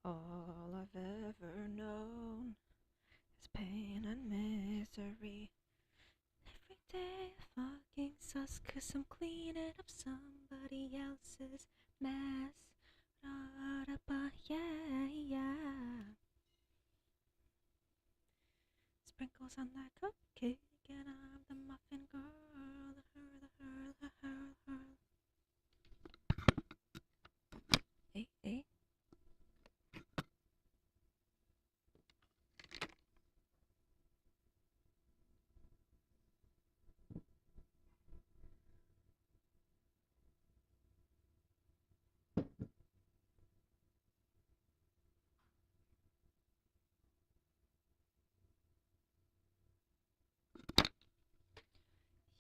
All I've ever known is pain and misery. Every day fucking sus, cause I'm cleaning up somebody else's mess. Ra-da-ba, yeah, yeah. Sprinkles on that cupcake, and I'm the muffin girl. The her. Hey.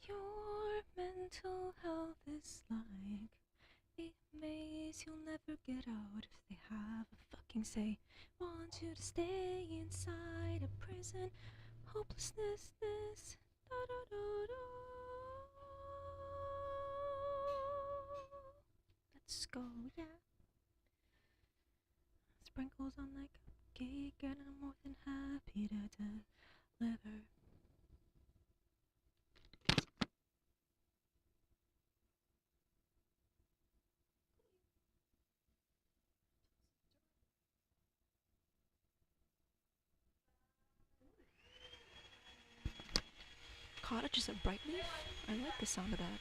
Your mental health is like a maze you'll never get out if they have a fucking say. Want you to stay inside a prison. Hopelessness, this. Da da da da. Let's go, yeah. Sprinkles on that cupcake, and I'm more than happy to deliver. Cottage is a bright leaf? I like the sound of that.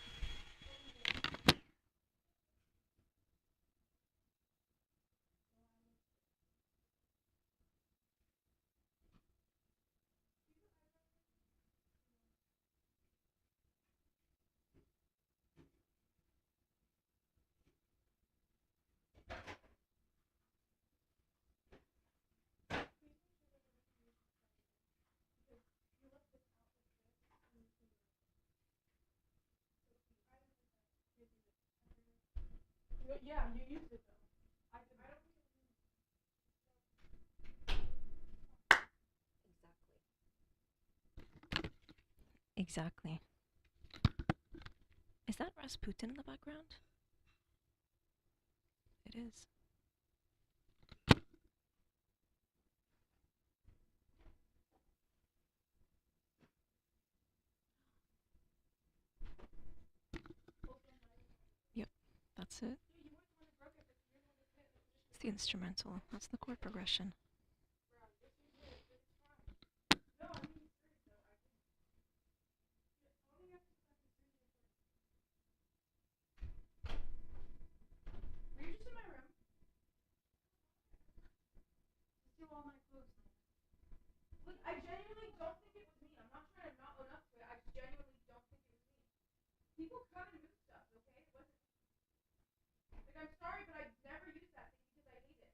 Yeah, you used it though. I don't. Exactly. Is that Rasputin in the background? It is. Yep, that's it. It's the instrumental. That's the chord progression. Were you just in my room? Steal all my clothes. Look, I genuinely don't think it was me. I'm not trying to not own up to it. I genuinely don't think it was me. People come and move stuff, okay? It wasn't. Like, I'm sorry, but I never use that thing because I hate it.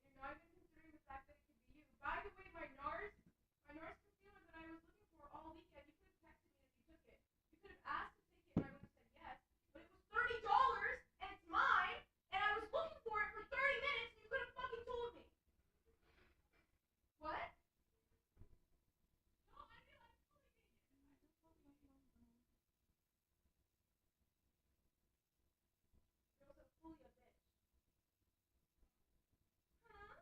And you're not even considering the fact that it could be you. By the way, my NARS concealer that I was looking for all weekend, you could have texted me if you took it. You could have asked to take it and I would have said yes. But it was $30 and it's mine, and I was looking for it for 30 minutes and you could have fucking told me. What? No, I feel like you're also fully a bitch. Huh? What's so hard for me? Huh?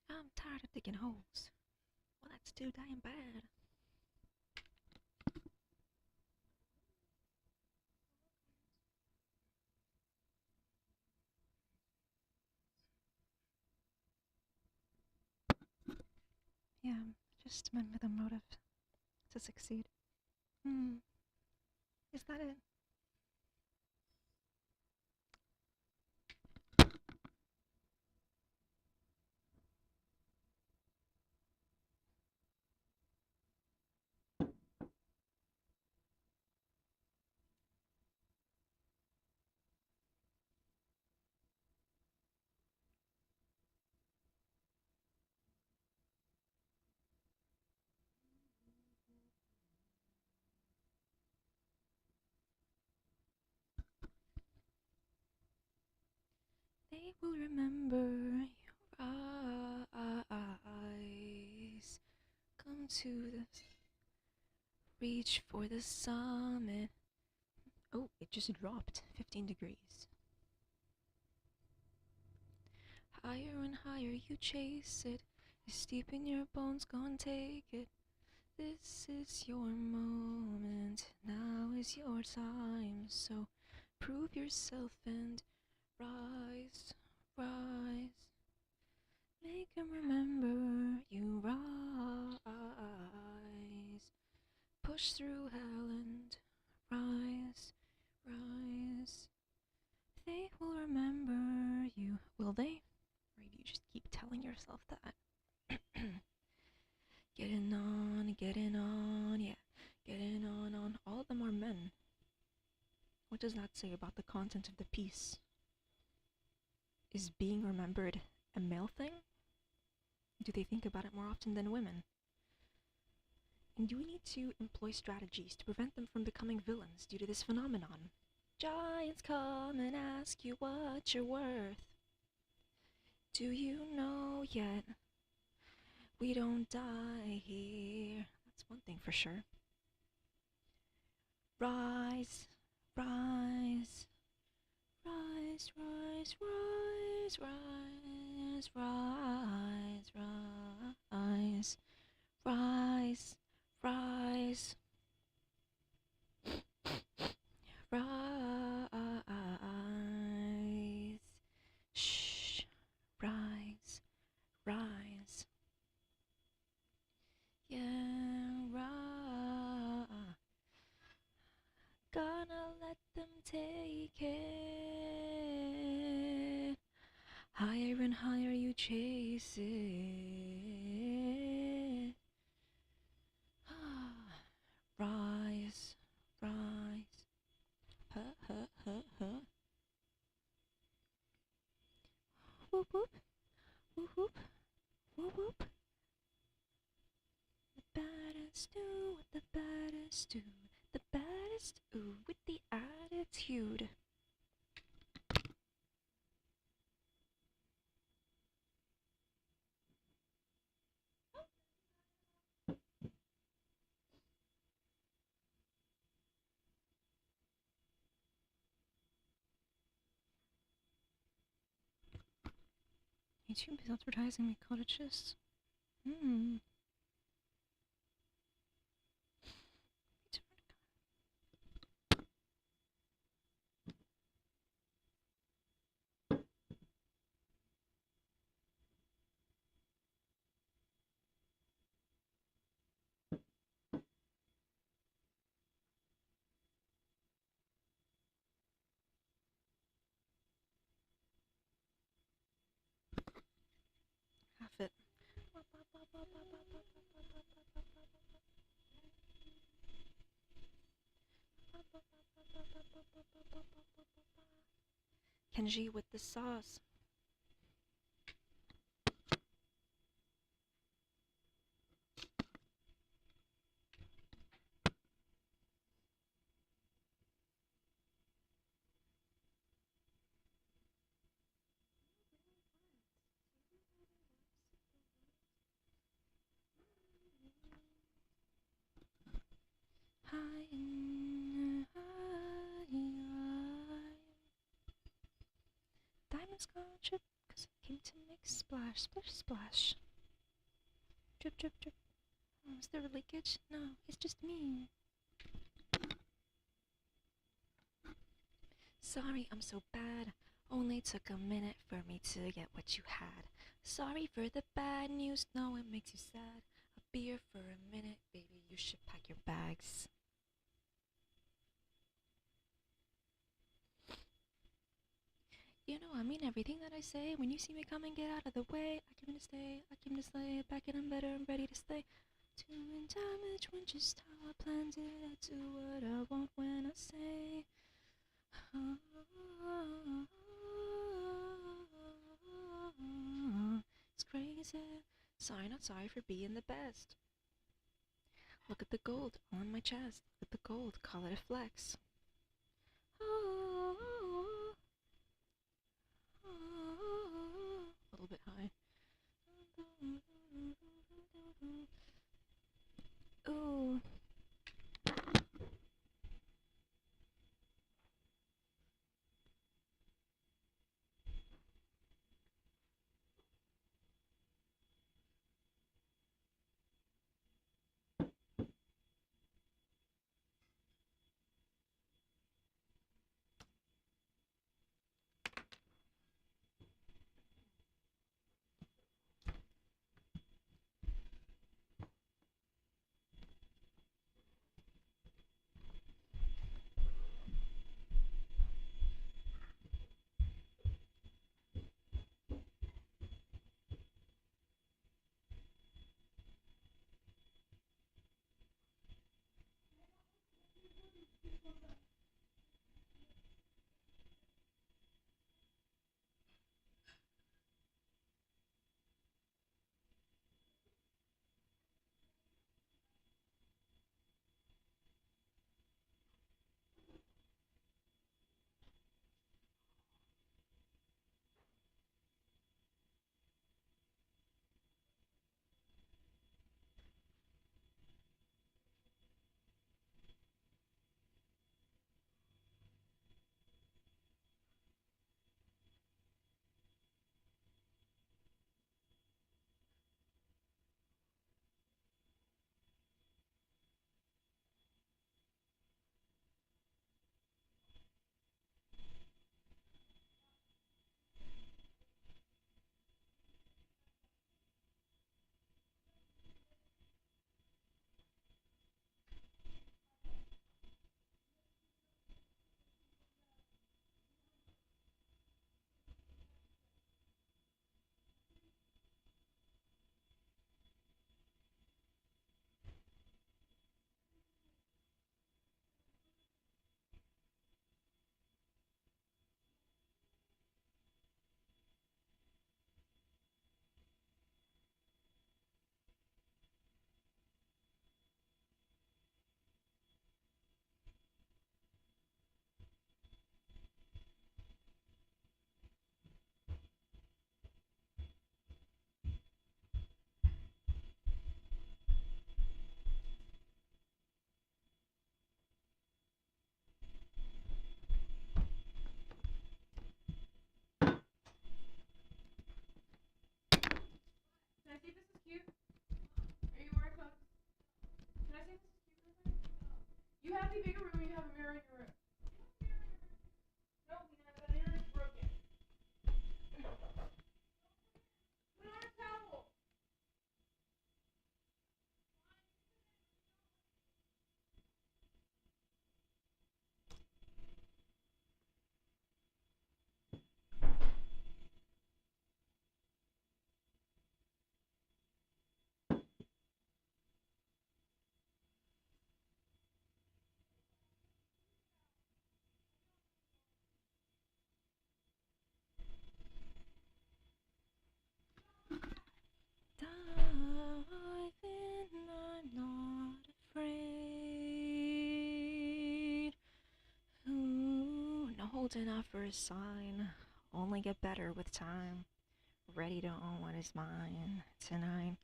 I'm tired of digging holes. Well, that's too damn bad. Yeah, just men with a motive to succeed. Hmm. Is that it? They will remember your eyes. Come to the reach for the summit. Oh, it just dropped 15 degrees. Higher and higher you chase it. It's deep in your bones, go and take it. This is your moment, now is your time. So prove yourself and rise, rise. Make 'em remember you rise. Push through hell and rise, rise. They will remember you. Will they? Or do you just keep telling yourself that? Getting on, yeah. Getting on. All of them are men. What does that say about the content of the piece? Is being remembered a male thing? Do they think about it more often than women? And do we need to employ strategies to prevent them from becoming villains due to this phenomenon? Giants come and ask you what you're worth. Do you know yet? We don't die here. That's one thing for sure. Rise, rise, rise, rise, rise, rise, rise, rise, rise, rise, rise, shh, rise, rise, yeah, rise. Gonna let them take it. Higher and higher you chase it. Rise, rise. Huh, huh, huh, huh. Whoop, whoop, whoop, whoop, whoop, whoop. The baddest do what the baddest do. The baddest ooh with the attitude. YouTube is advertising me cottages. Half it. Kenji with the sauce. High and high. Diamonds gonna trip, 'cause I came to make splash, splish, splash. Drip, drip, drip. Oh, is there a leakage? No, it's just me. Sorry, I'm so bad. Only took a minute for me to get what you had. Sorry for the bad news, no, it makes you sad. A beer for a minute, baby, you should pack your bags. You know, I mean everything that I say. When you see me coming, get out of the way. I came to stay, I came to slay. Back and I'm better, I'm ready to stay. Doing damage when just how I planned it. I do what I want when I say. It's crazy. Sorry, not sorry for being the best. Look at the gold on my chest. Look at the gold, call it a flex. You have the bigger room, you have a mirror in your room. No, Lena, the mirror is broken. Put on a towel. Dive in, I'm not afraid. Ooh, no holding out for a sign. Only get better with time. Ready to own what is mine tonight.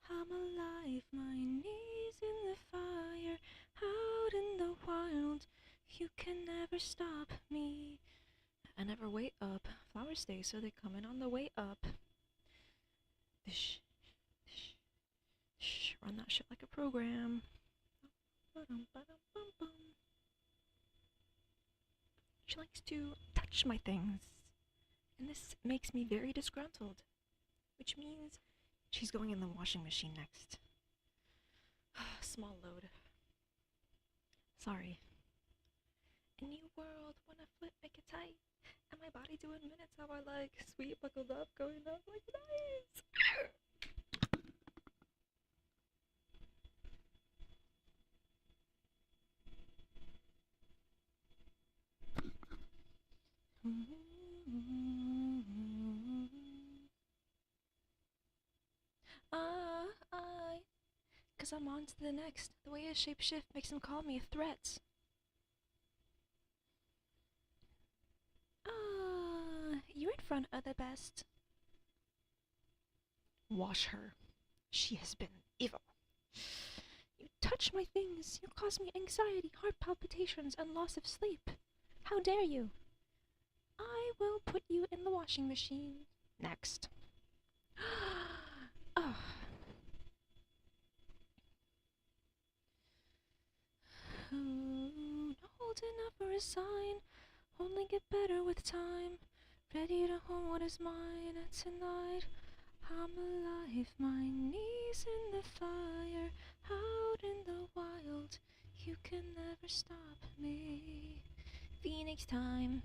I'm alive, my knees in the fire, out in the wild. You can never stop me. I never wait up. Flowers stay, so they come in on the way up. Shh, shh, shh. Run that shit like a program. She likes to touch my things, and this makes me very disgruntled, which means she's going in the washing machine next. Small load. Sorry. A new world, wanna flip, make it tight. And my body doing minutes how I like. Sweet, buckled up, going up like nice. Cause I'm on to the next. The way his shapeshift makes him call me a threat. You're in front of the best. Wash her. She has been evil. You touch my things. You cause me anxiety, heart palpitations, and loss of sleep. How dare you? I will put you in the washing machine. Next. Oh. Not holding up for a sign. Only get better with time. Ready to hold what is mine tonight. I'm alive, my knees in the fire, out in the wild. You can never stop me. Phoenix time.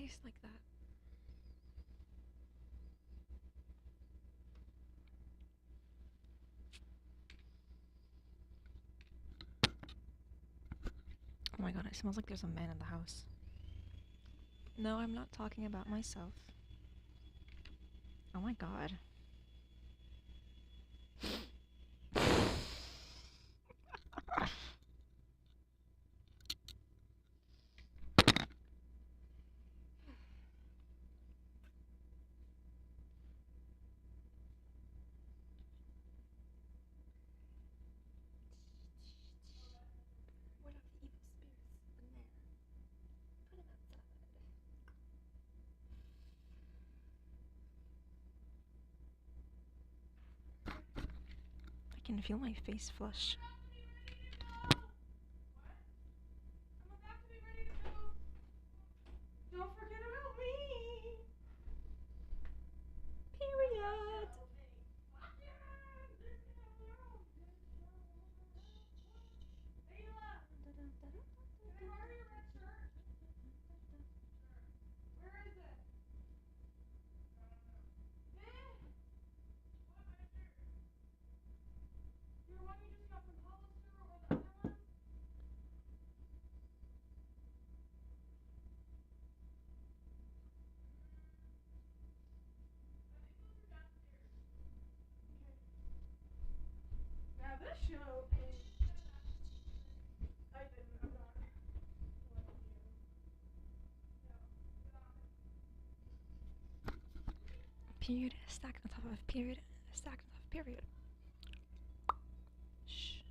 taste like that? Oh my god, it smells like there's a man in the house. No, I'm not talking about myself. Oh my god. What are the evil spirits? The man. Put him outside. I can feel my face flush. I'm about to be ready to go. Don't forget about me. Period. Ayla, can I borrow your red shirt? Where is it? Eh? What red shirt? Your one you just got from Hollister or the other one? I think those are downstairs. Okay. Now this show is. I didn't. I'm not. Letting you. No. Period. Stacked on top of period. Stacked on top of period. Shh.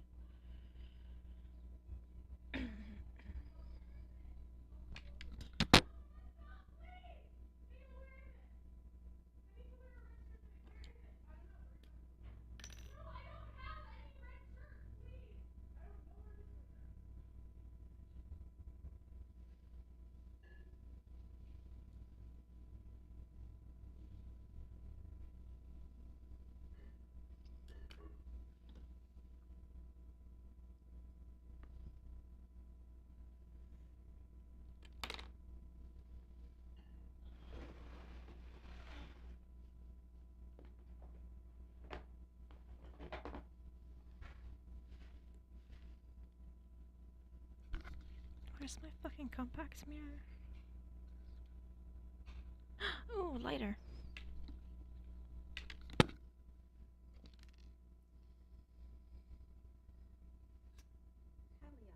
Where's my fucking compact mirror? Ooh, lighter. Hell yeah.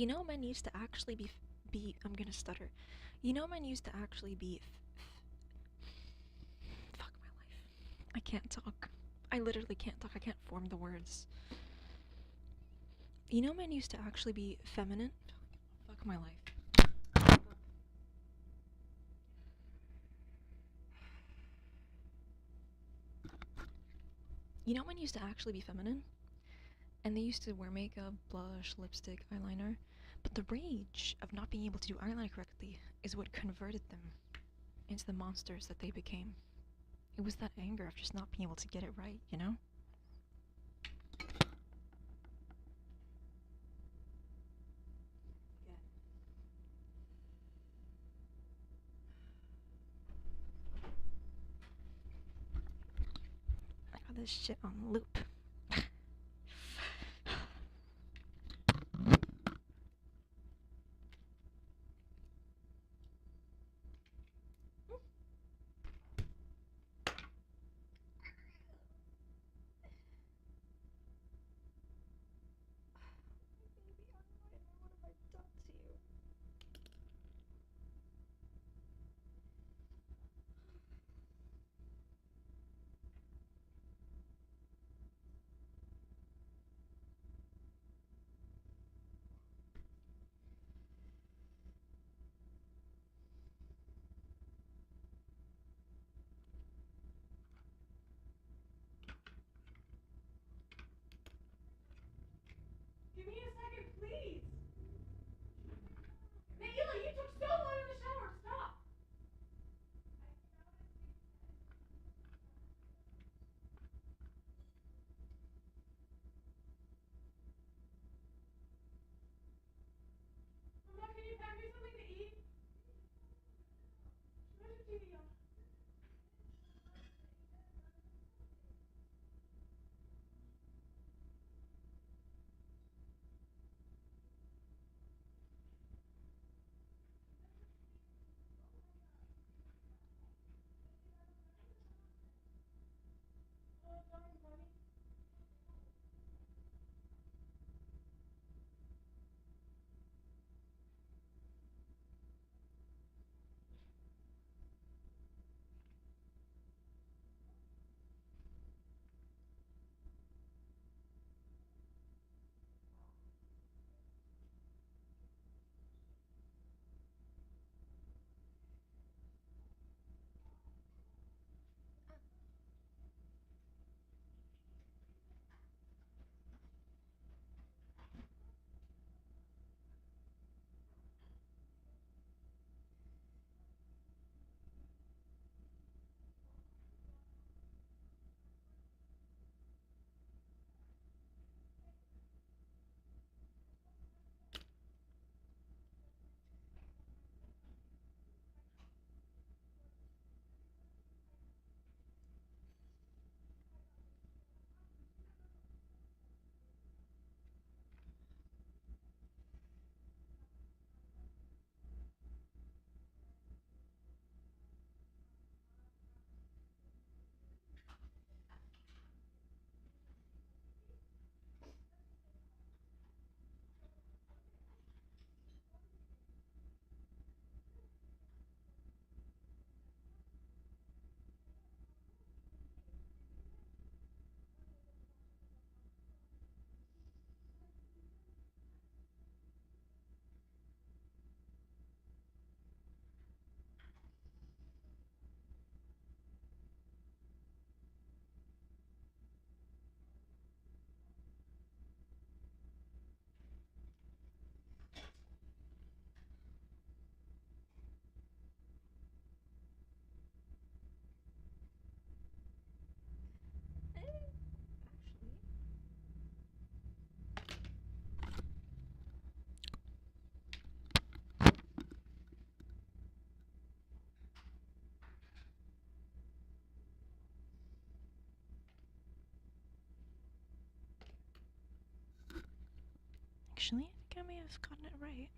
You know, men used to actually be. I'm gonna stutter. You know, men used to actually be. Fuck my life. I can't talk. I literally can't talk. I can't form the words. You know, men used to actually be feminine. Fuck my life. You know, men used to actually be feminine, and they used to wear makeup, blush, lipstick, eyeliner. But the rage of not being able to do eyeliner correctly is what converted them into the monsters that they became. It was that anger of just not being able to get it right, you know? I got this shit on loop. Give me a second, please. Naila, you took so long in the shower. Stop. Mama, can you pack me something to eat? Where's the TV on? Oh, darn, buddy. Actually, I think I may have gotten it right.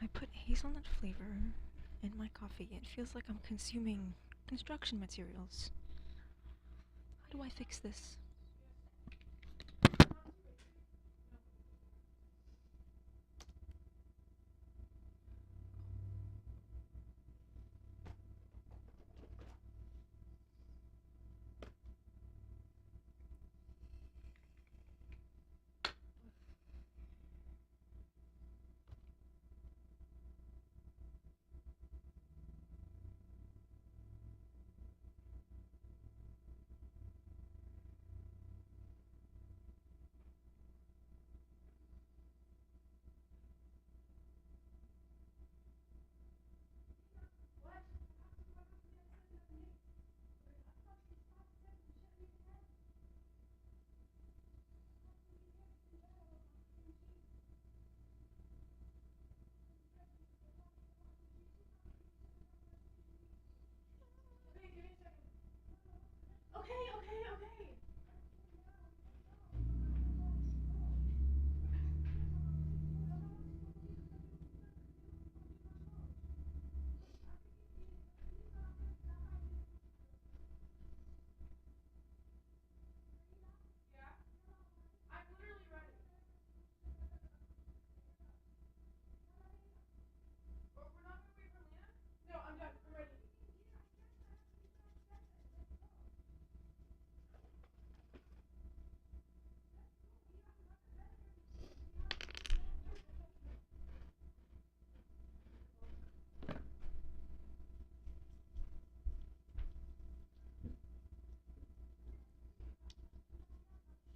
I put hazelnut flavor in my coffee. It feels like I'm consuming construction materials. How do I fix this? Okay. Yeah, I'm literally ready. We're not gonna wait for Lena? No, I'm done. I'm ready.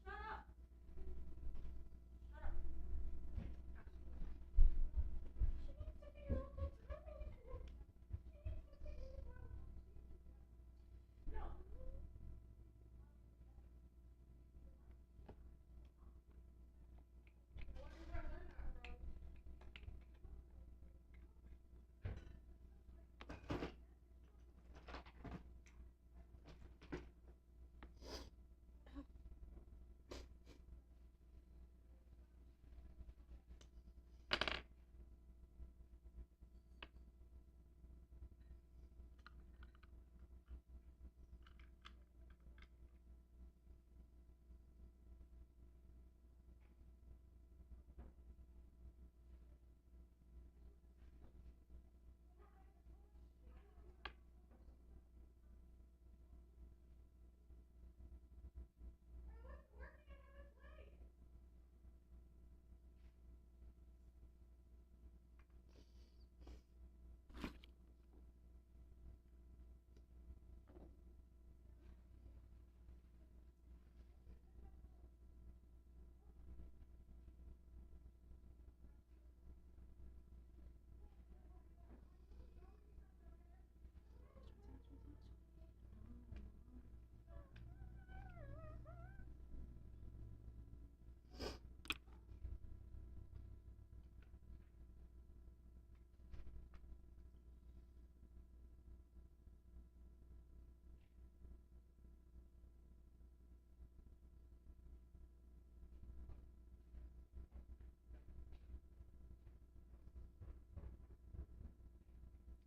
Shut up. Shut up. She needs to figure out the timing. She needs to figure it out. No. What are you trying to learn that from?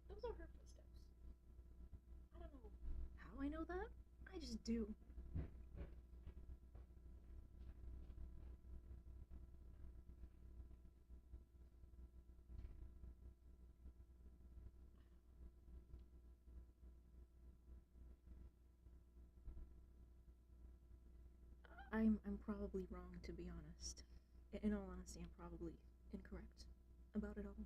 Those are her footsteps. I don't know how I know that. I just do. I'm probably wrong, to be honest. In all honesty, I'm probably incorrect about it all.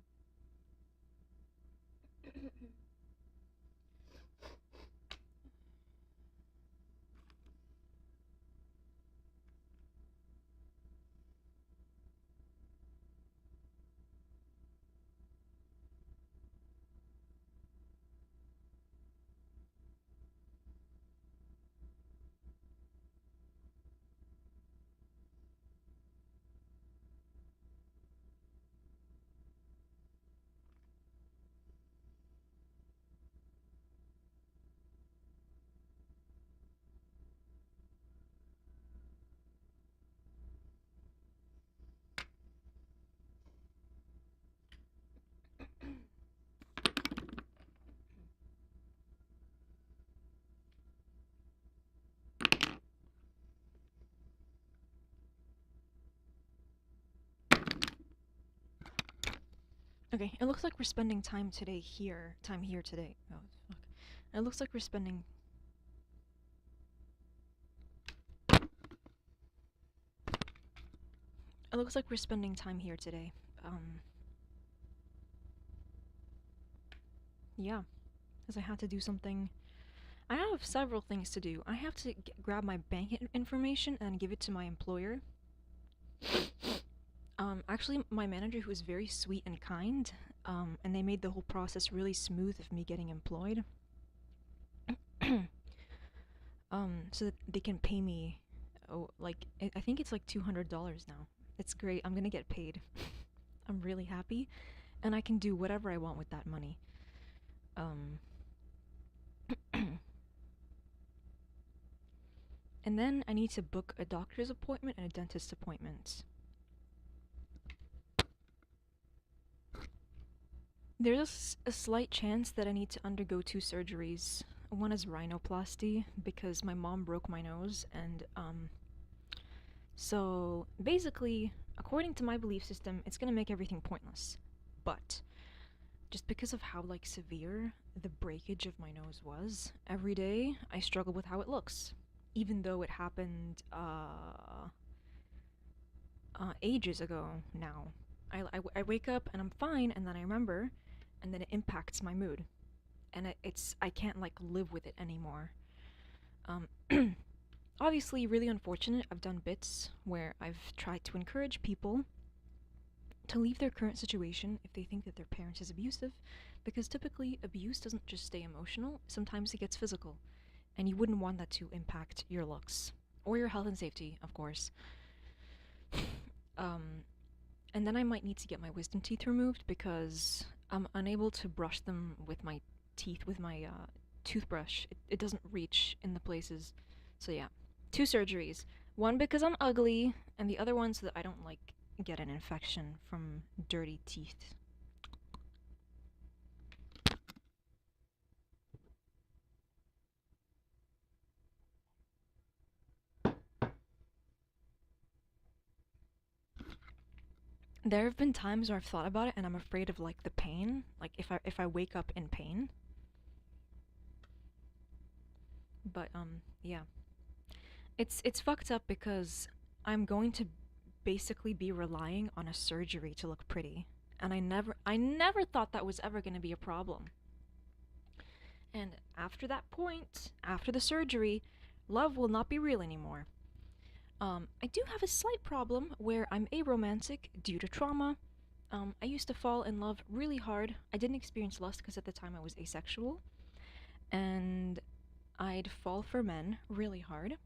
Okay, it looks like we're spending time today here. Time here today. Oh, fuck. It looks like we're spending. It looks like we're spending time here today. Yeah, because I had to do something. I have several things to do. I have to grab my bank information and give it to my employer. Actually, my manager, who is very sweet and kind, and they made the whole process really smooth of me getting employed. So that they can pay me. Oh, like I think it's like $200 now. It's great. I'm gonna get paid. I'm really happy, and I can do whatever I want with that money. Um, and then I need to book a doctor's appointment and a dentist appointment. There's a slight chance that I need to undergo 2 surgeries. One is rhinoplasty because my mom broke my nose, and so basically, according to my belief system, it's gonna make everything pointless. But just because of how like severe the breakage of my nose was, every day I struggle with how it looks, even though it happened ages ago now. I wake up and I'm fine, and then I remember, and then it impacts my mood, and I can't like live with it anymore. Um, Obviously, really unfortunate. I've done bits where I've tried to encourage people to leave their current situation if they think that their parent is abusive, because typically abuse doesn't just stay emotional, sometimes it gets physical, and you wouldn't want that to impact your looks or your health and safety, of course. um, and then I might need to get my wisdom teeth removed because I'm unable to brush them with my teeth with my toothbrush. It doesn't reach in the places. So yeah, 2 surgeries. One because I'm ugly, and the other one so that I don't like get an infection from dirty teeth. There have been times where I've thought about it and I'm afraid of like the pain, like if I wake up in pain. But yeah. It's fucked up because I'm going to basically be relying on a surgery to look pretty. And I never thought that was ever going to be a problem. And after that point, after the surgery, love will not be real anymore. I do have a slight problem where I'm aromantic due to trauma. I used to fall in love really hard. I didn't experience lust because at the time I was asexual. And I'd fall for men really hard.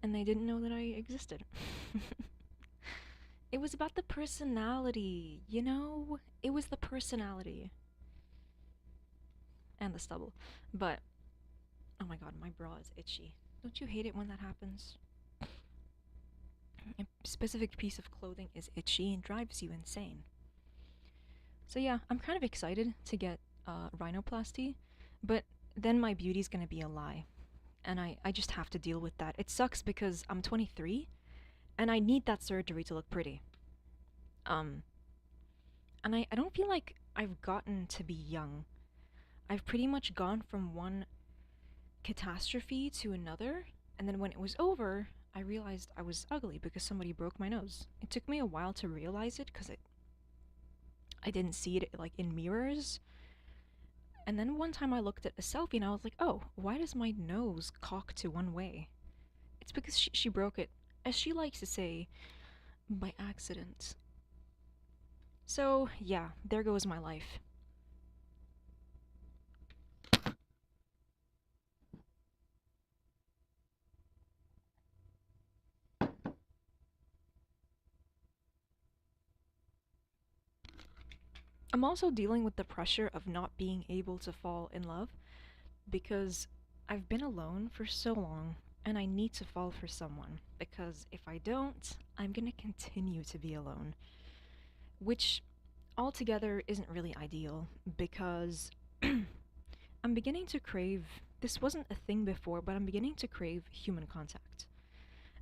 And they didn't know that I existed. It was about the personality, you know? It was the personality. And the stubble. But, oh my god, my bra is itchy. Don't you hate it when that happens? A specific piece of clothing is itchy and drives you insane. So yeah, I'm kind of excited to get rhinoplasty, but then my beauty's gonna be a lie. And I just have to deal with that. It sucks because I'm 23 and I need that surgery to look pretty. Um, and I don't feel like I've gotten to be young. I've pretty much gone from one catastrophe to another, and then when it was over, I realized I was ugly because somebody broke my nose. It took me a while to realize it because I didn't see it like in mirrors. And then one time I looked at a selfie and I was like, oh, why does my nose cock to one way? It's because she broke it, as she likes to say, by accident. So, yeah, there goes my life. I'm also dealing with the pressure of not being able to fall in love because I've been alone for so long and I need to fall for someone because if I don't, I'm gonna continue to be alone. Which altogether isn't really ideal because I'm beginning to crave. This wasn't a thing before, but I'm beginning to crave human contact.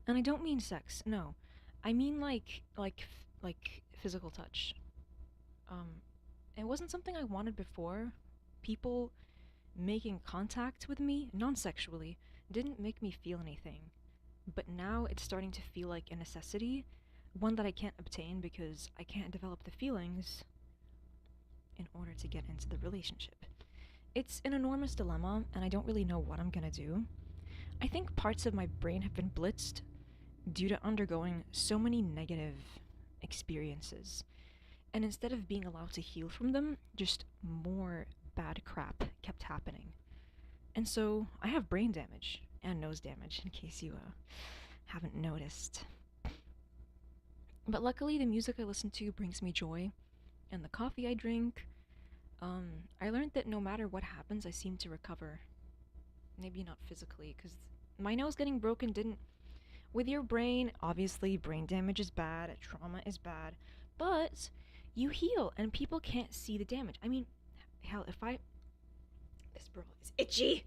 And I don't mean sex, no. I mean like physical touch. Um, it wasn't something I wanted before. People making contact with me, non sexually, didn't make me feel anything. But now it's starting to feel like a necessity, one that I can't obtain because I can't develop the feelings in order to get into the relationship. It's an enormous dilemma, and I don't really know what I'm gonna do. I think parts of my brain have been blitzed due to undergoing so many negative experiences. And instead of being allowed to heal from them, just more bad crap kept happening. And so I have brain damage and nose damage, in case you haven't noticed. But luckily, the music I listen to brings me joy, and the coffee I drink. I learned that no matter what happens, I seem to recover. Maybe not physically, because my nose getting broken didn't. With your brain, obviously, brain damage is bad, trauma is bad, but you heal, and people can't see the damage. I mean, hell, if I. This bro is itchy!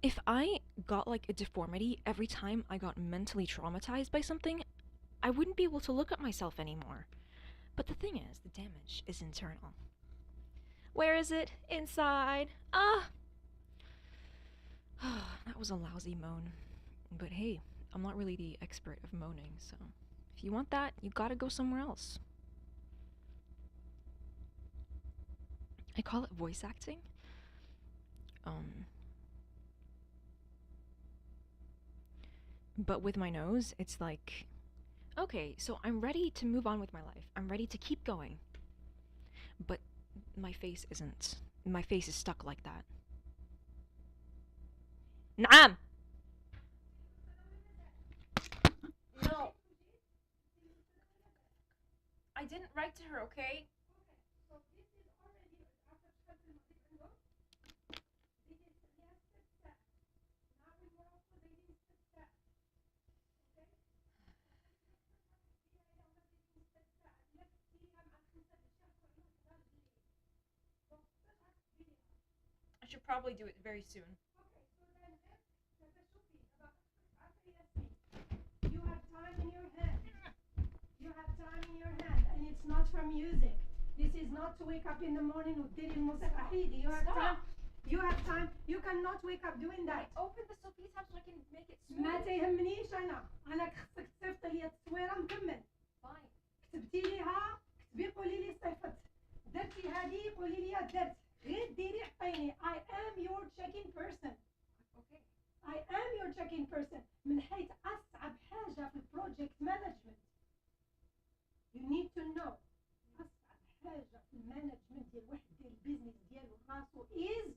If I got like a deformity every time I got mentally traumatized by something, I wouldn't be able to look at myself anymore. But the thing is, the damage is internal. Where is it? Inside. Ah! That was a lousy moan. But hey, I'm not really the expert of moaning, so if you want that, you gotta go somewhere else. I call it voice acting. Um, but with my nose, it's like, okay, so I'm ready to move on with my life. I'm ready to keep going. But my face isn't. My face is stuck like that. Naam! No. I didn't write to her, okay? So this is already after شحال في المغرب عندهم ديري خليها 6 ساعات. نهار المراوحة دايرين 6 ساعات. اوكي ديريها إلا هما دايرين 6 ساعات. إلا كتبتيها مع الخمسة العشية غتوصلوا لحداها الليل. دونك كيفاش غتكتبيها؟ I should probably do it very soon. Okay, so then this دابا شوفي دابا عارفة ياسين. You have time in your hand. You have time in your hand and it's not for music. This is not to wake up in the morning وتديري الموسيقى حيدي. You have time. You have time. You cannot wake up doing that. Open the Sophie's house so I can make it ما تيهمنيش انا خصك تصيفط لي التصويره نكمل. Fine. كتبتي ليها كتبي قولي لي صيفط درتي هذه قولي لي درت غير ديري عطيني. I am your checking person. Okay. I am your checking person. من حيث أصعب حاجة في البروجكت مانجمنت. You need to know أصعب حاجة في المانجمنت ديال واحد ديال البيزنس ديالو راسو is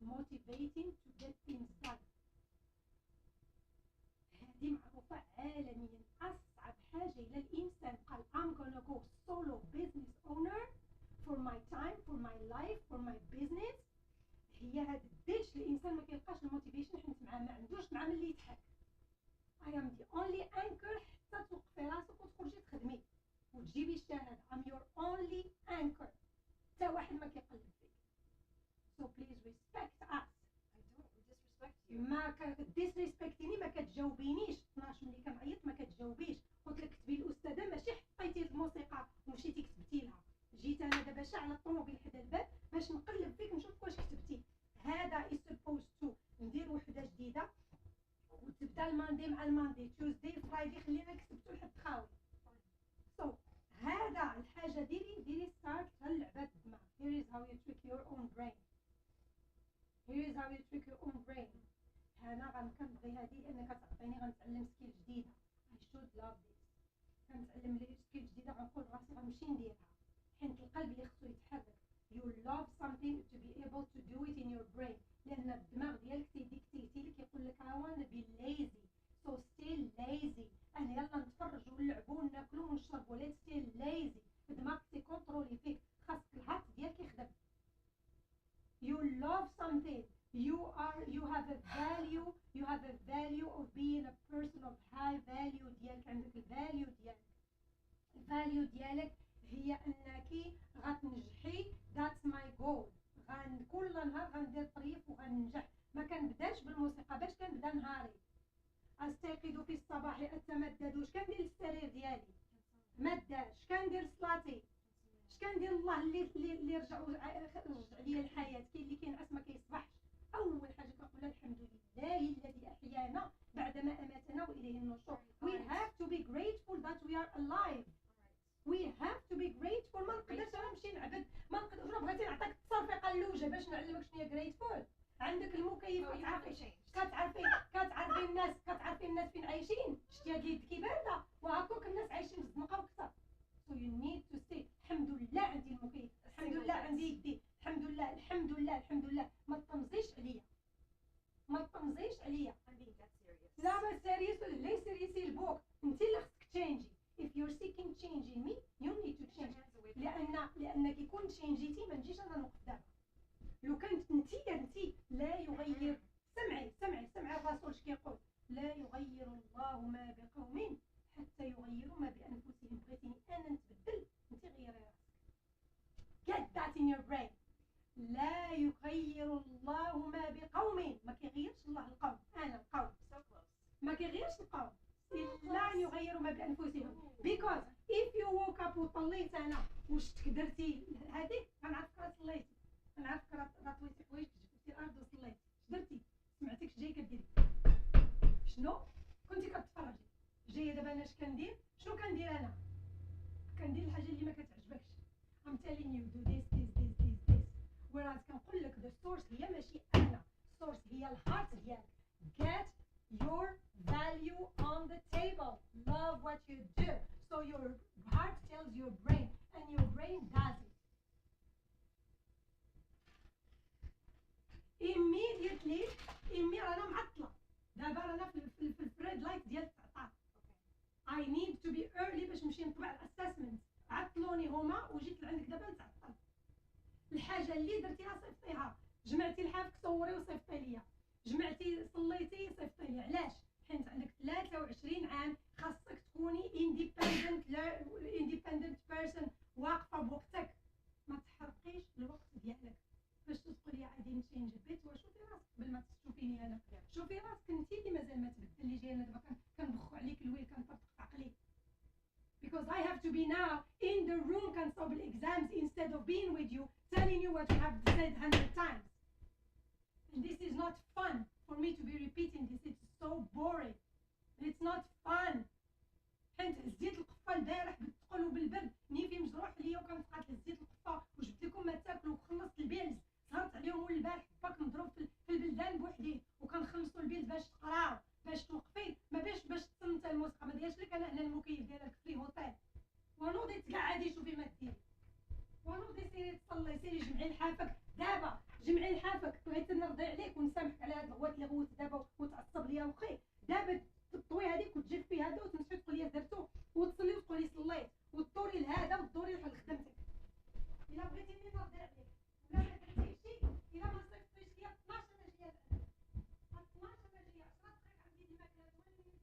motivating to get things done. هذه معروفة عالميا. أصعب حاجة إلى الإنسان قال I'm gonna go solo business owner for my time, for my life, for my business. هي هاد الديش الإنسان ما كيلقاش الموتيفيشن حيت ما عندوش مع ملي يضحك. I am the only anchor حتى توقفي راسك وتخرجي تخدمي وتجيبي الشهادة. I'm your only anchor. حتى واحد ما كيقلب فيك. So please respect us. I don't disrespect you. ما كديسريسبكتيني ما كتجاوبينيش. 12 ملي كنعيط ما كتجاوبيش. قلت لك كتبي الأستاذة ماشي حطيتي الموسيقى ومشيتي كتبتي لها. جيت أنا دابا شاعلة الطوموبيل حدا الباب باش نقلب فيك نشوف واش كتبتي. هذا is supposed to ندير وحدة جديدة وتبدا الماندي مع الماندي تيوزداي فرايدي خلينا كتبتو لحد خاوي. سو هذا الحاجة ديري ستارت هاللعبة الدماغ. Here is how you trick your own brain. Here is how you trick your own brain. أنا كنبغي هادي لأنك كتعطيني غنتعلم سكيل جديدة. I should love this. كنتعلم لي سكيل جديدة غنقول راسي غنمشي نديرها حيت القلب اللي خصو يتحرك. You love something to be able to do it in your brain. لأن الدماغ ديالك تيديكتيتي لك يقول لك I wanna be lazy. So stay lazy. أنا يلا نتفرجوا ونلعبوا وناكلوا ونشربوا. Let's stay lazy. الدماغ تيكونترولي فيك. خاصك الهات ديالك يخدم. You love something. You have a value. You have a value of being a person of high value ديالك. عندك الفاليو ديالك. الفاليو ديالك هي أنك غتنجحي. That's my goal. كل نهار غندير طريف وغننجح. ما كنبداش بالموسيقى باش كنبدا نهاري. أستيقظ في الصباح أتمدد. واش كندير للسرير ديالي ما دارش. كندير صلاتي، اش كندير الله اللي رجع ليا الحياه. كاين اللي كينعس ما كيصبحش. اول حاجه كنقول الحمد لله الذي احيانا بعدما اماتنا واليه النشور. we have to be grateful that we are alive. we have to be grateful. ما نقدرش انا نمشي نعبد، ما نقدرش. بغيتي نعطيك التصرفيقه اللوجه باش نعلمك شنو هي grateful. عندك المكيف كتعرفي الناس فين عايشين. شتي هاد اليد كي بارده وهاكوك الناس عايشين في الزنقه وكثر. so you need to say الحمد لله عندي المكيف، الحمد لله عندي يدي، الحمد لله الحمد لله الحمد لله. ما تطمزيش عليا، ما تطمزيش عليا. لا ما سيريس ولا لي سيريسي البوك. انت اللي خصك تشينجي. if you're seeking change in me you need to change. لانك يكون تشينجيتي ما نجيش انا نوقف دابا. لو كانت انت لا يغير. سمعي الرسول اش كيقول؟ لا يغير الله ما بقوم حتى يغيروا ما بانفسهم. بغيتيني انا نتبدل، انت غيري راسك. get that in your brain. لا يغير الله ما بقوم. ما كيغيرش الله القوم. انا القوم ما كيغيرش القوم الا ان يغيروا ما بانفسهم. because if you woke up وطليت انا وشتك درتي هذيك غنعرفك راه صليتي، غنعرفك راه طويتي حوايجك جبتي الارض وصليتي. اش درتي؟ سمعتك جاي كديري شنو كنتي كتفرجي. جايه دابا انا اش كندير؟ شنو كندير انا؟ كندير الحاجه اللي ما كتعجبكش. I'm telling you do this whereas كنقول لك the source هي ماشي انا. source هي الهارت ديالك. get your value on the table. love what you do so your heart tells your brain and your brain does it immediately. انا معطله دابا، رانا في الريد لايت ديال 19. I need to be early باش نمشي نطبع الاسسمنت. عطلوني هما وجيت لعندك دابا نتعطل. الحاجه اللي درتيها صيفطيها. جمعتي الحافك صوري وصيفطي ليا. جمعتي صليتي صيفطي ليا. علاش؟ حيت عندك 23 عام خاصك تكوني independent person واقفه بوقتك. ما تحرقيش الوقت ديالك باش تقولي عادي نمشي نجبد. وشوفي راسك قبل ما تشوفيني انا. شوفي راسك انت اللي مازال ما تبدليش. انا دابا كنبخو عليك الويل، كنطبق في عقلي. because I have to be now in the room كنصاوب exams instead of being with you telling you what you have said 100 times. and this is not fun for me to be repeating this. it's so boring. it's not fun. حيت هزيت القفه البارح بالثقل وبالبرد. نيفي مجروح ليا وكنتقاتل. هزيت القفه وجبت لكم ما تاكلوا وخلصت البيلز. سهرت عليهم ول البارح باك مضروب في البلدان بوحدي وكنخلصوا البيلز باش تقراو باش توقفي. ما باش تصنتي الموسيقى. ما ديالش لك انا هنا المكيف ديالك في هوتيل ونوضي تقعدي شوفي ما ديري. ونوضي سيري تصلي. سيري جمعي لحافك دابا. جمعي لحافك. بغيت نرضي عليك ونسامحك على هاد الغوات اللي غوت دابا وتعصب ليا وخي. دابا تطوي هذيك وتجفي هذا وتمشي تقولي درتو وتصلي وتقولي صليت وتدوري لهذا وتدوري لخدمتك. الا بغيتيني نرضي عليك ولا ما درتيش شي. الا ما صيفطتيش ليا 12 انا جايه 12 انا جايه 10 دقائق عندي الماكله. تولي الماكله غنجي لعندك.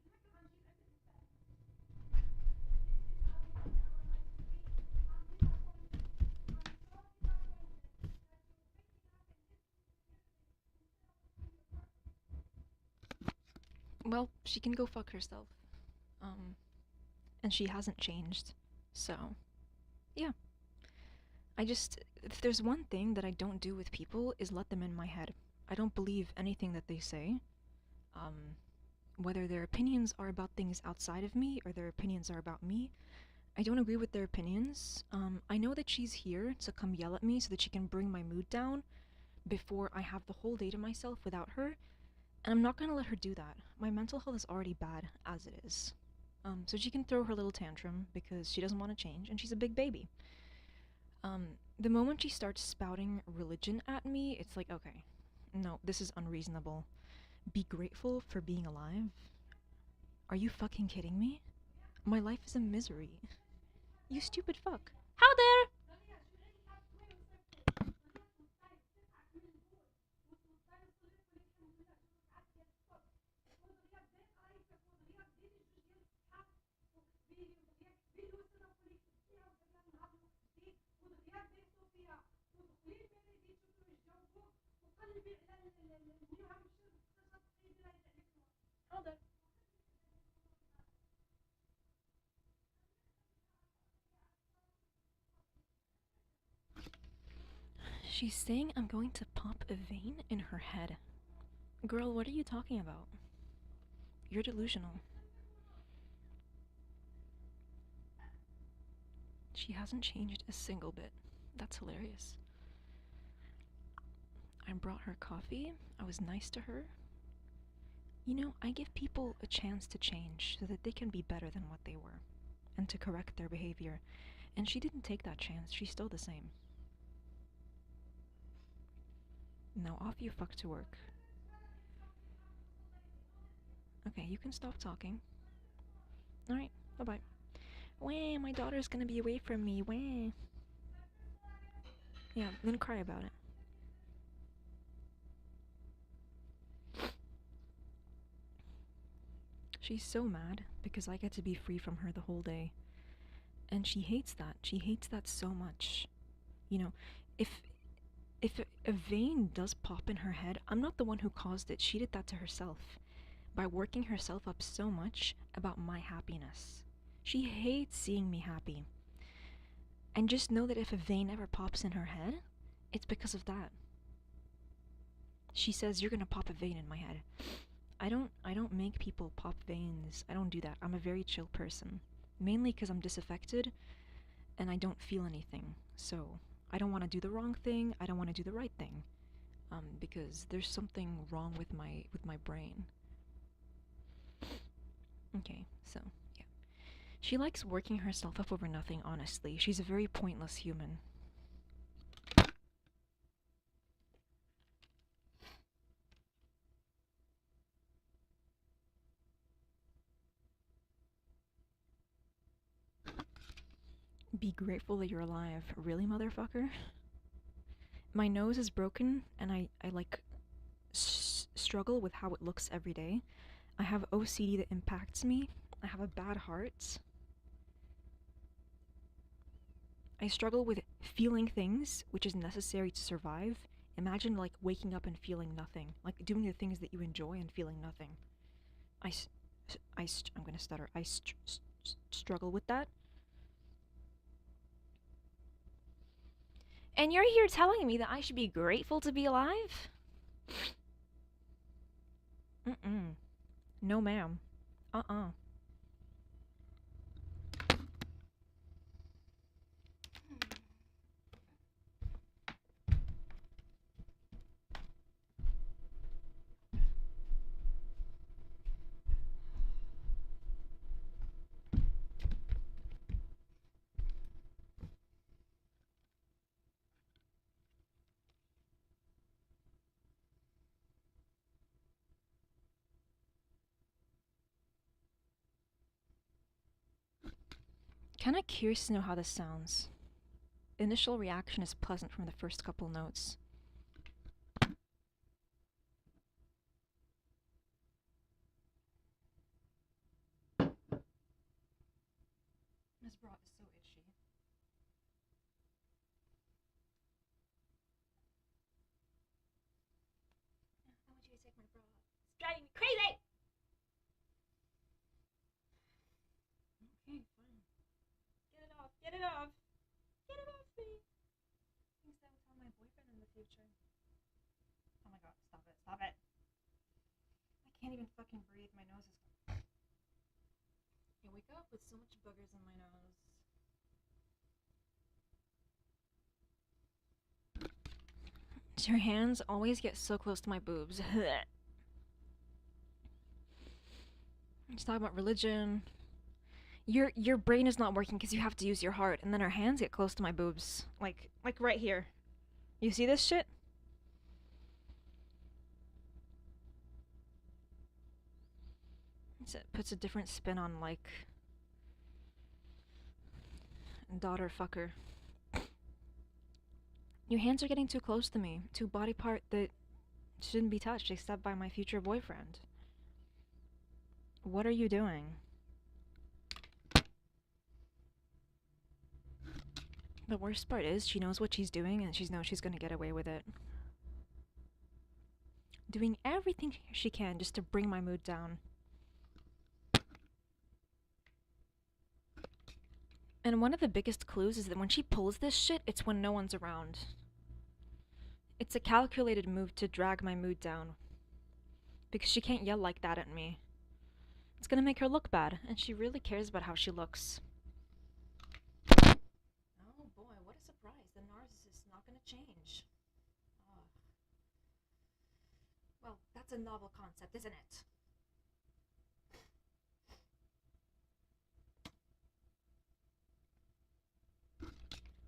Well, she can go fuck herself. And she hasn't changed. So, yeah. If there's one thing that I don't do with people is let them in my head. I don't believe anything that they say. Whether their opinions are about things outside of me or their opinions are about me, I don't agree with their opinions. I know that she's here to come yell at me so that she can bring my mood down before I have the whole day to myself without her. And I'm not going to let her do that. My mental health is already bad as it is. So she can throw her little tantrum because she doesn't want to change, and she's a big baby. The moment she starts spouting religion at me, it's like, okay, no, this is unreasonable. Be grateful for being alive? Are you fucking kidding me? My life is a misery. You stupid fuck. How there? She's saying I'm going to pop a vein in her head. Girl, what are you talking about? You're delusional. She hasn't changed a single bit. That's hilarious. I brought her coffee. I was nice to her. You know, I give people a chance to change so that they can be better than what they were and to correct their behavior. And she didn't take that chance. She's still the same. Now off you fuck to work. Okay, you can stop talking. Alright, bye-bye. Wah, my daughter's gonna be away from me. Wah. Yeah, then cry about it. She's so mad because I get to be free from her the whole day. And she hates that. She hates that so much. You know, if a vein does pop in her head, I'm not the one who caused it. She did that to herself by working herself up so much about my happiness. She hates seeing me happy. And just know that if a vein ever pops in her head, it's because of that. She says, you're gonna pop a vein in my head. I don't make people pop veins. I don't do that. I'm a very chill person. Mainly because I'm disaffected and I don't feel anything. So I don't want to do the wrong thing. I don't want to do the right thing. Because there's something wrong with my brain. Okay, so yeah. She likes working herself up over nothing, honestly. She's a very pointless human. Be grateful that you're alive. Really, motherfucker? My nose is broken and I like struggle with how it looks every day. I have OCD that impacts me. I have a bad heart. I struggle with feeling things, which is necessary to survive. Imagine like waking up and feeling nothing, like doing the things that you enjoy and feeling nothing. I'm gonna stutter. I struggle with that. And you're here telling me that I should be grateful to be alive? No, ma'am. Kinda curious to know how this sounds. Initial reaction is pleasant from the first couple notes. This bra is so itchy. I want you to take my bra off. It's driving me crazy! Okay, fine. Get it off, get it off! Get it off me! Things that I will tell my boyfriend in the future. Oh my god, stop it, stop it! I can't even fucking breathe, my nose is... I wake up with so much boogers in my nose. Your hands always get so close to my boobs. Let's talk about religion. Your brain is not working because you have to use your heart, and then her hands get close to my boobs. Like right here. You see this shit? It puts a different spin on, like... daughter fucker. Your hands are getting too close to me. To a body part that shouldn't be touched except by my future boyfriend. What are you doing? The worst part is she knows what she's doing and she knows she's gonna get away with it. Doing everything she can just to bring my mood down. And one of the biggest clues is that when she pulls this shit, it's when no one's around. It's a calculated move to drag my mood down. Because she can't yell like that at me. It's gonna make her look bad, and she really cares about how she looks. Oh boy, what a surprise. The narcissist not gonna change. Ugh. Well, that's a novel concept, isn't it?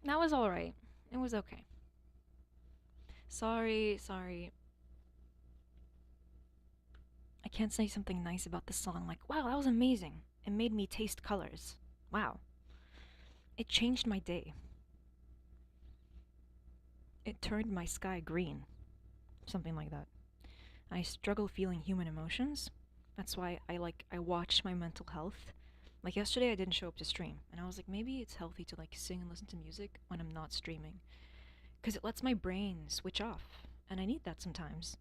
That was alright. It was okay. Sorry. I can't say something nice about the song like, wow, that was amazing. It made me taste colors. Wow. It changed my day. It turned my sky green. Something like that. I struggle feeling human emotions. That's why I watch my mental health. Like yesterday I didn't show up to stream, and I was like, maybe it's healthy to like sing and listen to music when I'm not streaming. Cuz it lets my brain switch off, and I need that sometimes.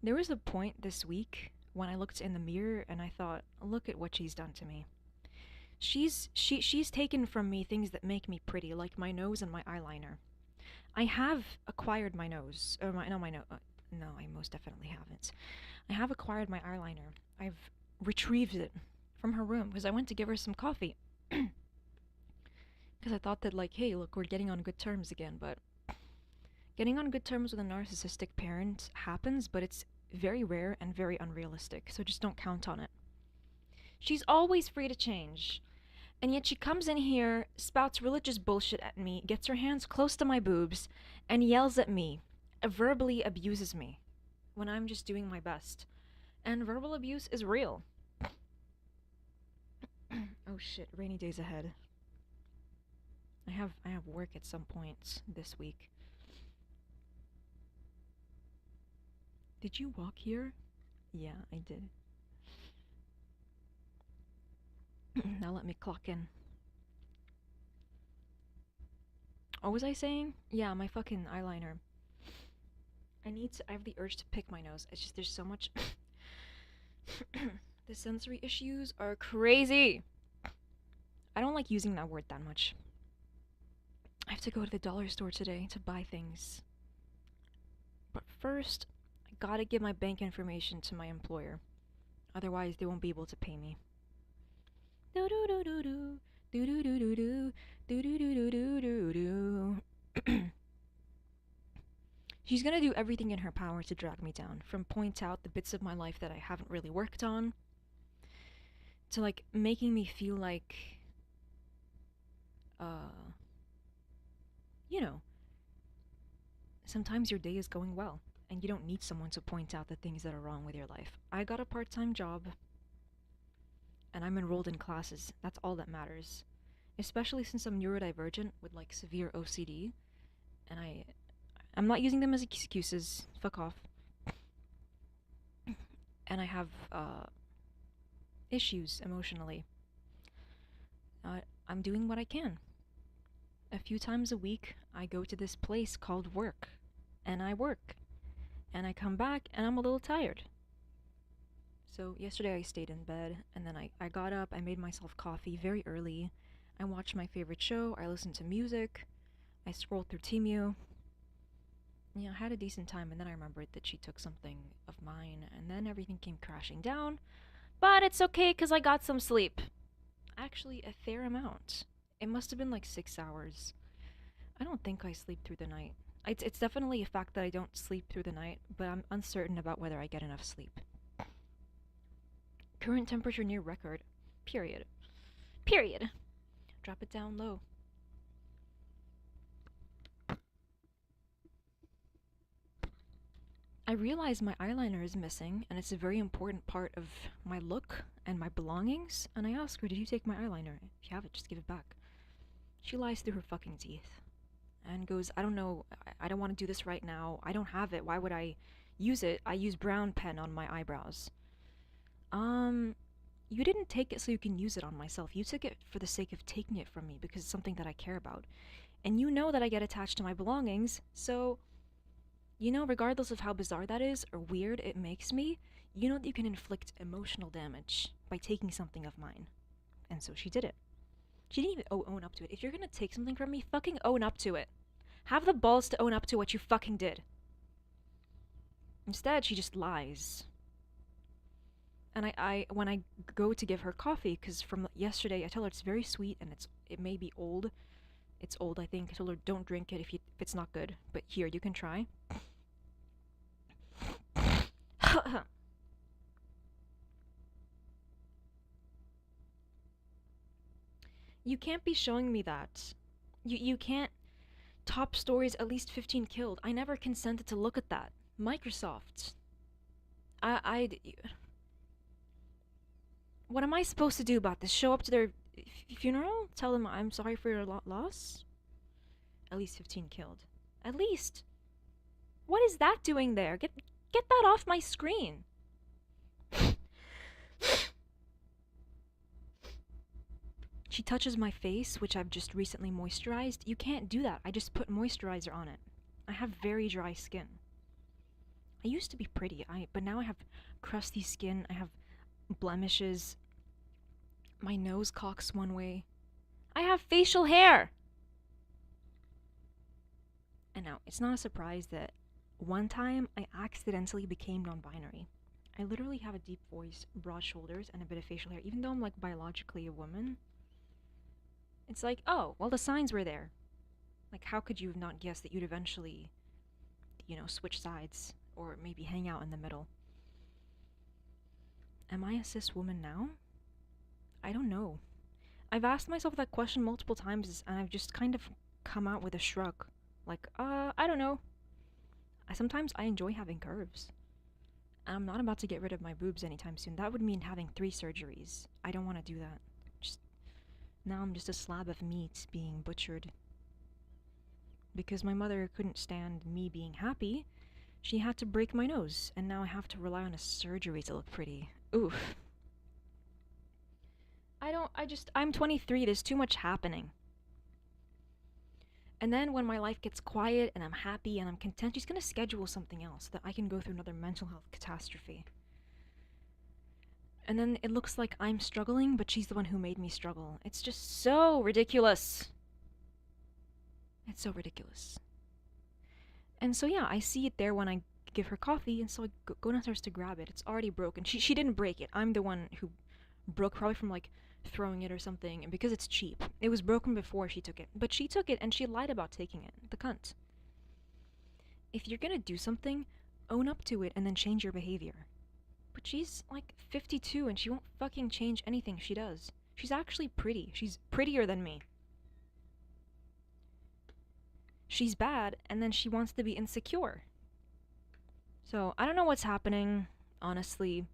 There was a point this week when I looked in the mirror and I thought, look at what she's done to me. She's taken from me things that make me pretty, like my nose and my eyeliner. I have acquired my nose, or my no my no, no, I most definitely haven't. I have acquired my eyeliner. I've retrieved it from her room because I went to give her some coffee. Because I thought that like, hey, look, we're getting on good terms again, but getting on good terms with a narcissistic parent happens, but it's very rare and very unrealistic, so just don't count on it. She's always free to change. And yet she comes in here, spouts religious bullshit at me, gets her hands close to my boobs, and yells at me, verbally abuses me, when I'm just doing my best. And verbal abuse is real. Oh shit, rainy days ahead. I have work at some point this week. Did you walk here? Yeah, I did. Now let me clock in. What was I saying? Yeah, my fucking eyeliner. I have the urge to pick my nose. It's just, there's so much. The sensory issues are crazy. I don't like using that word that much. I have to go to the dollar store today to buy things. But first, I gotta give my bank information to my employer. Otherwise, they won't be able to pay me. Do do do do do do do do do do do do do do do. She's gonna do everything in her power to drag me down, from point out the bits of my life that I haven't really worked on, to like making me feel like, you know, sometimes your day is going well, and you don't need someone to point out the things that are wrong with your life. I got a part-time job, and I'm enrolled in classes. That's all that matters. Especially since I'm neurodivergent with like severe OCD, and I'm not using them as excuses. Fuck off. And I have issues emotionally. I'm doing what I can. A few times a week, I go to this place called work, and I work, and I come back, and I'm a little tired. So yesterday I stayed in bed, and then I got up, I made myself coffee very early, I watched my favorite show, I listened to music, I scrolled through Temu. Yeah, I had a decent time, and then I remembered that she took something of mine, and then everything came crashing down. But it's okay, because I got some sleep. Actually, a fair amount. It must have been like 6 hours. I don't think I sleep through the night. It's definitely a fact that I don't sleep through the night, but I'm uncertain about whether I get enough sleep. Current temperature near record. Period. Period. Drop it down low. I realize my eyeliner is missing, and it's a very important part of my look and my belongings, and I ask her, did you take my eyeliner? If you have it, just give it back. She lies through her fucking teeth and goes, I don't know, I don't want to do this right now. I don't have it. Why would I use it? I use brown pen on my eyebrows. You didn't take it so you can use it on myself. You took it for the sake of taking it from me because it's something that I care about. And you know that I get attached to my belongings, so you know, regardless of how bizarre that is or weird it makes me, you know that you can inflict emotional damage by taking something of mine. And so she did it. She didn't even own up to it. If you're gonna take something from me, fucking own up to it. Have the balls to own up to what you fucking did. Instead, she just lies. And I when I go to give her coffee, because from yesterday I tell her it's very sweet and it may be old. It's old, I think. I told her don't drink it if it's not good. But here, you can try. You can't be showing me that. You can't. Top stories, at least 15 killed. I never consented to look at that. Microsoft. What am I supposed to do about this? Show up to their funeral? Tell them I'm sorry for your loss? At least 15 killed. At least. What is that doing there? Get that off my screen. She touches my face, which I've just recently moisturized. You can't do that. I just put moisturizer on it. I have very dry skin. I used to be pretty, but now I have crusty skin. I have blemishes. My nose cocks one way. I have facial hair! And now, it's not a surprise that one time I accidentally became non-binary. I literally have a deep voice, broad shoulders, and a bit of facial hair, even though I'm like biologically a woman. It's like, oh, well, the signs were there. Like, how could you have not guessed that you'd eventually, switch sides, or maybe hang out in the middle? Am I a cis woman now? I don't know. I've asked myself that question multiple times, and I've just kind of come out with a shrug. Like, I don't know. Sometimes I enjoy having curves. And I'm not about to get rid of my boobs anytime soon. That would mean having 3 surgeries. I don't want to do that. Now I'm just a slab of meat being butchered. Because my mother couldn't stand me being happy, she had to break my nose, and now I have to rely on a surgery to look pretty. Oof. I'm 23, there's too much happening. And then when my life gets quiet and I'm happy and I'm content, she's gonna schedule something else so that I can go through another mental health catastrophe. And then it looks like I'm struggling, but she's the one who made me struggle. It's just so ridiculous. It's so ridiculous. And so yeah, I see it there when I give her coffee, and so I go downstairs to grab it. It's already broken. She didn't break it. I'm the one who broke, probably from like throwing it or something, and because it's cheap. It was broken before she took it. But she took it and she lied about taking it. The cunt. If you're gonna do something, own up to it and then change your behavior. But she's like 52 and she won't fucking change anything she does. She's actually pretty. She's prettier than me. She's bad and then she wants to be insecure. So I don't know what's happening, honestly.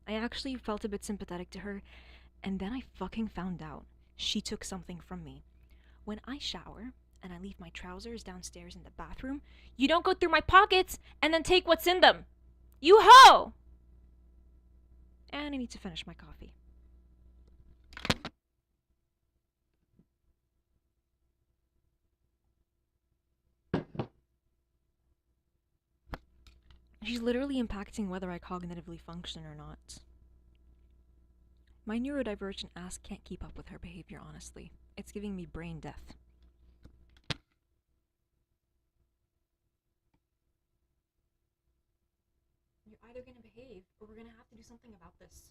I actually felt a bit sympathetic to her, and then I fucking found out she took something from me. When I shower and I leave my trousers downstairs in the bathroom, you don't go through my pockets and then take what's in them. You hoe! And I need to finish my coffee. She's literally impacting whether I cognitively function or not. My neurodivergent ass can't keep up with her behavior, honestly. It's giving me brain death. You're either gonna behave, or we're gonna have to do something about this.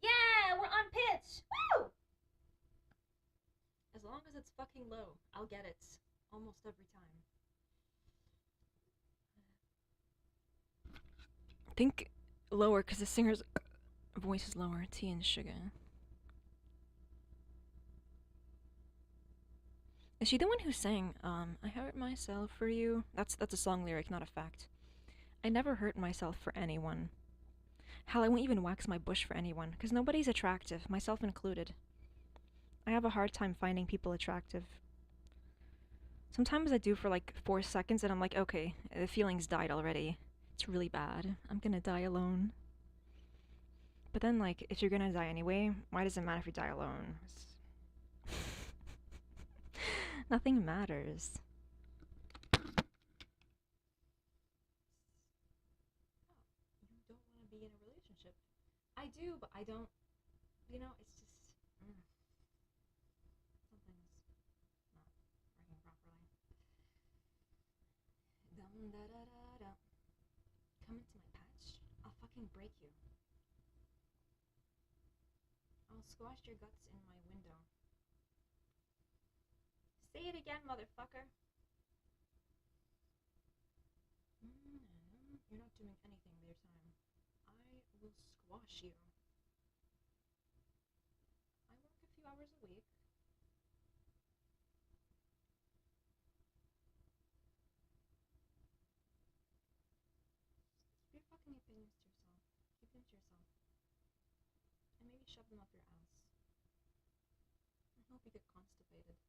Yeah, we're on pitch! Woo! As long as it's fucking low, I'll get it. Almost every time. I think lower, because the singer's voice is lower. Tea and sugar. Is she the one who sang, I hurt myself for you? That's a song lyric, not a fact. I never hurt myself for anyone. Hell, I won't even wax my bush for anyone, because nobody's attractive, myself included. I have a hard time finding people attractive. Sometimes I do for like 4 seconds, and I'm like, okay, the feelings died already. It's really bad. I'm gonna die alone. But then, like, if you're gonna die anyway, why does it matter if you die alone? Nothing matters. You do, but I don't. You know, it's just something's not working properly. Dum da da da da. Come into my patch. I'll fucking break you. I'll squash your guts in my window. Say it again, motherfucker. You're not doing anything with your time. I will squash you. I work a few hours a week. Keep your fucking opinions to yourself. Keep them to yourself. And maybe shove them up your ass. I hope you get constipated.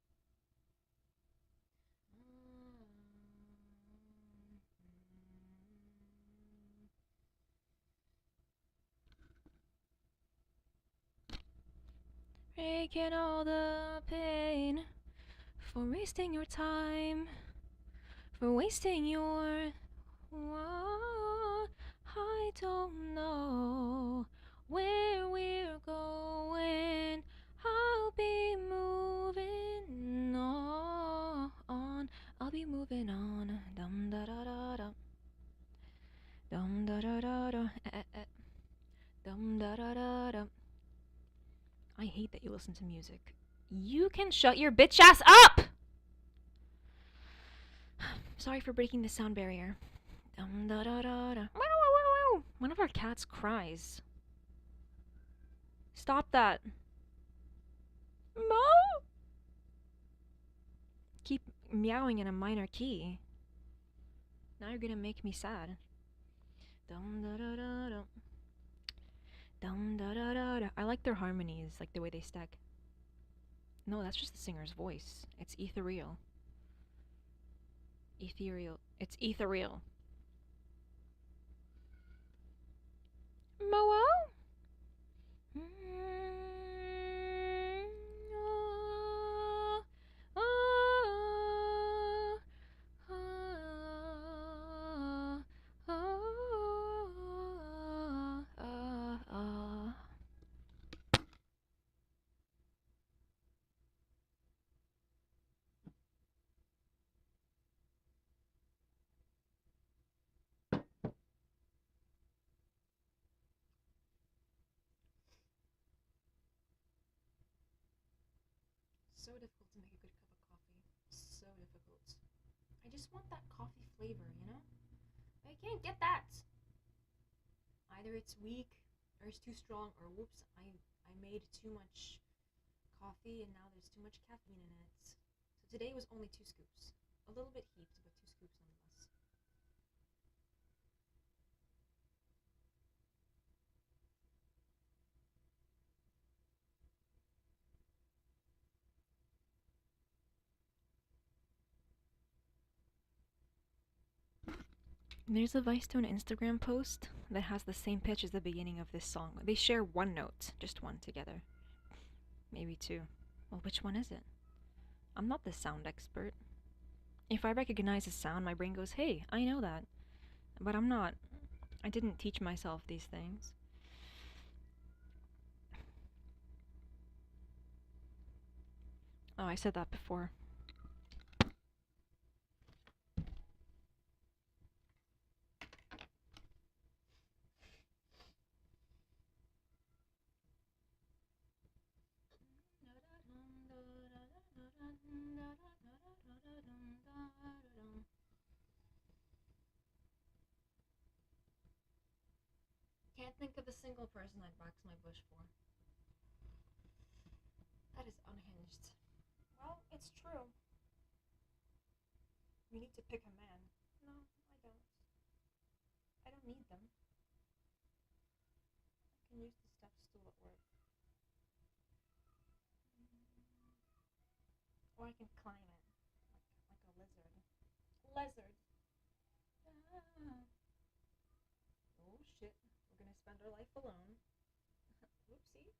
Breaking all the pain for wasting your time, for wasting your. I don't know where we're going. I'll be moving on. I'll be moving on. Dum da da da da. Dum da da da da. Dum da da da da. I hate that you listen to music. You can shut your bitch ass up! Sorry for breaking the sound barrier. Dum da da da da. Wow, wow, wow. One of our cats cries. Stop that. Mo! Keep meowing in a minor key. Now you're gonna make me sad. Dum da da da da. Dum da da da da. I like their harmonies, like the way they stack. No, that's just the singer's voice. It's ethereal. Ethereal. It's ethereal. Moa? So difficult to make a good cup of coffee. So difficult. I just want that coffee flavor, you know? I can't get that. Either it's weak, or it's too strong, or whoops, I made too much coffee and now there's too much caffeine in it. So today was only 2 scoops. A little bit heaped, but 2 scoops nonetheless. There's a Vicetone Instagram post that has the same pitch as the beginning of this song. They share one note, just one together. Maybe 2. Well, which one is it? I'm not the sound expert. If I recognize a sound, my brain goes, hey, I know that. But I'm not. I didn't teach myself these things. Oh, I said that before. Can't think of a single person I'd box my bush for. That is unhinged. Well, it's true. You need to pick a man. No, I don't. I don't need them. I can use the step stool at work. Or I can climb it. Like a lizard. Lizard. Ah. Oh shit. We're gonna spend our life alone. Whoopsie.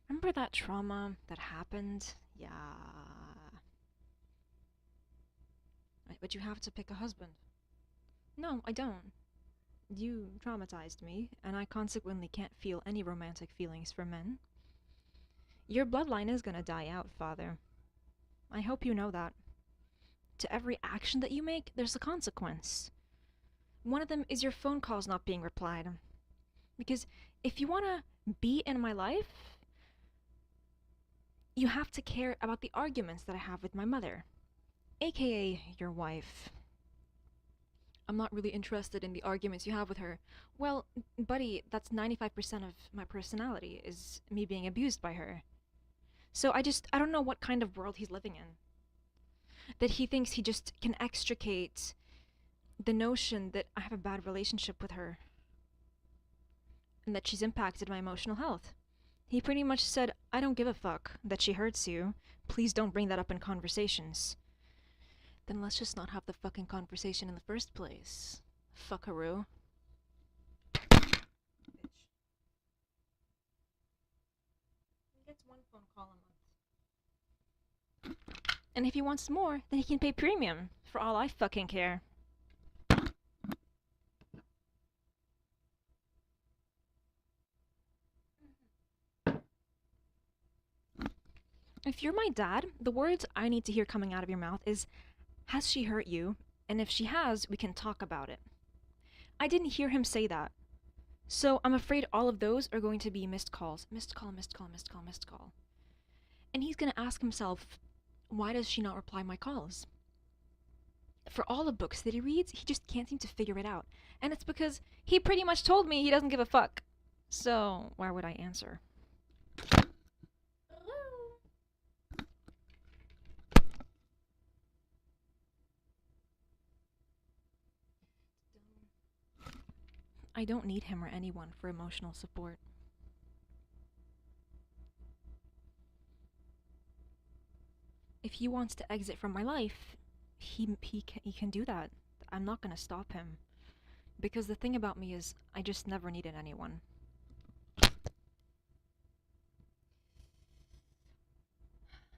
Remember that trauma that happened? Yeah. But you have to pick a husband. No, I don't. You traumatized me, and I consequently can't feel any romantic feelings for men. Your bloodline is gonna die out, Father. I hope you know that. To every action that you make, there's a consequence. One of them is your phone calls not being replied. Because if you wanna be in my life, you have to care about the arguments that I have with my mother, aka your wife. I'm not really interested in the arguments you have with her. Well, buddy, that's 95% of my personality, is me being abused by her. So I don't know what kind of world he's living in. That he thinks he just can extricate the notion that I have a bad relationship with her. And that she's impacted my emotional health. He pretty much said, I don't give a fuck that she hurts you. Please don't bring that up in conversations. Then let's just not have the fucking conversation in the first place. Fuckaroo. Bitch. He gets one phone call a month. And if he wants more, then he can pay premium. For all I fucking care. If you're my dad, the words I need to hear coming out of your mouth is, has she hurt you? And if she has, we can talk about it. I didn't hear him say that. So I'm afraid all of those are going to be missed calls. Missed call, missed call, missed call, missed call. And he's gonna ask himself, why does she not reply my calls? For all the books that he reads, he just can't seem to figure it out. And it's because he pretty much told me he doesn't give a fuck. So why would I answer? I don't need him or anyone for emotional support. If he wants to exit from my life, he can do that. I'm not gonna stop him. Because the thing about me is, I just never needed anyone.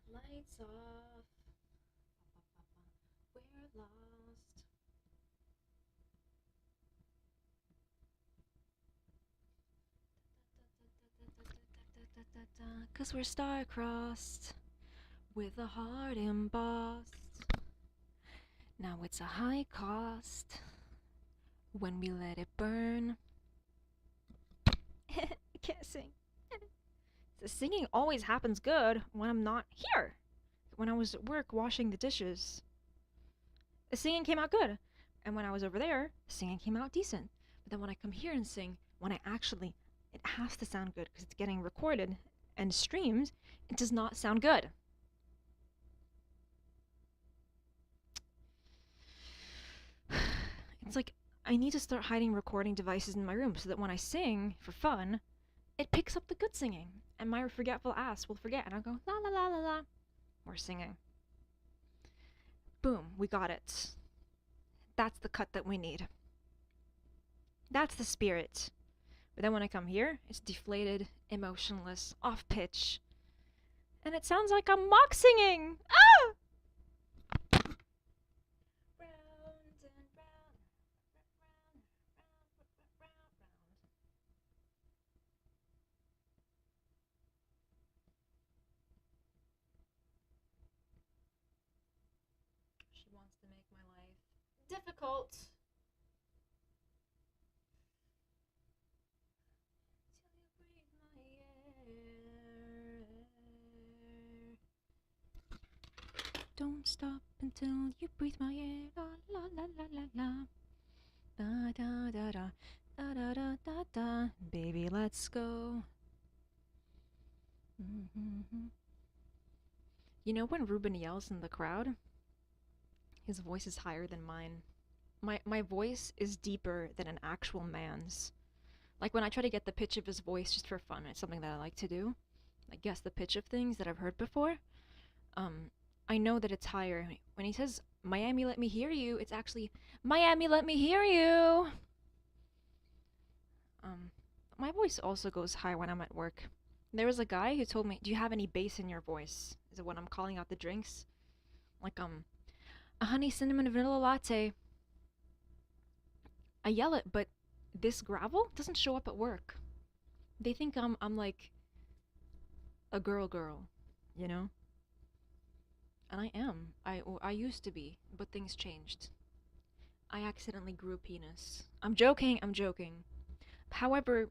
Lights off. We're lost. 'Cause we're star-crossed, with a heart embossed. Now it's a high cost when we let it burn. I can't sing. The singing always happens good when I'm not here. When I was at work washing the dishes, the singing came out good. And when I was over there, singing came out decent. But then when I come here and sing, when I actually, it has to sound good because it's getting recorded and streamed, it does not sound good. It's like I need to start hiding recording devices in my room so that when I sing for fun, it picks up the good singing. And my forgetful ass will forget and I'll go la la la la la. We're singing. Boom, we got it. That's the cut that we need. That's the spirit. But then when I come here, it's deflated, emotionless, off pitch. And it sounds like I'm mock singing! Ah! Round and round, round. She wants to make my life difficult. Don't stop until you breathe my air. La la la la la la. Da da da da. Da da da da da. Baby, let's go. Mm-hmm. You know when Ruben yells in the crowd? His voice is higher than mine. My voice is deeper than an actual man's. Like when I try to get the pitch of his voice just for fun, it's something that I like to do. Like guess the pitch of things that I've heard before. I know that it's higher. When he says, Miami, let me hear you, it's actually, Miami, let me hear you. My voice also goes high when I'm at work. There was a guy who told me, do you have any bass in your voice? Is it when I'm calling out the drinks? Like, a honey cinnamon vanilla latte. I yell it, but this gravel doesn't show up at work. They think I'm like a girl, you know? And I am. I used to be, but things changed. I accidentally grew a penis. I'm joking, I'm joking. However,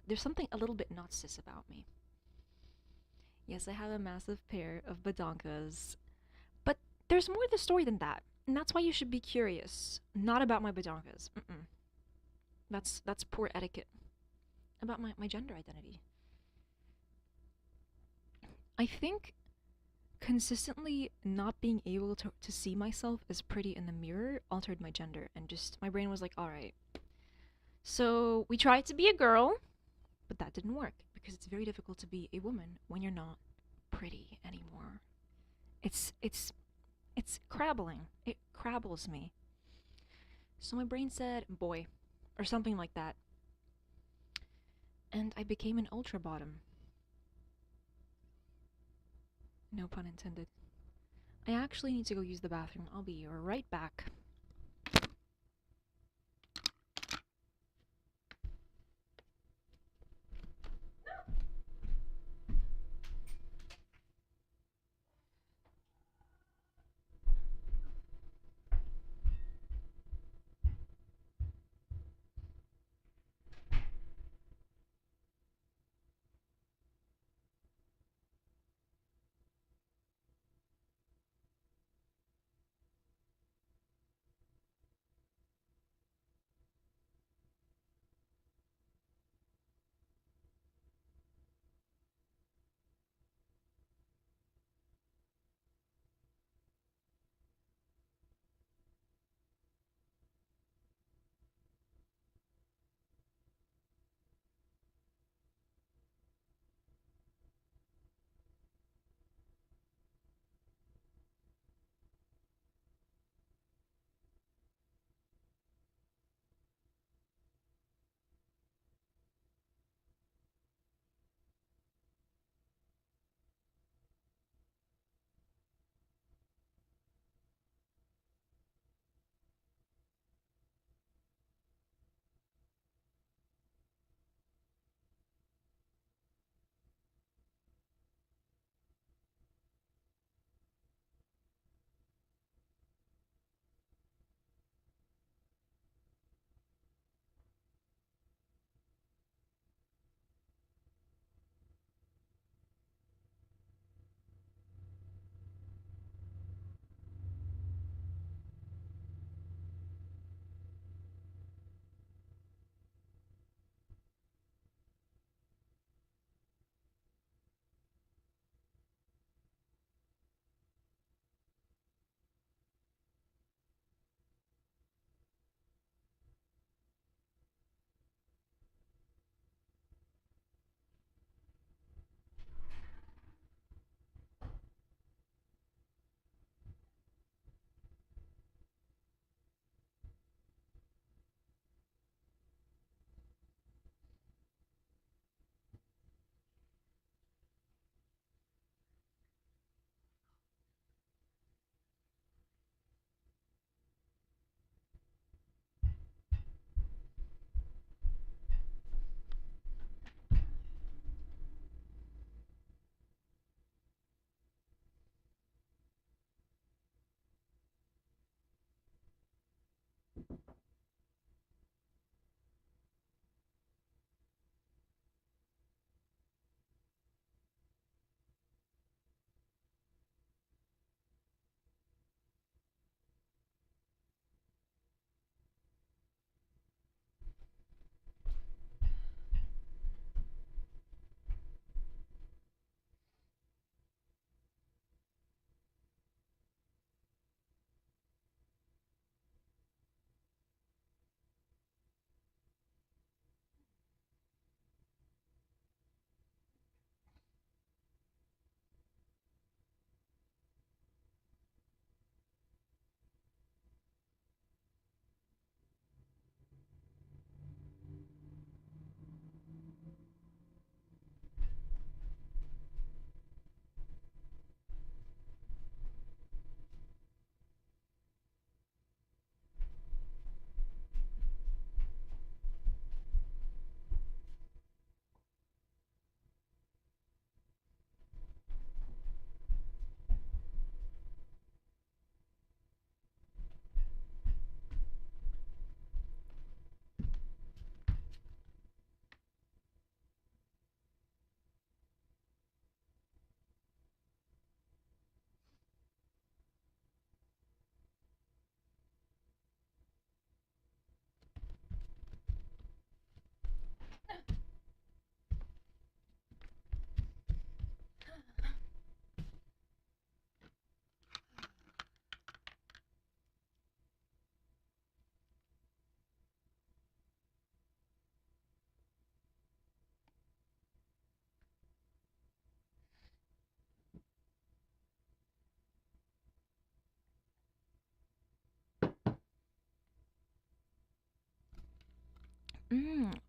there's something a little bit not cis about me. Yes, I have a massive pair of badonkas, but there's more to the story than that. And that's why you should be curious. Not about my badonkas. Mm-mm. That's poor etiquette. About my gender identity. I think consistently not being able to see myself as pretty in the mirror altered my gender, and just my brain was like, alright. So we tried to be a girl, but that didn't work because it's very difficult to be a woman when you're not pretty anymore. It's crabbling. It crabbles me. So my brain said boy or something like that. And I became an ultra bottom. No pun intended. I actually need to go use the bathroom. I'll be right back.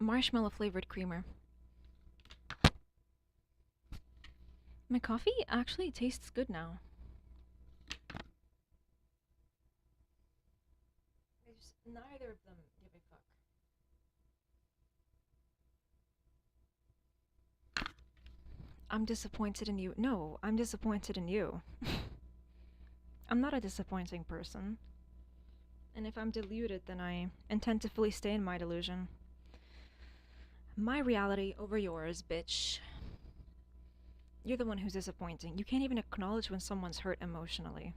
Marshmallow flavored creamer. My coffee actually tastes good now. Neither of them give a fuck. I'm disappointed in you. No, I'm disappointed in you. I'm not a disappointing person. And if I'm deluded, then I intend to fully stay in my delusion. My reality over yours, bitch. You're the one who's disappointing. You can't even acknowledge when someone's hurt emotionally.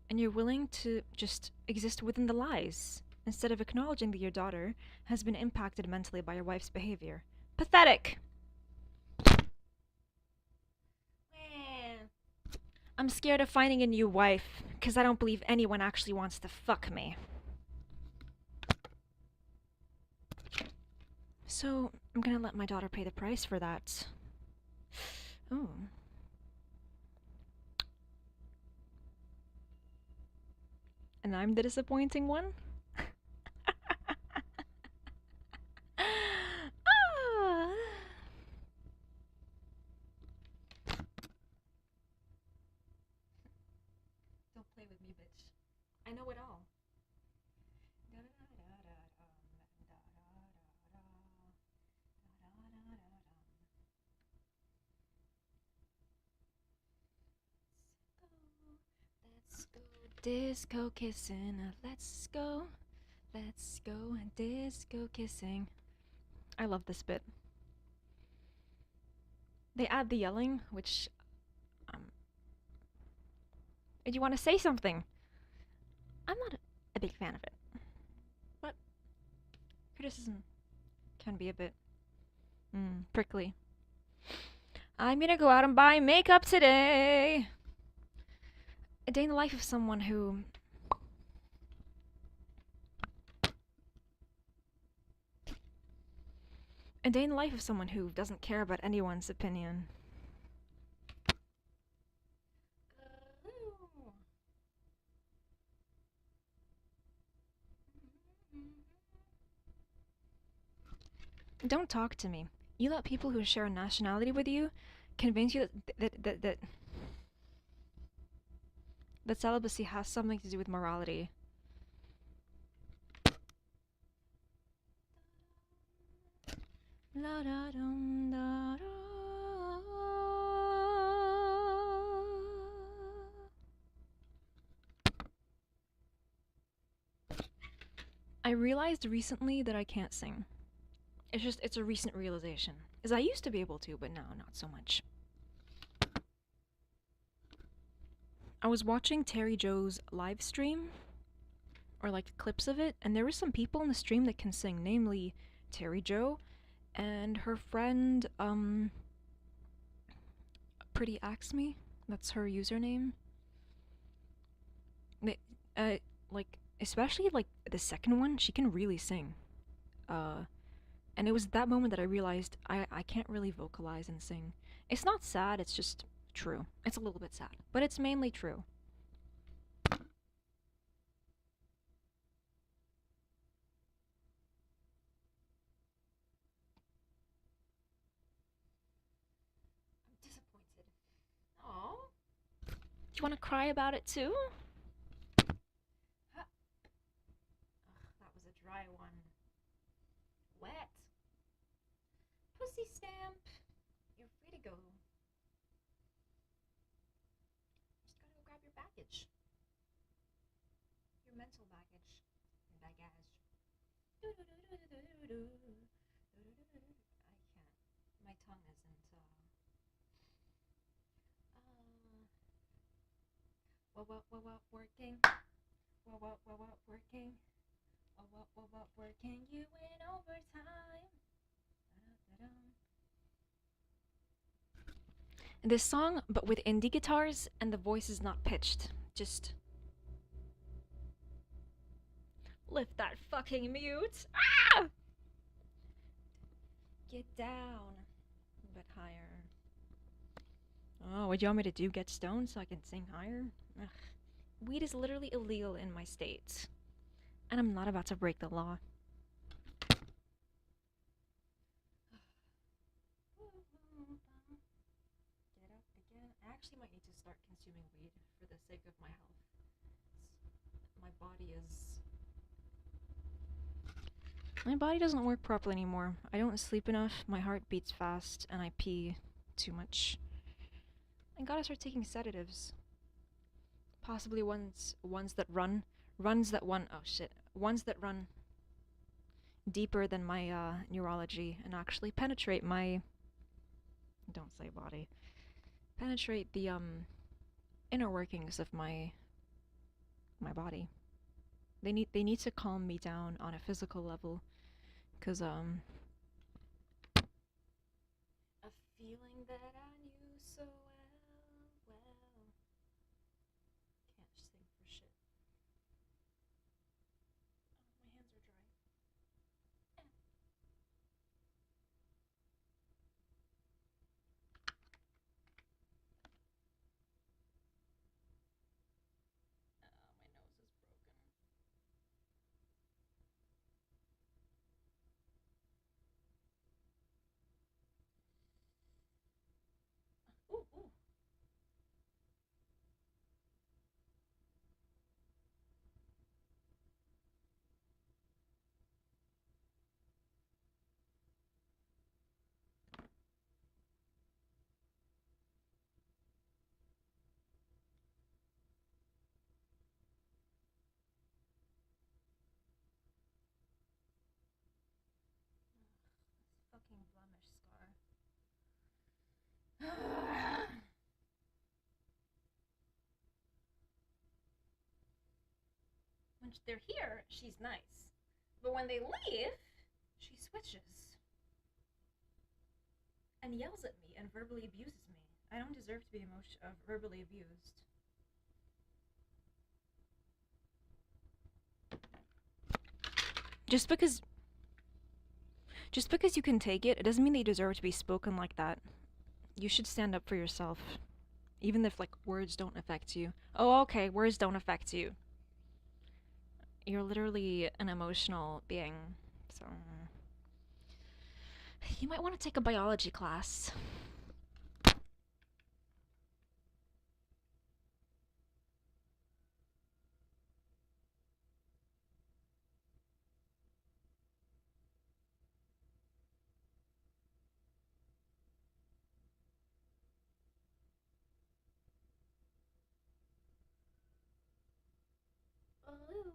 And you're willing to just exist within the lies, instead of acknowledging that your daughter has been impacted mentally by your wife's behavior. Pathetic! I'm scared of finding a new wife, because I don't believe anyone actually wants to fuck me. So, I'm gonna let my daughter pay the price for that. Oh. And I'm the disappointing one? Ah. Don't play with me, bitch. I know it all. Let's go disco kissing. Let's go disco kissing. I love this bit. They add the yelling, which did you want to say something? I'm not a big fan of it. But criticism can be a bit prickly. I'm gonna go out and buy makeup today. A day in the life of someone who doesn't care about anyone's opinion. Don't talk to me. You let people who share a nationality with you convince you that celibacy has something to do with morality. La da dum da da. I realized recently that I can't sing. It's a recent realization. As I used to be able to, but now not so much. I was watching Terry Joe's live stream, or like clips of it, and there were some people in the stream that can sing, namely Terry Joe and her friend, Pretty Axe Me. That's her username. Like, especially like the second one, she can really sing. And it was that moment that I realized I can't really vocalize and sing. It's not sad, it's just true. It's a little bit sad, but it's mainly true. I'm disappointed. Aww. Do you want to cry about it too? Ugh, that was a dry one. Wet. Pussy stamp. You're free to go. Just gotta go grab your baggage. Your mental baggage. Your baggage. I can't. My tongue isn't, working. Working. Working you in overtime. This song, but with indie guitars, and the voice is not pitched. Just lift that fucking mute. Ah! Get down a bit higher. Oh, what do you want me to do? Get stoned so I can sing higher? Ugh. Weed is literally illegal in my state. And I'm not about to break the law. Get up again. I actually might need to start consuming weed for the sake of my health. My body doesn't work properly anymore. I don't sleep enough, my heart beats fast, and I pee too much. I gotta start taking sedatives. Possibly ones that run deeper than my neurology and actually penetrate my don't say body. Penetrate the inner workings of my body. They need to calm me down on a physical level, 'cause a feeling that I knew so well. Can't sing for shit. Oh, my hands are dry. My nose is broken. Ooh. Fucking blemish scar. When they're here, she's nice. But when they leave, she switches. And yells at me and verbally abuses me. I don't deserve to be verbally abused. Just because you can take it doesn't mean that you deserve to be spoken like that. You should stand up for yourself. Even if, like, words don't affect you. Oh, okay, words don't affect you. You're literally an emotional being, so... You might want to take a biology class. Oh.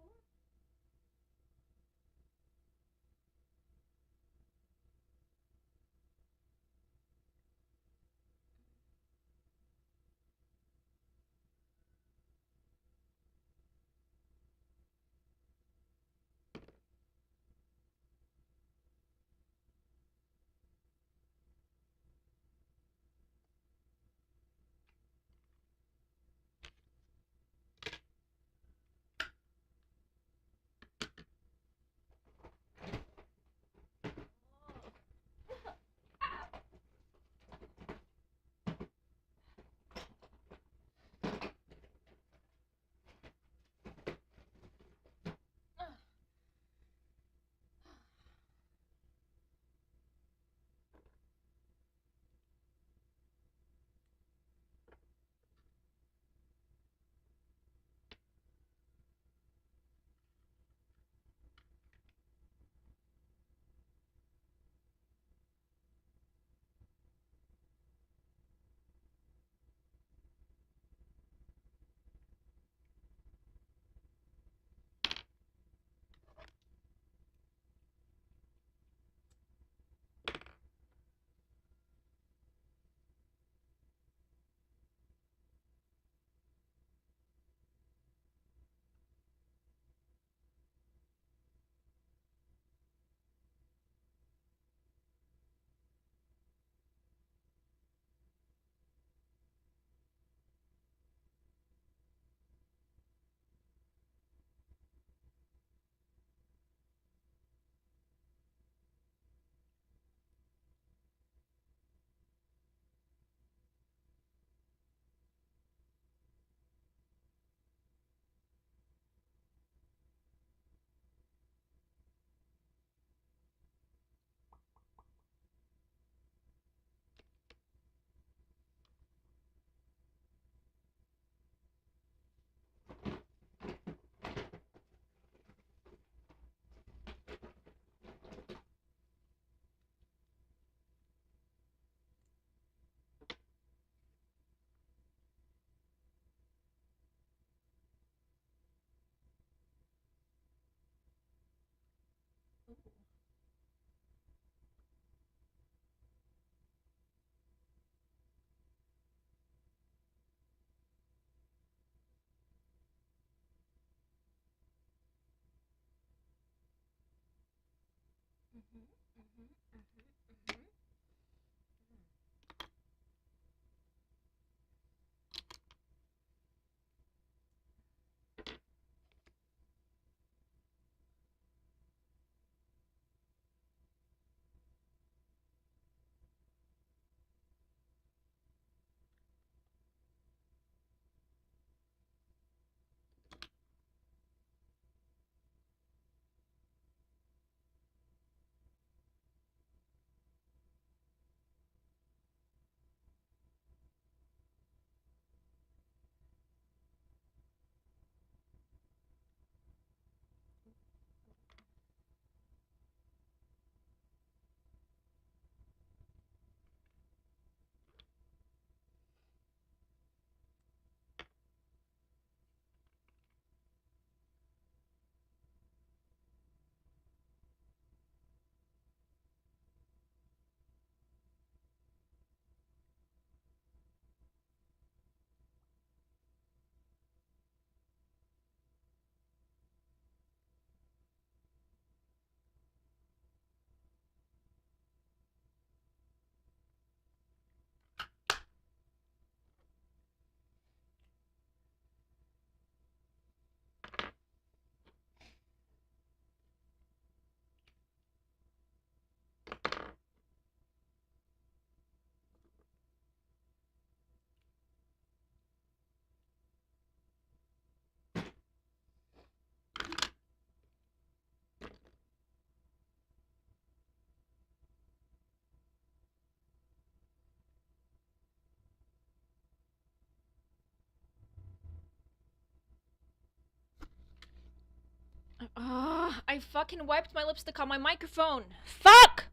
I fucking wiped my lipstick on my microphone. Fuck!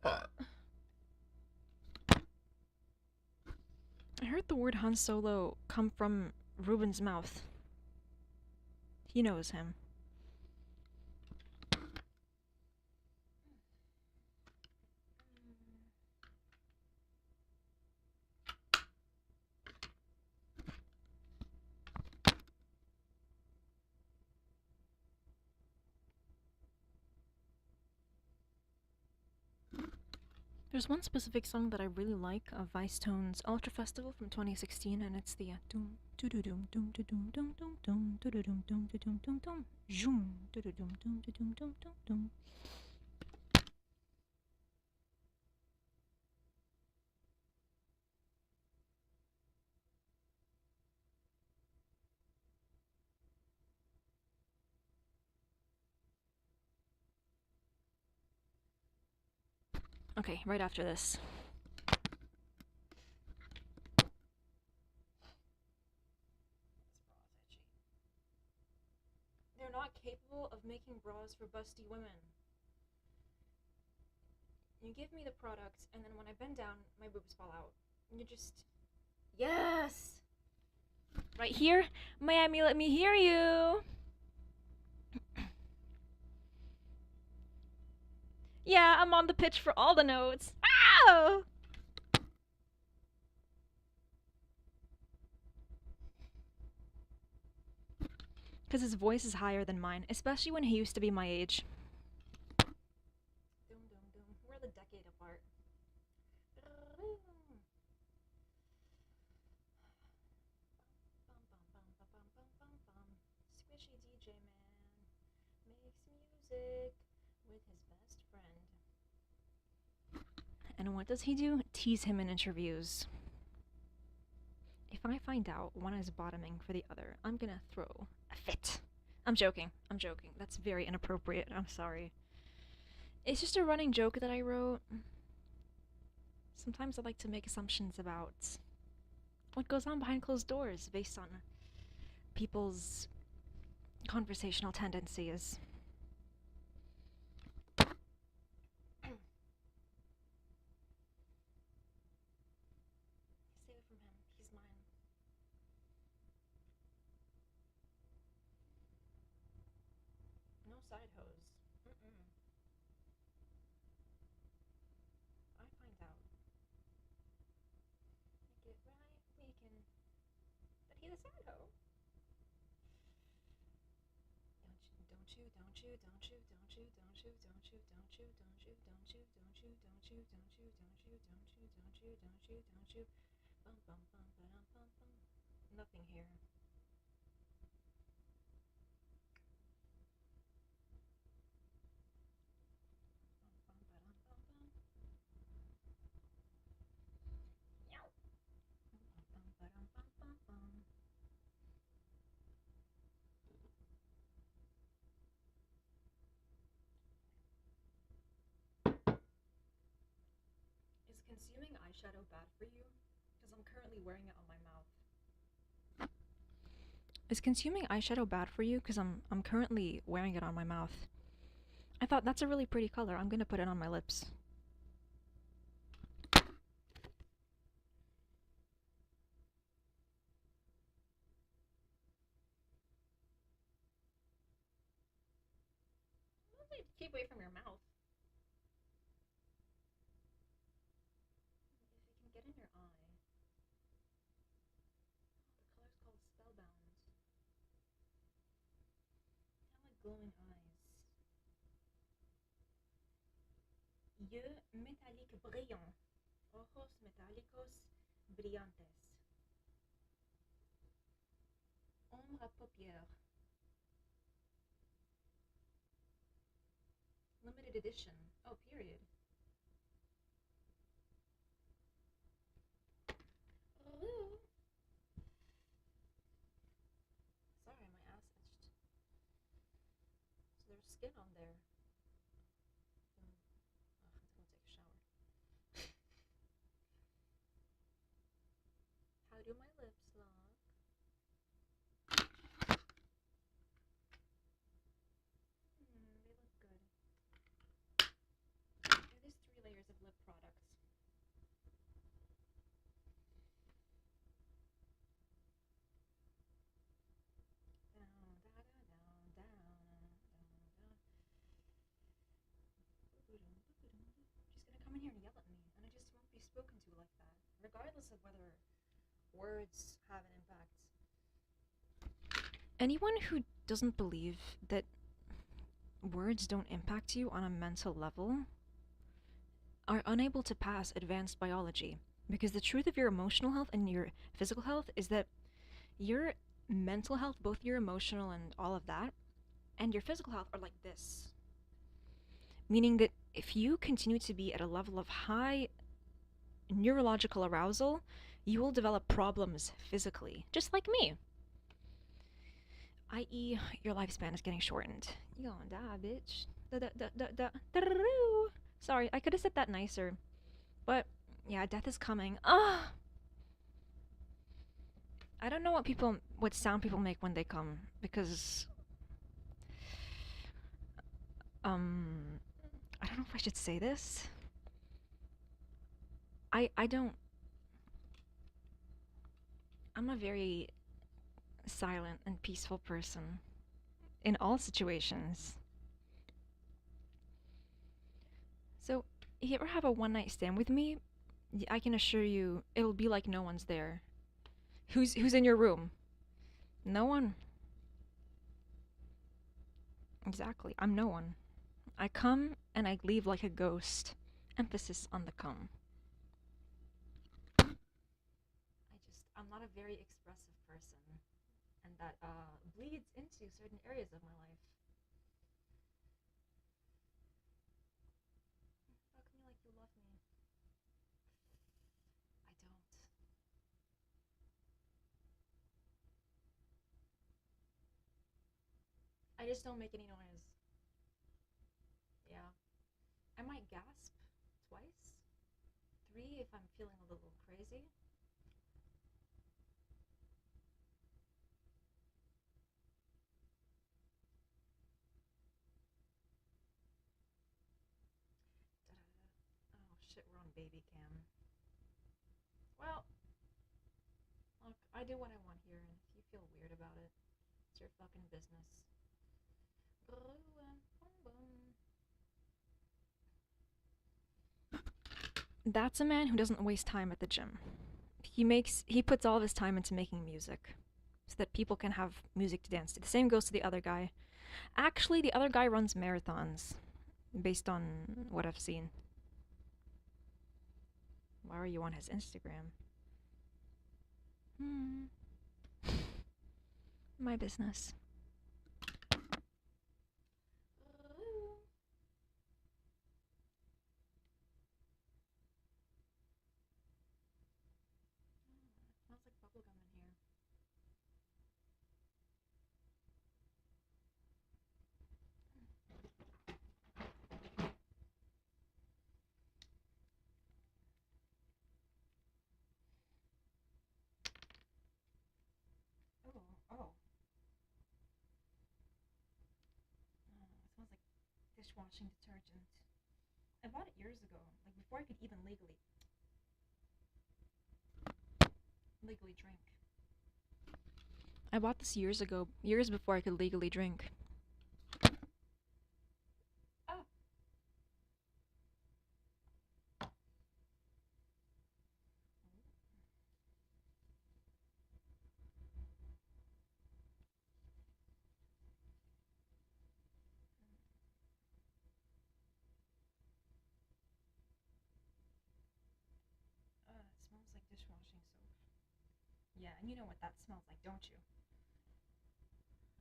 I heard the word Han Solo come from Ruben's mouth. He knows him. There's one specific song that I really like of Vice Tone's Ultra Festival from 2016, and it's the doom doo doo doom doom doo doom doom doom doom doo doo doom doom doo doom doom doom zoom doo doo doom doom doo doom doom doom doom. Okay, right after this. They're not capable of making bras for busty women. You give me the products, and then when I bend down, my boobs fall out. And you just... Yes! Right here? Miami, let me hear you! Yeah, I'm on the pitch for all the notes. Ow! Because his voice is higher than mine, especially when he used to be my age. Doom, doom, doom. We're the decade apart. Squishy DJ man makes music with his best friend. And what does he do? Tease him in interviews. If I find out one is bottoming for the other, I'm gonna throw a fit. I'm joking. I'm joking. That's very inappropriate. I'm sorry. It's just a running joke that I wrote. Sometimes I like to make assumptions about what goes on behind closed doors based on people's conversational tendencies. Stay away from him. He's mine. No side hose. Mm-mm. I find out. Make it right, we can. But he's a side hoe. Don't you Nothing here. Is consuming eyeshadow bad for you? Because I'm currently wearing it on my mouth. Is consuming eyeshadow bad for you? Because I'm currently wearing it on my mouth. I thought that's a really pretty color. I'm gonna put it on my lips. Keep away from your mouth. If you can get in your eye. The color's called Spellbound. I like glowing eyes. Yeux métalliques brillants. Ojos metálicos brillantes. Ombre à paupières. Limited edition. Oh, period. Ooh. Sorry, my ass itched. So there's skin on there. I have to go take a shower. How do my lips look? They look good. It is 3 layers of lip products. She's gonna come in here and yell at me, and I just won't be spoken to like that, regardless of whether words have an impact. Anyone who doesn't believe that words don't impact you on a mental level are unable to pass advanced biology, because the truth of your emotional health and your physical health is that your mental health, both your emotional and all of that, and your physical health are like this. Meaning that if you continue to be at a level of high neurological arousal, you will develop problems physically, just like me. I.e., your lifespan is getting shortened. You gonna die, bitch. Sorry, I could have said that nicer. But, yeah, death is coming. Ugh! I don't know what sound people make when they come, because I don't know if I should say this. I'm a very silent and peaceful person in all situations. So, if you ever have a one-night stand with me, I can assure you it'll be like no one's there. Who's in your room? No one. Exactly, I'm no one. I come and I leave like a ghost. Emphasis on the come. I'm not a very expressive person, and that bleeds into certain areas of my life. Talk to me like you love me. I don't. I just don't make any noise. Yeah. I might gasp twice, 3 if I'm feeling a little crazy. Oh shit, we're on baby cam. Well, look, I do what I want here, and if you feel weird about it, it's your fucking business. That's a man who doesn't waste time at the gym. He puts all of his time into making music so that people can have music to dance to. The same goes to the other guy. Actually, the other guy runs marathons, based on what I've seen. Why are you on his Instagram? Hmm. My business. Smells like bubblegum in here. Oh, oh. It smells like dishwashing detergent. I bought it years ago, like before I could even legally drink. I bought this years ago, years before I could legally drink. Oh. It smells like dishwashing soap. Yeah, and you know what that smells like, don't you?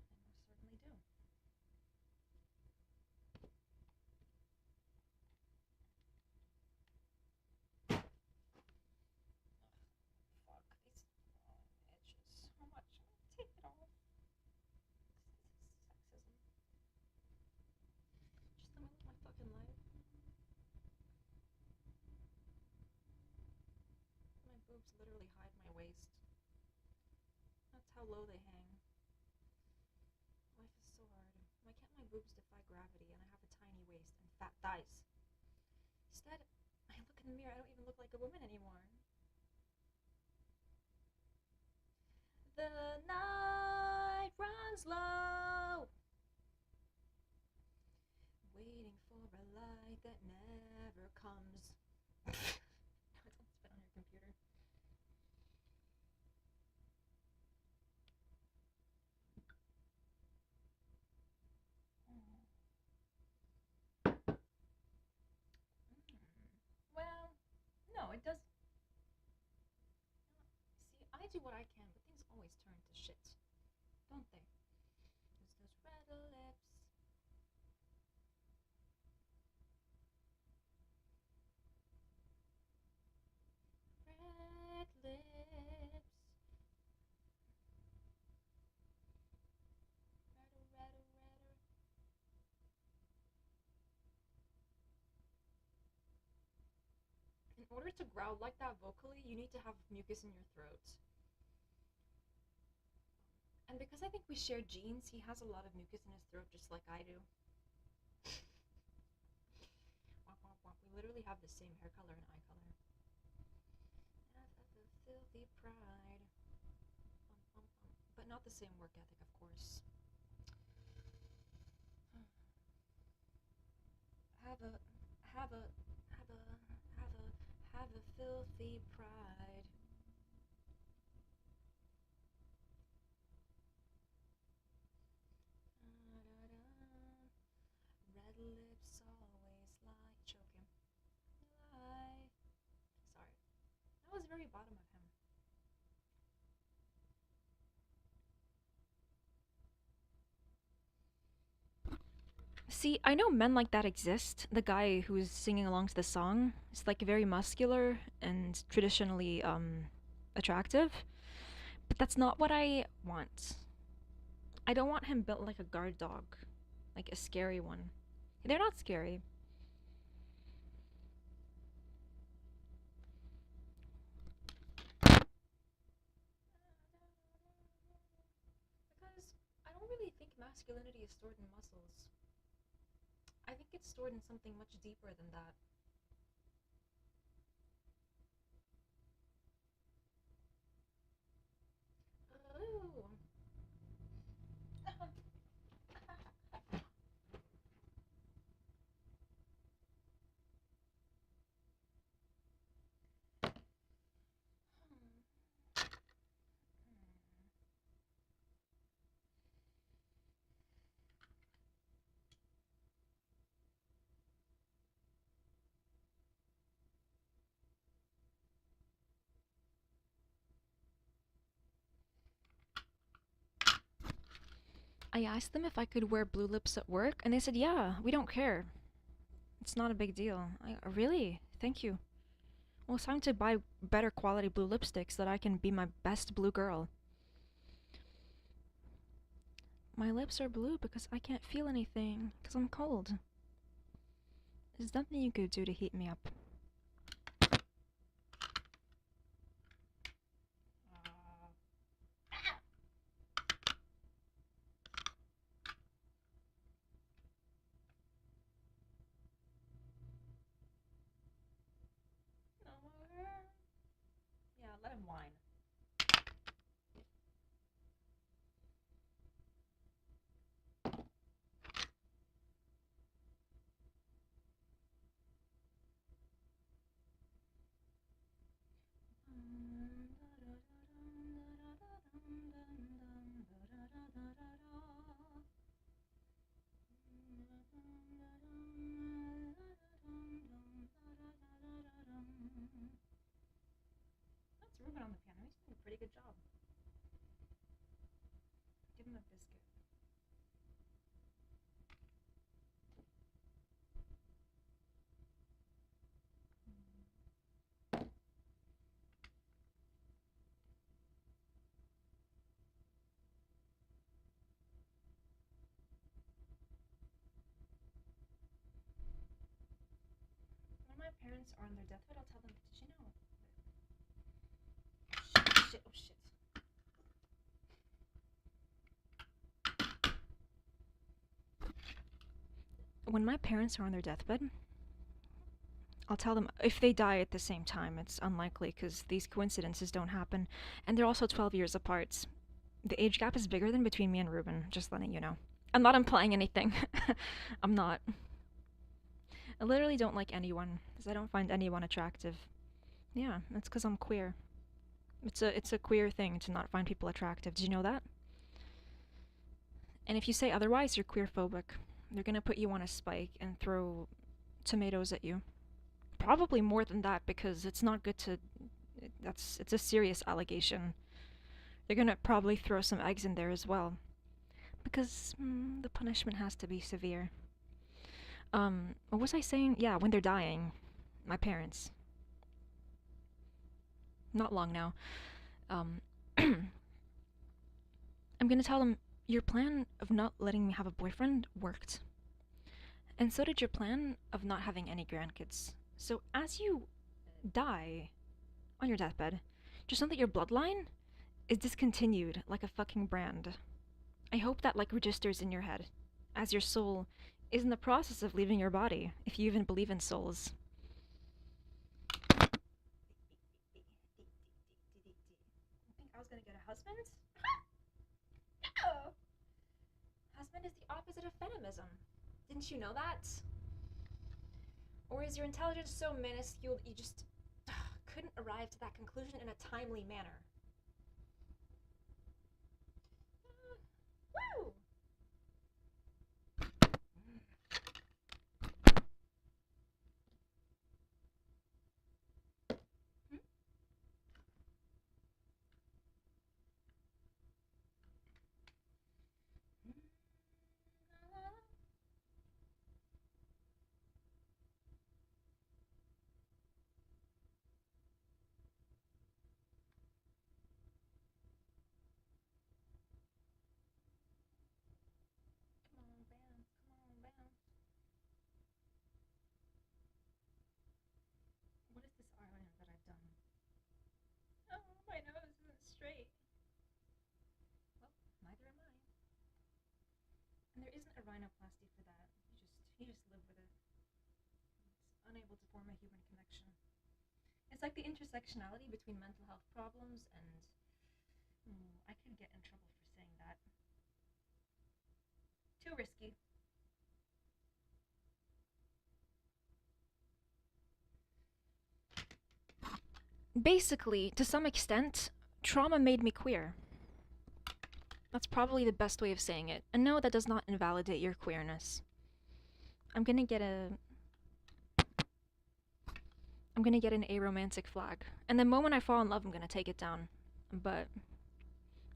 I most certainly do. Fuck, these edges. How much? Take it off. Sexism. Just let me live my fucking life. My boobs literally hide my waist. That's how low they hang. Life is so hard. Why can't my boobs defy gravity and I have a tiny waist and fat thighs? Instead, I look in the mirror, I don't even look like a woman anymore. The night runs low, waiting for a light that never comes. No, don't spit on your computer. Well, no, it does. See, I do what I can, but things always turn to shit, don't they? There's those red lips. Red lips. Redder, redder, redder. In order to growl like that vocally, you need to have mucus in your throat. And because I think we share genes, he has a lot of mucus in his throat just like I do. Womp, womp, womp. We literally have the same hair color and eye color. Have a filthy pride. But not the same work ethic, of course. Have a filthy pride. Red lips always lie. Choking. Lie. Sorry. That was very bottom of him. See, I know men like that exist. The guy who's singing along to the song is like very muscular and traditionally attractive. But that's not what I want. I don't want him built like a guard dog, like a scary one. They're not scary. Because I don't really think masculinity is stored in muscles. I think it's stored in something much deeper than that. Ooh. I asked them if I could wear blue lips at work, and they said, yeah, we don't care. It's not a big deal. Really? Thank you. Well, it's time to buy better quality blue lipsticks so that I can be my best blue girl. My lips are blue because I can't feel anything, because I'm cold. There's nothing you could do to heat me up. Yeah, let him whine. That's Ruben on the piano. He's doing a pretty good job. Give him a biscuit. When my parents are on their deathbed, I'll tell them, did you know? Oh shit, oh shit. When my parents are on their deathbed, I'll tell them if they die at the same time. It's unlikely because these coincidences don't happen, and they're also 12 years apart. The age gap is bigger than between me and Ruben, just letting you know. I'm not implying anything. I'm not. I literally don't like anyone because I don't find anyone attractive. Yeah, that's because I'm queer. It's a queer thing to not find people attractive. Did you know that? And if you say otherwise, you're queerphobic. They're gonna put you on a spike and throw tomatoes at you. Probably more than that because it's not good to. It's a serious allegation. They're gonna probably throw some eggs in there as well, because the punishment has to be severe. What was I saying? Yeah, when they're dying, my parents. Not long now. I'm gonna tell them your plan of not letting me have a boyfriend worked, and so did your plan of not having any grandkids. So as you die on your deathbed, just know that your bloodline is discontinued like a fucking brand. I hope that like registers in your head, as your soul is in the process of leaving your body, if you even believe in souls. You think I was gonna get a husband? No! Husband is the opposite of feminism. Didn't you know that? Or is your intelligence so minuscule that you just couldn't arrive to that conclusion in a timely manner? Woo! Come on, bounce. Come on, bounce. What is this eyeliner that I've done? Oh, my nose isn't straight. Well, neither am I. And there isn't a rhinoplasty for that. You just live with it. It's unable to form a human connection. It's like the intersectionality between mental health problems and I could get in trouble for saying that. Too risky. Basically, to some extent, trauma made me queer. That's probably the best way of saying it. And no, that does not invalidate your queerness. I'm gonna get an aromantic flag. And the moment I fall in love, I'm gonna take it down. But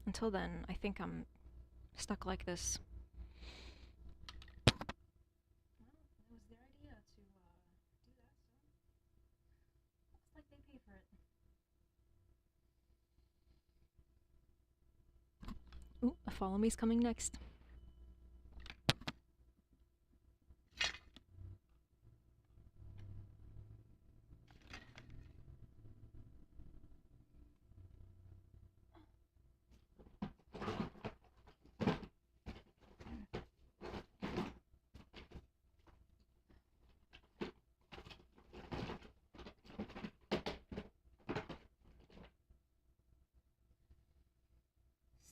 until then, I think I'm stuck like this. Ooh, a Follow Me's coming next.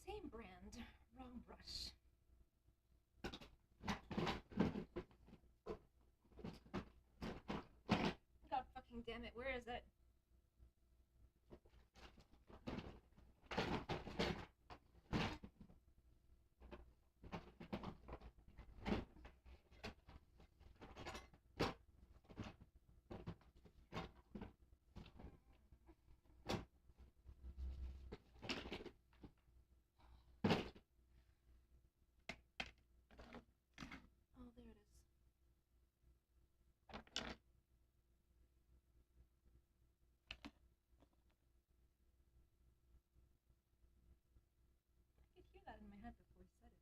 Same brand, wrong brush. God fucking damn it, where is it? Oh, there it is. I could hear that in my head before he said it.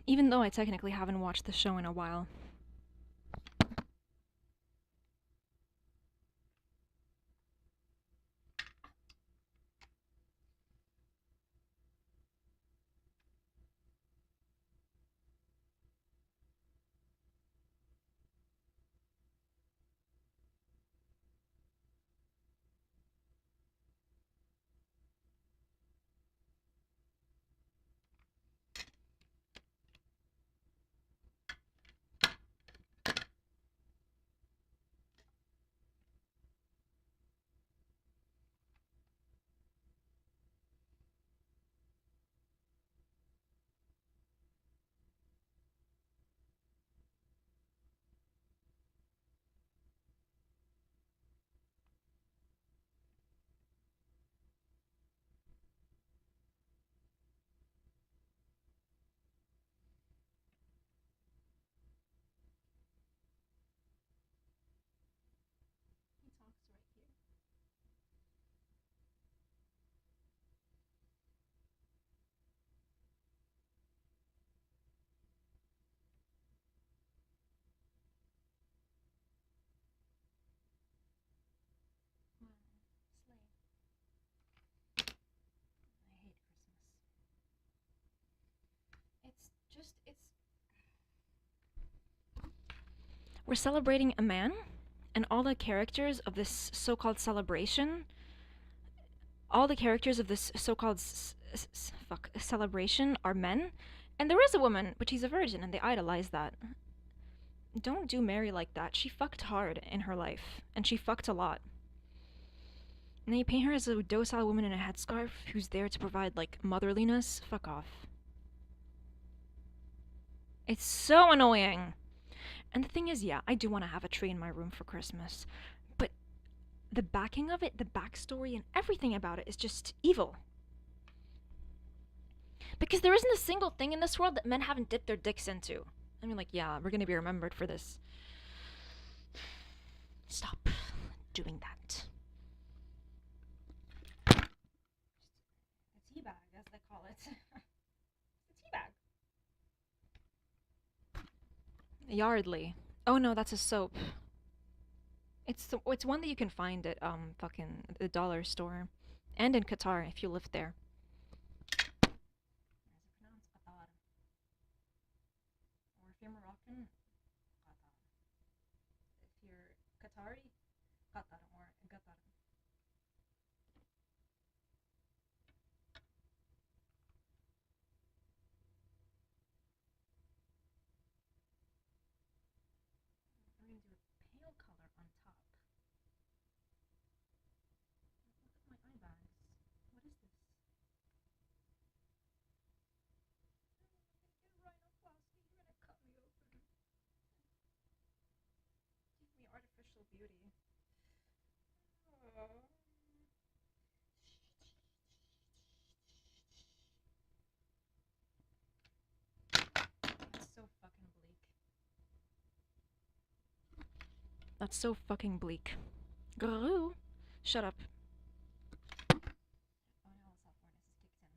Even though I technically haven't watched the show in a while. He talks right here. Wow, slay. I hate Christmas. We're celebrating a man, and all the characters of this so-called celebration, celebration are men, and there is a woman, but she's a virgin, and they idolize that. Don't do Mary like that. She fucked hard in her life, and she fucked a lot. And then you paint her as a docile woman in a headscarf who's there to provide, like, motherliness. Fuck off. It's so annoying. And the thing is, yeah, I do want to have a tree in my room for Christmas. But the backing of it, the backstory, and everything about it is just evil. Because there isn't a single thing in this world that men haven't dipped their dicks into. I mean, like, yeah, we're gonna be remembered for this. Stop doing that. A teabag, as they call it. A teabag. Yardley. Oh no, that's a soap. It's one that you can find at fucking the dollar store, and in Qatar if you live there. As it pronounced Qatar, or if you're Moroccan, Qatar. If you're Qatari, Qatar or Qatar. We're gonna do a pale color on top. Look at my eye bags. What is this? I'm gonna get a rhinoplasty. You're gonna cut me open. Give me artificial beauty. Oh. That's so fucking bleak. That's so fucking bleak. Grrroo. Shut up. Oh, now self-awareness is kicked in.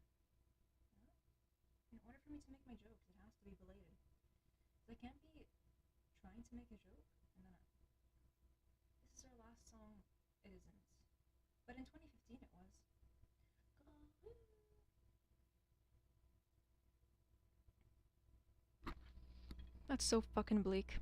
In order for me to make my jokes, it has to be belated. So I can't be trying to make a joke and then this is our last song. It isn't. But in 2015 it was. That's so fucking bleak.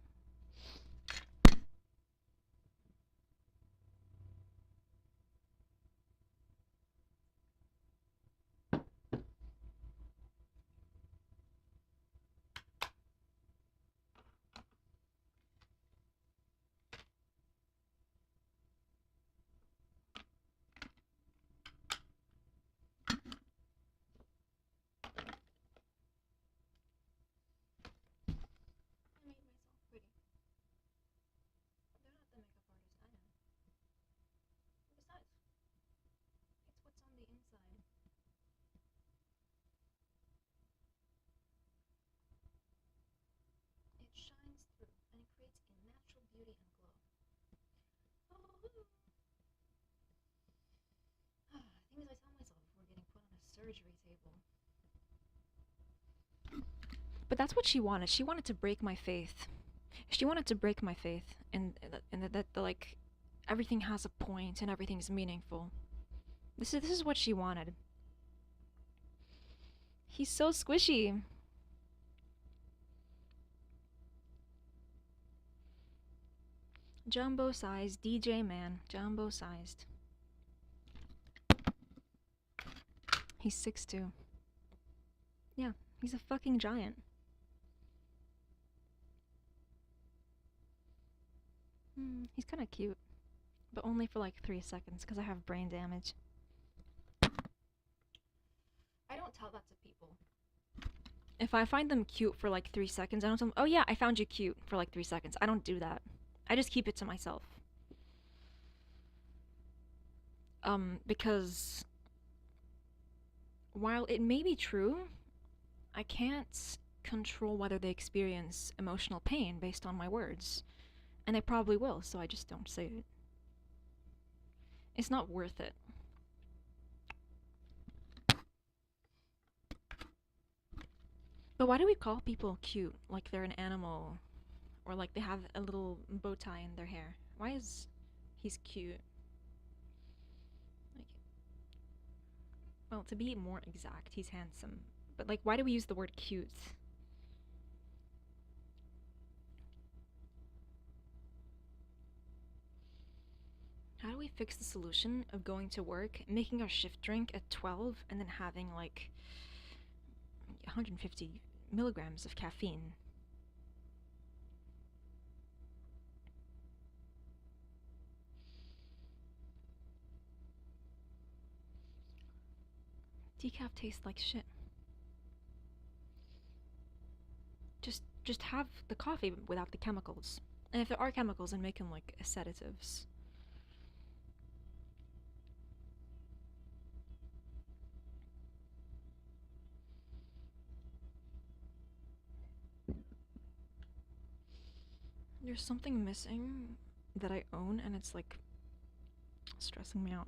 I made myself pretty. They're not the makeup artist I am. Besides, it's what's on the inside. It shines through and it creates a natural beauty and glow. Things I tell myself before getting put on a surgery table. But that's what she wanted. She wanted to break my faith. She wanted to break my faith in that like everything has a point and everything's meaningful. This is what she wanted. He's so squishy. Jumbo sized DJ man, jumbo sized. He's 6'2". Yeah, he's a fucking giant. He's kind of cute, but only for like 3 seconds because I have brain damage. I don't tell that to people. If I find them cute for like 3 seconds, I don't tell them, oh yeah, I found you cute for like 3 seconds. I don't do that. I just keep it to myself. Because while it may be true, I can't control whether they experience emotional pain based on my words. And they probably will, so I just don't say it. It's not worth it. But why do we call people cute? Like they're an animal, or like they have a little bow tie in their hair. Why is he's cute? Like, well, to be more exact, he's handsome. But like, why do we use the word cute? How do we fix the solution of going to work, making our shift drink at 12, and then having like 150 milligrams of caffeine? Decaf tastes like shit. Just have the coffee without the chemicals. And if there are chemicals, then make them like sedatives. There's something missing that I own, and it's like stressing me out.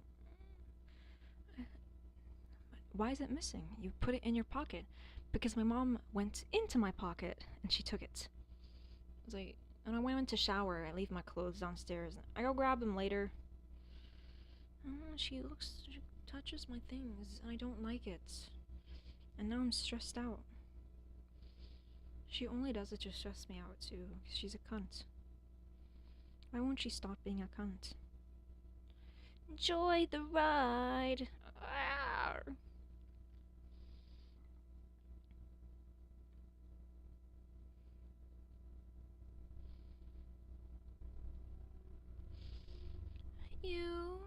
Why is it missing? You put it in your pocket. Because my mom went into my pocket and she took it. I was like, and when I went to shower, I leave my clothes downstairs. I go grab them later. She touches my things, and I don't like it. And now I'm stressed out. She only does it to stress me out too, because she's a cunt. Why won't she stop being a cunt? Enjoy the ride. Arr. You.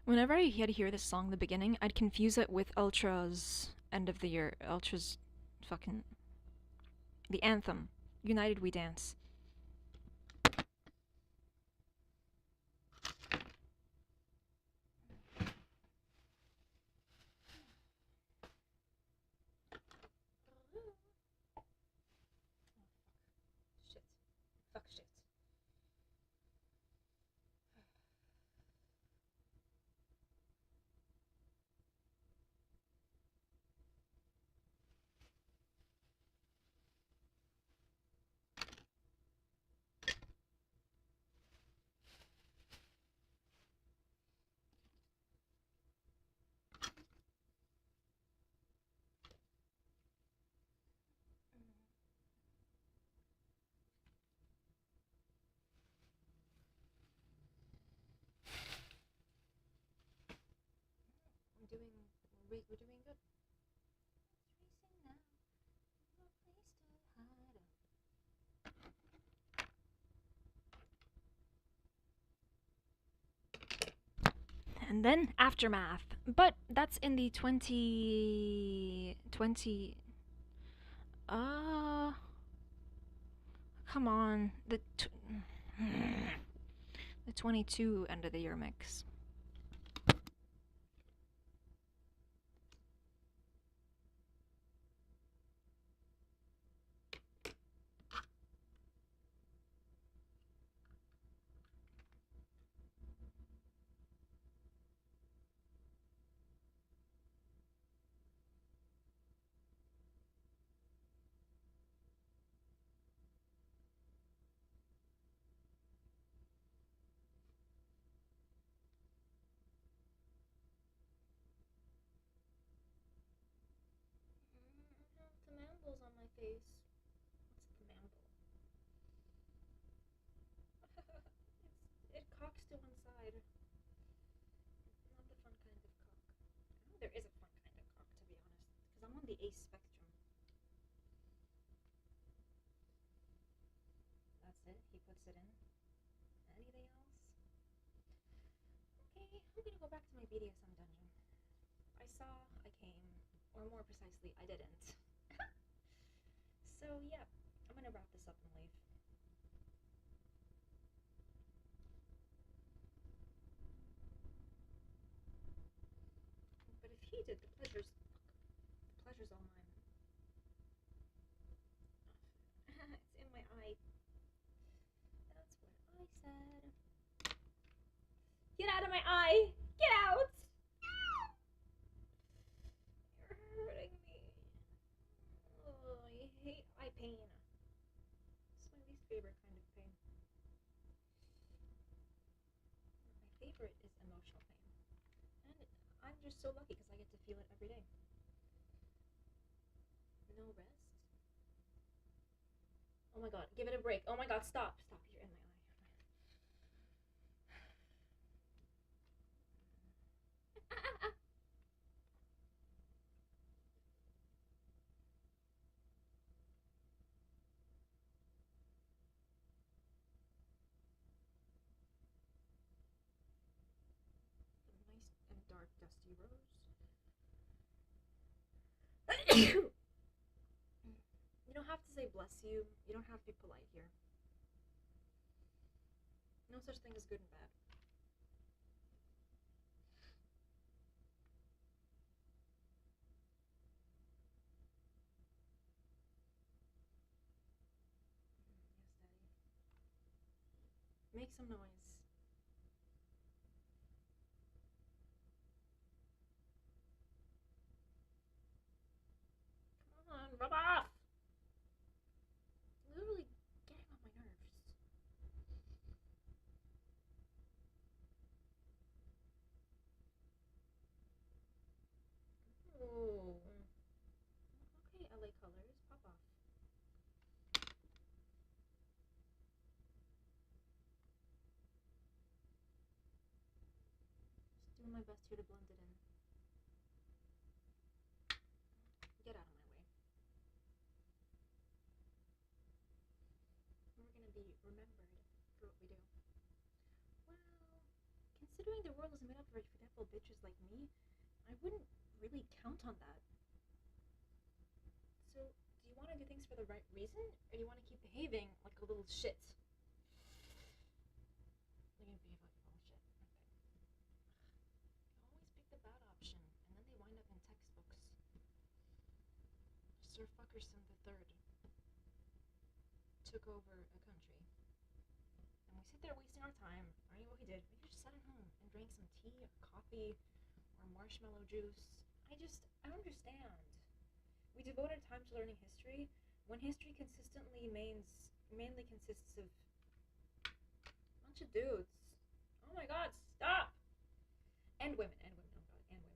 Whenever I had to hear this song in the beginning, I'd confuse it with Ultra's end of the year. Ultra's fucking. The anthem. United We Dance. doing good. It's racing now. No place to hide. And then Aftermath. But that's in the 2020. Come on. The 22 end of the year mix. The mamble's on my face. What's the mamble? It cocks to one side. Not the fun kind of cock. Oh, there is a fun kind of cock, to be honest, because I'm on the ace spectrum. That's it. He puts it in. Anything else? Okay, I'm gonna go back to my BDSM dungeon. I saw, I came, or more precisely, I didn't. So, yeah, I'm gonna wrap this up and leave. But if he did, the pleasure's all mine. It's in my eye. That's what I said. Get out of my eye! Get out! You're hurting me. Oh, I hate eye pain. It's my least favorite kind of pain. My favorite is emotional pain. And I'm just so lucky because I get to feel it every day. No rest? Oh my god, give it a break. Oh my god, stop. Stop, you're in my eye. Nice and dark, dusty rose. You don't have to say bless you. You don't have to be polite here. No such thing as good and bad. Yes, Daddy. Make some noise. Come on, rub off! Literally getting on my nerves. Oh. Okay, LA colors, pop off. Just doing my best here to blend it in. Get out of my way. We're gonna be remembered for what we do. Well, considering the world is made up of forgetful bitches like me, I wouldn't really count on that. So, do you want to do things for the right reason, or do you want to keep behaving like a little shit? You're gonna behave like a little shit. Okay. You always pick the bad option, and then they wind up in textbooks. Sir Fuckerson III took over a country, and we sit there wasting our time. I know what he did. We just sat at home and drank some tea or coffee or marshmallow juice. I don't understand. We devoted time to learning history when history consistently mainly consists of a bunch of dudes. Oh my god, stop! And women, oh god, and women.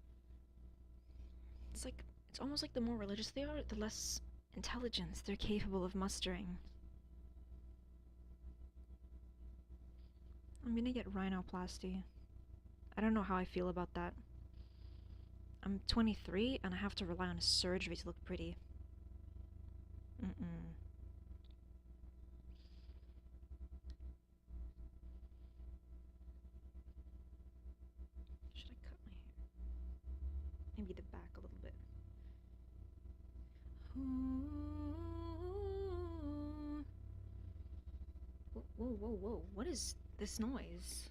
it's almost like the more religious they are, the less intelligence they're capable of mustering. I'm gonna get rhinoplasty. I don't know how I feel about that. I'm 23 and I have to rely on surgery to look pretty. Mm-mm. Should I cut my hair? Maybe the back a little bit. Ooh. Whoa, whoa, whoa. What is this noise?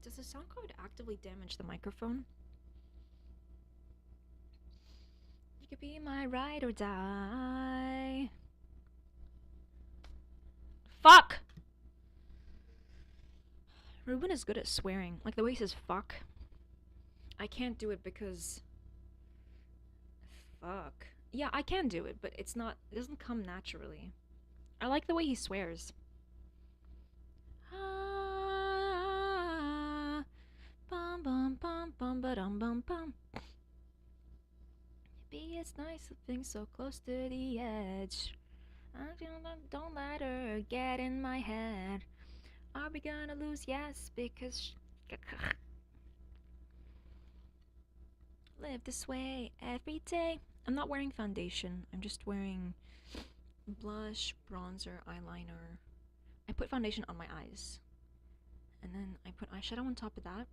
Does the sound card actively damage the microphone? You could be my ride or die. Fuck! Ruben is good at swearing. Like the way he says fuck. I can't do it because... Fuck. Yeah, I can do it, but it doesn't come naturally. I like the way he swears. Ah, bum bum bum bum ba dum bum bum. Maybe it's nice living so close to the edge. Don't let her get in my head. Are we gonna lose? Yes, because live this way every day. I'm not wearing foundation. I'm just wearing blush, bronzer, eyeliner. I put foundation on my eyes. And then I put eyeshadow on top of that.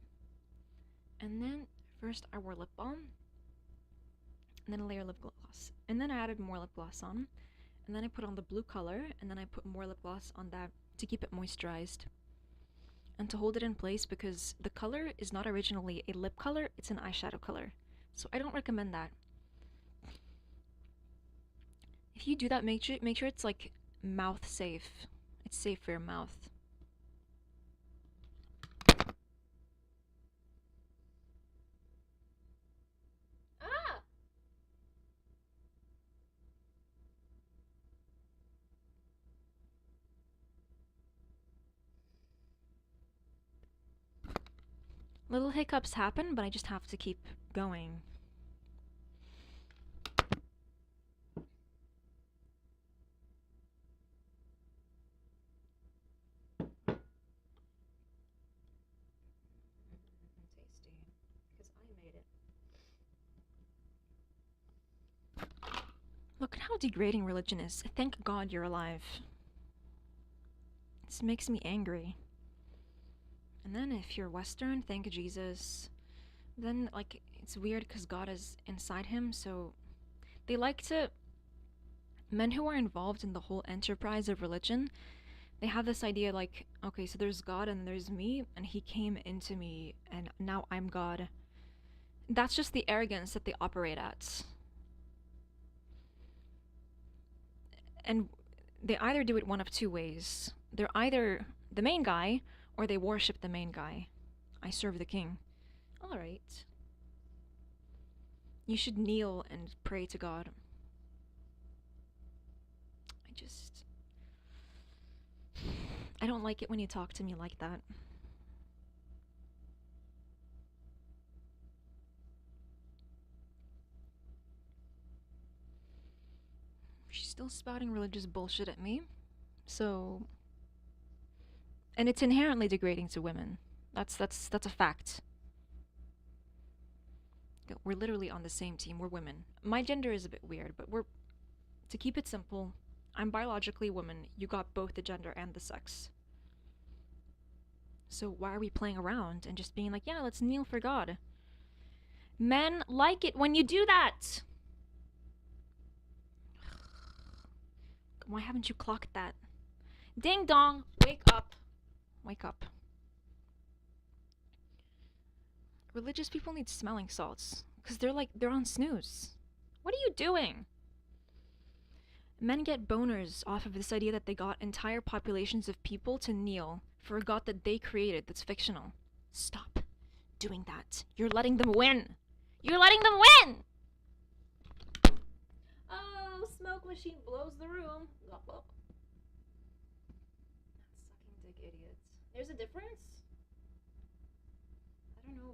And then first I wore lip balm. And then a layer of lip gloss. And then I added more lip gloss on. And then I put on the blue color. And then I put more lip gloss on that to keep it moisturized. And to hold it in place because the color is not originally a lip color, it's an eyeshadow color. So I don't recommend that. If you do that, make sure it's like mouth safe. It's safe for your mouth. Ah! Little hiccups happen, but I just have to keep going. Tasty, because I made it. Look at how degrading religion is. Thank God you're alive. This makes me angry. And then if you're Western, thank Jesus. Then, like, it's weird because God is inside him, so they like to... Men who are involved in the whole enterprise of religion, they have this idea like, okay, so there's God and there's me, and he came into me, and now I'm God. That's just the arrogance that they operate at. And they either do it one of two ways. They're either the main guy, or they worship the main guy. I serve the king. Alright. You should kneel and pray to God. I don't like it when you talk to me like that. She's still spouting religious bullshit at me. So... And it's inherently degrading to women. That's a fact. We're literally on the same team. We're women. My gender is a bit weird, but we're... To keep it simple, I'm biologically a woman. You got both the gender and the sex. So why are we playing around and just being like, yeah, let's kneel for God? Men like it when you do that! Why haven't you clocked that? Ding dong! Wake up! Wake up. Religious people need smelling salts. Because they're on snooze. What are you doing? Men get boners off of this idea that they got entire populations of people to kneel for a god that they created that's fictional. Stop doing that. You're letting them win. You're letting them win! Oh, smoke machine blows the room. Sucking dick idiots. There's a difference? I don't know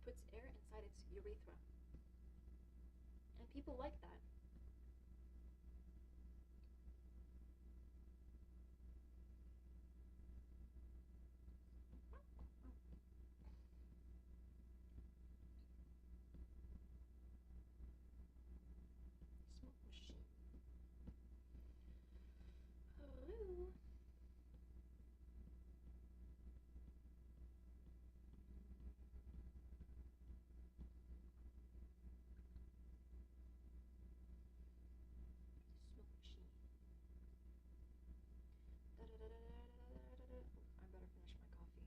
puts air inside its urethra. And people like that. Smoke machine. Hello. Smoke machine. Da-da-da-da-da-da-da-da-da. I better finish my coffee.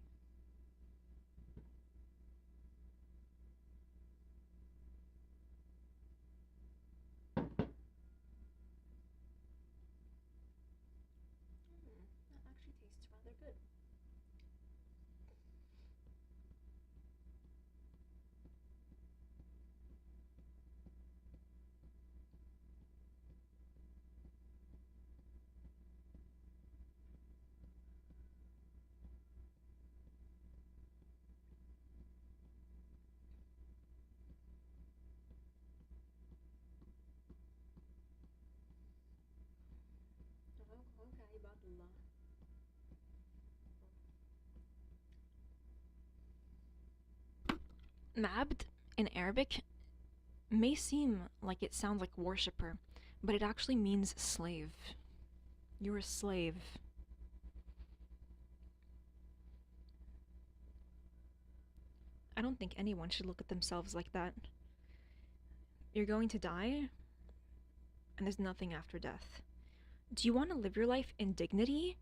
That actually tastes rather good. Okay, Ibadullah. Mabd in Arabic may seem like it sounds like worshipper, but it actually means slave. You're a slave. I don't think anyone should look at themselves like that. You're going to die, and there's nothing after death. Do you want to live your life in dignity,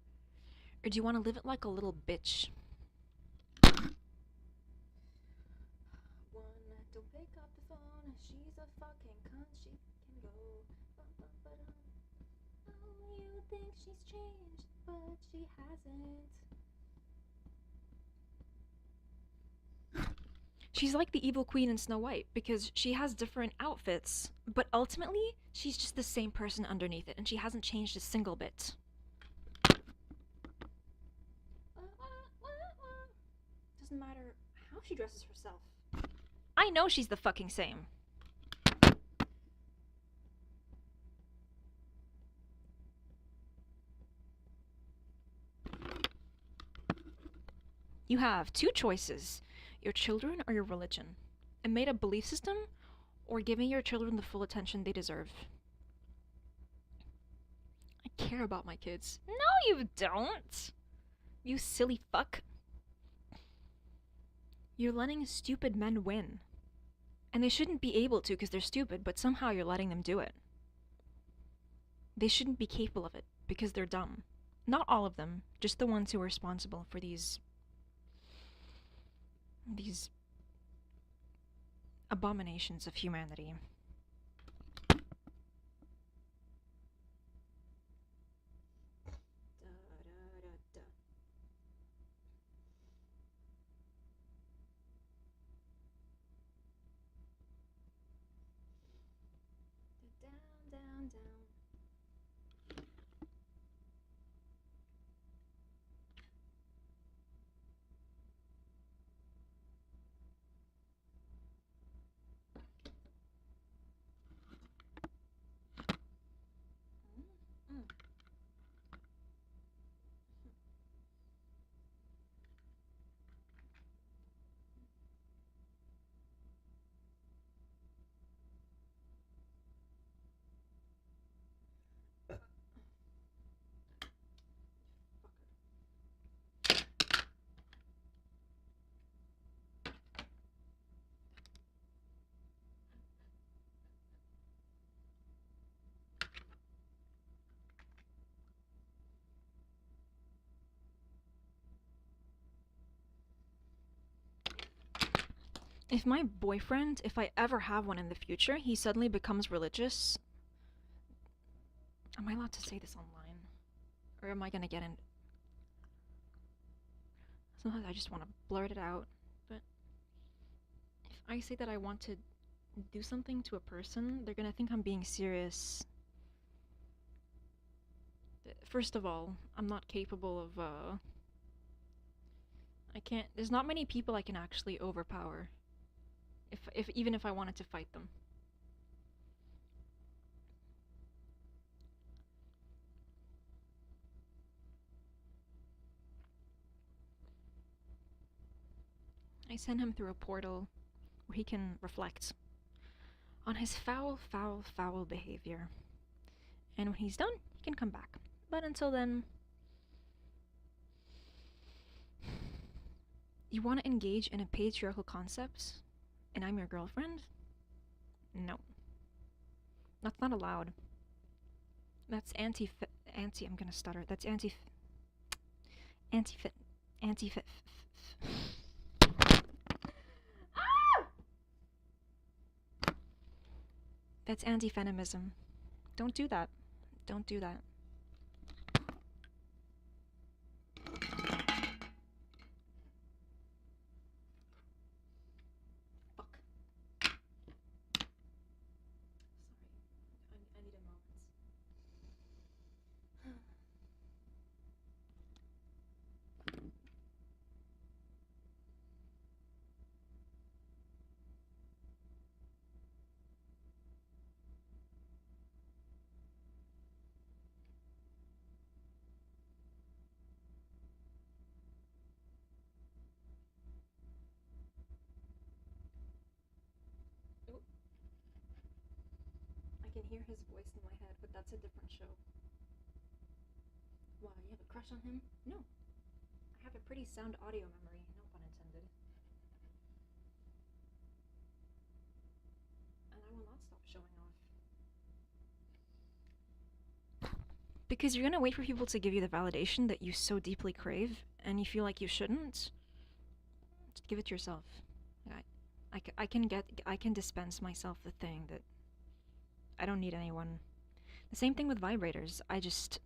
or do you want to live it like a little bitch? One, don't pick up the phone. She's a fucking cunt. She can go. Oh, you think she's changed, but she hasn't. She's like the evil queen in Snow White because she has different outfits, but ultimately, she's just the same person underneath it, and she hasn't changed a single bit. Doesn't matter how she dresses herself. I know she's the fucking same. You have two choices: your children or your religion. A made-up belief system, or giving your children the full attention they deserve. I care about my kids. No, you don't! You silly fuck. You're letting stupid men win. And they shouldn't be able to because they're stupid, but somehow you're letting them do it. They shouldn't be capable of it because they're dumb. Not all of them, just the ones who are responsible for these abominations of humanity. Down, down. If my boyfriend, if I ever have one in the future, he suddenly becomes religious. Am I allowed to say this online? Or am I gonna get in? Sometimes I just want to blurt it out. But if I say that I want to do something to a person, they're gonna think I'm being serious. First of all, I'm not capable of, I can't. There's not many people I can actually overpower. If even if I wanted to fight them. I send him through a portal where he can reflect on his foul, foul, foul behavior. And when he's done, he can come back. But until then, you want to engage in a patriarchal concepts, and I'm your girlfriend? No. That's not allowed. That's I'm gonna stutter. That's anti that's anti-feminism. Don't do that. Don't do that. Fuck. Sorry. I need a moment. I can hear his voice in my head, but that's a different show. Why, you have a crush on him? No. I have a pretty sound audio memory, no pun intended. And I will not stop showing off. Because you're gonna wait for people to give you the validation that you so deeply crave, and you feel like you shouldn't. Just give it to yourself. I can dispense myself the thing that I don't need anyone. The same thing with vibrators. I just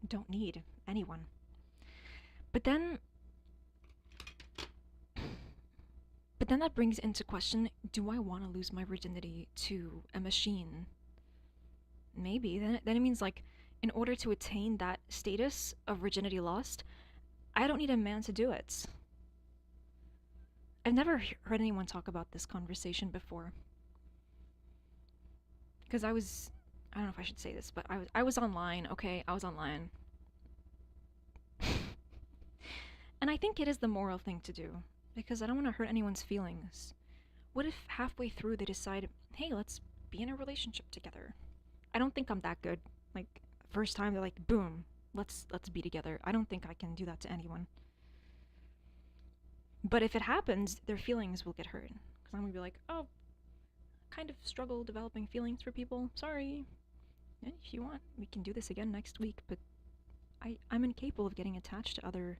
don't need anyone. But then that brings into question, do I want to lose my virginity to a machine? Maybe. Then it means, like, in order to attain that status of virginity lost, I don't need a man to do it. I've never heard anyone talk about this conversation before. Because I don't know if I should say this, but I was online, okay? I was online. And I think it is the moral thing to do, because I don't want to hurt anyone's feelings. What if halfway through they decide, hey, let's be in a relationship together? I don't think I'm that good. Like, first time they're like, boom, let's be together. I don't think I can do that to anyone. But if it happens, their feelings will get hurt. Because I'm going to be like, oh, kind of struggle developing feelings for people. Sorry. Yeah, if you want, we can do this again next week. But I'm incapable of getting attached to other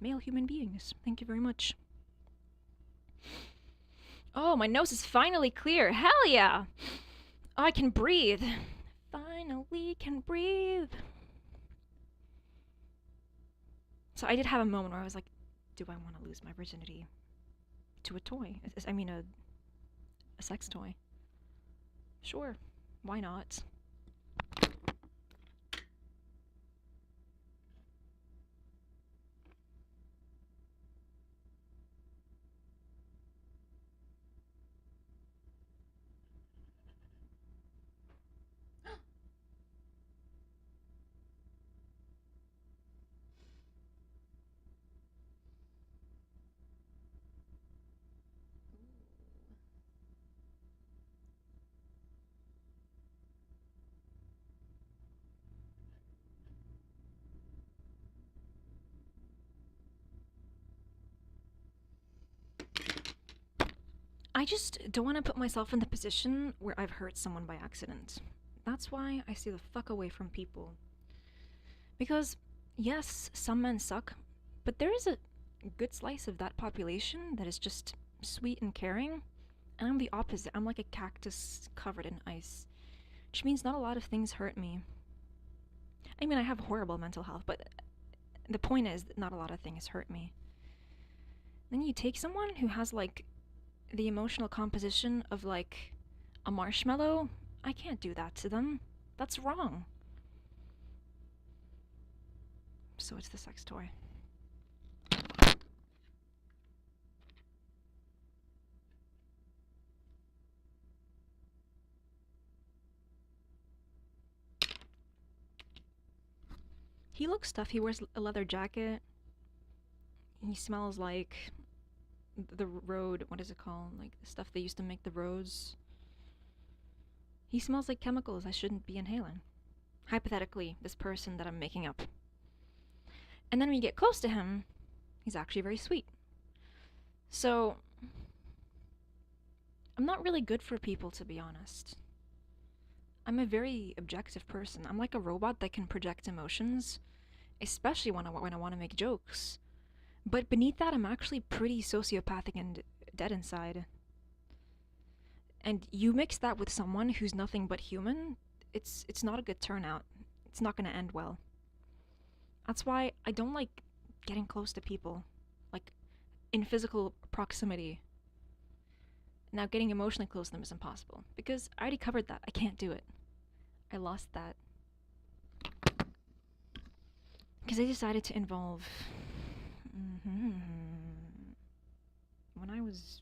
male human beings. Thank you very much. Oh, my nose is finally clear. Hell yeah! Oh, I can breathe. Finally can breathe. So I did have a moment where I was like, do I want to lose my virginity to a toy? I mean, a sex toy. Sure, why not? I just don't want to put myself in the position where I've hurt someone by accident. That's why I stay the fuck away from people. Because, yes, some men suck, but there is a good slice of that population that is just sweet and caring, and I'm the opposite. I'm like a cactus covered in ice, which means not a lot of things hurt me. I mean, I have horrible mental health, but the point is that not a lot of things hurt me. Then you take someone who has, like, the emotional composition of, like, a marshmallow. I can't do that to them. That's wrong. So it's the sex toy. He looks tough. He wears a leather jacket. He smells like the road. What is it called? Like the stuff they used to make the roads. He smells like chemicals I shouldn't be inhaling. Hypothetically, this person that I'm making up. And then when you get close to him, he's actually very sweet. So, I'm not really good for people, to be honest. I'm a very objective person. I'm like a robot that can project emotions, especially when I want to make jokes. But beneath that, I'm actually pretty sociopathic and dead inside. And you mix that with someone who's nothing but human, it's not a good turnout. It's not going to end well. That's why I don't like getting close to people, like in physical proximity. Now, getting emotionally close to them is impossible because I already covered that. I can't do it. I lost that because I decided to involve when I was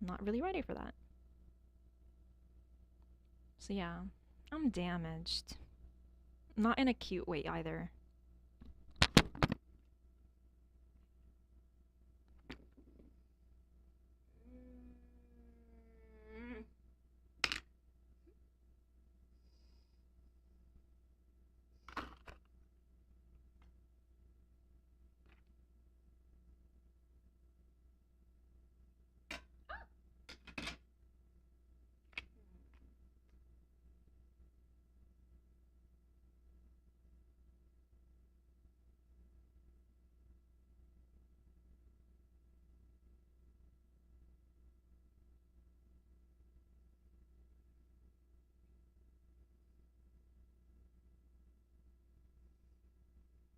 not really ready for that. So yeah, I'm damaged. Not in a cute way either.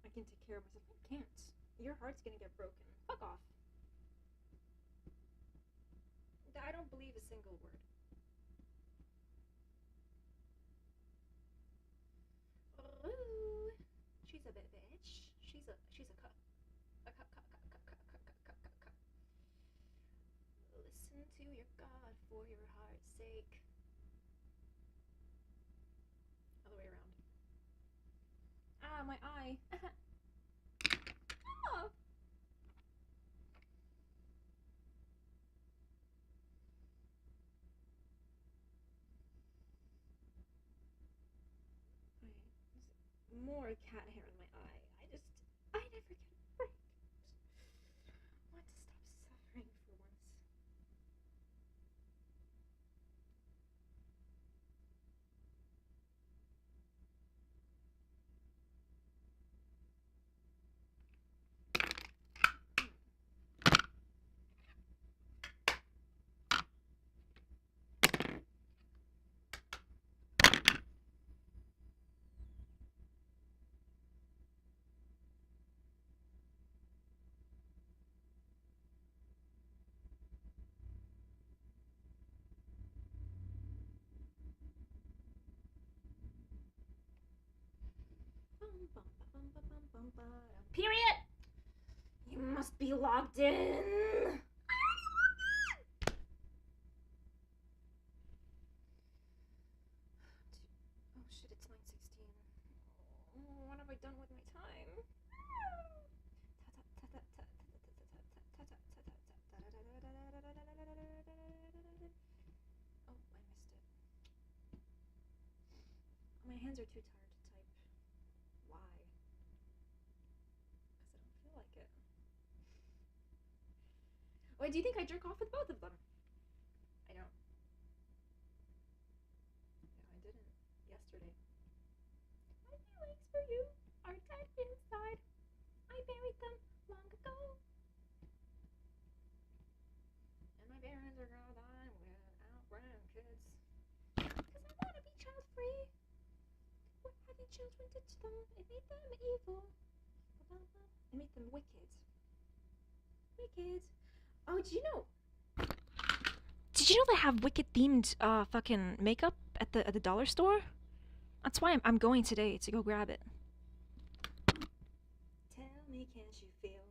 I can take care of myself. I can't. Your heart's gonna get broken. Fuck off. I don't believe a single word. Ooh, she's a bit bitch. She's a cup. A cup. Listen to your God for your heart's sake. Other way around. Ah, my eye. Oh. More cat hair in my eye. I never get a break. I want to stop suffering for once. Period! You must be logged in! Oh shit, it's 9:16. Oh, what have I done with my time? Oh, I missed it. My hands are too tired to type. Why? Because I don't feel like it. Why do you think I jerk off with both of them? I don't. No, I didn't. Yesterday. My feelings for you are dead inside. I buried them long ago. And my parents are gonna die without grandkids. Because I want to be child free. What having children did to them? It made them evil. It made them wicked. Wicked. Oh, did you know? Did you know they have Wicked themed fucking makeup at the dollar store? That's why I'm going today to go grab it. Tell me, can't you feel?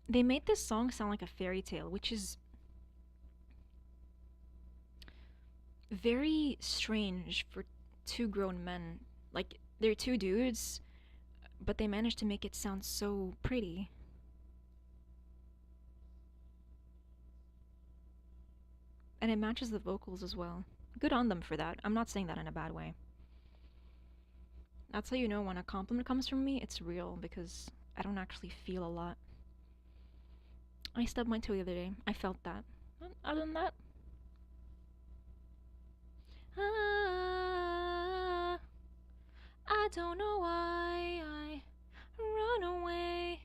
they made this song sound like a fairy tale, which is very strange for two grown men. Like, they're two dudes, but they managed to make it sound so pretty. And it matches the vocals as well. Good on them for that. I'm not saying that in a bad way. That's how you know when a compliment comes from me, it's real, because I don't actually feel a lot. I stubbed my toe the other day. I felt that. Other than that, I don't know why I run away.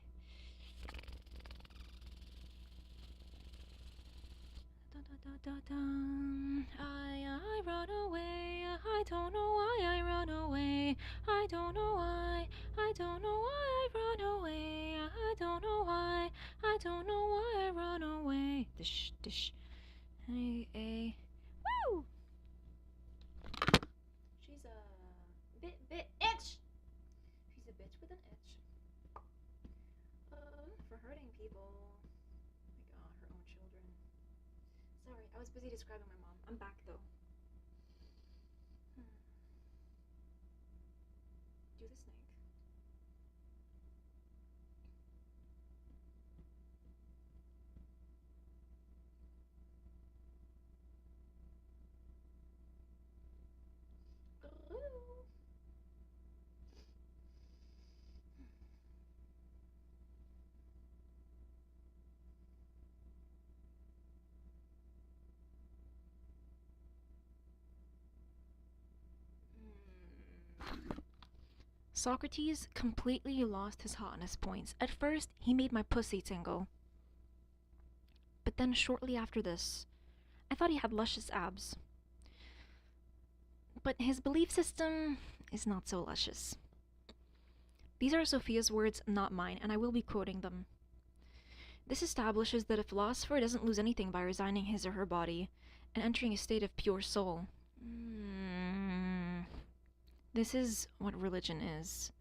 I run away. I don't know why I run away. I don't know why. I don't know why I run away. I don't know why. I don't know why I run away. Dish, dish. Hey. Woo! She's a bit itch. She's a bitch with an itch. For hurting people. Like, her own children. Sorry, I was busy describing my mom. I'm back though. Do the snake. Socrates completely lost his hotness points. At first, he made my pussy tingle. But then shortly after this, I thought he had luscious abs. But his belief system is not so luscious. These are Sophia's words, not mine, and I will be quoting them. This establishes that a philosopher doesn't lose anything by resigning his or her body and entering a state of pure soul. This is what religion is.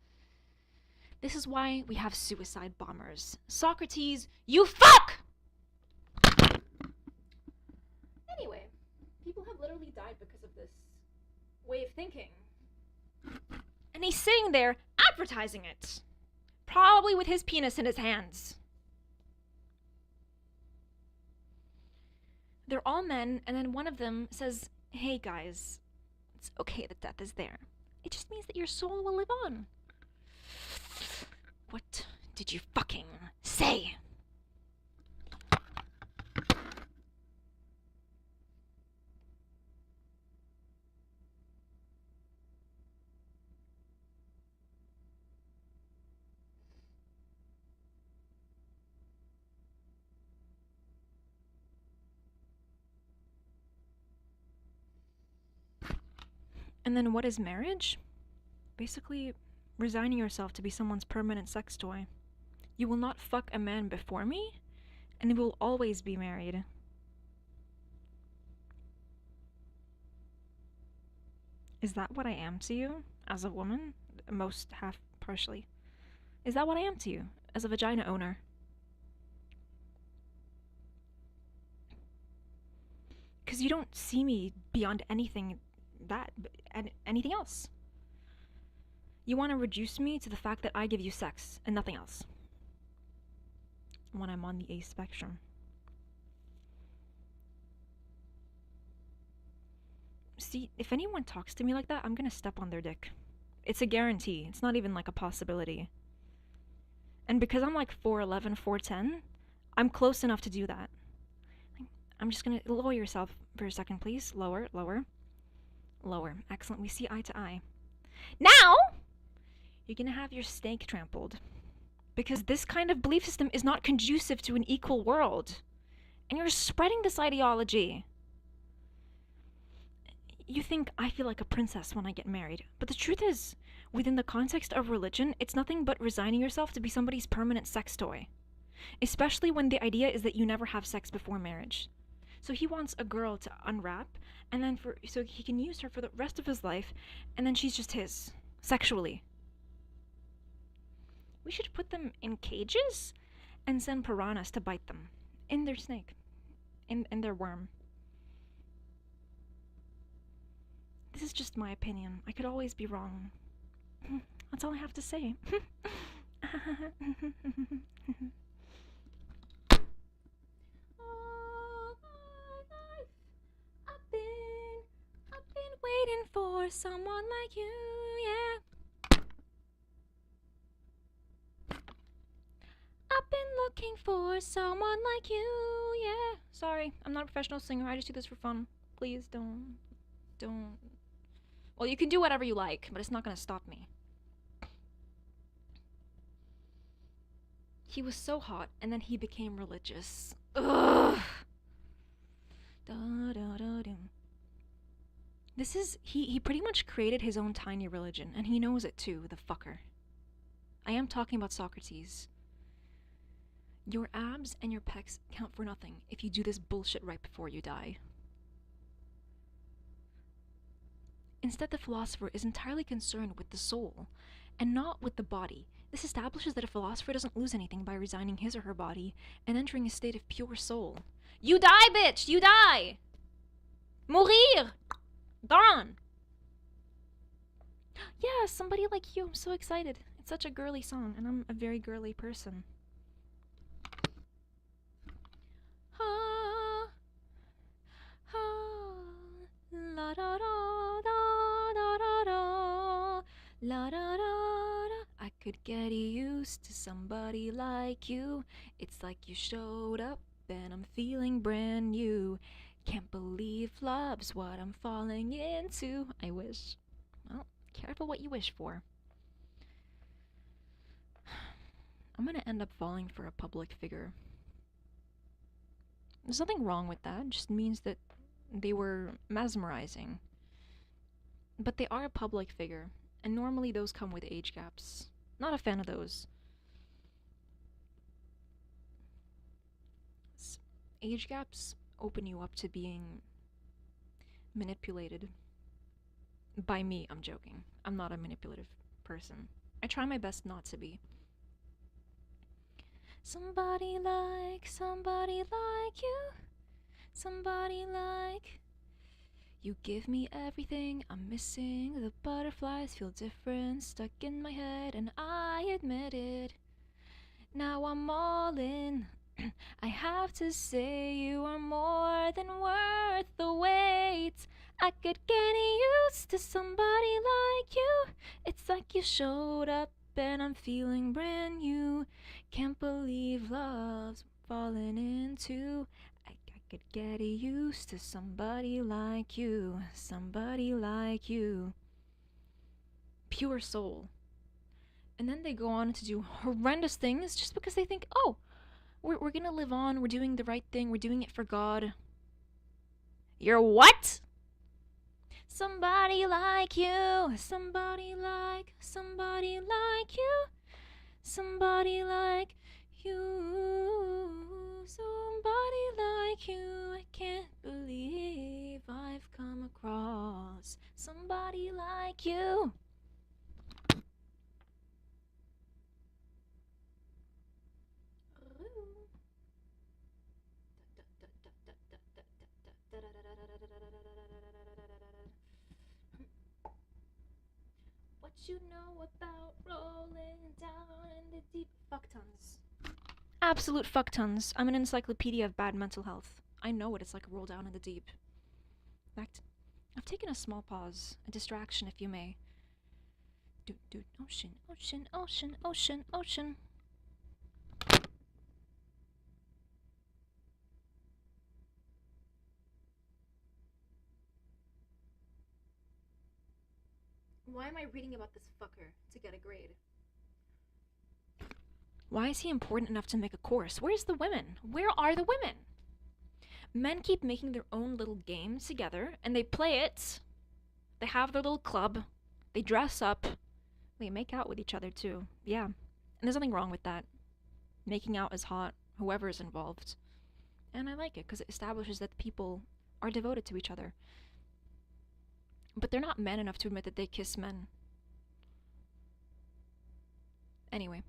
This is why we have suicide bombers. Socrates, you fuck! Anyway, people have literally died because of this way of thinking. And he's sitting there advertising it. Probably with his penis in his hands. They're all men, and then one of them says, "Hey guys, it's okay that death is there. It just means that your soul will live on." What did you fucking say? And then what is marriage? Basically, resigning yourself to be someone's permanent sex toy. You will not fuck a man before me, and you will always be married. Is that what I am to you, as a woman? Most half partially. Is that what I am to you, as a vagina owner? Because you don't see me beyond anything anything else. You want to reduce me to the fact that I give you sex and nothing else. When I'm on the A spectrum. See, if anyone talks to me like that, I'm gonna step on their dick. It's a guarantee. It's not even like a possibility. And because I'm like 4'11", 4'10", I'm close enough to do that. I'm just gonna lower yourself for a second, please. Lower. Excellent. We see eye to eye. Now, you're gonna have your steak trampled. Because this kind of belief system is not conducive to an equal world. And you're spreading this ideology. You think I feel like a princess when I get married. But the truth is, within the context of religion, it's nothing but resigning yourself to be somebody's permanent sex toy. Especially when the idea is that you never have sex before marriage. So he wants a girl to unwrap, and then so he can use her for the rest of his life, and then she's just his, sexually. We should put them in cages, and send piranhas to bite them in their snake, in their worm. This is just my opinion. I could always be wrong. That's all I have to say. All my life, I've been waiting for someone like you, yeah. I've been looking for someone like you, yeah. Sorry, I'm not a professional singer. I just do this for fun. Please don't. Well, you can do whatever you like, but it's not gonna stop me. He was so hot, and then he became religious. Ugh. This is he pretty much created his own tiny religion, and he knows it too, the fucker. I am talking about Socrates. Your abs and your pecs count for nothing if you do this bullshit right before you die. Instead, the philosopher is entirely concerned with the soul, and not with the body. This establishes that a philosopher doesn't lose anything by resigning his or her body and entering a state of pure soul. You die, bitch! You die! Mourir! Gone! Yeah, somebody like you. I'm so excited. It's such a girly song, and I'm a very girly person. Ha, ha, la da da da da da da, la da da da. I could get used to somebody like you. It's like you showed up and I'm feeling brand new. Can't believe love's what I'm falling into. I wish. Well, careful what you wish for. I'm gonna end up falling for a public figure. There's nothing wrong with that. It just means that they were mesmerizing. But they are a public figure, and normally those come with age gaps. Not a fan of those. Age gaps open you up to being manipulated. By me, I'm joking. I'm not a manipulative person. I try my best not to be. Somebody like you. Somebody like you give me everything I'm missing. The butterflies feel different, stuck in my head, and I admit it. Now I'm all in. I have to say you are more than worth the wait. I could get used to somebody like you. It's like you showed up and I'm feeling brand new. Can't believe love's falling into. I could get used to somebody like you. Somebody like you. Pure soul. And then they go on to do horrendous things just because they think, oh, we're gonna live on, we're doing the right thing, we're doing it for God. You're what? Somebody like you, somebody like you, somebody like you, somebody like you. I can't believe I've come across somebody like you. What you know about rolling down in the deep? Fuck tons. Absolute fuck tons. I'm an encyclopedia of bad mental health. I know what it's like to roll down in the deep. In fact, I've taken a small pause, a distraction if you may. Ocean, ocean, ocean, ocean, ocean. Why am I reading about this fucker to get a grade? Why is he important enough to make a course? Where's the women? Where are the women? Men keep making their own little game together, and they play it. They have their little club. They dress up. They make out with each other, too. Yeah. And there's nothing wrong with that. Making out is hot, whoever is involved. And I like it, because it establishes that people are devoted to each other. But they're not men enough to admit that they kiss men. Anyway.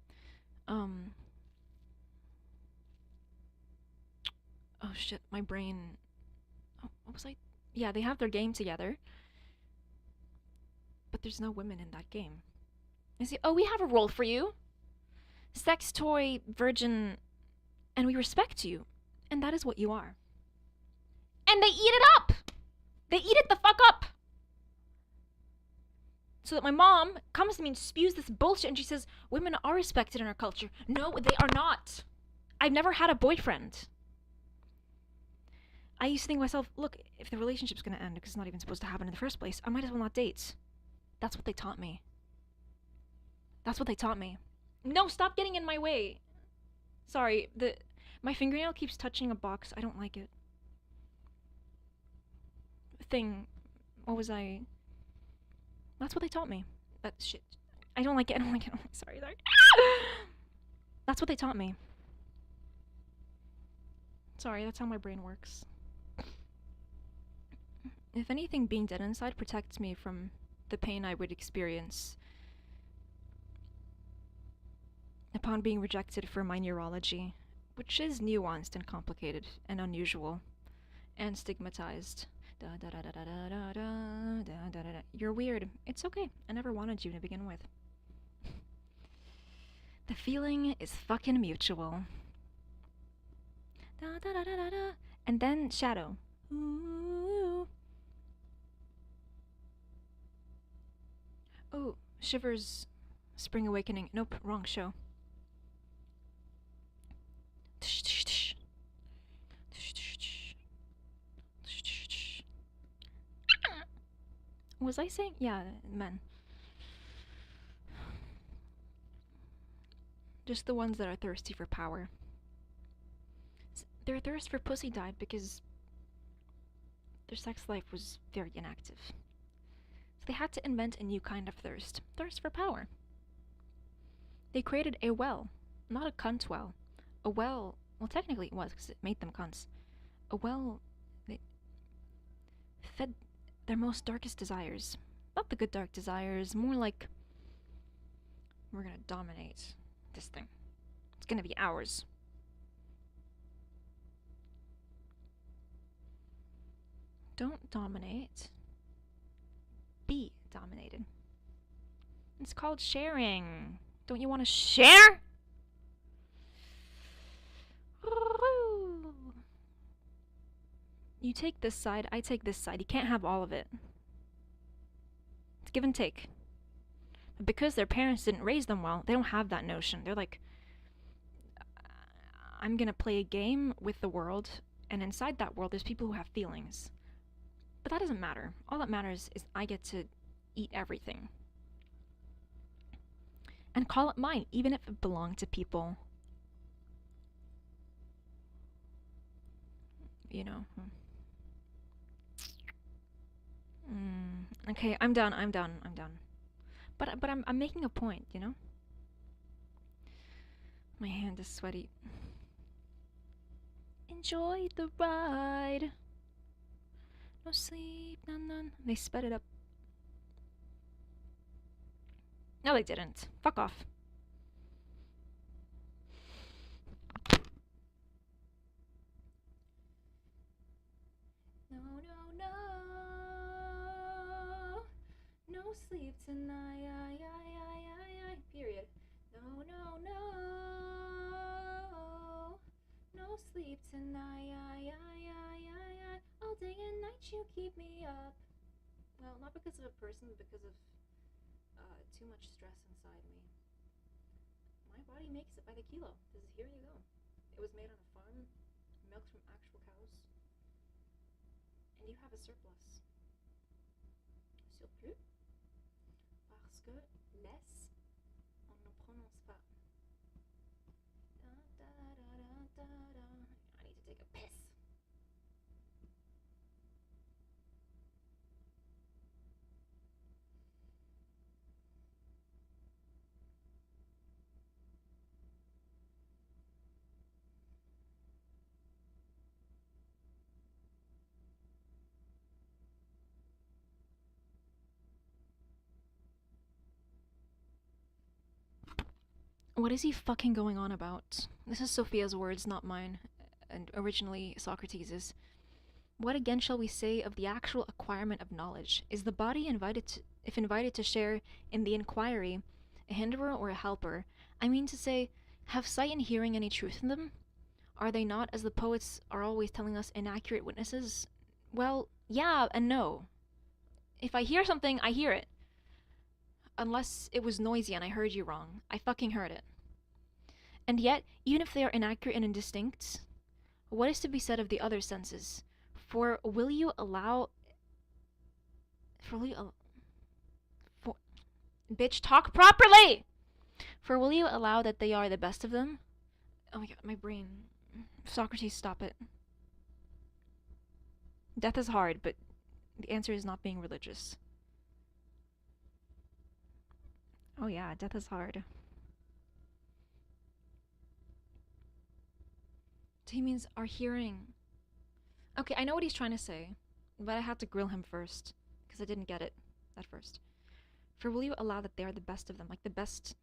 Oh shit, my brain. Oh, what was I? Yeah, they have their game together, but there's no women in that game. I say, oh, we have a role for you. Sex toy, virgin, and we respect you. And that is what you are. And they eat it up! They eat it the fuck up! So that my mom comes to me and spews this bullshit and she says, women are respected in our culture. No, they are not. I've never had a boyfriend. I used to think to myself, look, if the relationship's gonna end because it's not even supposed to happen in the first place, I might as well not date. That's what they taught me. That's what they taught me. No, stop getting in my way. Sorry, my fingernail keeps touching a box. I don't like it. What was I? That's what they taught me. That shit. I don't like it. I don't like it. Sorry. That's what they taught me. Sorry, that's how my brain works. If anything, being dead inside protects me from the pain I would experience upon being rejected for my neurology, which is nuanced and complicated and unusual and stigmatized. You're weird. It's okay. I never wanted you to begin with. The feeling is fucking mutual. And then Shadow. Ooh. Oh, Shivers, Spring Awakening. Nope, wrong show. Was I saying? Yeah, men. Just the ones that are thirsty for power. Their thirst for pussy died because their sex life was very inactive. So they had to invent a new kind of thirst. Thirst for power. They created a well. Not a cunt well. A well, technically it was because it made them cunts. A well that fed their most darkest desires. Not the good dark desires, more like, we're gonna dominate this thing. It's gonna be ours. Don't dominate. Be dominated. It's called sharing. Don't you want to share? You take this side, I take this side. You can't have all of it. It's give and take. But because their parents didn't raise them well, they don't have that notion. They're like, I'm gonna play a game with the world, and inside that world there's people who have feelings. But that doesn't matter. All that matters is I get to eat everything. And call it mine, even if it belonged to people. You know. Okay, I'm done. But I'm making a point, you know? My hand is sweaty. Enjoy the ride. No sleep, none. They sped it up. No, they didn't. Fuck off. No sleep tonight. Period. No. No sleep tonight. All day and night you keep me up. Well, not because of a person, but because of too much stress inside me. My body makes it by the kilo. Here you go. It was made on a farm, milked from actual cows, and you have a surplus. Surplus? Parce que less, on ne prononce pas. I need to take a piss. What is he fucking going on about? This is Sophia's words, not mine. and originally Socrates' what again shall we say of the actual acquirement of knowledge? Is the body if invited to share in the inquiry, a hinderer or a helper? I mean to say, have sight and hearing any truth in them? Are they not, as the poets are always telling us, inaccurate witnesses? Well, yeah and no. If I hear something, I hear it. Unless it was noisy and I heard you wrong. I fucking heard it. And yet, even if they are inaccurate and indistinct, what is to be said of the other senses? For will you allow... Bitch, talk properly! For will you allow that they are the best of them? Oh my god, my brain. Socrates, stop it. Death is hard, but the answer is not being religious. Oh yeah, death is hard. So he means our hearing. Okay, I know what he's trying to say, but I had to grill him first, because I didn't get it at first. For will you allow that they are the best of them, like the best...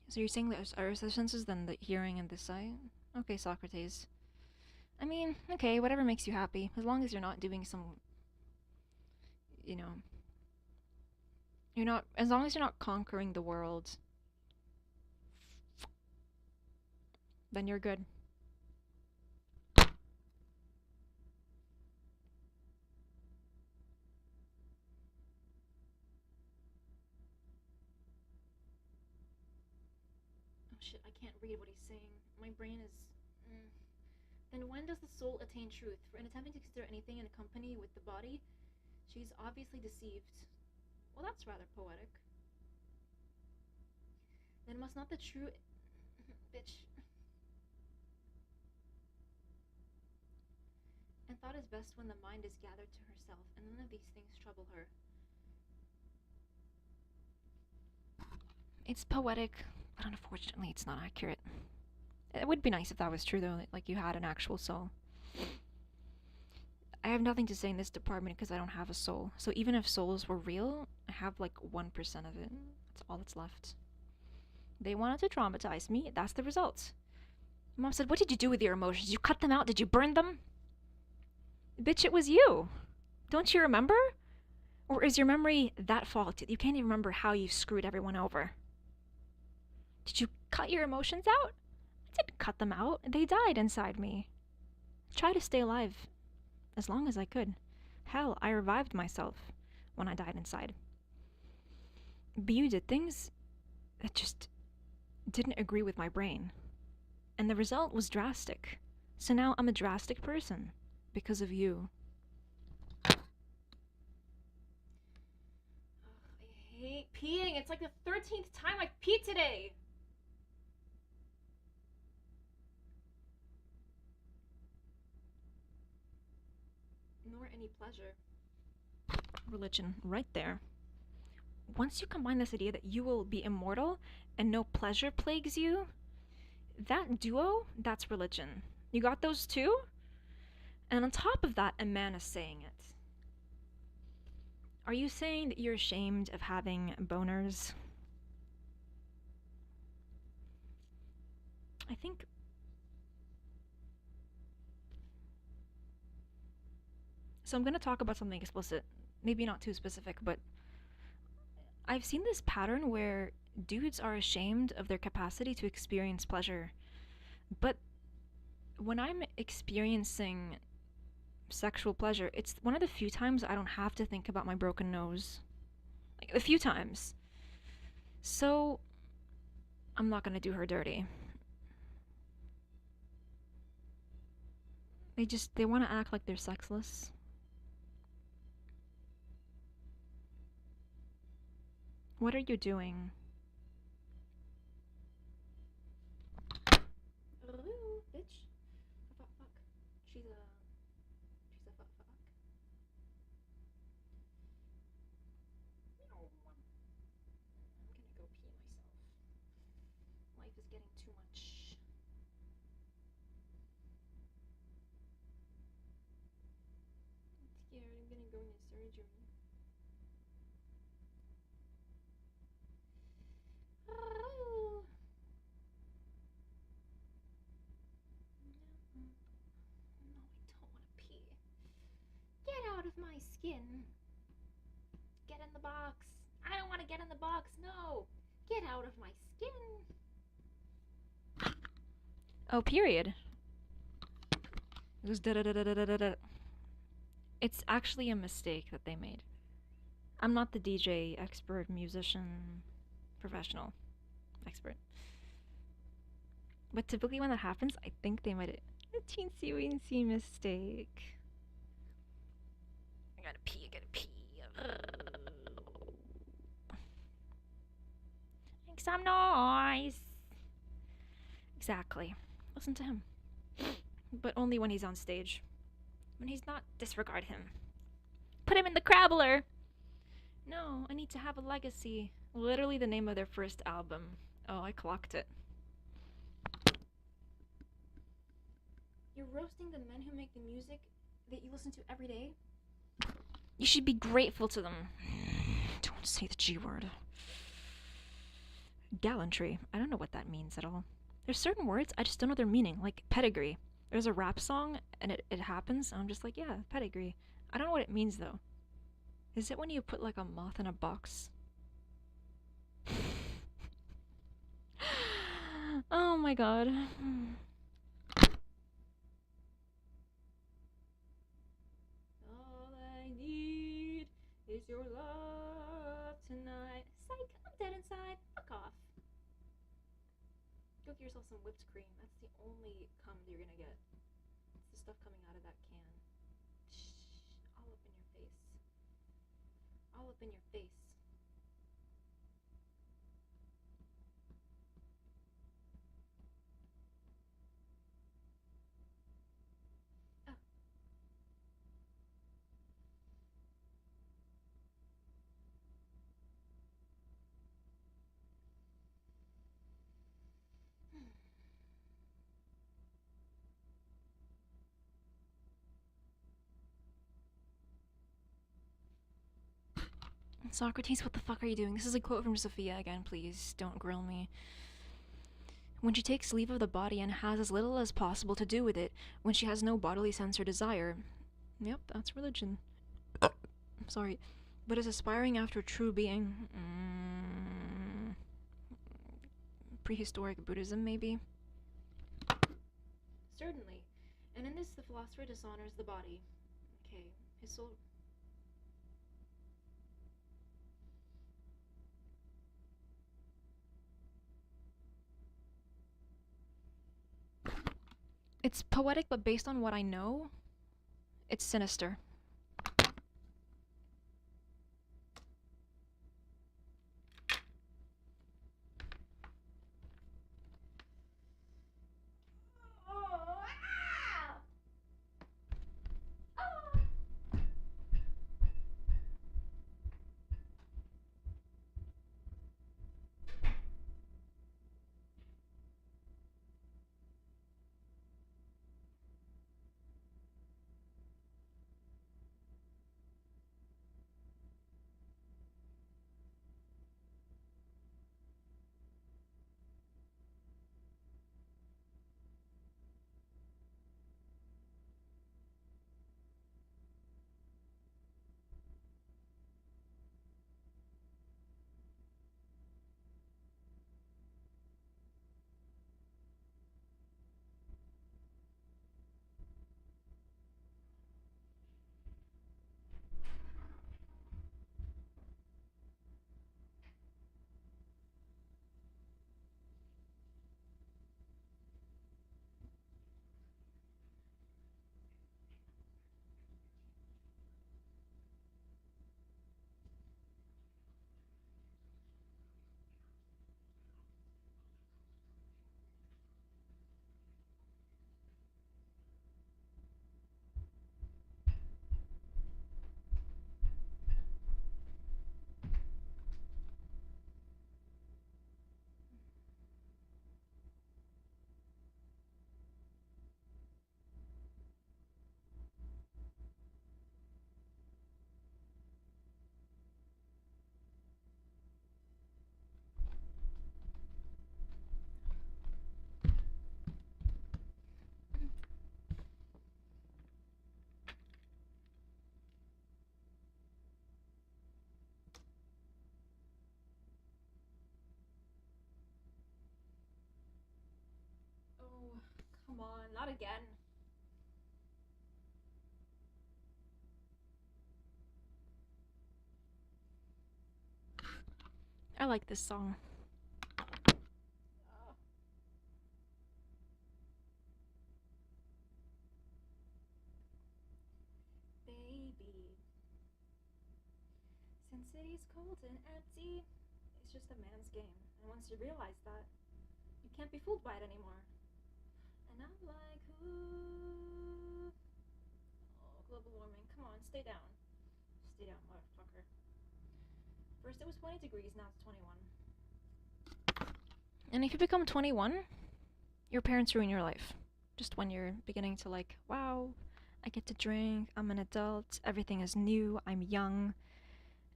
So you're saying that our senses than the hearing and the sight? Okay, Socrates. I mean, okay, whatever makes you happy. As long as you're not doing some... You know... You're not... As long as you're not conquering the world... Then you're good. Oh shit, I can't read what he's saying. My brain is... Then when does the soul attain truth? For in attempting to consider anything in company with the body, she's obviously deceived. Well, that's rather poetic. Then must not the true... Bitch. And thought is best when the mind is gathered to herself, and none of these things trouble her. It's poetic, but unfortunately it's not accurate. It would be nice if that was true, though, like you had an actual soul. I have nothing to say in this department because I don't have a soul. So even if souls were real, I have like 1% of it. That's all that's left. They wanted to traumatize me. That's the result. Mom said, what did you do with your emotions? You cut them out? Did you burn them? Bitch, it was you. Don't you remember? Or is your memory that faulty? You can't even remember how you screwed everyone over. Did you cut your emotions out? I didn't cut them out. They died inside me. Try to stay alive as long as I could. Hell, I revived myself when I died inside. But you did things that just didn't agree with my brain. And the result was drastic. So now I'm a drastic person because of you. Ugh, I hate peeing. It's like the 13th time I've peed today. Nor any pleasure. Religion, right there. Once you combine this idea that you will be immortal and no pleasure plagues you, that duo, that's religion. You got those two? And on top of that, a man is saying it. Are you saying that you're ashamed of having boners? I think... So I'm going to talk about something explicit. Maybe not too specific, but I've seen this pattern where dudes are ashamed of their capacity to experience pleasure. But when I'm experiencing sexual pleasure, it's one of the few times I don't have to think about my broken nose. Like, a few times. So, I'm not gonna do her dirty. They want to act like they're sexless. What are you doing? Hello, bitch. Fuck. She's a fuck. No. I'm gonna go pee myself. Life is getting too much. daydreaming. No, I don't want to pee. Get out of my skin. Get in the box. I don't want to get in the box. No. Get out of my skin. Oh, period. It was da da da da da da da. It's actually a mistake that they made. I'm not the DJ expert, musician, professional expert. But typically when that happens, I think they made a teensy weensy mistake. I gotta pee. Make some noise. Exactly. Listen to him. But only when he's on stage. When he's not, disregard him. Put him in the Crabbler! No, I need to have a legacy. Literally the name of their first album. Oh, I clocked it. You're roasting the men who make the music that you listen to every day? You should be grateful to them. Don't say the G word. Gallantry. I don't know what that means at all. There's certain words, I just don't know their meaning, like pedigree. There's a rap song, and it happens, and I'm just like, yeah, pedigree. I don't know what it means, though. Is it when you put, like, a moth in a box? Oh my god. All I need is your love tonight. Psych, I'm dead inside. Fuck off. Go get yourself some whipped cream. That's the only cum you're gonna get. It's the stuff coming out of that can. Shh. All up in your face. All up in your face. Oh. Socrates, what the fuck are you doing? This is a quote from Sophia again, please. Don't grill me. When she takes leave of the body and has as little as possible to do with it, when she has no bodily sense or desire. Yep, that's religion. Sorry. But is aspiring after true being. Prehistoric Buddhism, maybe? Certainly. And in this, the philosopher dishonors the body. Okay, his soul. It's poetic, but based on what I know, it's sinister. on, not again. I like this song. Baby, since city's cold and empty, it's just a man's game. And once you realize that, you can't be fooled by it anymore. And I'm like, ooh. Oh, global warming. Come on, stay down. Stay down, motherfucker. First it was 20 degrees, now it's 21. And if you become 21, your parents ruin your life. Just when you're beginning to like, wow, I get to drink, I'm an adult, everything is new, I'm young.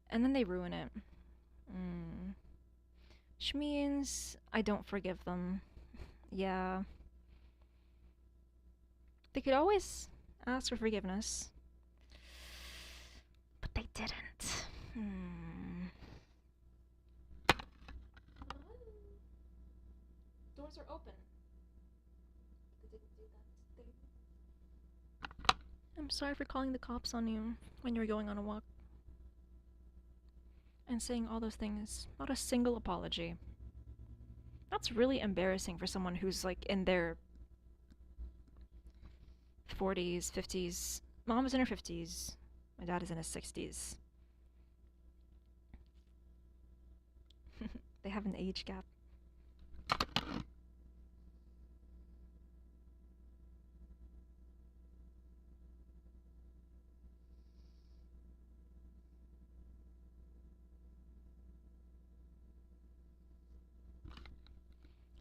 And then they ruin it. Which means I don't forgive them. Yeah. They could always ask for forgiveness. But they didn't. Doors are open. They didn't do that. I'm sorry for calling the cops on you when you were going on a walk. And saying all those things. Not a single apology. That's really embarrassing for someone who's like in their 40s, 50s. Mom is in her 50s. My dad is in his 60s. They have an age gap.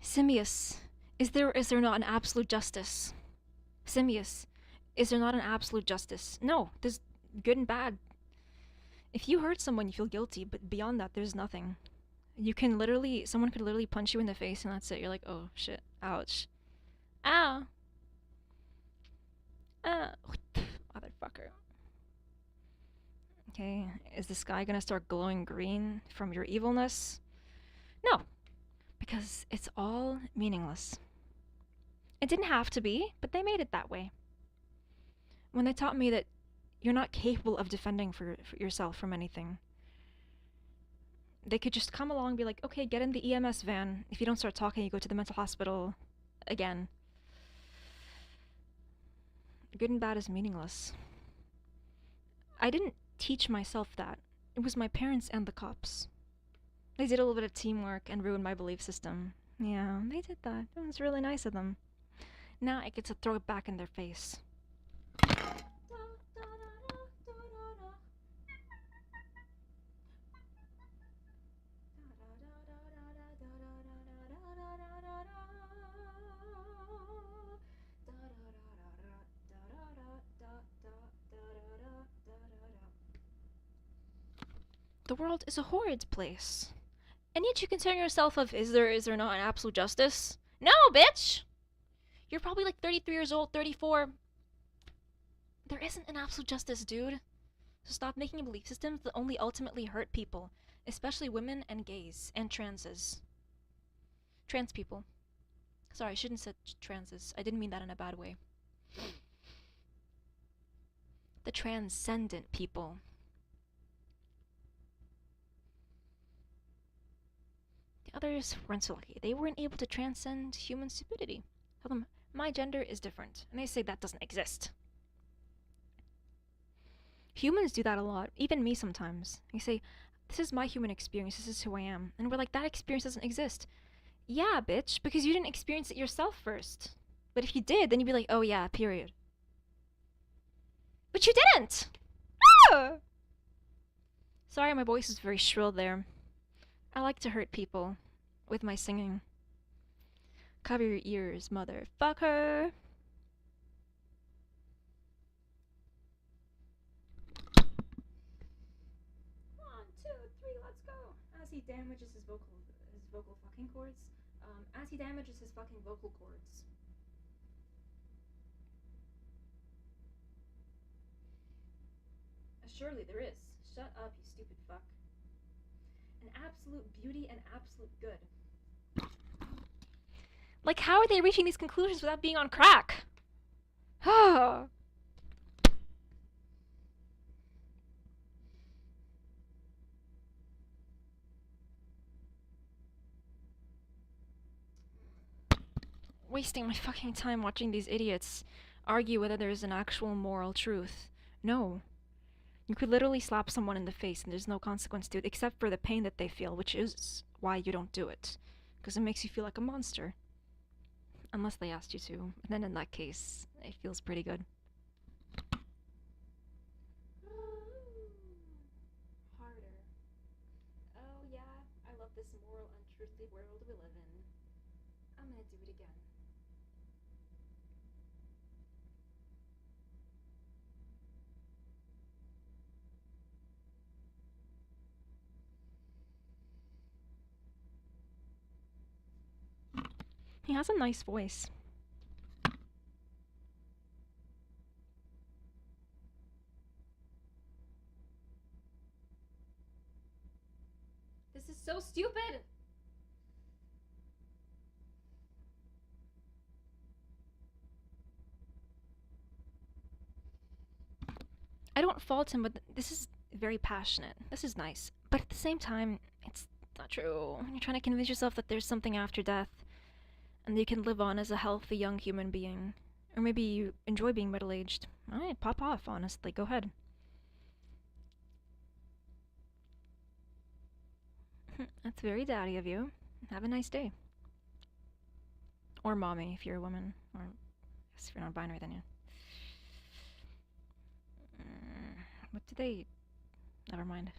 Simius, is there not an absolute justice? Simius, is there not an absolute justice? No, there's good and bad. If you hurt someone, you feel guilty, but beyond that, there's nothing. Someone could literally punch you in the face and that's it. You're like, oh shit, ouch. Ow. Motherfucker. Okay, is the sky gonna start glowing green from your evilness? No, because it's all meaningless. It didn't have to be, but they made it that way. When they taught me that you're not capable of defending for yourself from anything, they could just come along and be like, okay, get in the EMS van. If you don't start talking, you go to the mental hospital again. Good and bad is meaningless. I didn't teach myself that. It was my parents and the cops. They did a little bit of teamwork and ruined my belief system. Yeah, they did that. It was really nice of them. Now I get to throw it back in their face. The world is a horrid place. And yet you concern yourself of, is there not an absolute justice? No, bitch! You're probably like 33 years old, 34. There isn't an absolute justice, dude. So stop making belief systems that only ultimately hurt people, especially women and gays and transes. Trans people. Sorry, I shouldn't have said transes. I didn't mean that in a bad way. The transcendent people. The others weren't so lucky. They weren't able to transcend human stupidity. Tell them, my gender is different. And they say that doesn't exist. Humans do that a lot. Even me sometimes. They say, this is my human experience. This is who I am. And we're like, that experience doesn't exist. Yeah, bitch, because you didn't experience it yourself first. But if you did, then you'd be like, oh yeah, period. But you didn't! Ah! Sorry, my voice is very shrill there. I like to hurt people with my singing. Cover your ears, motherfucker. 1, 2, 3, let's go. As he damages his vocal fucking cords. As he damages his fucking vocal cords. Surely there is. Shut up, you stupid fuck. An absolute beauty and absolute good. Like, how are they reaching these conclusions without being on crack? Oh. Wasting my fucking time watching these idiots argue whether there's an actual moral truth. No. You could literally slap someone in the face and there's no consequence to it except for the pain that they feel, which is why you don't do it. Because it makes you feel like a monster. Unless they asked you to. And then in that case, it feels pretty good. Harder. Oh yeah, I love this moral, untruthly world we live in. I'm gonna do it again. He has a nice voice. This is so stupid! I don't fault him, but this is very passionate. This is nice. But at the same time, it's not true. You're trying to convince yourself that there's something after death, and that you can live on as a healthy young human being. Or maybe you enjoy being middle-aged. Alright, pop off, honestly. Go ahead. That's very daddy of you. Have a nice day. Or mommy, if you're a woman. Or, I guess if you're not binary, then yeah. What do they eat? Never mind.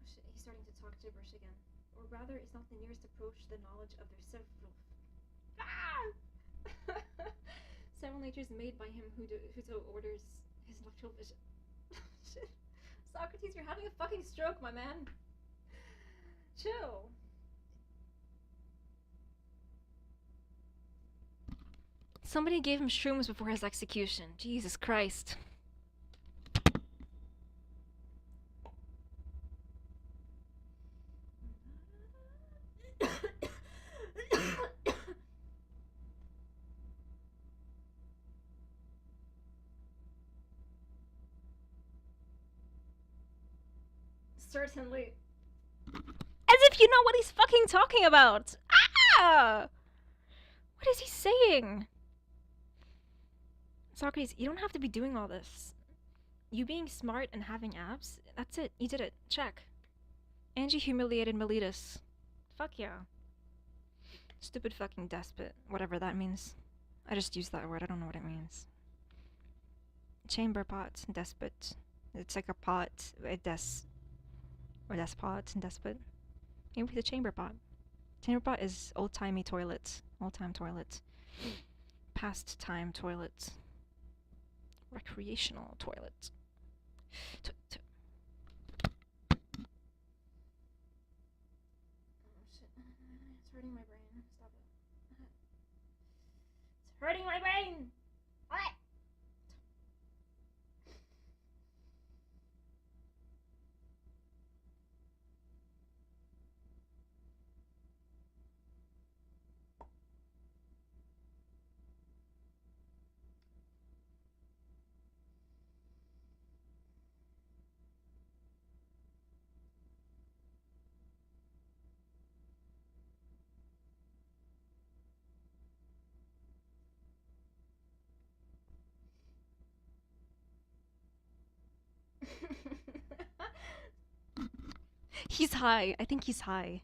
Shit, he's starting to talk gibberish again. Or rather, it's not the nearest approach to the knowledge of their several... several natures made by him who so orders his nocturnal vision. Shit. Socrates, you're having a fucking stroke, my man. Chill. Somebody gave him shrooms before his execution. Jesus Christ. Certainly. As if you know what he's fucking talking about! Ah! What is he saying? Socrates, you don't have to be doing all this. You being smart and having abs, that's it. You did it. Check. Angie humiliated Miletus. Fuck yeah. Stupid fucking despot. Whatever that means. I just used that word. I don't know what it means. Chamber pot. Despot. It's like a pot. Or despot and despot. Maybe the chamber pot. Chamber pot is old-timey toilet. Old-time toilet. Past-time toilet. Recreational toilet. Oh shit. It's hurting my brain. Stop it. It's hurting my brain! What? He's high. I think he's high.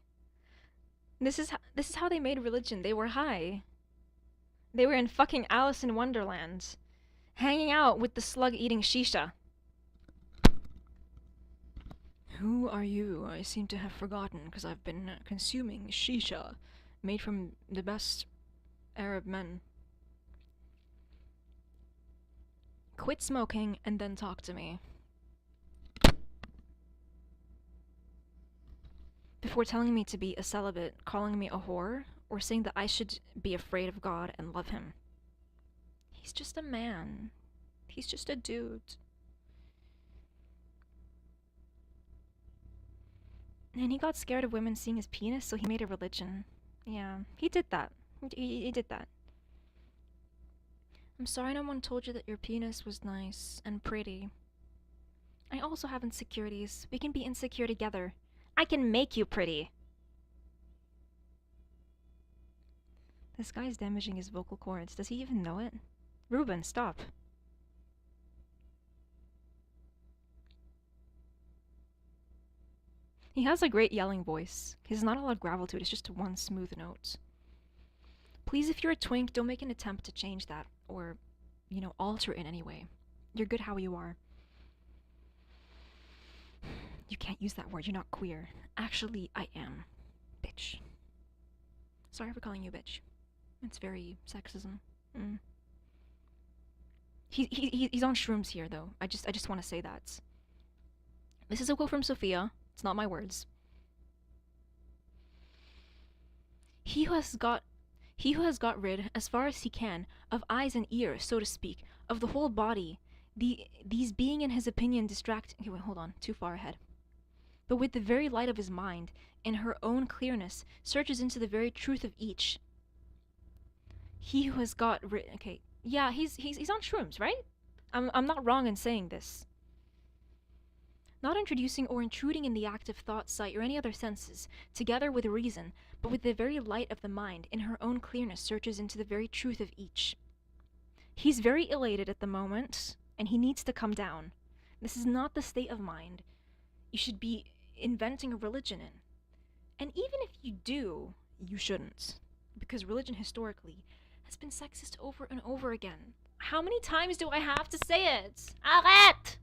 This is how they made religion. They were high. They were in fucking Alice in Wonderland, hanging out with the slug eating shisha. Who are you? I seem to have forgotten because I've been consuming shisha, made from the best Arab men. Quit smoking and then talk to me. Before telling me to be a celibate, calling me a whore, or saying that I should be afraid of God and love him. He's just a man. He's just a dude. And he got scared of women seeing his penis, so he made a religion. Yeah, he did that. He did that. I'm sorry no one told you that your penis was nice and pretty. I also have insecurities. We can be insecure together. I can make you pretty. This guy's damaging his vocal cords. Does he even know it? Ruben, stop. He has a great yelling voice. He's not a lot of gravel to it, it's just one smooth note. Please, if you're a twink, don't make an attempt to change that, or, alter it in any way. You're good how you are. You can't use that word, you're not queer. Actually, I am. Bitch. Sorry for calling you bitch. It's very sexism. He's on shrooms here, though. I just want to say that. This is a quote from Sophia. It's not my words. He who has got rid, as far as he can, of eyes and ears, so to speak, of the whole body, these being, in his opinion, distracting. Okay, wait, hold on, too far ahead. But with the very light of his mind, in her own clearness, searches into the very truth of each. He who has got rid. Okay, yeah, he's on shrooms, right? I'm not wrong in saying this. Not introducing or intruding in the active thought, sight, or any other senses, together with reason, but with the very light of the mind, in her own clearness, searches into the very truth of each. He's very elated at the moment, and he needs to come down. This is not the state of mind you should be inventing a religion in. And even if you do, you shouldn't. Because religion, historically, has been sexist over and over again. How many times do I have to say it? Arrête!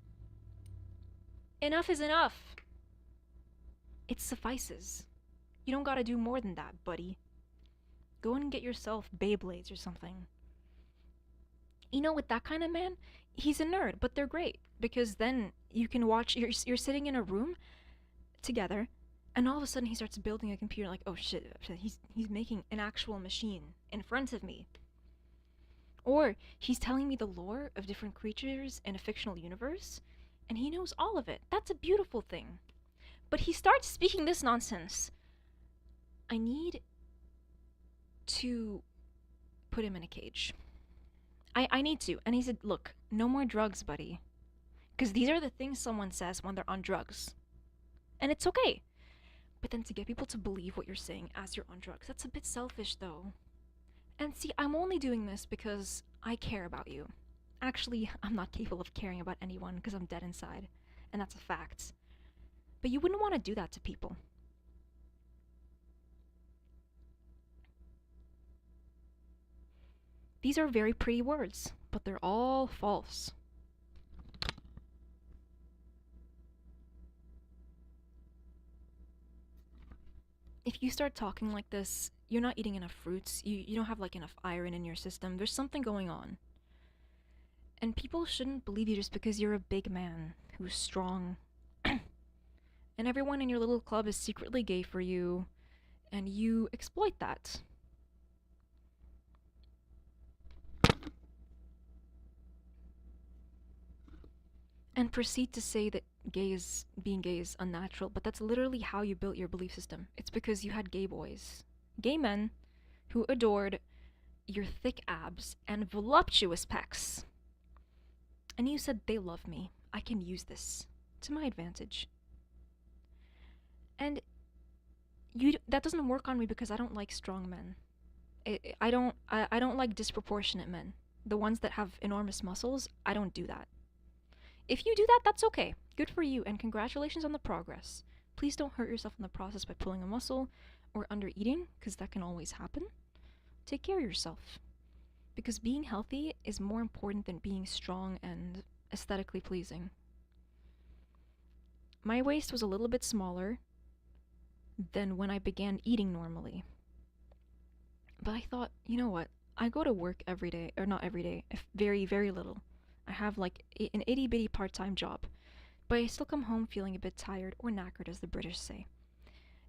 Enough is enough. It suffices. You don't gotta do more than that, buddy. Go and get yourself Beyblades or something. With that kind of man, he's a nerd, but they're great. Because then you can watch, you're sitting in a room together, and all of a sudden he starts building a computer like, oh shit, he's making an actual machine in front of me. Or he's telling me the lore of different creatures in a fictional universe, and he knows all of it. That's a beautiful thing. But he starts speaking this nonsense. I need to put him in a cage. I need to. And he said, look, no more drugs, buddy. Because these are the things someone says when they're on drugs. And it's okay. But then to get people to believe what you're saying as you're on drugs, that's a bit selfish, though. And see, I'm only doing this because I care about you. Actually, I'm not capable of caring about anyone because I'm dead inside, and that's a fact. But you wouldn't want to do that to people. These are very pretty words, but they're all false. If you start talking like this, you're not eating enough fruits, you don't have enough iron in your system, there's something going on. And people shouldn't believe you just because you're a big man who's strong. And everyone in your little club is secretly gay for you, and you exploit that. And proceed to say that being gay is unnatural, but that's literally how you built your belief system. It's because you had gay boys. Gay men who adored your thick abs and voluptuous pecs. And you said, they love me. I can use this to my advantage. And that doesn't work on me because I don't like strong men. I don't like disproportionate men. The ones that have enormous muscles, I don't do that. If you do that, that's okay. Good for you, and congratulations on the progress. Please don't hurt yourself in the process by pulling a muscle or under eating, because that can always happen. Take care of yourself. Because being healthy is more important than being strong and aesthetically pleasing. My waist was a little bit smaller than when I began eating normally. But I thought, you know what? I go to work every day, or not every day, very, very little. I have an itty-bitty part-time job. But I still come home feeling a bit tired, or knackered as the British say.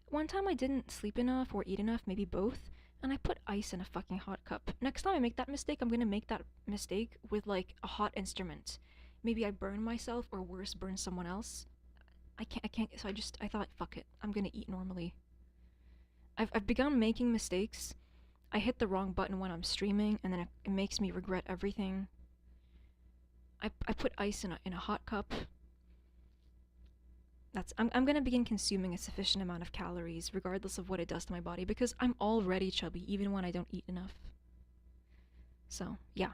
One time I didn't sleep enough or eat enough, maybe both, and I put ice in a fucking hot cup. Next time I make that mistake, I'm gonna make that mistake with a hot instrument. Maybe I burn myself, or worse, burn someone else. I can't. So I thought, fuck it. I'm gonna eat normally. I've begun making mistakes. I hit the wrong button when I'm streaming, and then it makes me regret everything. I put ice in a hot cup. I'm gonna begin consuming a sufficient amount of calories, regardless of what it does to my body, because I'm already chubby, even when I don't eat enough. So, yeah.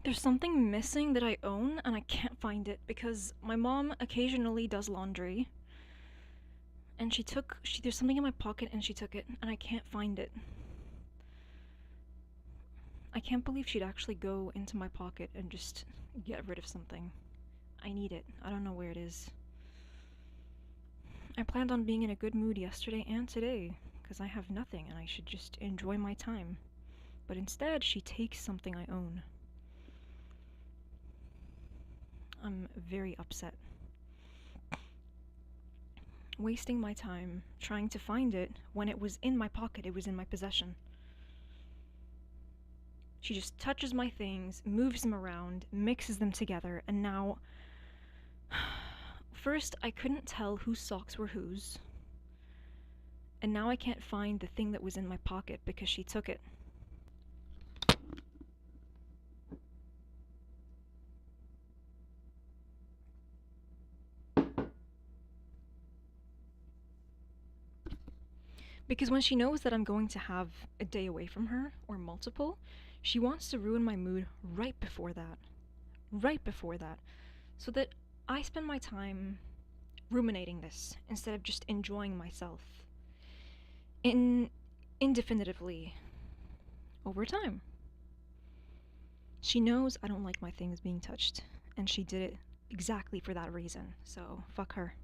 There's something missing that I own and I can't find it because my mom occasionally does laundry. And there's something in my pocket and she took it and I can't find it. I can't believe she'd actually go into my pocket and just get rid of something. I need it. I don't know where it is. I planned on being in a good mood yesterday and today because I have nothing and I should just enjoy my time. But instead, she takes something I own. I'm very upset. Wasting my time trying to find it when it was in my pocket, it was in my possession. She just touches my things, moves them around, mixes them together, and now... First, I couldn't tell whose socks were whose. And now I can't find the thing that was in my pocket because she took it. Because when she knows that I'm going to have a day away from her, or multiple, she wants to ruin my mood right before that. Right before that. So that I spend my time ruminating this instead of just enjoying myself. Indefinitively. Over time. She knows I don't like my things being touched, and she did it exactly for that reason, so fuck her.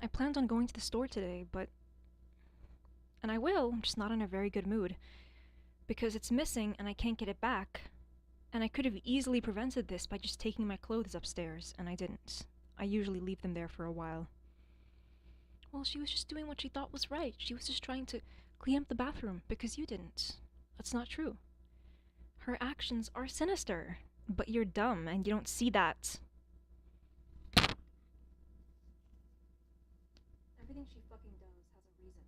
I planned on going to the store today, and I will, I'm just not in a very good mood. Because it's missing and I can't get it back. And I could have easily prevented this by just taking my clothes upstairs, and I didn't. I usually leave them there for a while. Well, she was just doing what she thought was right. She was just trying to clean up the bathroom because you didn't. That's not true. Her actions are sinister, but you're dumb and you don't see that. Everything she fucking does has a reason.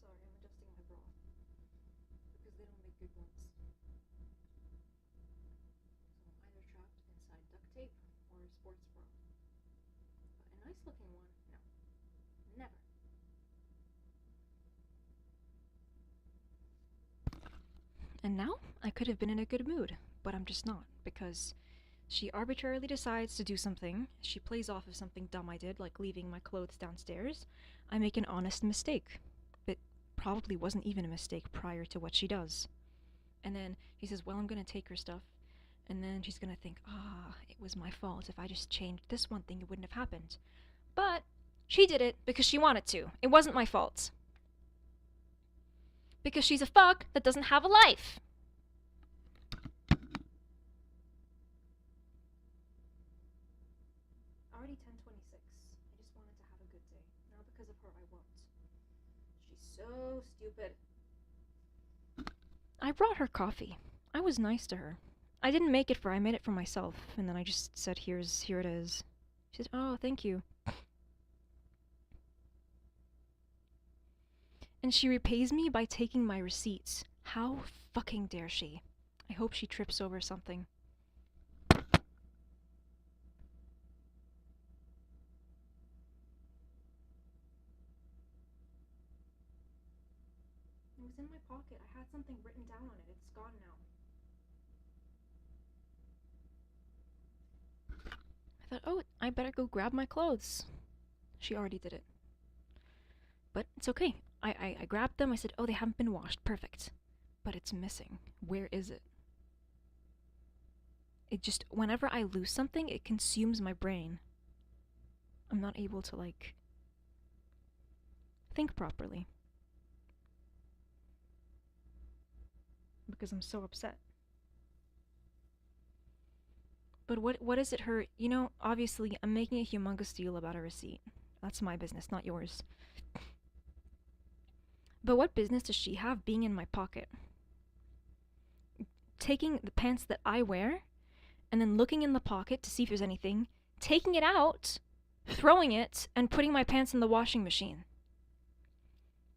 Sorry, I'm adjusting my bra. Because they don't make good ones. So I'm either trapped inside duct tape or a sports bra. But a nice looking one, no. Never. And now, I could have been in a good mood, but I'm just not, because she arbitrarily decides to do something, she plays off of something dumb I did, like leaving my clothes downstairs. I make an honest mistake. It probably wasn't even a mistake prior to what she does. And then he says, well, I'm gonna take her stuff. And then she's gonna think, it was my fault. If I just changed this one thing, it wouldn't have happened. But she did it because she wanted to. It wasn't my fault. Because she's a fuck that doesn't have a life. Already 10:26. I just wanted to have a good day. Now because of her, I won't. She's so stupid. I brought her coffee. I was nice to her. I didn't make it for her, I made it for myself. And then I just said, here it is. She said, oh, thank you. And she repays me by taking my receipts. How fucking dare she? I hope she trips over something. It was in my pocket. I had something written down on it. It's gone now. I thought, oh, I better go grab my clothes. She already did it. But it's okay. I grabbed them. I said, oh, they haven't been washed. Perfect. But it's missing. Where is it? It just, whenever I lose something, it consumes my brain. I'm not able to, think properly. Because I'm so upset. But what is it her, obviously I'm making a humongous deal about a receipt. That's my business, not yours. But what business does she have being in my pocket? Taking the pants that I wear, and then looking in the pocket to see if there's anything, taking it out, throwing it, and putting my pants in the washing machine.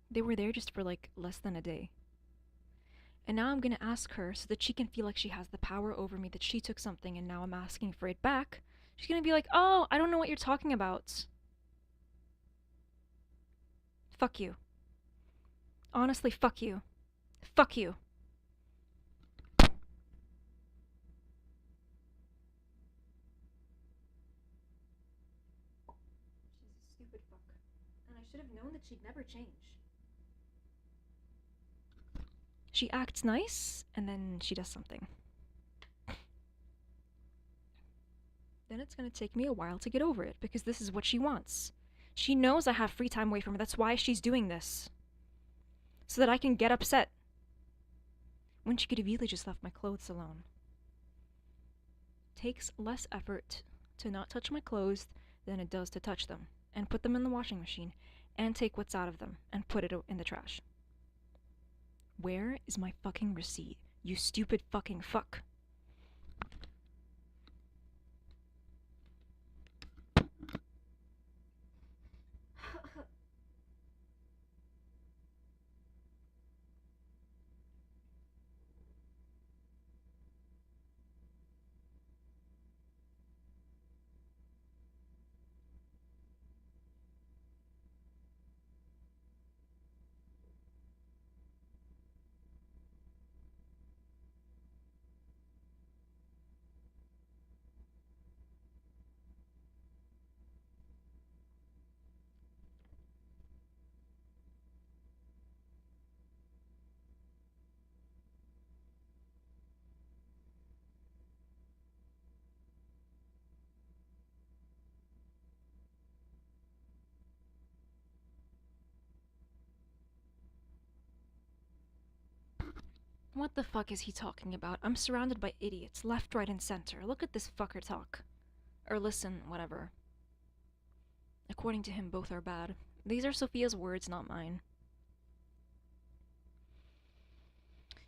They were there just for less than a day. And now I'm gonna ask her so that she can feel like she has the power over me, that she took something and now I'm asking for it back. She's gonna be like, oh, I don't know what you're talking about. Fuck you. Honestly, fuck you. Fuck you. She's a stupid fuck. And I should have known that she'd never change. She acts nice, and then she does something. Then it's gonna take me a while to get over it, because this is what she wants. She knows I have free time away from her, that's why she's doing this. So that I can get upset. When she could have easily just left my clothes alone. Takes less effort to not touch my clothes than it does to touch them, and put them in the washing machine, and take what's out of them, and put it in the trash. Where is my fucking receipt, you stupid fucking fuck? What the fuck is he talking about? I'm surrounded by idiots, left, right, and center. Look at this fucker talk. Or listen, whatever. According to him, both are bad. These are Sophia's words, not mine.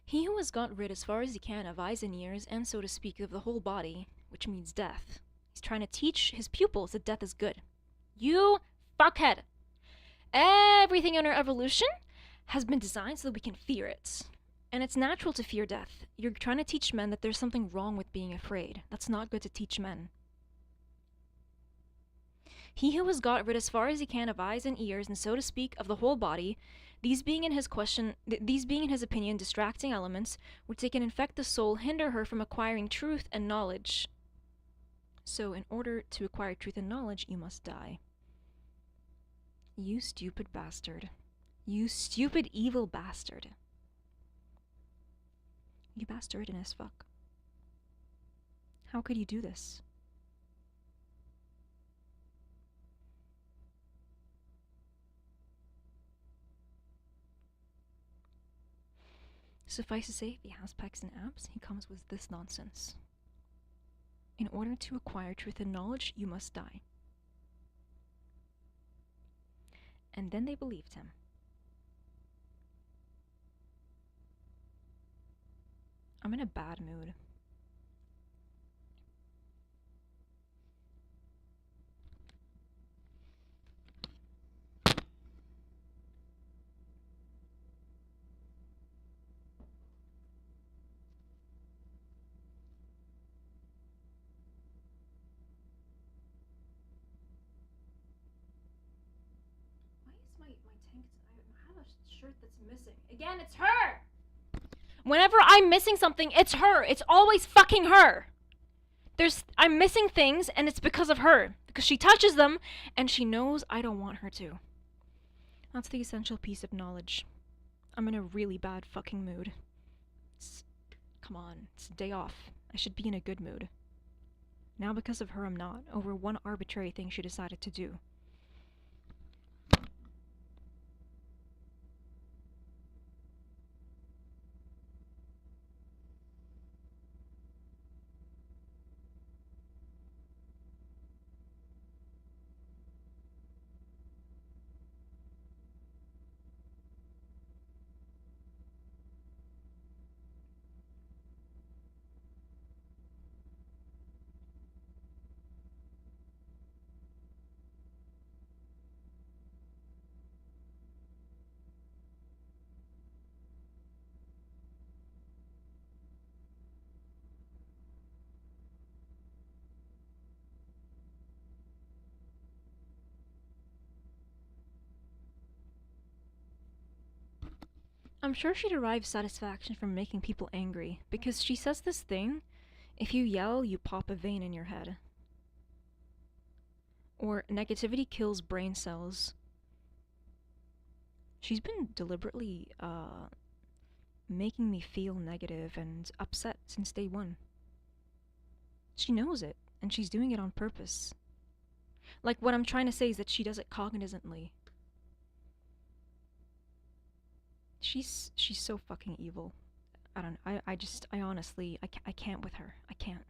He who has got rid as far as he can of eyes and ears, and so to speak, of the whole body, which means death. He's trying to teach his pupils that death is good. You fuckhead! Everything in our evolution has been designed so that we can fear it. And it's natural to fear death. You're trying to teach men that there's something wrong with being afraid. That's not good to teach men. He who has got rid as far as he can of eyes and ears, and so to speak, of the whole body, these being in his opinion distracting elements, which they can infect the soul, hinder her from acquiring truth and knowledge. So in order to acquire truth and knowledge, you must die. You stupid bastard. You stupid evil bastard. You bastardin as fuck. How could you do this? Suffice to say, if he has pecs and abs, he comes with this nonsense. In order to acquire truth and knowledge, you must die. And then they believed him. I'm in a bad mood. Why is my tank? I have a shirt that's missing. Again, it's her! Whenever I'm missing something, it's her. It's always fucking her. I'm missing things, and it's because of her. Because she touches them, and she knows I don't want her to. That's the essential piece of knowledge. I'm in a really bad fucking mood. Come on, it's a day off. I should be in a good mood. Now because of her I'm not, over one arbitrary thing she decided to do. I'm sure she derives satisfaction from making people angry, because she says this thing, if you yell, you pop a vein in your head. Or negativity kills brain cells. She's been deliberately, making me feel negative and upset since day one. She knows it, and she's doing it on purpose. Like, what I'm trying to say is that she does it cognizantly. She's so fucking evil. I don't know. I honestly, I can't with her. I can't.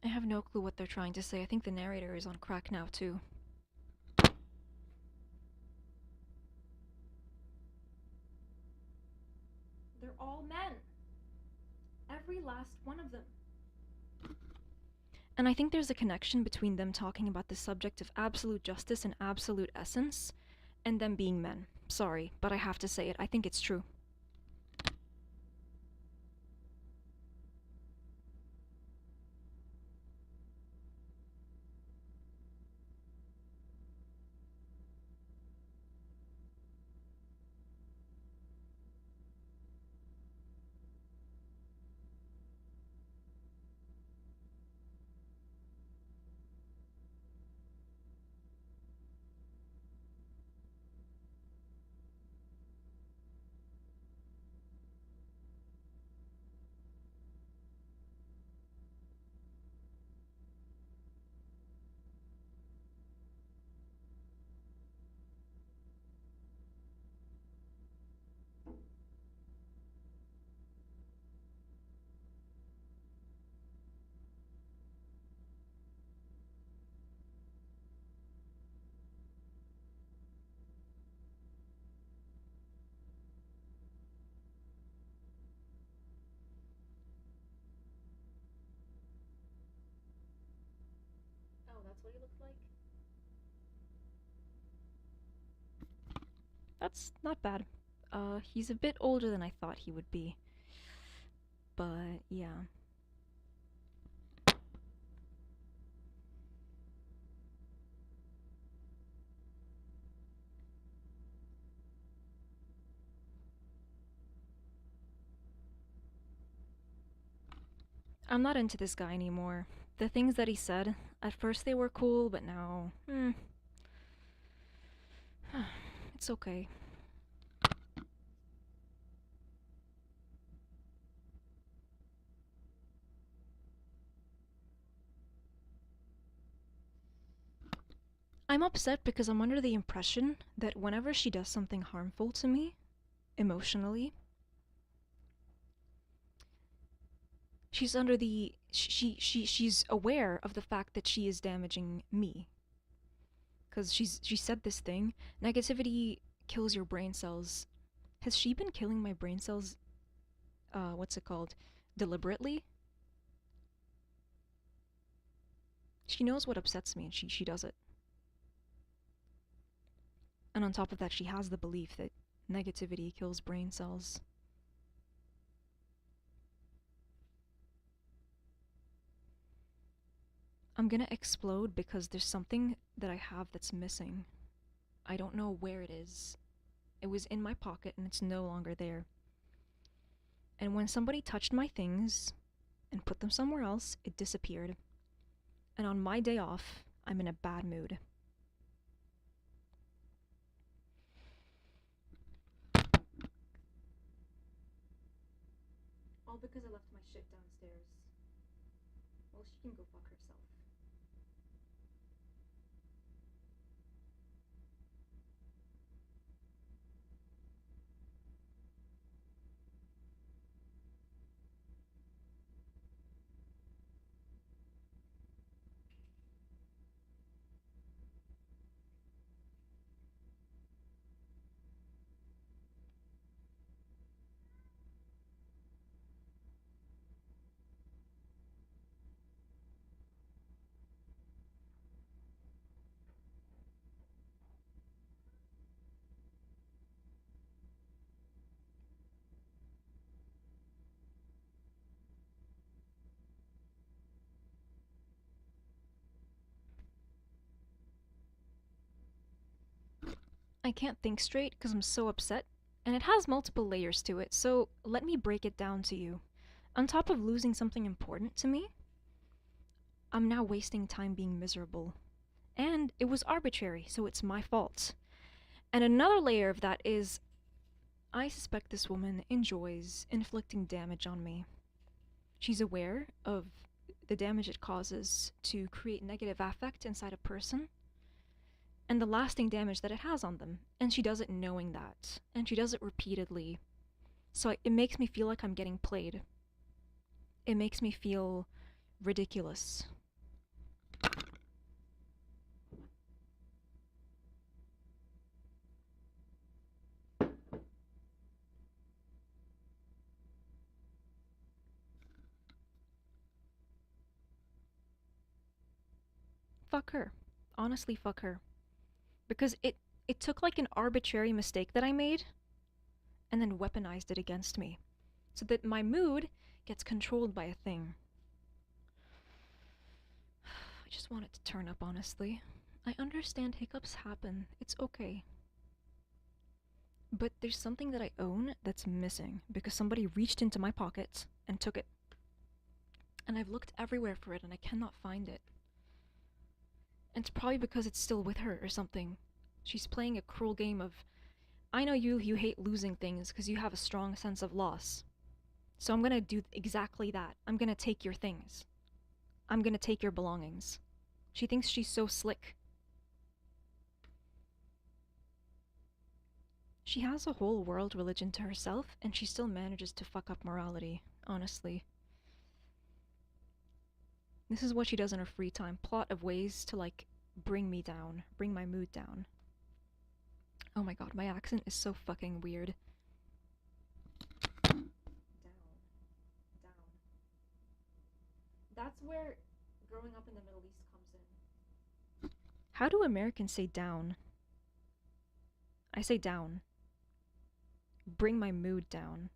I have no clue what they're trying to say. I think the narrator is on crack now, too. They're all men. Every last one of them. And I think there's a connection between them talking about the subject of absolute justice and absolute essence, and them being men. Sorry, but I have to say it. I think it's true. Oh, that's what he looks like? That's not bad. He's a bit older than I thought he would be. But, yeah. I'm not into this guy anymore. The things that he said, at first they were cool, but now, it's okay. I'm upset because I'm under the impression that whenever she does something harmful to me, emotionally, she's under the she's aware of the fact that she is damaging me. Cuz she said this thing, negativity kills your brain cells. Has she been killing my brain cells what's it called? Deliberately? She knows what upsets me and she does it. And on top of that, she has the belief that negativity kills brain cells. I'm gonna explode because there's something that I have that's missing. I don't know where it is. It was in my pocket and it's no longer there. And when somebody touched my things and put them somewhere else, it disappeared. And on my day off, I'm in a bad mood. All because I left my shit downstairs. Well, she can go I can't think straight because I'm so upset, and it has multiple layers to it, so let me break it down to you. On top of losing something important to me, I'm now wasting time being miserable. And it was arbitrary, so it's my fault. And another layer of that is I suspect this woman enjoys inflicting damage on me. She's aware of the damage it causes to create negative affect inside a person and the lasting damage that it has on them. And she does it knowing that. And she does it repeatedly. So it makes me feel like I'm getting played. It makes me feel ridiculous. Fuck her. Honestly, fuck her. Because it took like an arbitrary mistake that I made and then weaponized it against me. So that my mood gets controlled by a thing. I just want it to turn up, honestly. I understand hiccups happen. It's okay. But there's something that I own that's missing because somebody reached into my pocket and took it. And I've looked everywhere for it and I cannot find it. And it's probably because it's still with her or something. She's playing a cruel game of, I know you hate losing things because you have a strong sense of loss. So I'm gonna do exactly that. I'm gonna take your things. I'm gonna take your belongings. She thinks she's so slick. She has a whole world religion to herself, and she still manages to fuck up morality, honestly. This is what she does in her free time. Plot of ways to, like, bring me down. Bring my mood down. Oh my god, my accent is so fucking weird. Down. That's where growing up in the Middle East comes in. How do Americans say down? I say down. Bring my mood down.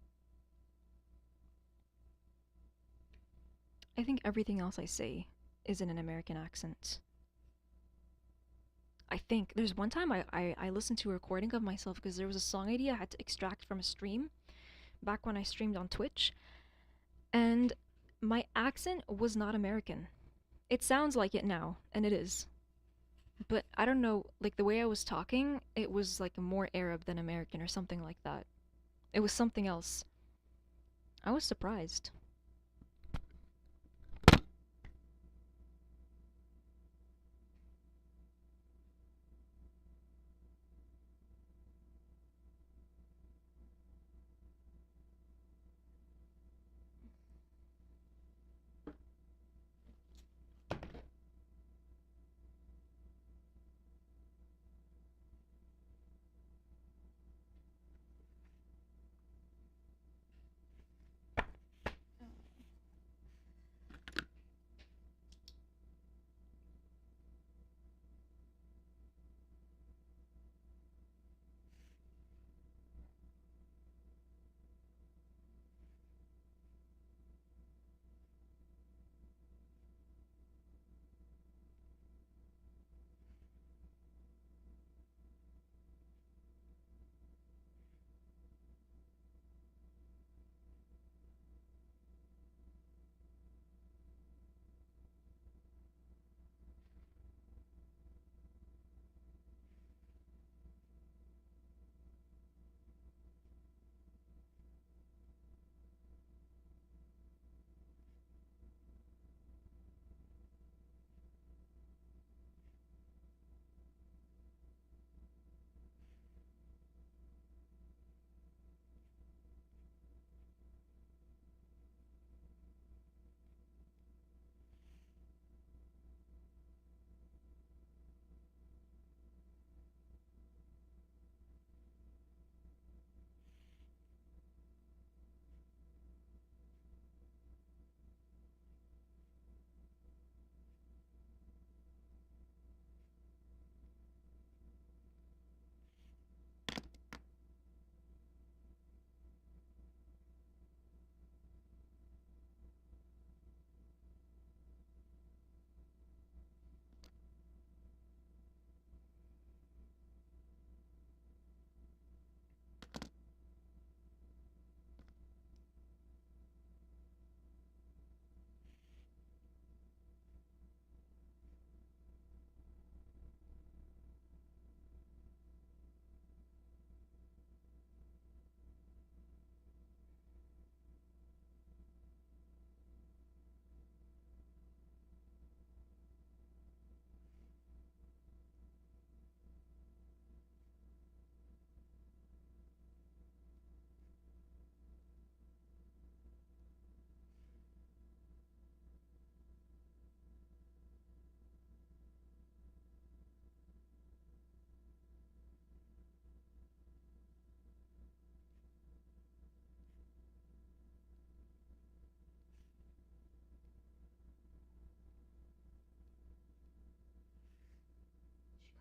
I think everything else I say is in an American accent. I think there's one time I listened to a recording of myself because there was a song idea I had to extract from a stream back when I streamed on Twitch, and my accent was not American. It sounds like it now, and it is. But I don't know, like the way I was talking, it was like more Arab than American or something like that. It was something else. I was surprised.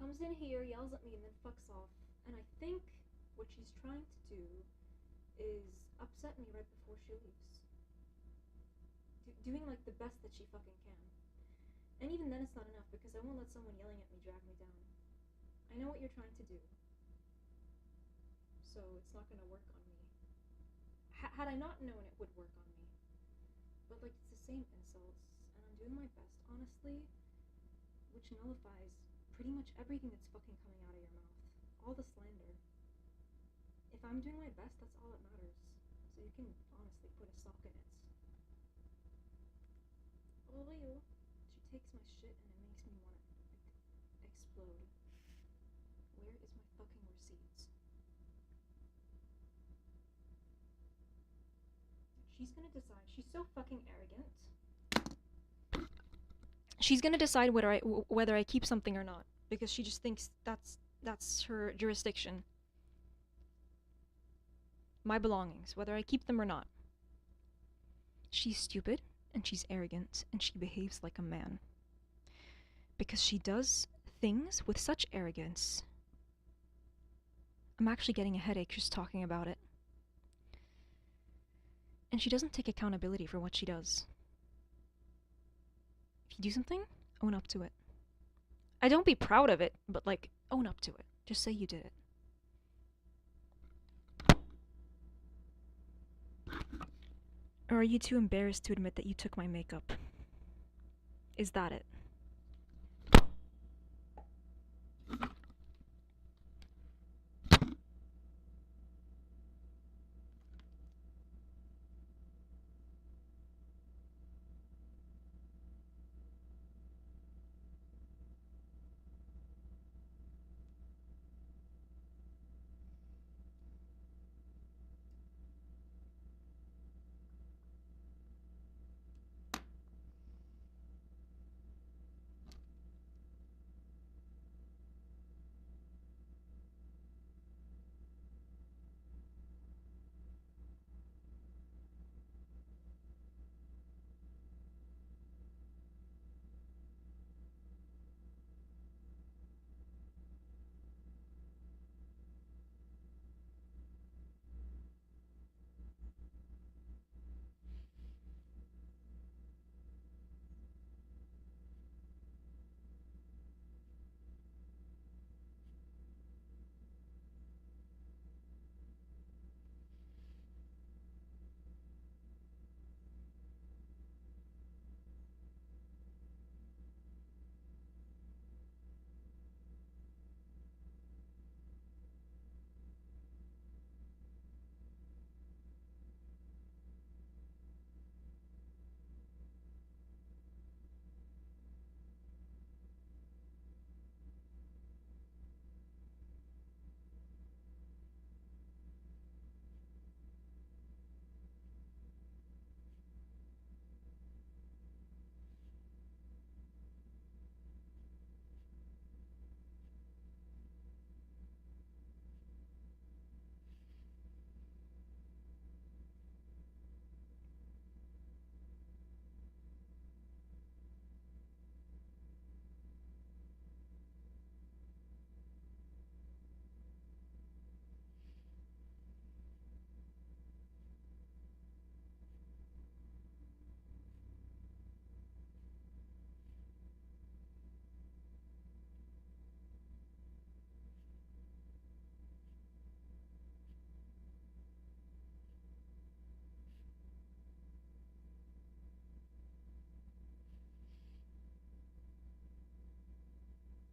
comes in here, yells at me, and then fucks off. And I think what she's trying to do is upset me right before she leaves. Doing like the best that she fucking can. And even then it's not enough because I won't let someone yelling at me drag me down. I know what you're trying to do. So it's not gonna work on me. Had I not known, it would work on me. But like, it's the same insults, and I'm doing my best, honestly, which nullifies pretty much everything that's fucking coming out of your mouth. All the slander. If I'm doing my best, that's all that matters. So you can honestly put a sock in it. Oh, she takes my shit and it makes me want to explode. Where is my fucking receipts? She's gonna decide. She's so fucking arrogant. She's gonna decide whether I keep something or not because she just thinks that's her jurisdiction. My belongings, whether I keep them or not. She's stupid and she's arrogant and she behaves like a man. Because she does things with such arrogance. I'm actually getting a headache just talking about it. And she doesn't take accountability for what she does. If you do something, own up to it. I don't be proud of it, but like, own up to it. Just say you did it. Or are you too embarrassed to admit that you took my makeup? Is that it?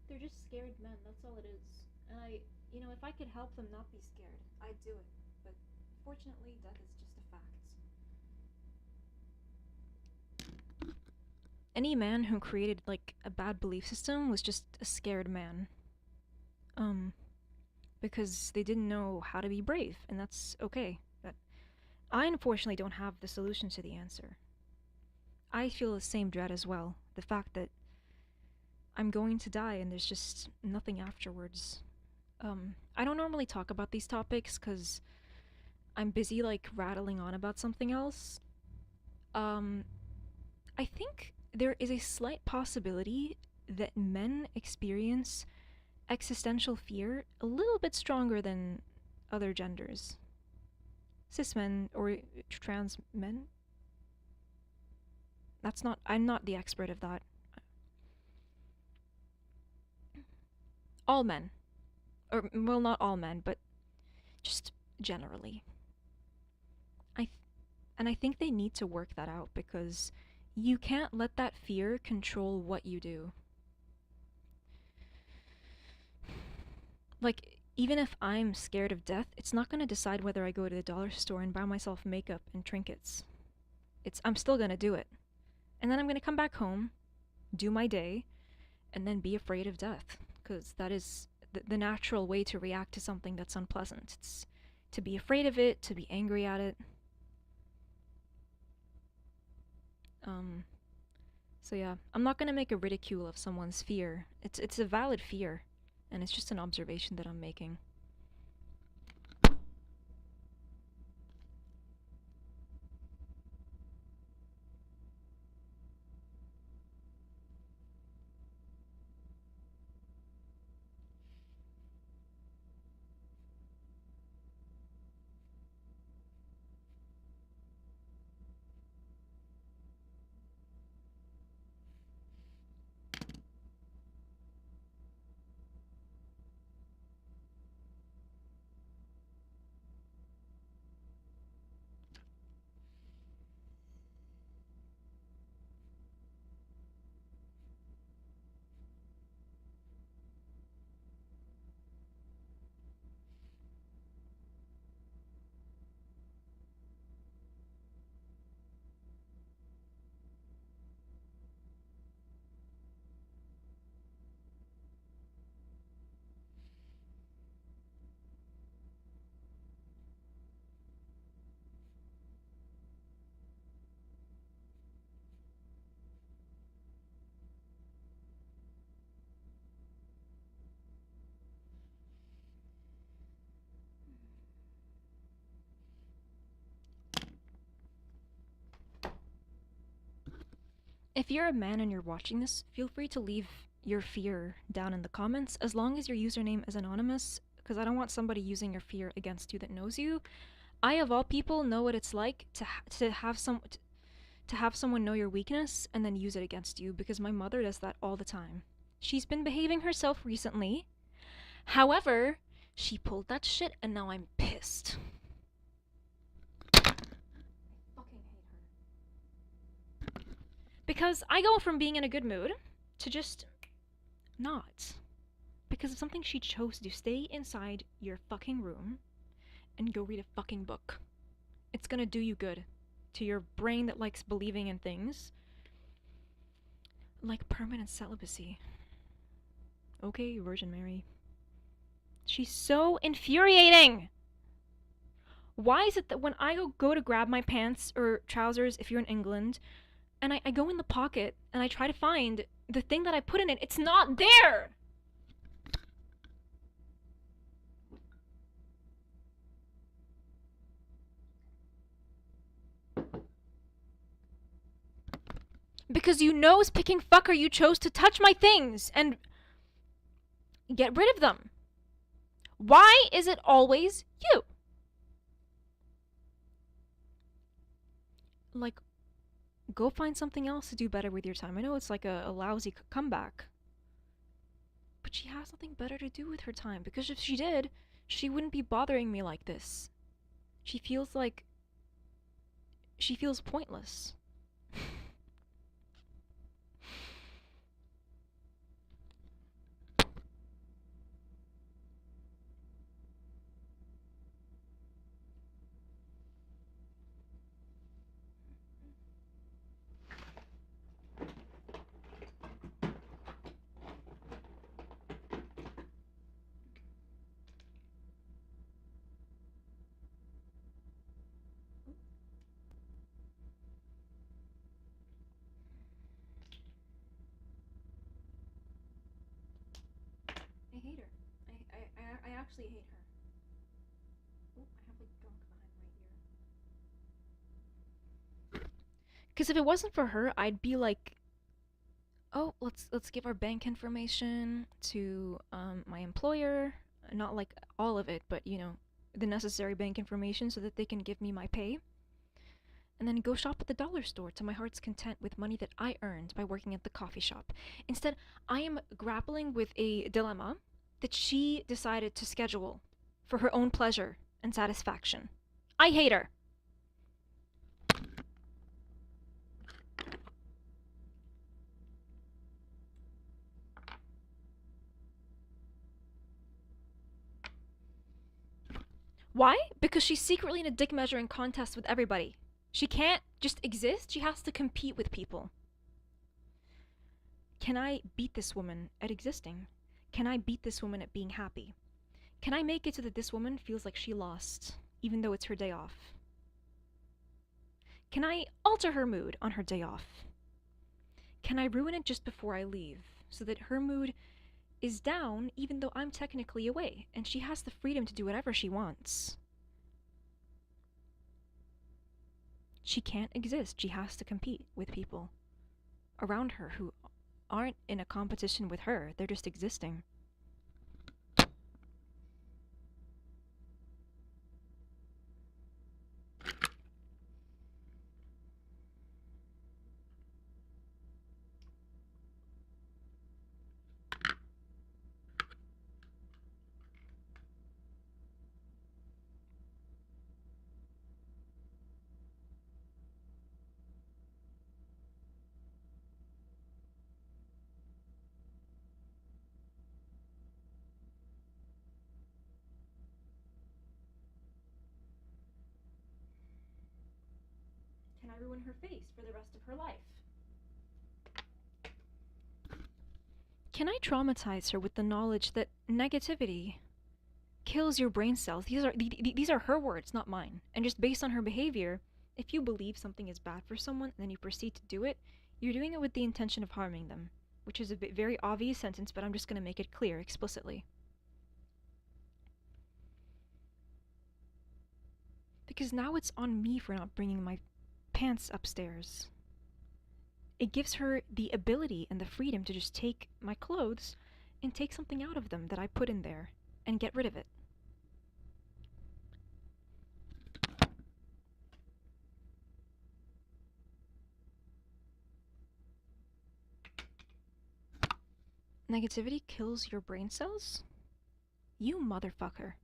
They're just scared men, that's all it is. And if I could help them not be scared, I'd do it. But fortunately, death is just a fact. Any man who created, like, a bad belief system was just a scared man. Because they didn't know how to be brave, and that's okay. But I unfortunately don't have the solution to the answer. I feel the same dread as well. The fact that I'm going to die and there's just nothing afterwards. I don't normally talk about these topics because I'm busy, like, rattling on about something else. I think there is a slight possibility that men experience existential fear a little bit stronger than other genders. Cis men or trans men? I'm not the expert of that. All men. Or, well, not all men, but just generally. And I think they need to work that out because you can't let that fear control what you do. Like, even if I'm scared of death, it's not gonna decide whether I go to the dollar store and buy myself makeup and trinkets. I'm still gonna do it. And then I'm gonna come back home, do my day, and then be afraid of death. Because that is the natural way to react to something that's unpleasant. It's to be afraid of it, to be angry at it. So yeah, I'm not gonna make a ridicule of someone's fear. It's a valid fear, and it's just an observation that I'm making. If you're a man and you're watching this, feel free to leave your fear down in the comments, as long as your username is anonymous, because I don't want somebody using your fear against you that knows you. I, of all people, know what it's like to have someone know your weakness and then use it against you, because my mother does that all the time. She's been behaving herself recently. However, she pulled that shit and now I'm pissed. Because I go from being in a good mood to just not. Because of something she chose to stay inside your fucking room and go read a fucking book. It's gonna do you good. To your brain that likes believing in things. Like permanent celibacy. Okay, Virgin Mary. She's so infuriating! Why is it that when I go to grab my pants or trousers, if you're in England, and I go in the pocket and I try to find the thing that I put in it, it's not there! Because you nose-picking fucker, you chose to touch my things and get rid of them. Why is it always you? Like, go find something else to do better with your time. I know it's like a lousy comeback. But she has nothing better to do with her time, because if she did, she wouldn't be bothering me like this. She feels pointless. I hate her. I actually hate her. Oh, I have like gunk behind my ear. Because if it wasn't for her, I'd be like oh, let's give our bank information to my employer, not like all of it, but the necessary bank information so that they can give me my pay. And then go shop at the dollar store to my heart's content with money that I earned by working at the coffee shop. Instead, I am grappling with a dilemma that she decided to schedule for her own pleasure and satisfaction. I hate her. Why? Because she's secretly in a dick measuring contest with everybody. She can't just exist, she has to compete with people. Can I beat this woman at existing? Can I beat this woman at being happy? Can I make it so that this woman feels like she lost, even though it's her day off? Can I alter her mood on her day off? Can I ruin it just before I leave, so that her mood is down even though I'm technically away, and she has the freedom to do whatever she wants? She can't exist. She has to compete with people around her who aren't in a competition with her. They're just existing. Can I ruin her face for the rest of her life? Can I traumatize her with the knowledge that negativity kills your brain cells? These are her words, not mine. And just based on her behavior, if you believe something is bad for someone and then you proceed to do it, you're doing it with the intention of harming them, which is a very obvious sentence, but I'm just going to make it clear explicitly. Because now it's on me for not bringing my pants upstairs. It gives her the ability and the freedom to just take my clothes and take something out of them that I put in there and get rid of it. Negativity kills your brain cells? You motherfucker.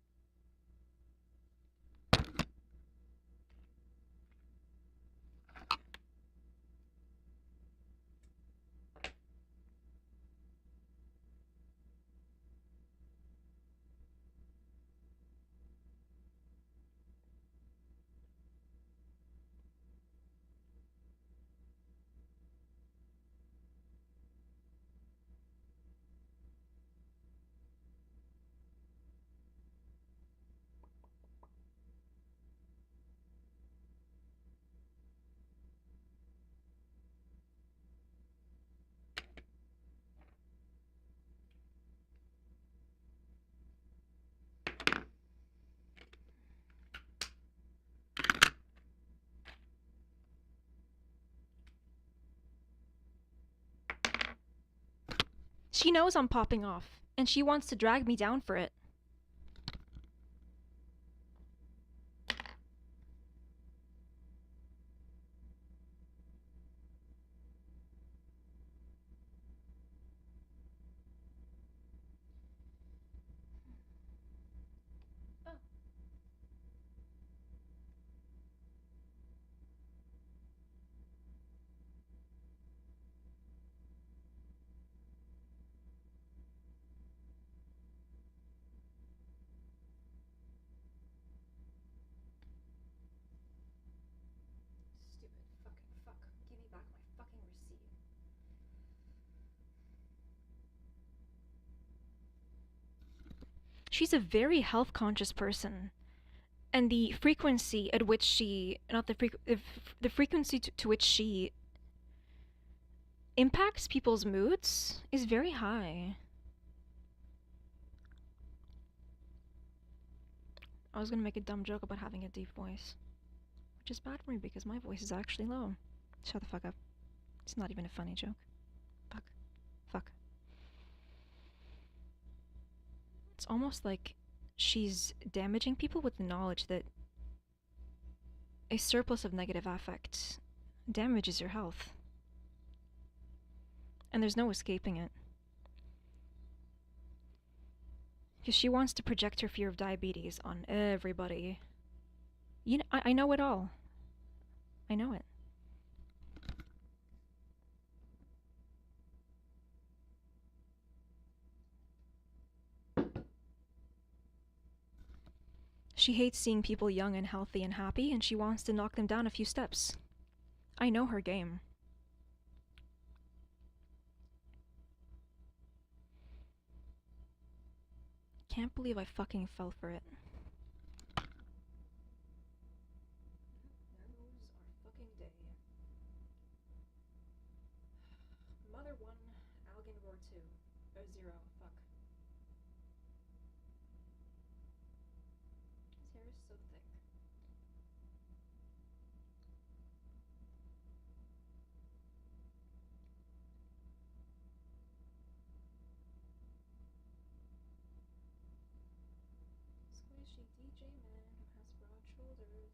She knows I'm popping off, and she wants to drag me down for it. Stupid fucking fuck. Give me back my fucking receipt. She's a very health conscious person. And the frequency at which she, not the frequency to which she impacts people's moods is very high. I was gonna make a dumb joke about having a deep voice, which is bad for me because my voice is actually low. Shut the fuck up. It's not even a funny joke. Fuck. Fuck. It's almost like she's damaging people with the knowledge that a surplus of negative affect damages your health. And there's no escaping it. Because she wants to project her fear of diabetes on everybody. You know, I know it all. I know it. She hates seeing people young and healthy and happy, and she wants to knock them down a few steps. I know her game. Can't believe I fucking fell for it. There goes our fucking day. Mother 1, Algan Roar 2. Or 0, fuck. His hair is so thick. Squishy DJ man who has broad shoulders.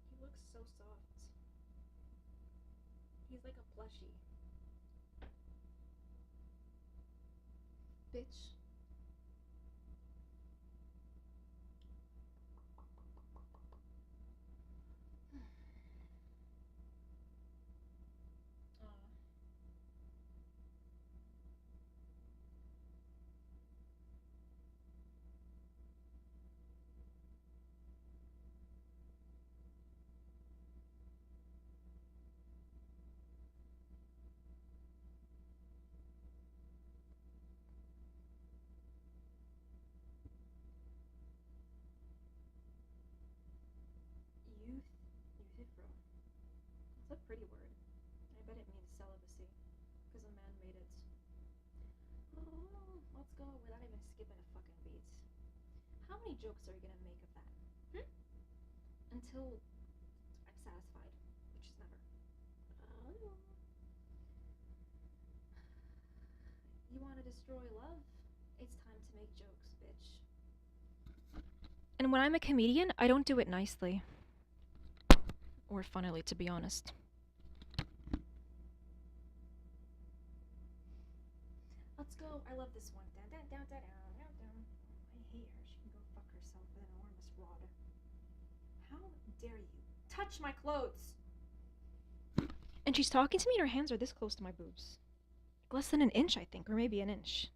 He looks so soft. He's like a plushie. Bitch. Youthifro. That's a pretty word. I bet it means celibacy, because a man made it. Oh, let's go without even skipping a fucking beat. How many jokes are you gonna make of that? Until I'm satisfied, which is never. You want to destroy love? It's time to make jokes, bitch. And when I'm a comedian, I don't do it nicely. Or funnily, to be honest. Let's go. I love this one. Down, down, down, down, down, down. I hate her. She can go fuck herself with an enormous rod. How dare you touch my clothes? And she's talking to me and her hands are this close to my boobs. Less than an inch, I think, or maybe an inch.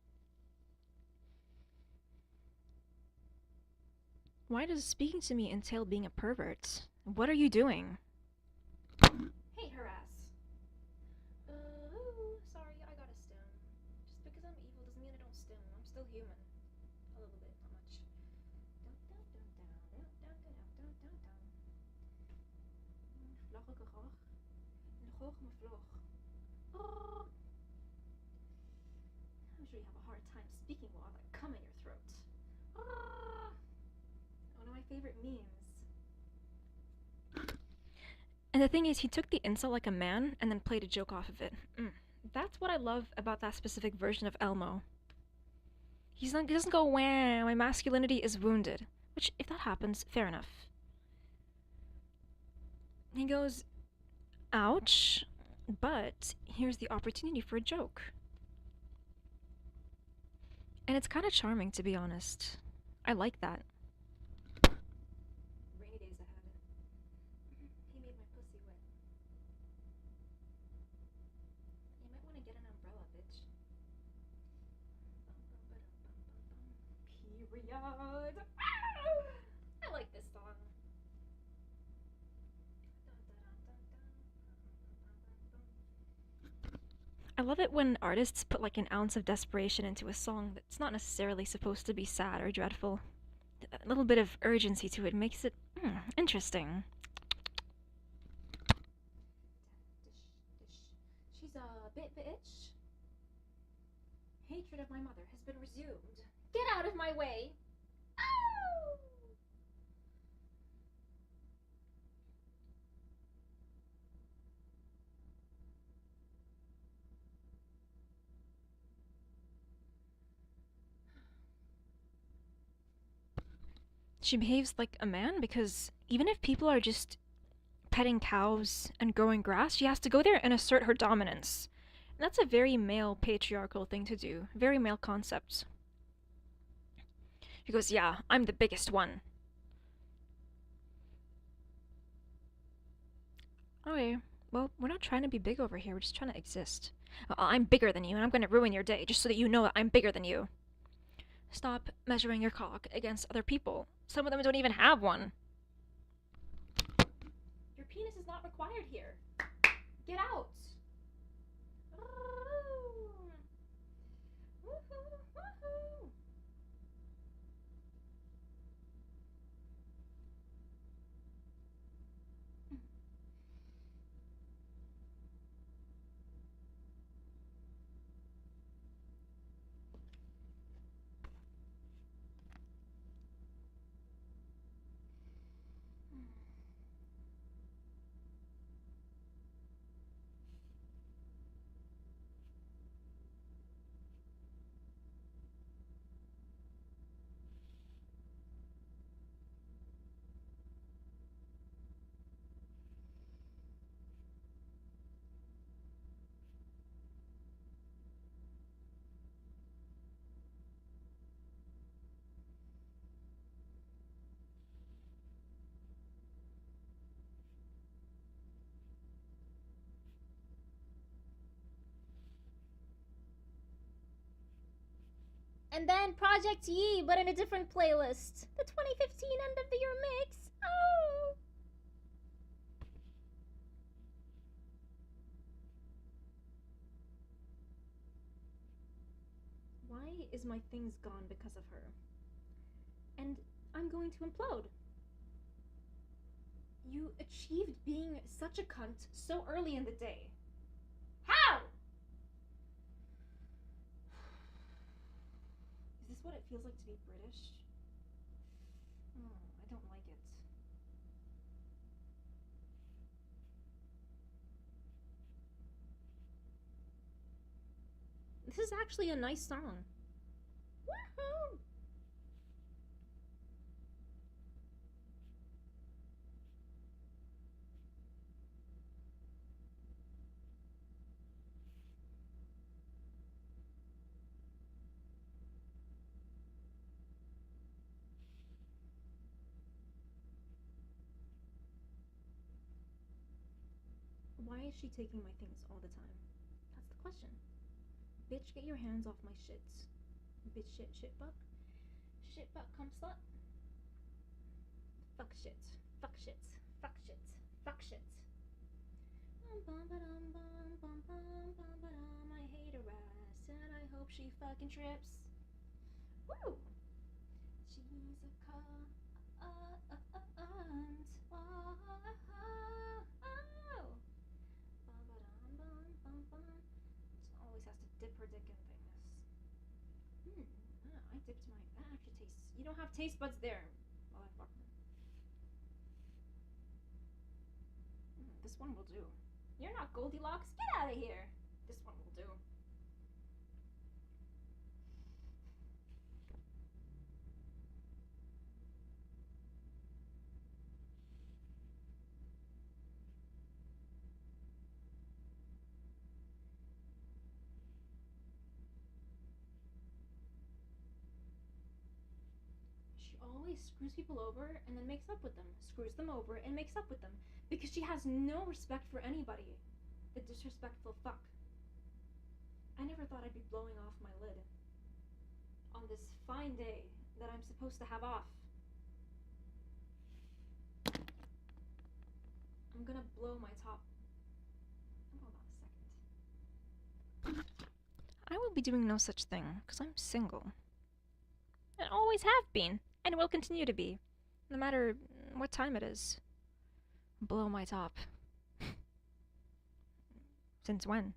Why does speaking to me entail being a pervert? What are you doing? Hate her ass. Sorry, I got a stem. Just because I'm evil doesn't mean I don't stem. I'm still human. A little bit, not much. Vloggige graag. En goog me vlog. Oh. I'm sure you have a hard time speaking while I come in your throat. Oh. One of my favorite memes. And the thing is, he took the insult like a man and then played a joke off of it. That's what I love about that specific version of Elmo. He doesn't go, wah, my masculinity is wounded. Which, if that happens, fair enough. He goes, ouch, but here's the opportunity for a joke. And it's kind of charming, to be honest. I like that. Rainy days ahead. He made my pussy wet. You might want to get an umbrella, bitch. Period. I like this song. I love it when artists put like an ounce of desperation into a song that's not necessarily supposed to be sad or dreadful. A little bit of urgency to it makes it interesting. She's a bitch. Hatred of my mother has been resumed. Get out of my way! Ow! She behaves like a man because even if people are just petting cows and growing grass, she has to go there and assert her dominance. And that's a very male patriarchal thing to do, very male concept. She goes, yeah, I'm the biggest one. Okay, well, we're not trying to be big over here, we're just trying to exist. I'm bigger than you, and I'm gonna ruin your day just so that you know that I'm bigger than you. Stop measuring your cock against other people. Some of them don't even have one. Your penis is not required here. Get out. Woohoo. And then Project Yi, but in a different playlist. The 2015 end of the year mix. Oh! Why is my things gone because of her? And I'm going to implode. You achieved being such a cunt so early in the day. How? Is this what it feels like to be British? Oh, I don't like it. This is actually a nice song. Woohoo! Why is she taking my things all the time? That's the question. Bitch, get your hands off my shits. Bitch, shit, buck. Shit, buck, cum slut. Fuck shit. Fuck shit. Fuck shit. Fuck shit. I hate her ass, and I hope she fucking trips. Woo! She's a cunt. Always has to dip her dick in things. I dipped my. That actually tastes. You don't have taste buds there. Oh, I fucked them. This one will do. You're not Goldilocks. Get out of here. This one will do. She always screws people over and then makes up with them. Screws them over and makes up with them. Because she has no respect for anybody. The disrespectful fuck. I never thought I'd be blowing off my lid on this fine day that I'm supposed to have off. I'm gonna blow my top. Hold on a second. I will be doing no such thing, because I'm single. And always have been, and will continue to be, no matter what time it is. Blow my top. Since when?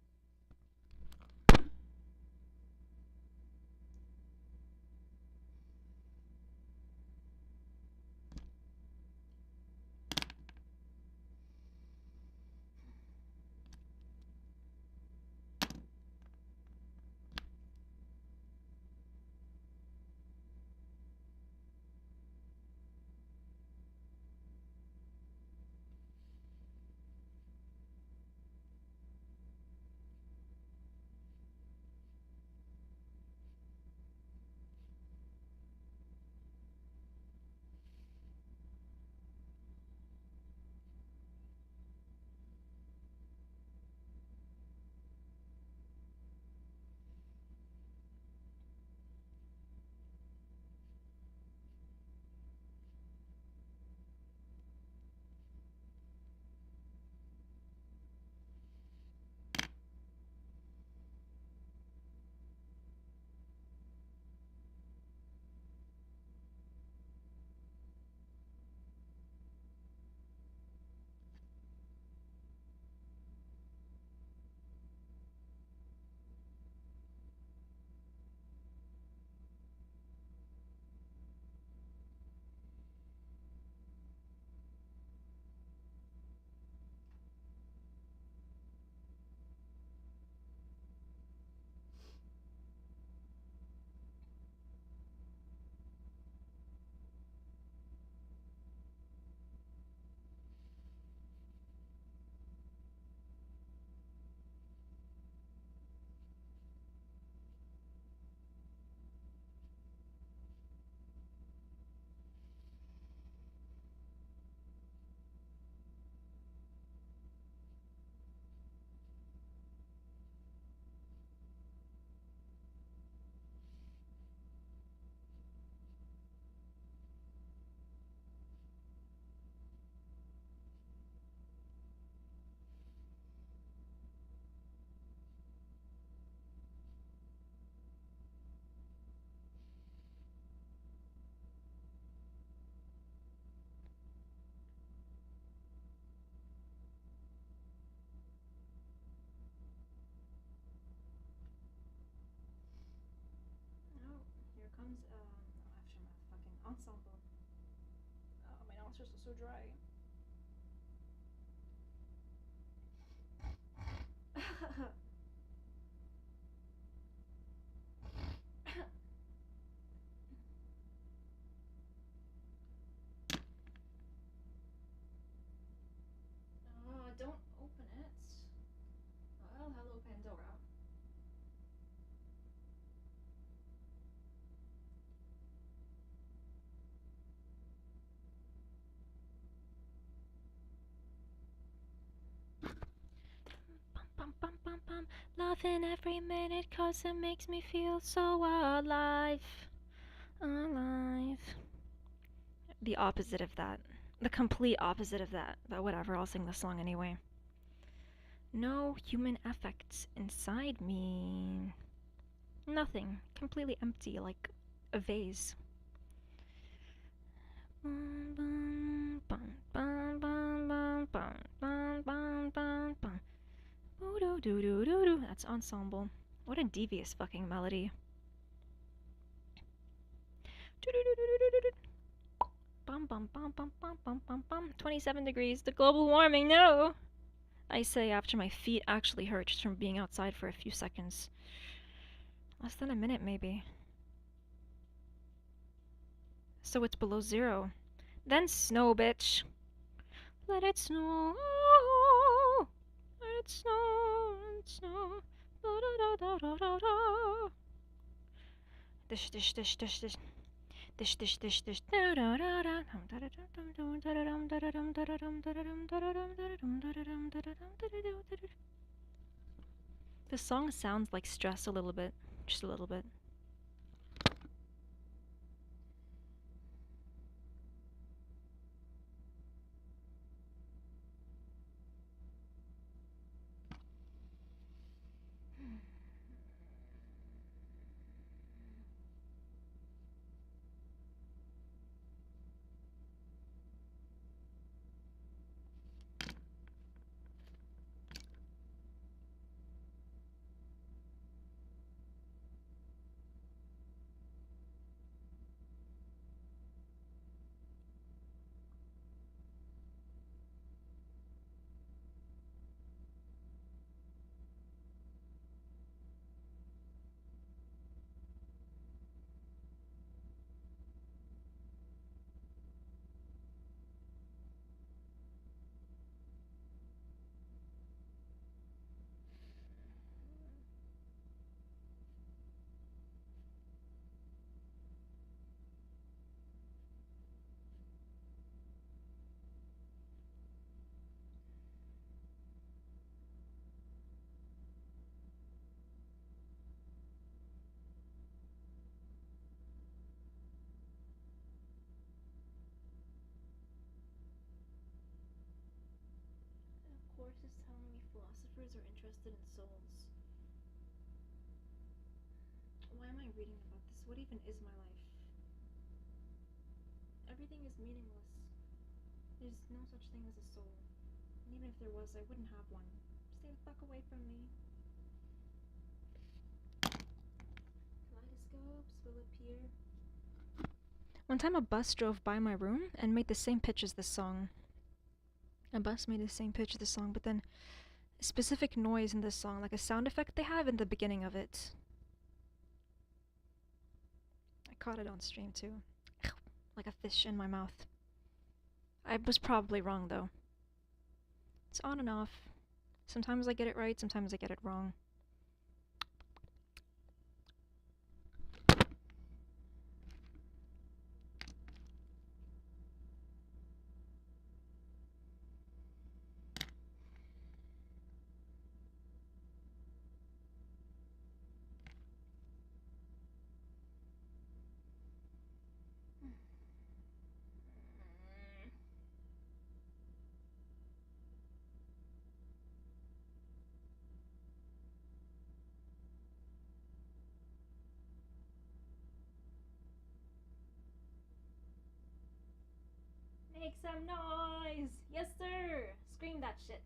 nostrils are so dry. Don't open it. Well, hello, Pandora. Bum, bum, bum, bum. Loving every minute 'cause it makes me feel so alive. Alive. The opposite of that. The complete opposite of that. But whatever, I'll sing the song anyway. No human effects inside me. Nothing. Completely empty, like a vase. Bum, bum, bum, bum, bum, bum, bum, bum, bum, bum, bum. Doo doo doo doo doo. That's ensemble. What a devious fucking melody. Bum bum bum bum bum bum bum bum. 27 degrees. The global warming. No. I say after my feet actually hurt just from being outside for a few seconds. Less than a minute, maybe. So it's below 0. Then snow, bitch. Let it snow. Let it snow. Let it snow. Da da da da da da. Dish dish dish dish dish. Dish dish dish dish. Da da da da. This song sounds like stress a little bit. Just a little bit. Of course, it's telling me philosophers are interested in souls. Why am I reading about this? What even is my life? Everything is meaningless. There's no such thing as a soul. And even if there was, I wouldn't have one. Stay the fuck away from me. Kaleidoscopes will appear. One time a bus drove by my room and made the same pitch as this song. A bus made the same pitch as the song, but then a specific noise in this song, like a sound effect they have in the beginning of it. I caught it on stream too. Like a fish in my mouth. I was probably wrong though. It's on and off. Sometimes I get it right, sometimes I get it wrong. Make some noise! Yes, sir! Scream that shit.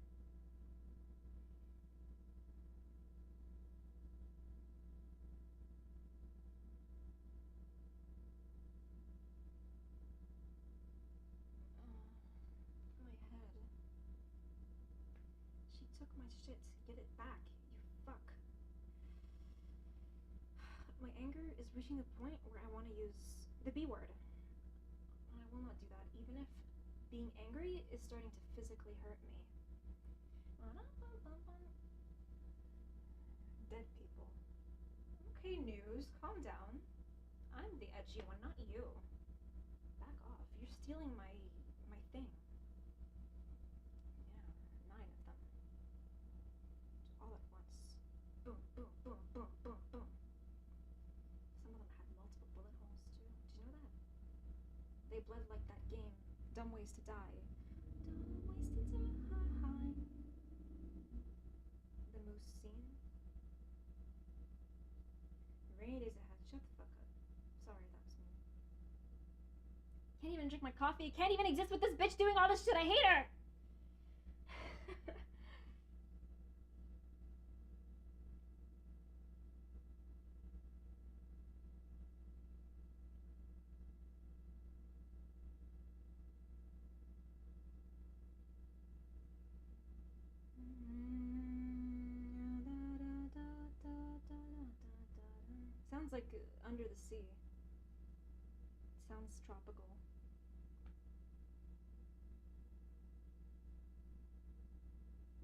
took my shit. Get it back, you fuck. My anger is reaching the point where I want to use the B word. And I will not do that, even if being angry is starting to physically hurt me. Dead people. Okay, news, calm down. I'm the edgy one, not you. Back off. You're stealing my thing. Yeah, 9 of them. All at once. Boom, boom, boom, boom, boom, boom. Some of them had multiple bullet holes too. Did you know that? They bled like that game, Dumb Ways to Die. Dumb Ways to Die. The moose scene. Rainy days ahead. Shut the fuck up. Sorry, that was me. Can't even drink my coffee. Can't even exist with this bitch doing all this shit. I hate her. Sounds like Under the Sea. Sounds tropical.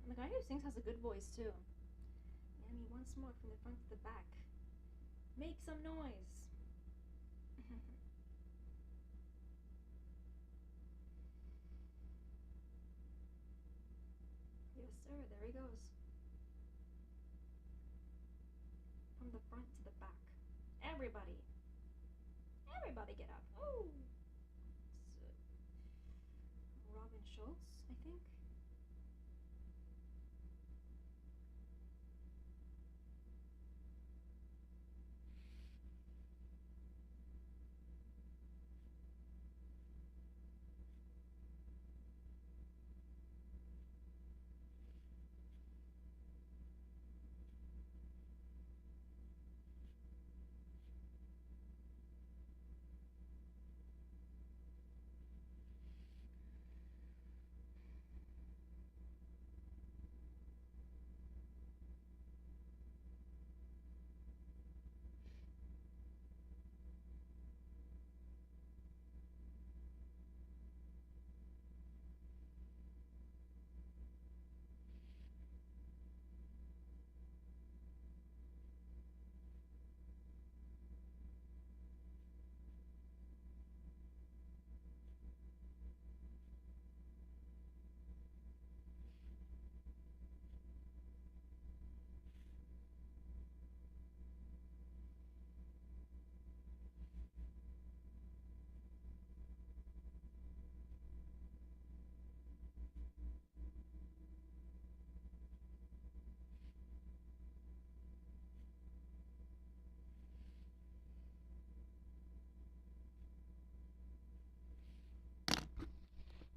And the guy who sings has a good voice too. Mammy, once more from the front to the back. Make some noise. Yes, sir. There he goes. From the front to the back. Everybody. Everybody get up. Oh! It's Robin Schultz, I think.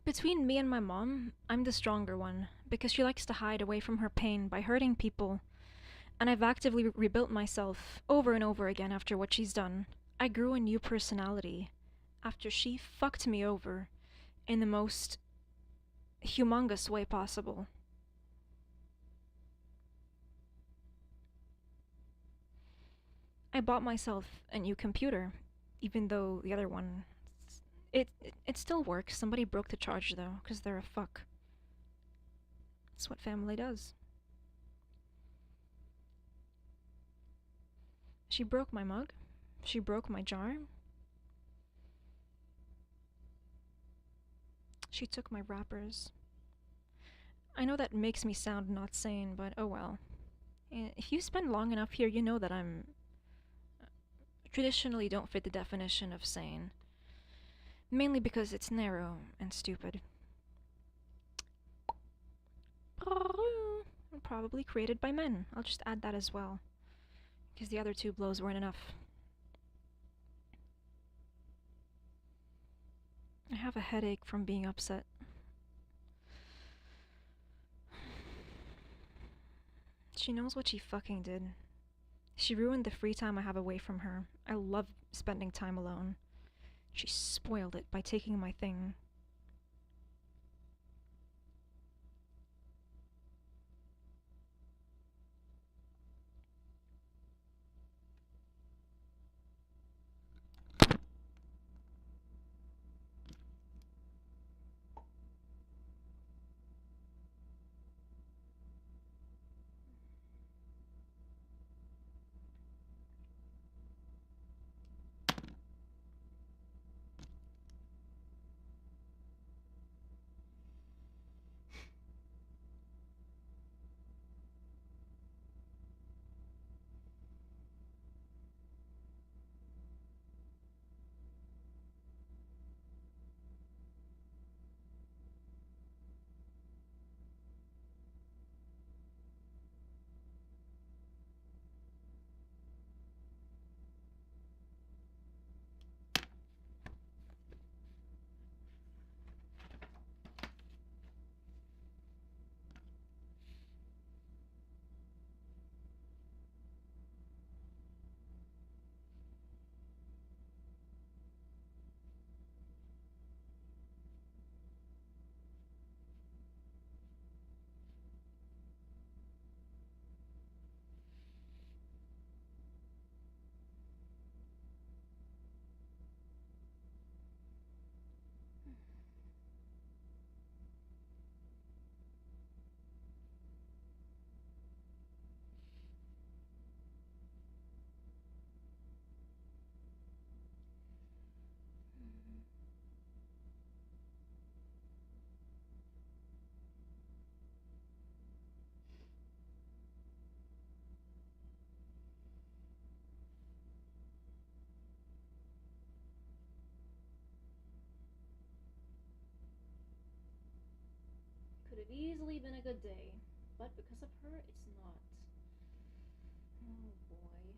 Between me and my mom, I'm the stronger one, because she likes to hide away from her pain by hurting people. And I've actively rebuilt myself over and over again after what she's done. I grew a new personality after she fucked me over in the most humongous way possible. I bought myself a new computer, even though the other one, it still works. Somebody broke the charger though, because they're a fuck. That's what family does. She broke my mug. She broke my jar. She took my wrappers. I know that makes me sound not sane, but oh well. If you spend long enough here, you know that I'm traditionally don't fit the definition of sane. Mainly because it's narrow and stupid. Probably created by men. I'll just add that as well. Because the other 2 blows weren't enough. I have a headache from being upset. She knows what she fucking did. She ruined the free time I have away from her. I love spending time alone. She spoiled it by taking my thing. have easily been a good day, but because of her, it's not. Oh boy.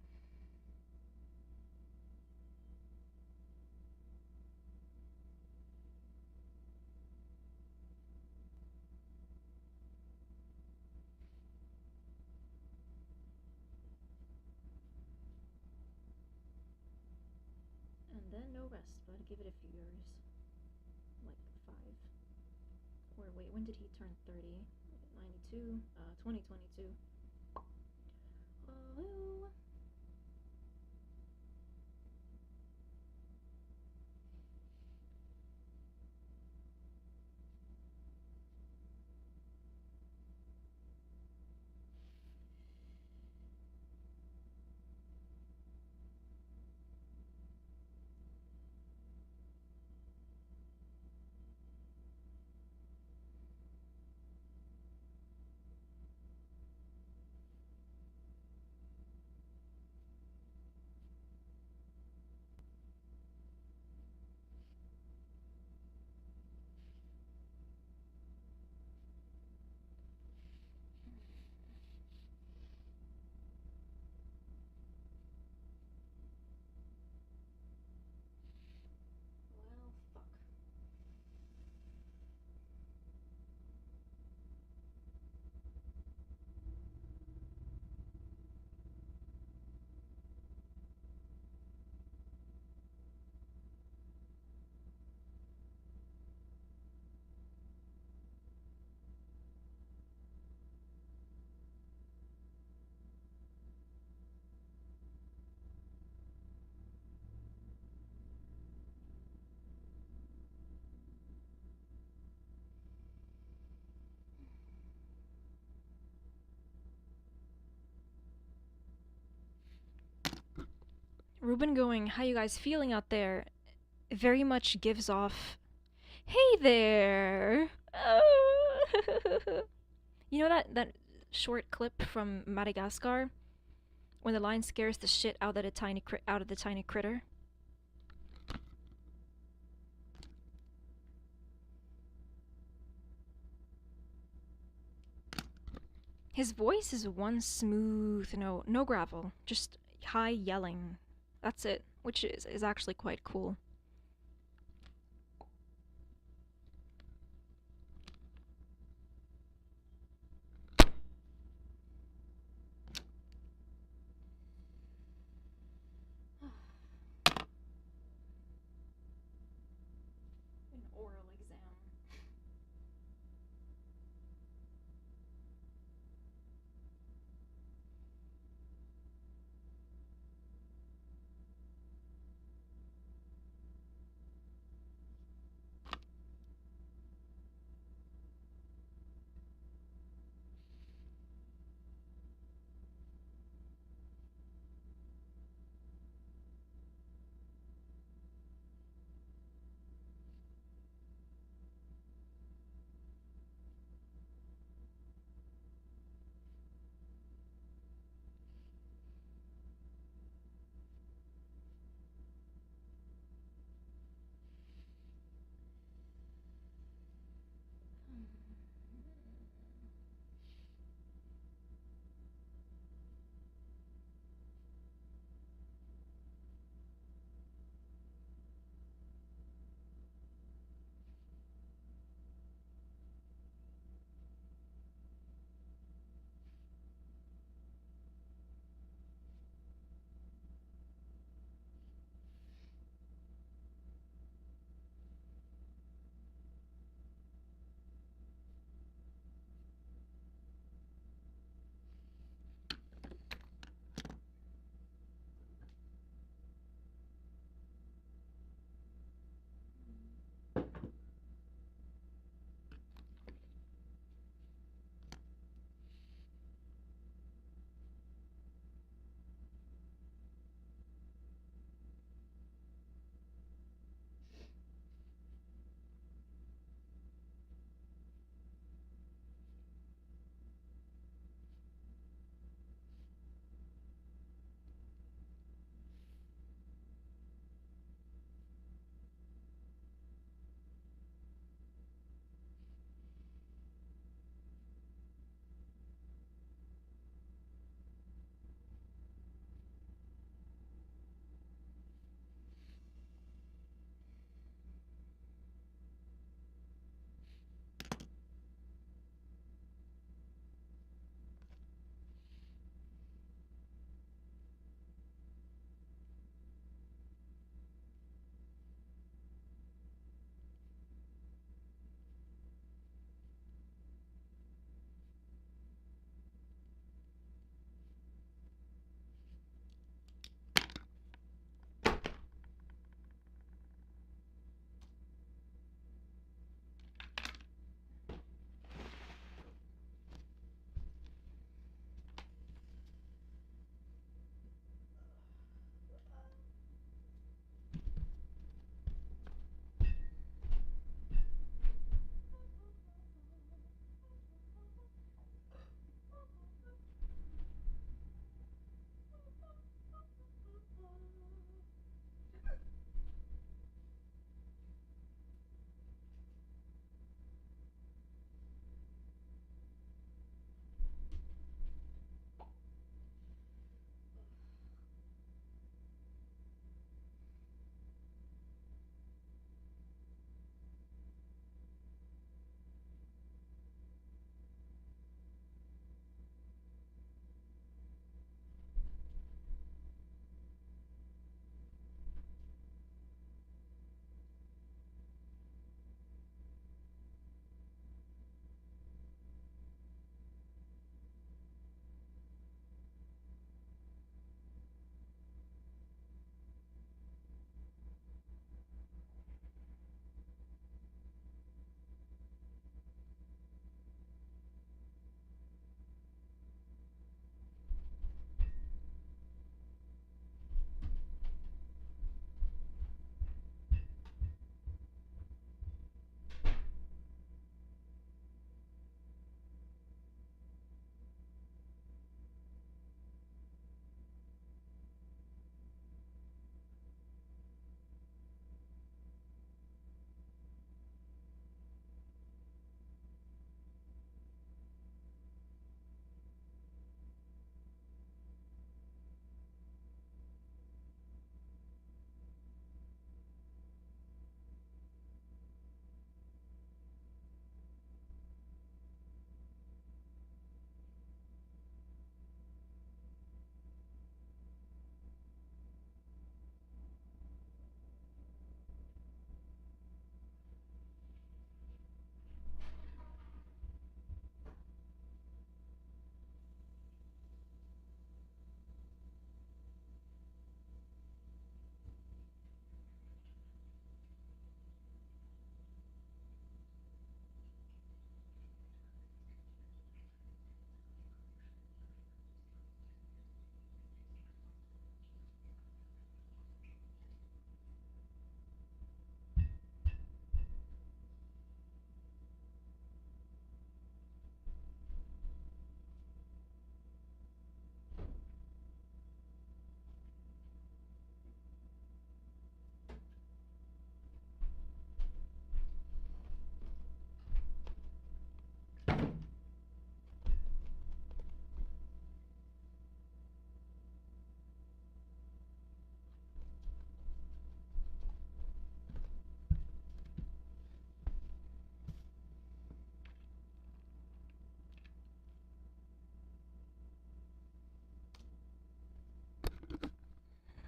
And then no rest, but give it a few years. Like 5. Or wait, when did he turn 30? 92? 2022. Oh. Well, fuck. Ruben going, how you guys feeling out there? Very much gives off, hey there! You know that short clip from Madagascar? When the lion scares the shit out of the tiny critter? His voice is one smooth, no gravel, just high yelling. That's it, which is actually quite cool. An oral exam.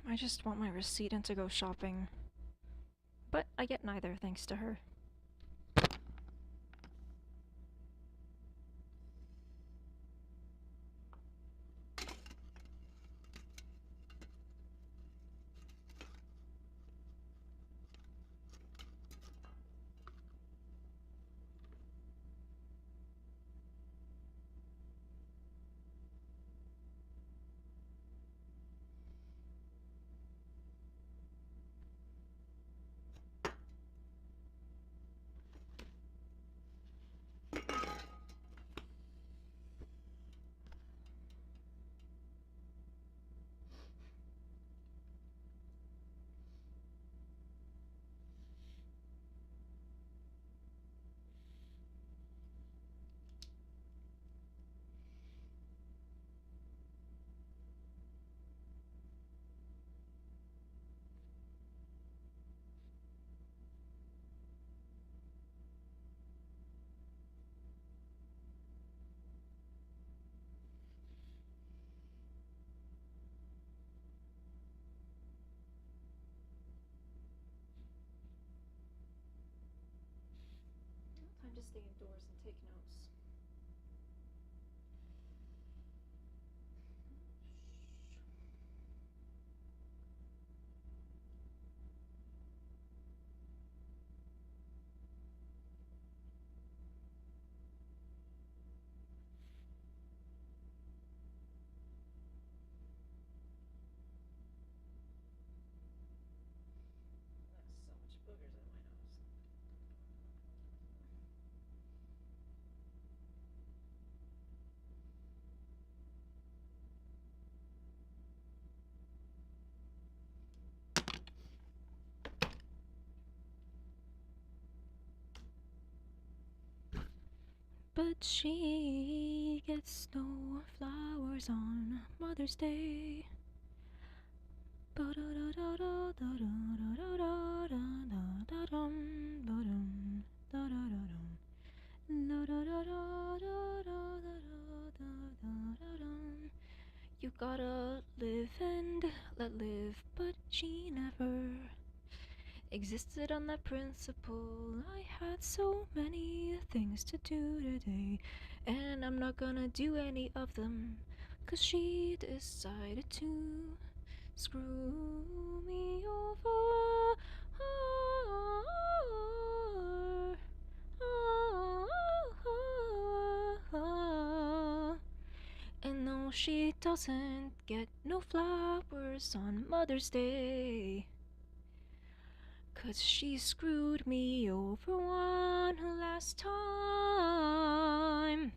I just want my receipt and to go shopping. But I get neither thanks to her. Time to stay indoors and take notes. So much boogers in my nose. But she gets no flowers on Mother's Day. You gotta live and let live, but she never existed on that principle. I had so many things to do today, and I'm not gonna do any of them, 'cause she decided to screw me over. And no, she doesn't get no flowers on Mother's Day, 'cause she screwed me over one last time.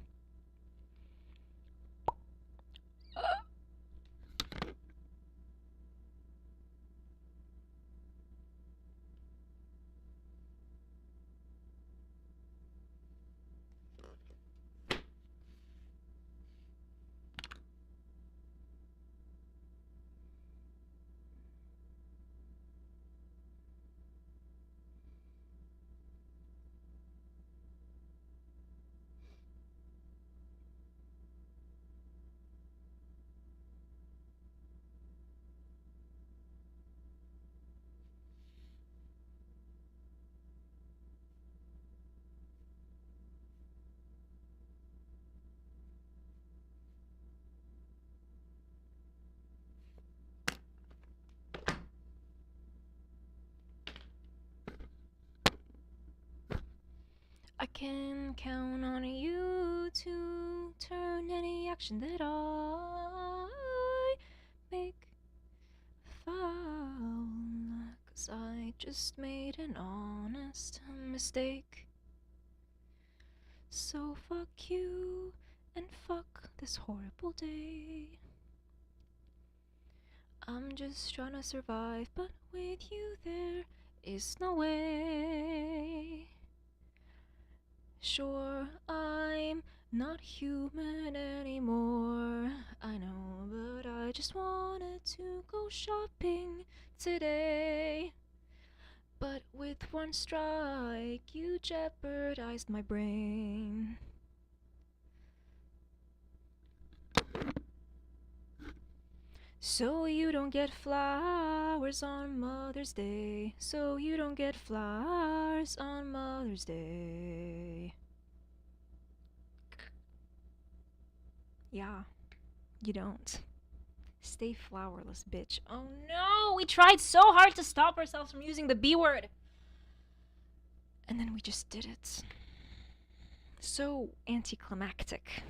I can count on you to turn any action that I make foul, 'cause I just made an honest mistake. So fuck you and fuck this horrible day. I'm just trying to survive, but with you there is no way. Sure, I'm not human anymore, I know, but I just wanted to go shopping today. But with one strike, you jeopardized my brain. So you don't get flowers on Mother's Day. So you don't get flowers on Mother's Day. Yeah, you don't. Stay flowerless, bitch. Oh no! We tried so hard to stop ourselves from using the B word. And then we just did it. So anticlimactic.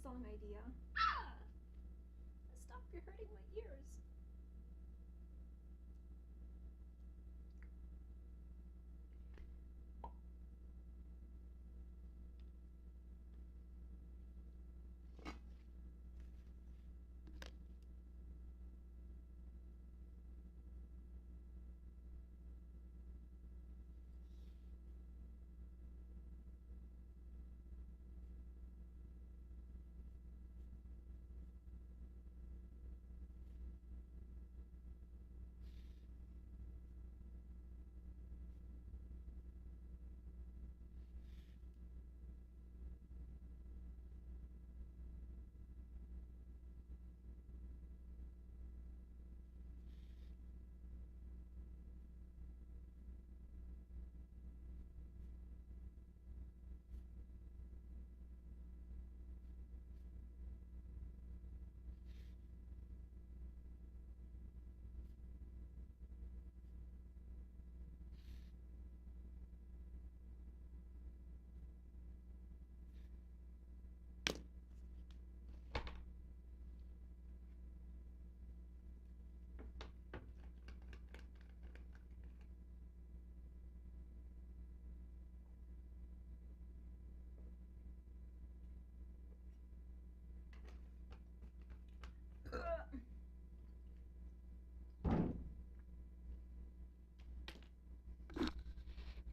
Song idea. Ah! Stop, you're hurting my ears.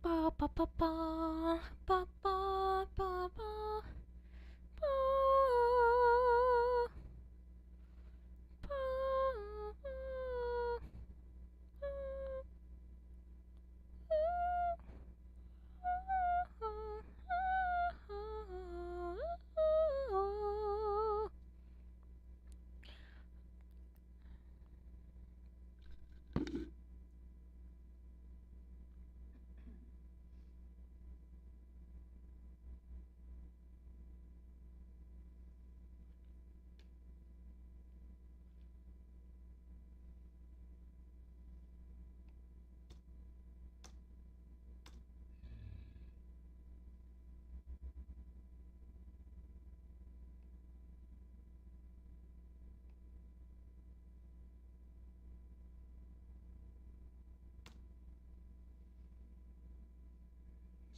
Ba ba ba ba ba ba ba ba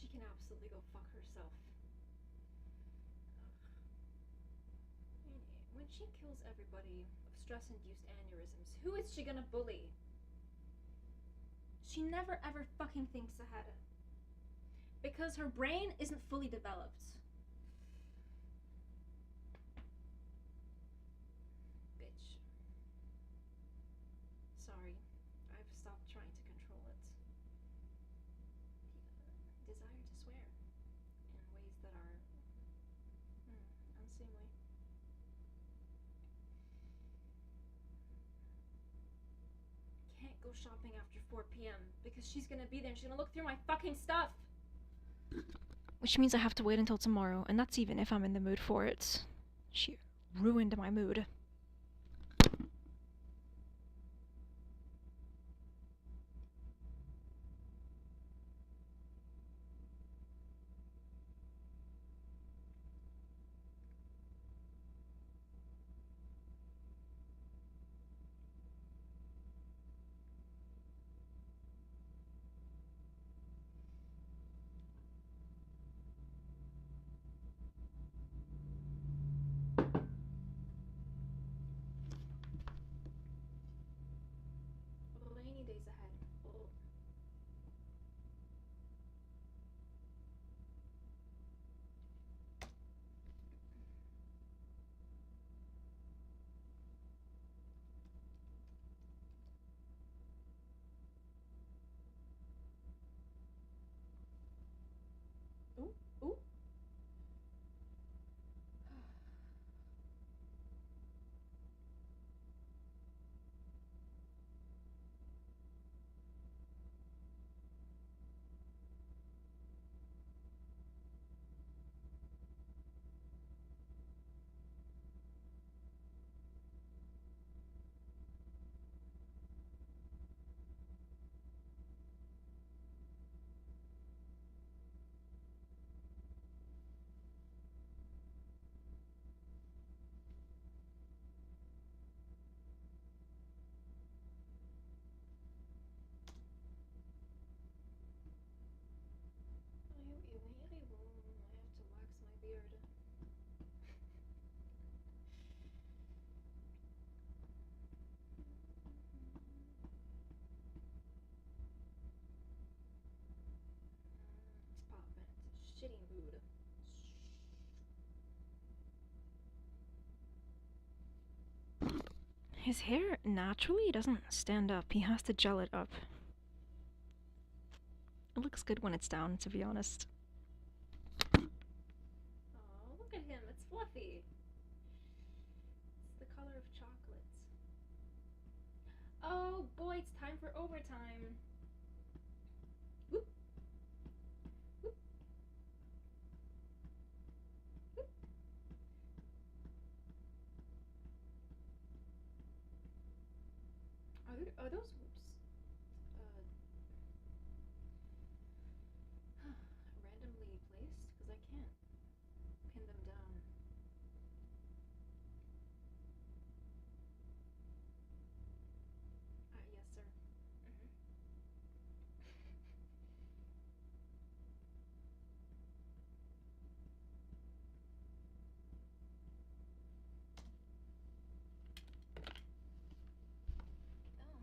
She can absolutely go fuck herself. When she kills everybody of stress-induced aneurysms, who is she gonna bully? She never ever fucking thinks ahead. Because her brain isn't fully developed. Bitch. Sorry, I've stopped trying to control it. The desire to swear in ways that are unseemly. Can't go shopping after 4 p.m. because she's gonna be there and she's gonna look through my fucking stuff. Which means I have to wait until tomorrow, and that's even if I'm in the mood for it. She ruined my mood. Rainy days ahead. His hair naturally doesn't stand up. He has to gel it up. It looks good when it's down, to be honest. Oh, look at him. It's fluffy. It's the color of chocolates. Oh boy, it's time for overtime. Whoop. Whoop. Whoop. Are those randomly placed? Because I can't pin them down. Yes, sir. Oh.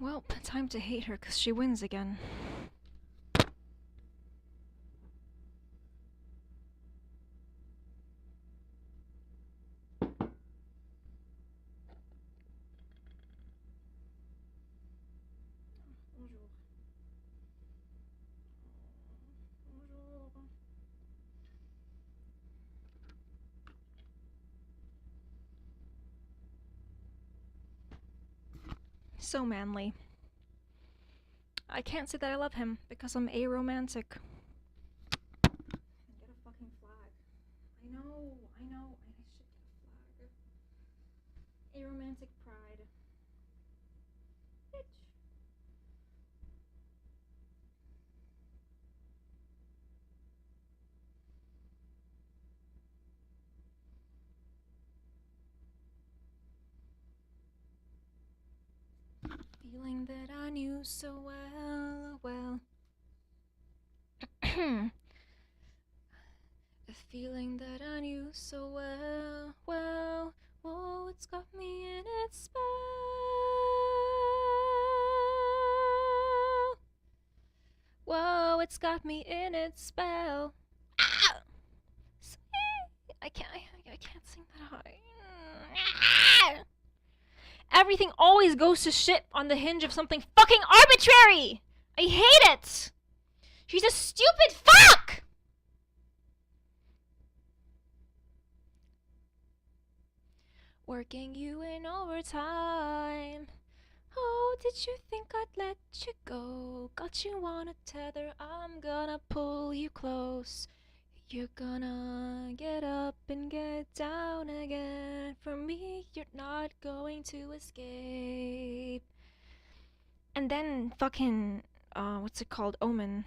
Well, time to hate her because she wins again. Bonjour. Bonjour. So manly. I can't say that I love him because I'm aromantic. Get a fucking flag. I know. I should get a flag. A romantic pride. Bitch. Feeling that I knew so well. A feeling that I knew so well. Whoa, it's got me in its spell. Whoa, it's got me in its spell. Ah! I can't sing that high. Ah! Everything always goes to shit on the hinge of something fucking arbitrary. I hate it. She's a stupid fuck. Working you in overtime. Oh, did you think I'd let you go? Got you on a tether, I'm gonna pull you close. You're gonna get up and get down again. For me, you're not going to escape. And then fucking, what's it called? Omen.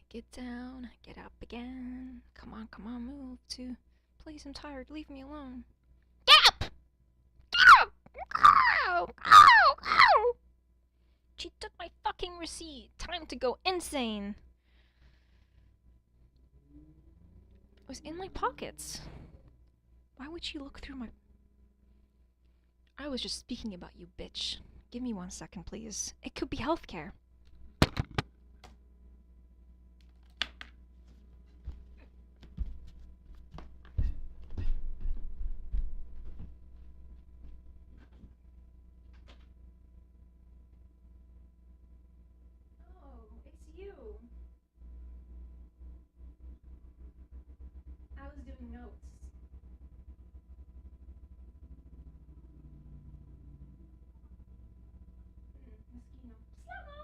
Get down, get up again. Come on, move to place. I'm tired, leave me alone. Get up! Get up! Ow! Ow! Ow! She took my fucking receipt. Time to go insane. It was in my pockets. Why would she look through my... I was just speaking about you, bitch. Give me 1 second, please. It could be healthcare. Oh, it's you. I was doing notes. Mosquito. Slama!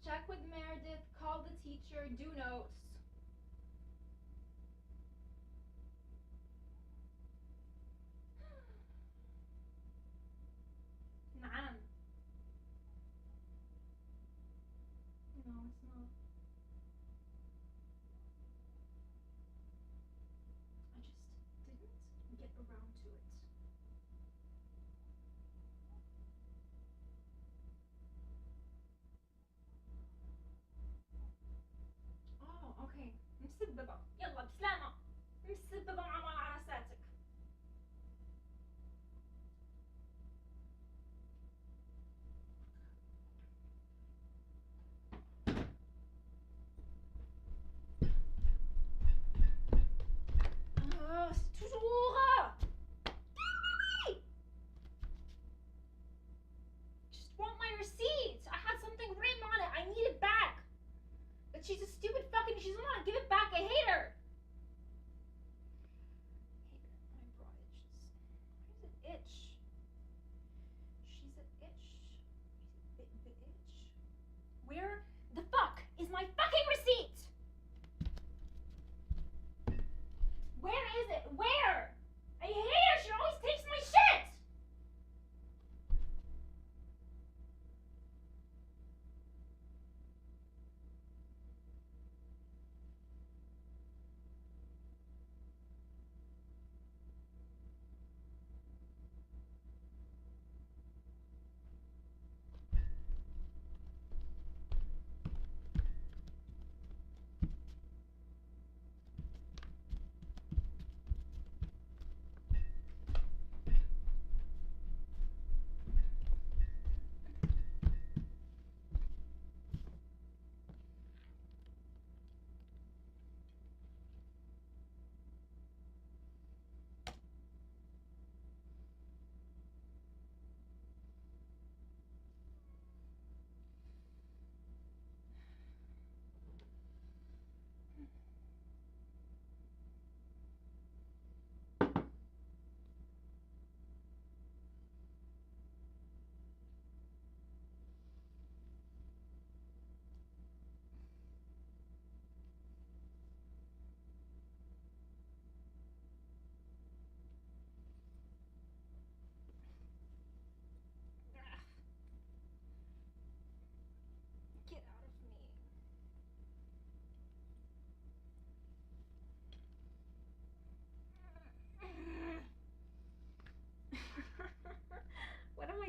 Check with Meredith, call the teacher, do notes. نعم. No, it's not. I just didn't get around to it. Oh,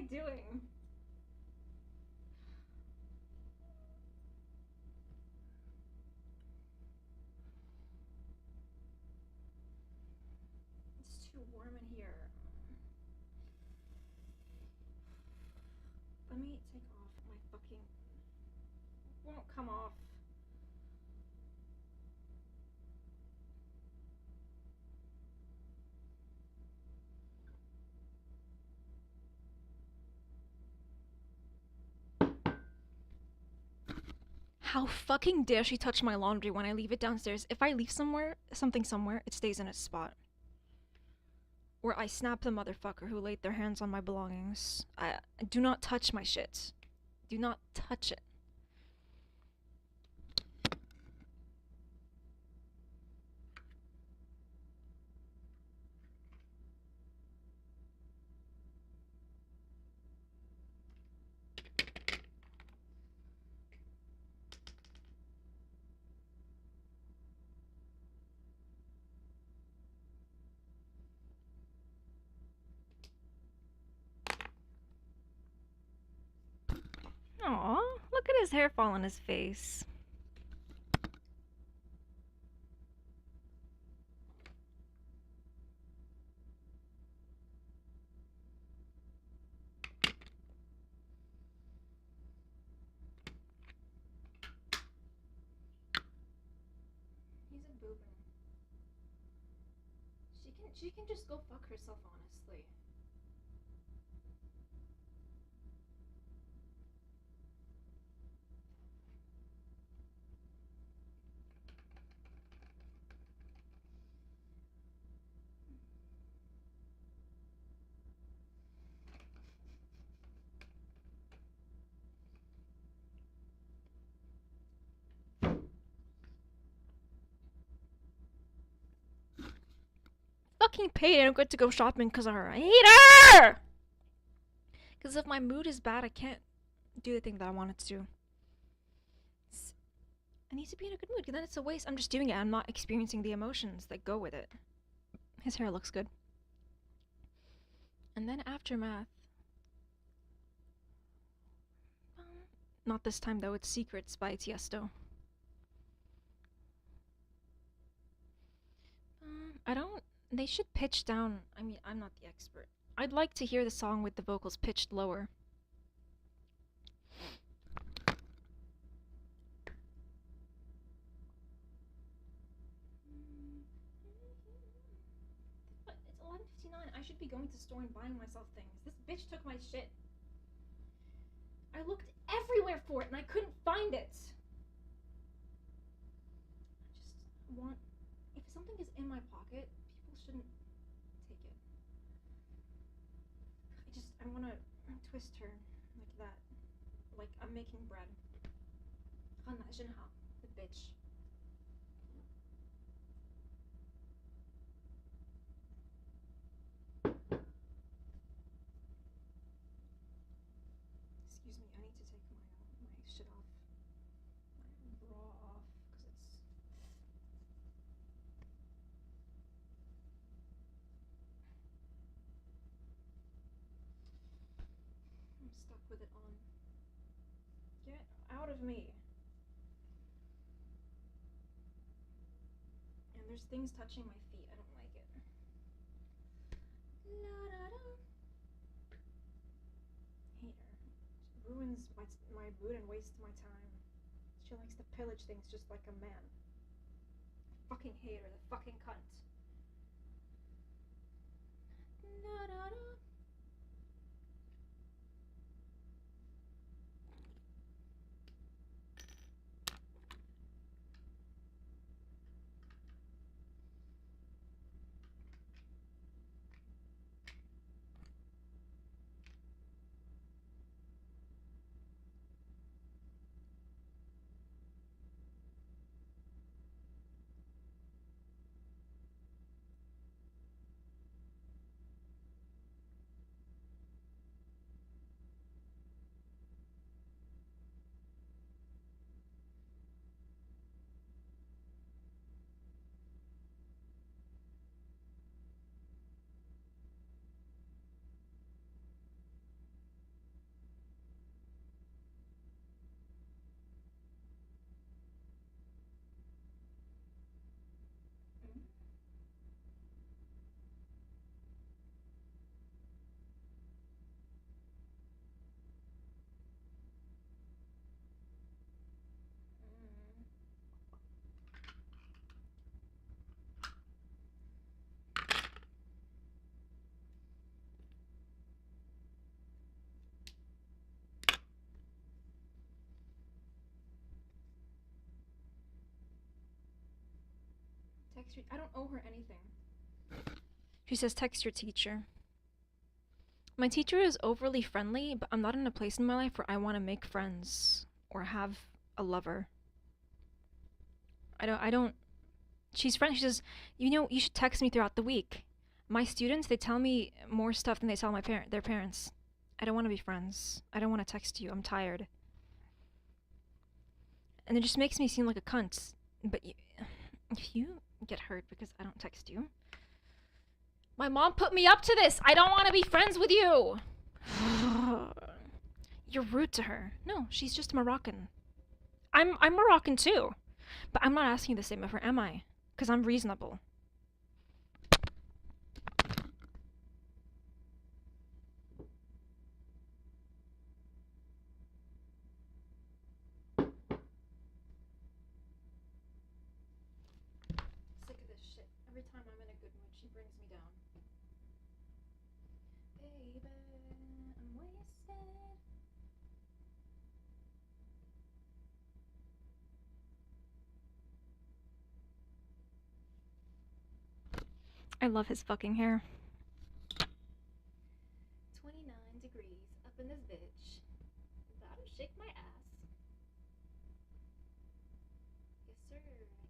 doing? It's too warm in here. Let me take off my fucking... Won't come off. How fucking dare she touch my laundry when I leave it downstairs? If I leave something somewhere, it stays in its spot. Or I snap the motherfucker who laid their hands on my belongings. Do not touch my shit. Do not touch it. Aw, look at his hair fall on his face. He's a boobin. She can just go fuck herself, honestly. Fucking paid. I'm good to go shopping because of her. I hate her! Because if my mood is bad, I can't do the thing that I wanted to do. I need to be in a good mood, because then it's a waste. I'm just doing it. I'm not experiencing the emotions that go with it. His hair looks good. And then Aftermath. Not this time, though. It's Secrets by Tiesto. I don't... They should pitch down... I mean, I'm not the expert. I'd like to hear the song with the vocals pitched lower. But it's 11:59. I should be going to the store and buying myself things. This bitch took my shit. I looked everywhere for it and I couldn't find it. I just want... If something is in my pocket, people shouldn't take it. I want to twist her like that. Like I'm making bread. Imagine how the bitch. Excuse me, I need to take my shit off. My bra off, because it's... I'm stuck with it on. Get out of me. And there's things touching my feet. I don't like it. Hate her. She ruins my mood and wastes my time. She likes to pillage things just like a man. I fucking hate her, the fucking cunt. text your. I don't owe her anything. She says, text your teacher. My teacher is overly friendly, but I'm not in a place in my life where I want to make friends or have a lover. I don't. She's friendly. She says, you should text me throughout the week. My students, they tell me more stuff than they tell their parents. I don't want to be friends. I don't want to text you. I'm tired. And it just makes me seem like a cunt. But if you get hurt because I don't text you, my mom put me up to this. I don't want to be friends with you. You're rude to her. No, she's just Moroccan. I'm Moroccan too. But I'm not asking the same of her, am I? Because I'm reasonable. Sick of this shit. Every time I'm in a good mood, she brings me down. Baby, I'm wasted. I love his fucking hair. 29 degrees up in this bitch. About to shake my ass. Yes, sir.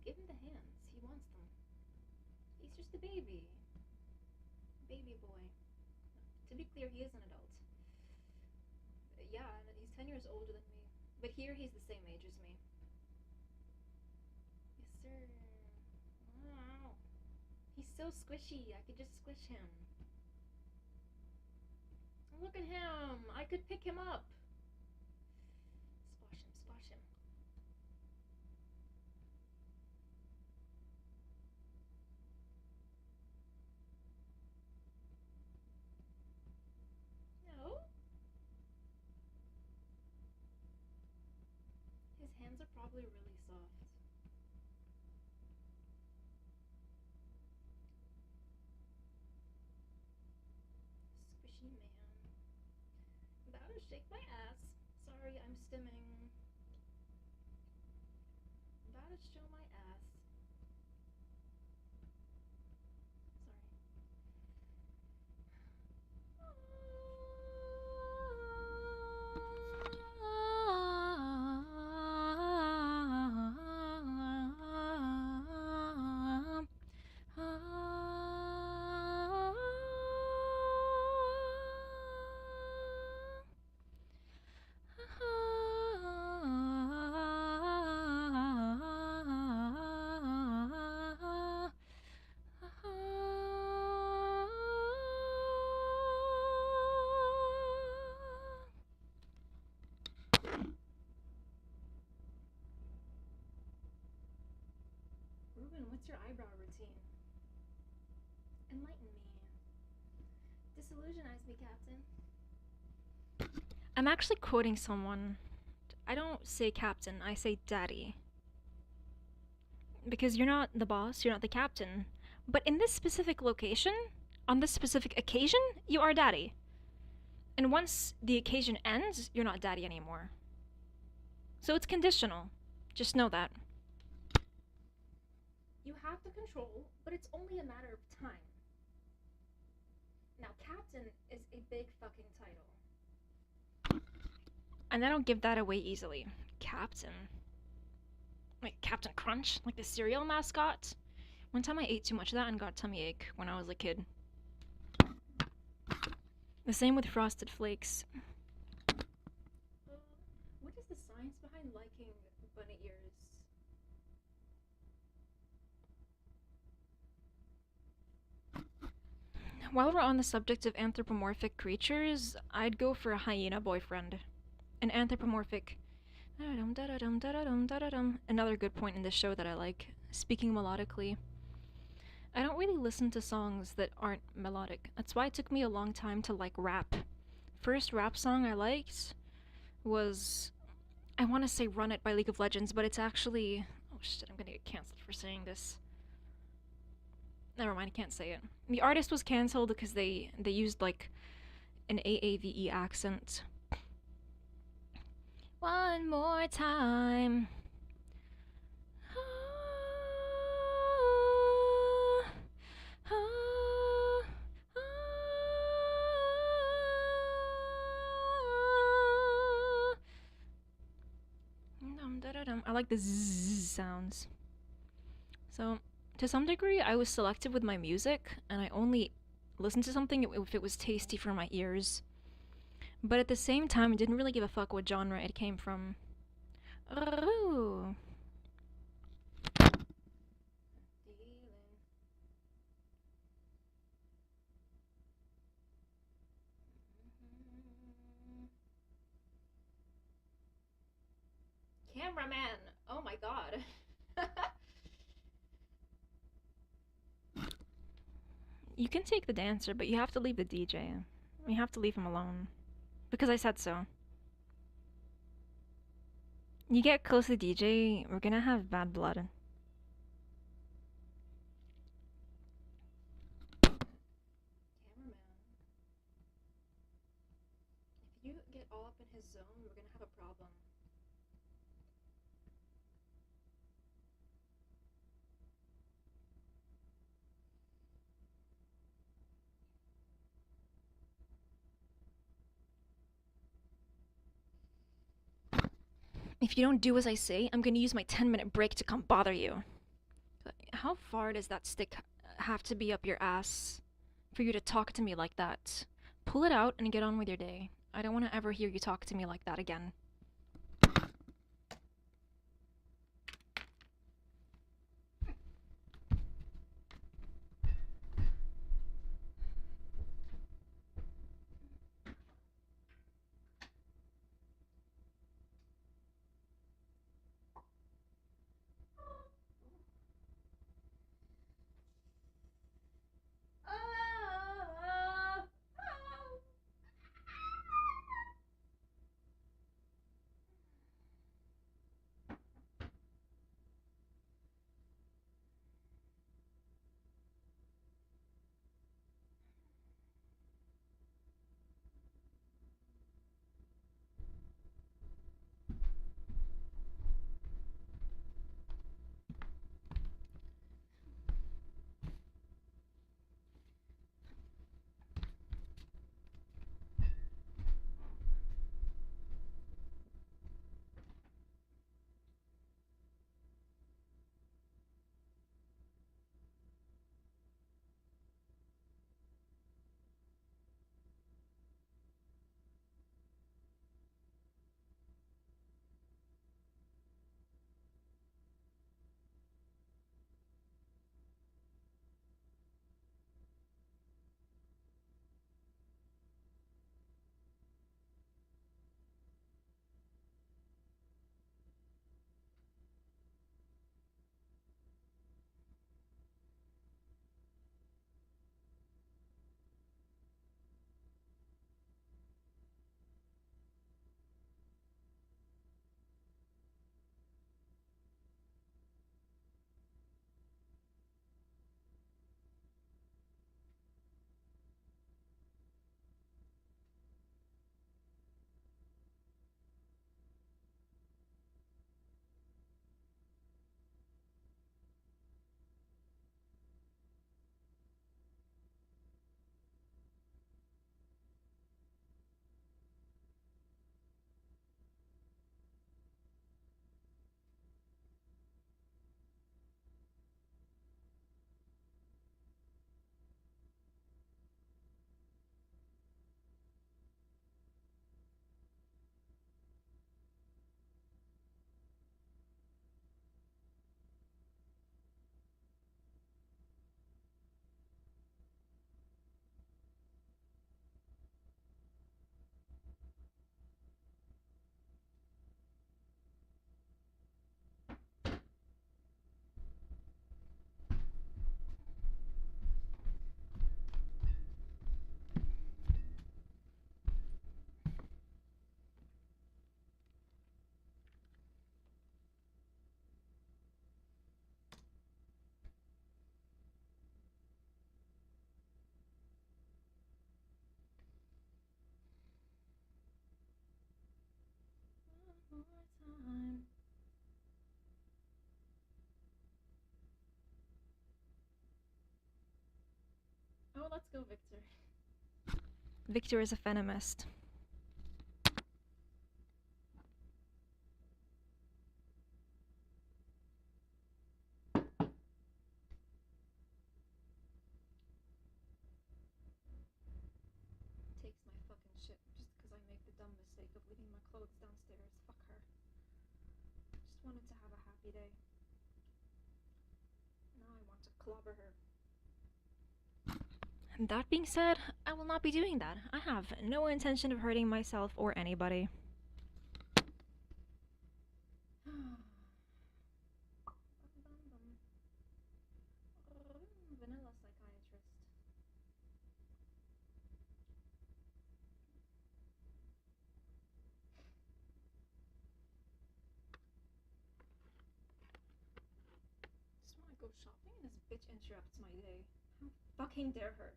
Give him the hands. He wants them. He's just a baby. Baby boy. To be clear, he is an adult. Yeah, he's 10 years older than me. But here, he's the same age as me. Yes, sir. Wow. He's so squishy. I could just squish him. Look at him. I could pick him up. Squash him, squash him. No. His hands are probably really soft. Squishy man. About to shake my ass. Sorry, I'm stimming. About to show my ass. Ruben, what's your eyebrow routine? Enlighten me. Disillusionize me, Captain. I'm actually quoting someone. I don't say captain, I say daddy. Because you're not the boss, you're not the captain. But in this specific location, on this specific occasion, you are daddy. And once the occasion ends, you're not daddy anymore. So it's conditional. Just know that. You have the control, but it's only a matter of time. Now, captain is a big fucking title. And I don't give that away easily. Captain. Like Captain Crunch? Like the cereal mascot? One time I ate too much of that and got a tummy ache when I was a kid. The same with Frosted Flakes. What is the science behind liking bunny ears? While we're on the subject of anthropomorphic creatures, I'd go for a hyena boyfriend. An anthropomorphic. Another good point in this show that I like. Speaking melodically. I don't really listen to songs that aren't melodic. That's why it took me a long time to like rap. First rap song I liked was, I want to say Run It by League of Legends, but it's actually, oh shit, I'm gonna get cancelled for saying this. Never mind, I can't say it. The artist was cancelled because they used like an AAVE accent. One more time. I like the zzz sounds. So, to some degree, I was selective with my music, and I only listened to something if it was tasty for my ears. But at the same time, I didn't really give a fuck what genre it came from. Ooh. Cameraman! Oh my god. You can take the dancer, but you have to leave the DJ. You have to leave him alone. Because I said so. You get close to the DJ, we're gonna have bad blood. Cameraman. If you get all up in his zone, we're gonna have a problem. If you don't do as I say, I'm gonna use my 10-minute break to come bother you. How far does that stick have to be up your ass for you to talk to me like that? Pull it out and get on with your day. I don't want to ever hear you talk to me like that again. One more time. Oh, let's go, Victor. Victor is a feminist. That being said, I will not be doing that. I have no intention of hurting myself or anybody. Vanilla psychiatrist. Just wanna go shopping and this bitch interrupts my day. How fucking dare her?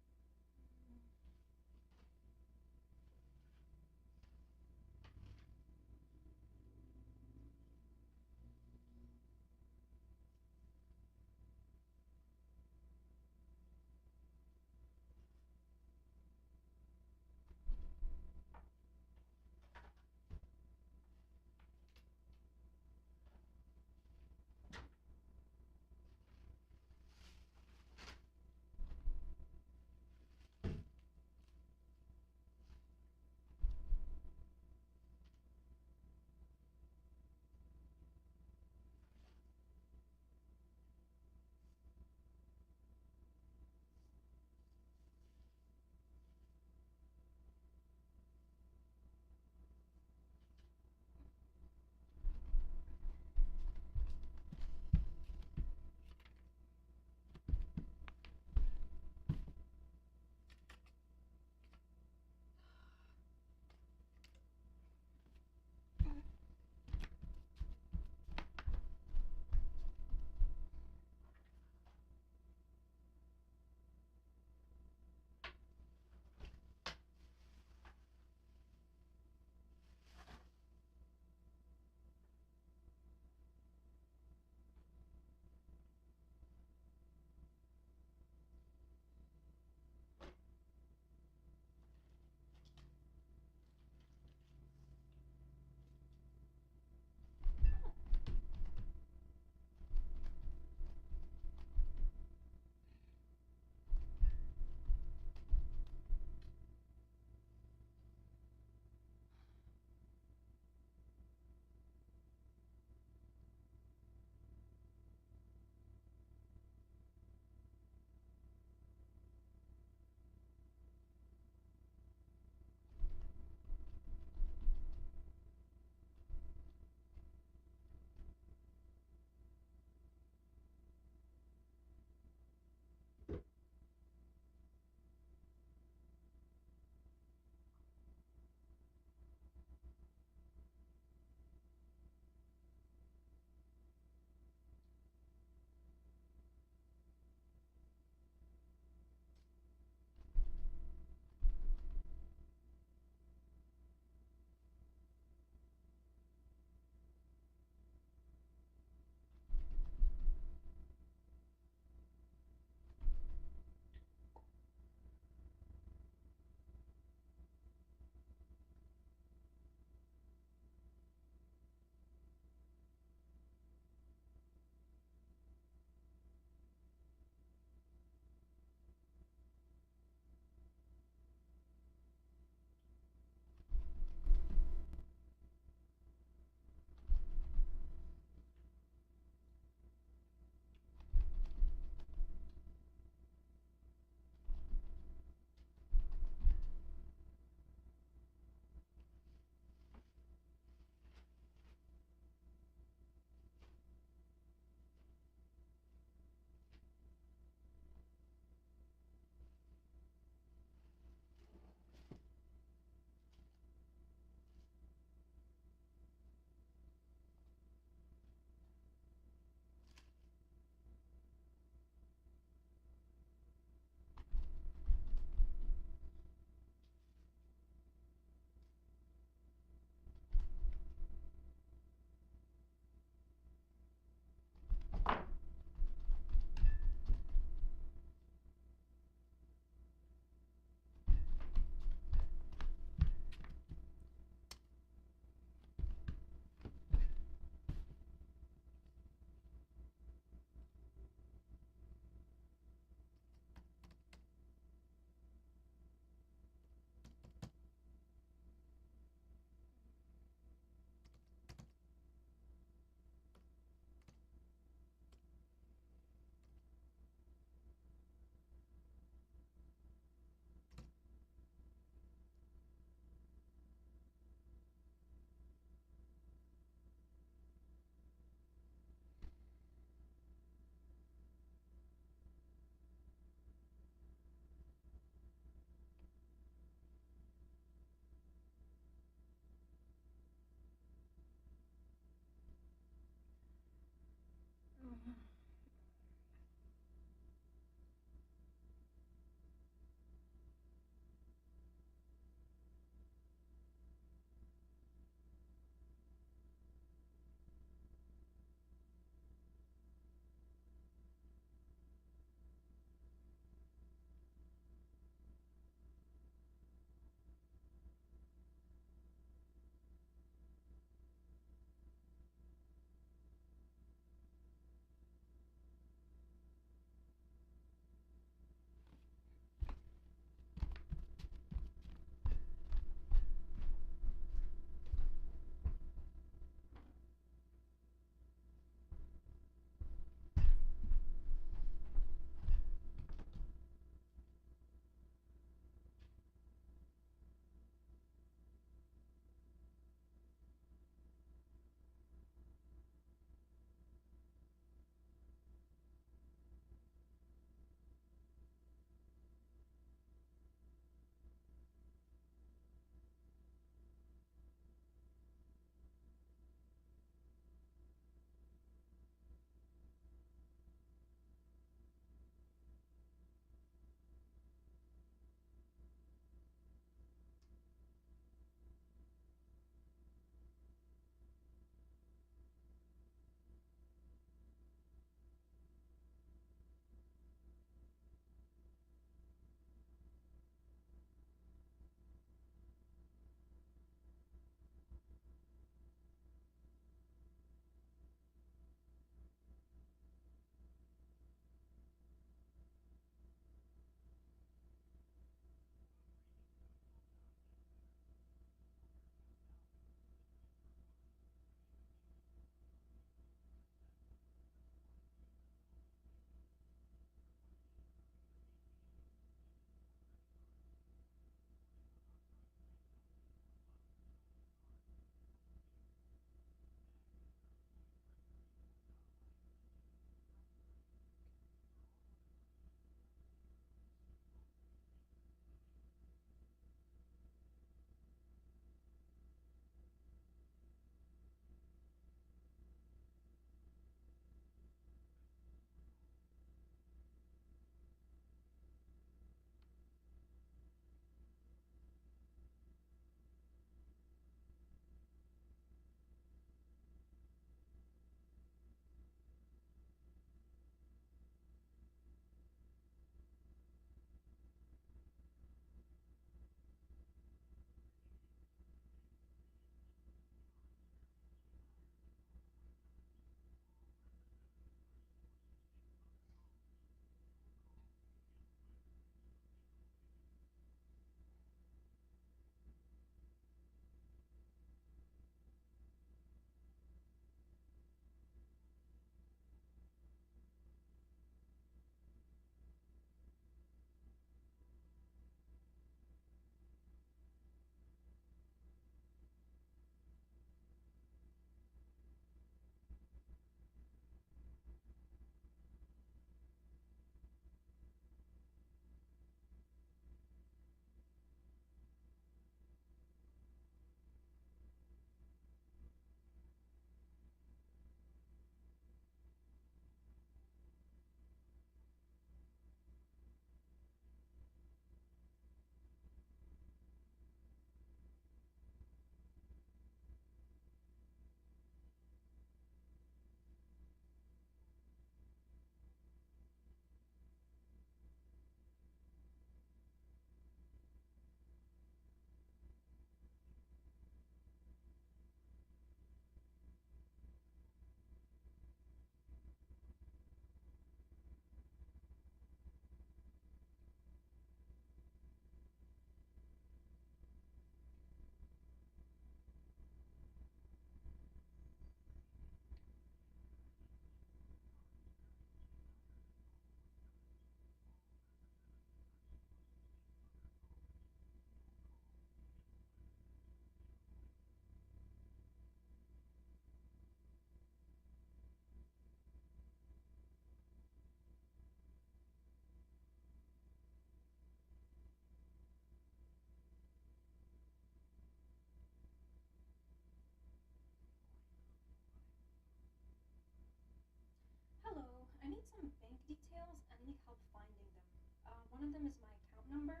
One of them is my account number.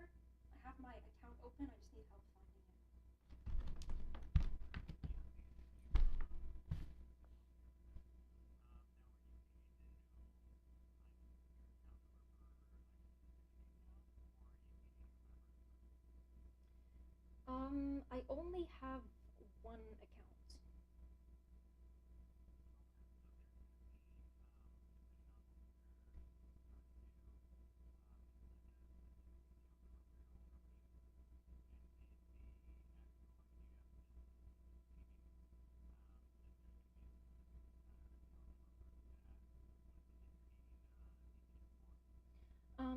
I have my account open. I just need help finding it. I only have one account.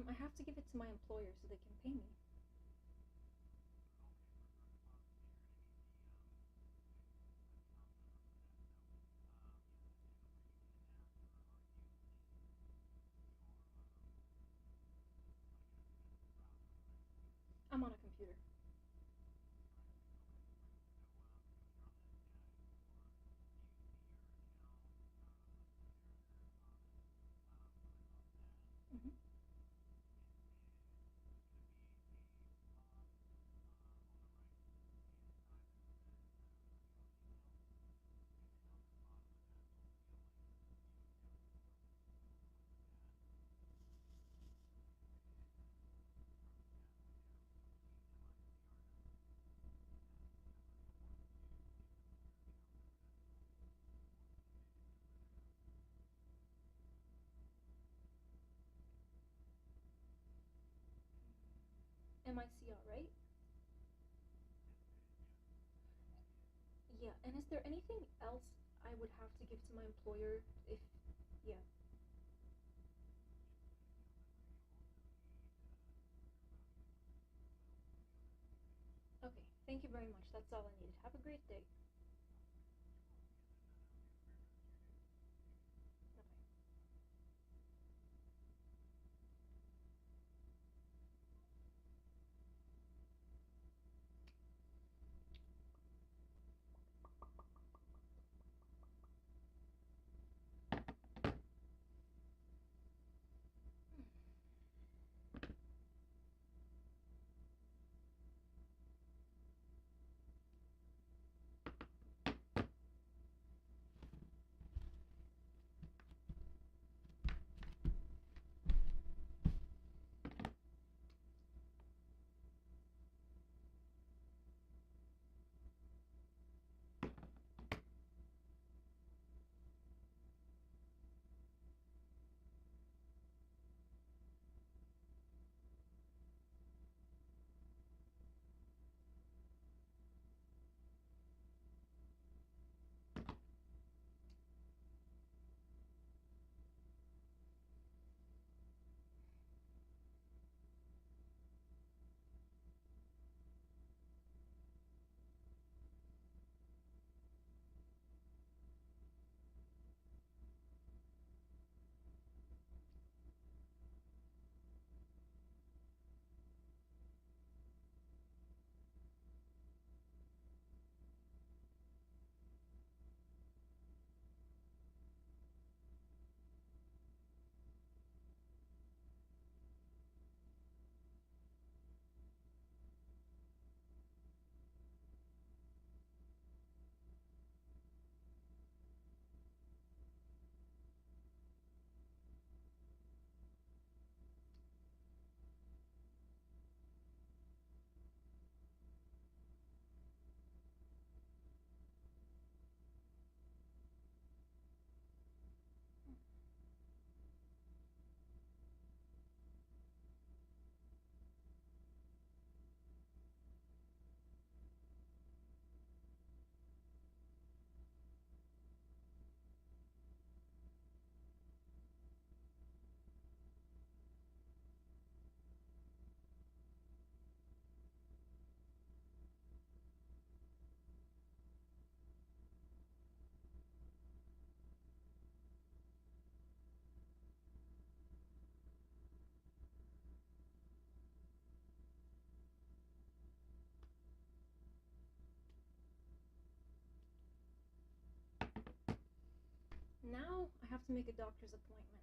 I have to give it to my employer so they can pay me. I'm on a computer. Mhm. MICR, right? Yeah, and is there anything else I would have to give to my employer if, yeah. Okay, thank you very much. That's all I needed. Have a great day. Okay. Now I have to make a doctor's appointment.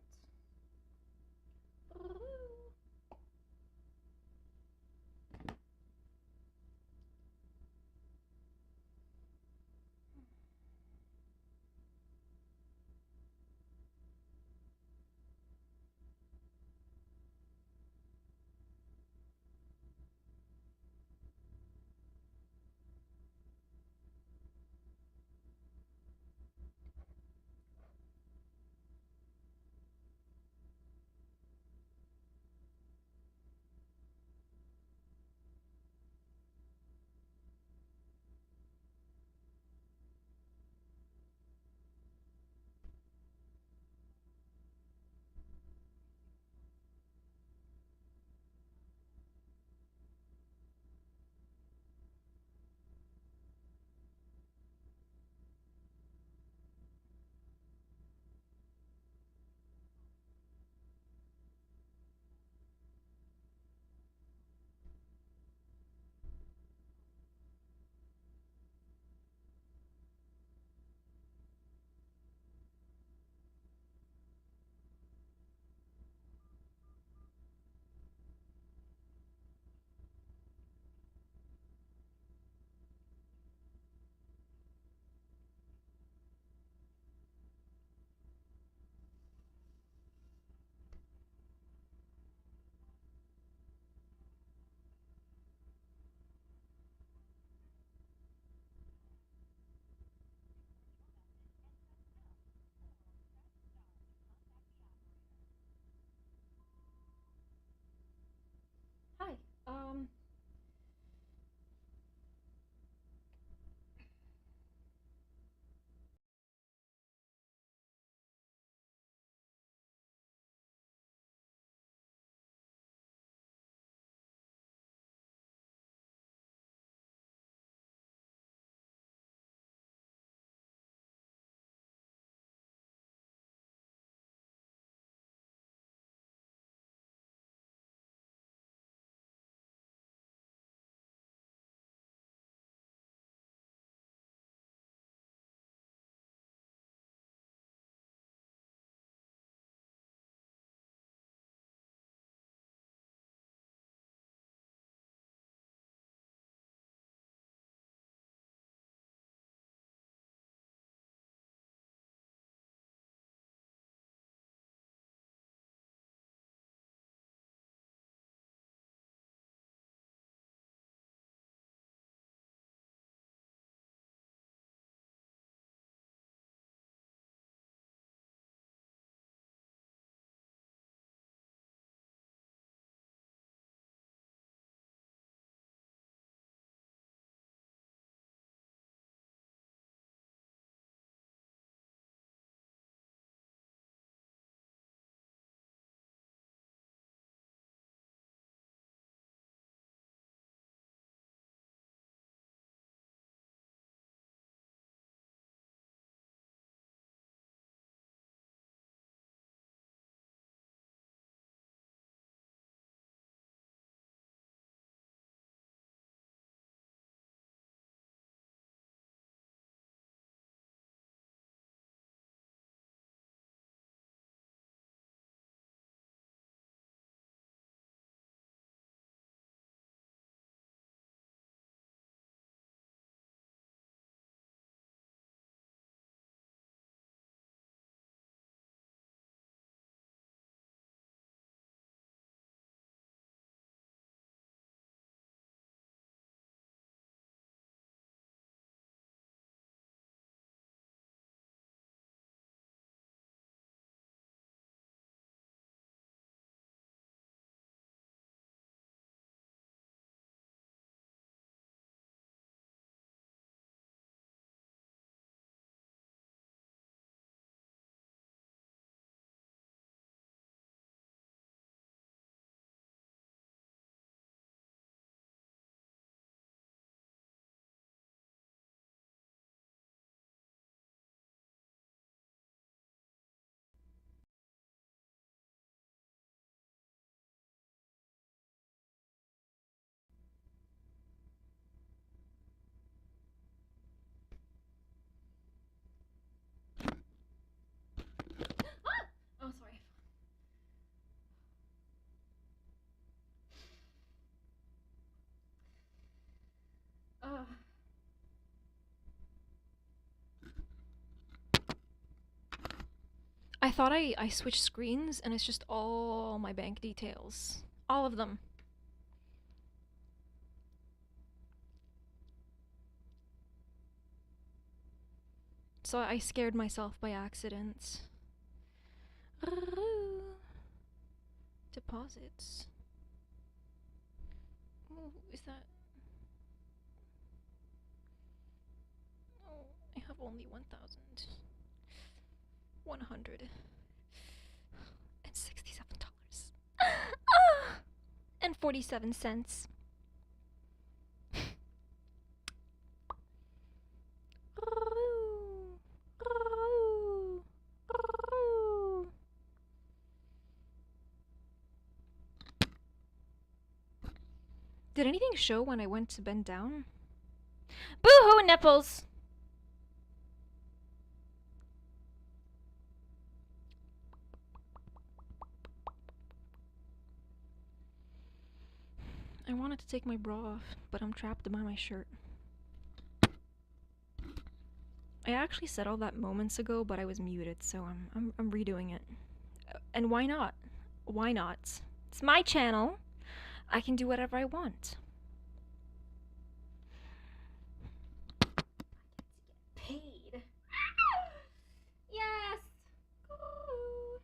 I thought I switched screens and it's just all my bank details. All of them. So I scared myself by accident. Deposits. Oh, is that... Oh, I have only $1,167. And 47 cents. Did anything show when I went to bend down? Boo-hoo, nipples! I wanted to take my bra off, but I'm trapped by my shirt. I actually said all that moments ago, but I was muted, so I'm redoing it. And why not? Why not? It's my channel. I can do whatever I want. Paid. Yes. Ooh.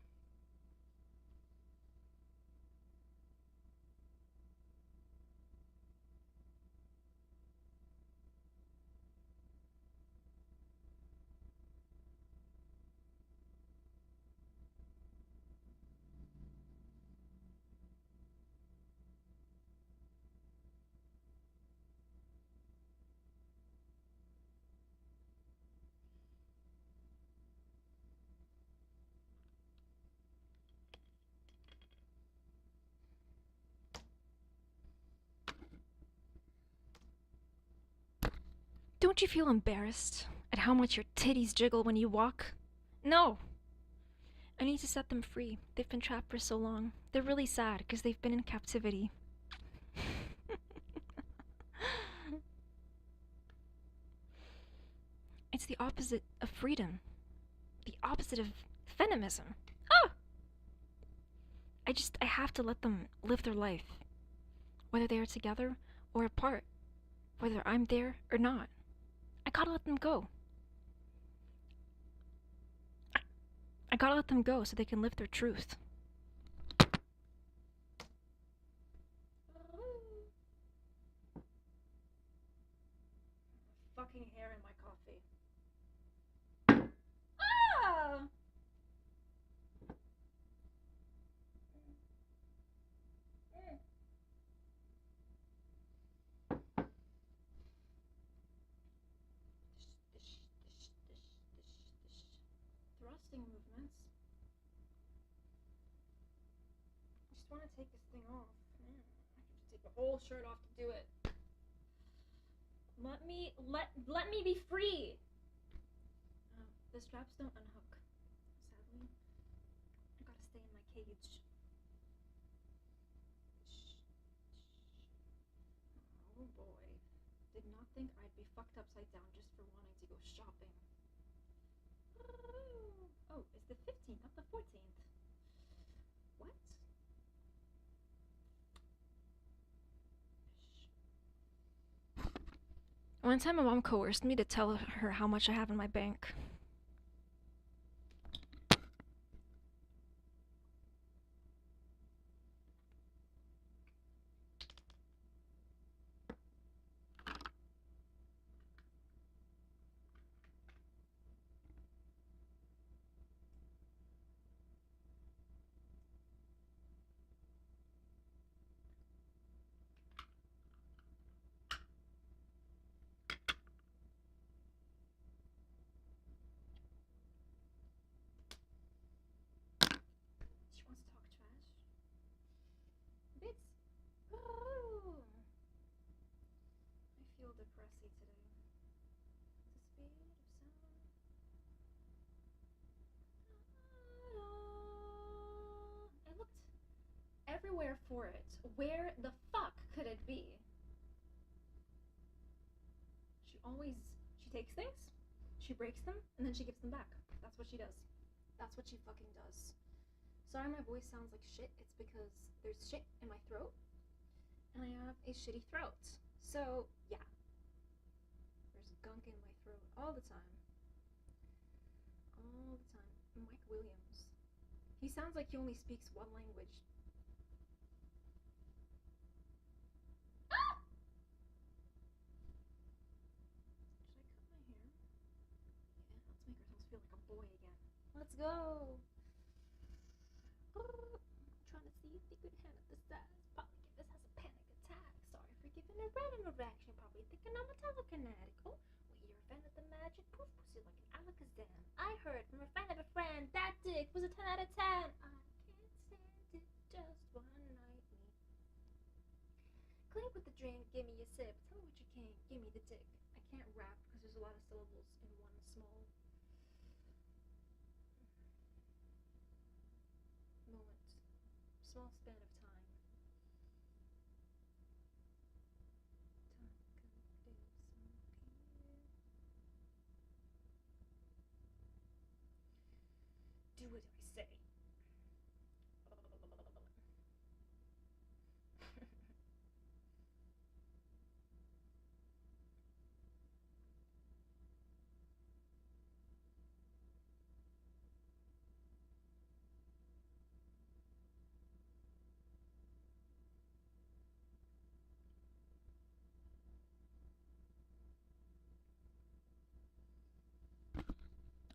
Don't you feel embarrassed at how much your titties jiggle when you walk? No. I need to set them free. They've been trapped for so long. They're really sad because they've been in captivity. It's the opposite of freedom. The opposite of feminism. Ah! I have to let them live their life. Whether they are together or apart. Whether I'm there or not. I gotta let them go. I gotta let them go so they can live their truth. Fucking hair in my coffee. Ah! Thrusting movements. I just want to take this thing off. I have to take the whole shirt off to do it. Let me be free. The straps don't unhook. Sadly, I gotta stay in my cage. Oh boy, did not think I'd be fucked upside down just for wanting to go shopping. Oh, it's the 15th, not the 14th. What? One time my mom coerced me to tell her how much I have in my bank. She wants to talk trash. Bits. Ooh. I feel depressy today. The speed of sound. I looked everywhere for it. Where the fuck could it be? She takes things, she breaks them, and then she gives them back. That's what she does. That's what she fucking does. Sorry my voice sounds like shit. It's because there's shit in my throat. And I have a shitty throat. So, yeah. There's gunk in my throat all the time. All the time. Mike Williams. He sounds like he only speaks one language. Ah! Should I cut my hair? Yeah, let's make ourselves feel like a boy again. Let's go! I'm trying to see if they could handle the size. Probably give this has a panic attack. Sorry for giving a random reaction. Probably thinking I'm a telekinetic. Oh, wait, you're a fan of the magic poof pussy like an alakazam. I heard from a friend of a friend that dick was a 10 out of 10. I can't stand it, just one night me. Clink with the drink, give me a sip. Tell me what you can, give me the dick. I can't rap because there's a lot of syllables in one small moment. Small span of time. Do what I say.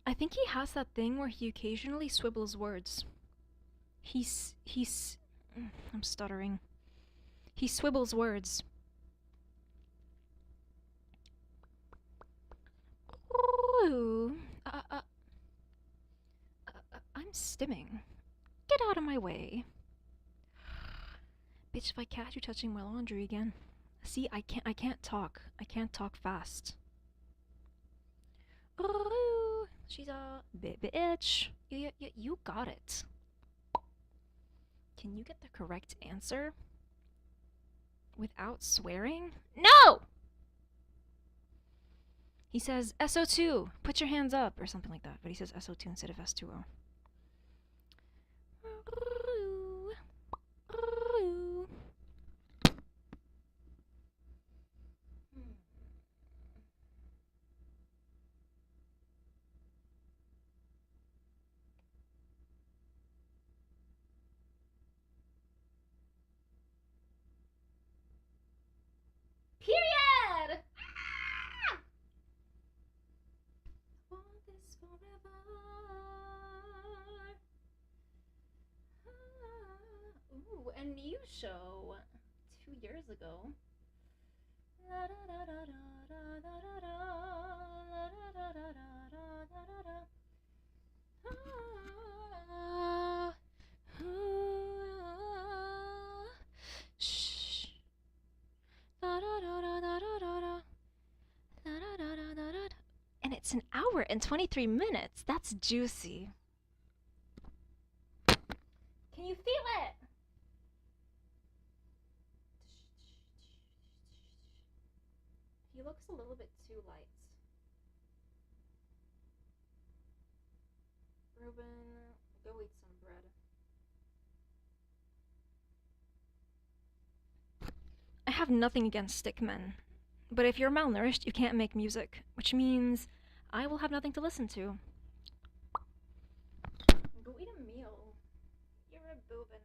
I think he has that thing where he occasionally swibbles words. I'm stuttering. He swibbles words. Ooh, I'm stimming. Get out of my way. Bitch, if I catch you touching my laundry again. See, I can't talk. I can't talk fast. Ooh, she's a bitch. You got it. Can you get the correct answer without swearing? No! He says SO2, put your hands up, or something like that, but he says SO2 instead of S2O. Period! Ah! I want this forever. Ooh, a new show 2 years ago. Shh. And it's an hour and 23 minutes. That's juicy. Can you feel it? He looks a little bit too light. Ruben, go eat some bread. I have nothing against stickmen, but if you're malnourished, you can't make music, which means I will have nothing to listen to. Go eat a meal. You're a boobin.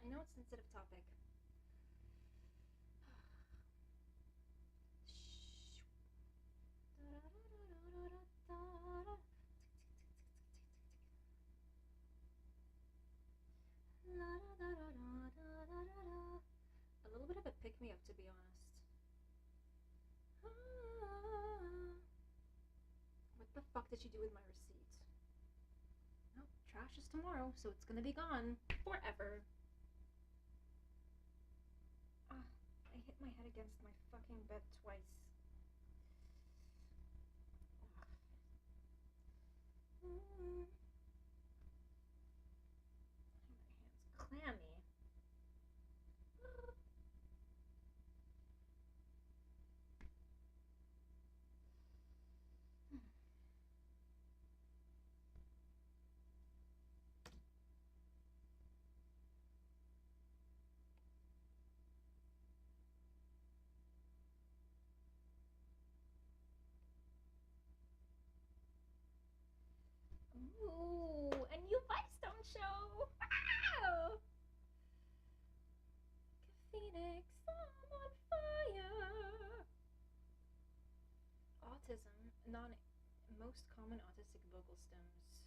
I know it's a sensitive topic. A little bit of a pick-me-up, to be honest. What the fuck did she do with my receipt? Nope, trash is tomorrow, so it's gonna be gone forever. Ah, I hit my head against my fucking bed twice. My hand's clammy. Ooh, a new Stone show! Wow! Phoenix, I'm on fire! Autism, most common autistic vocal stems.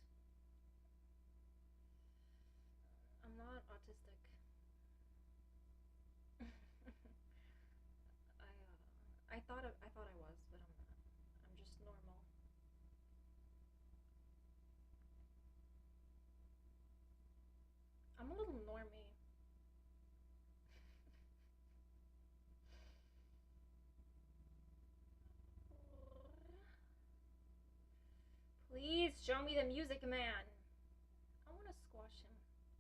I'm not autistic. I thought I was, but I'm not. I'm just normal. I'm a little normie. Please show me the Music Man. I want to squash him.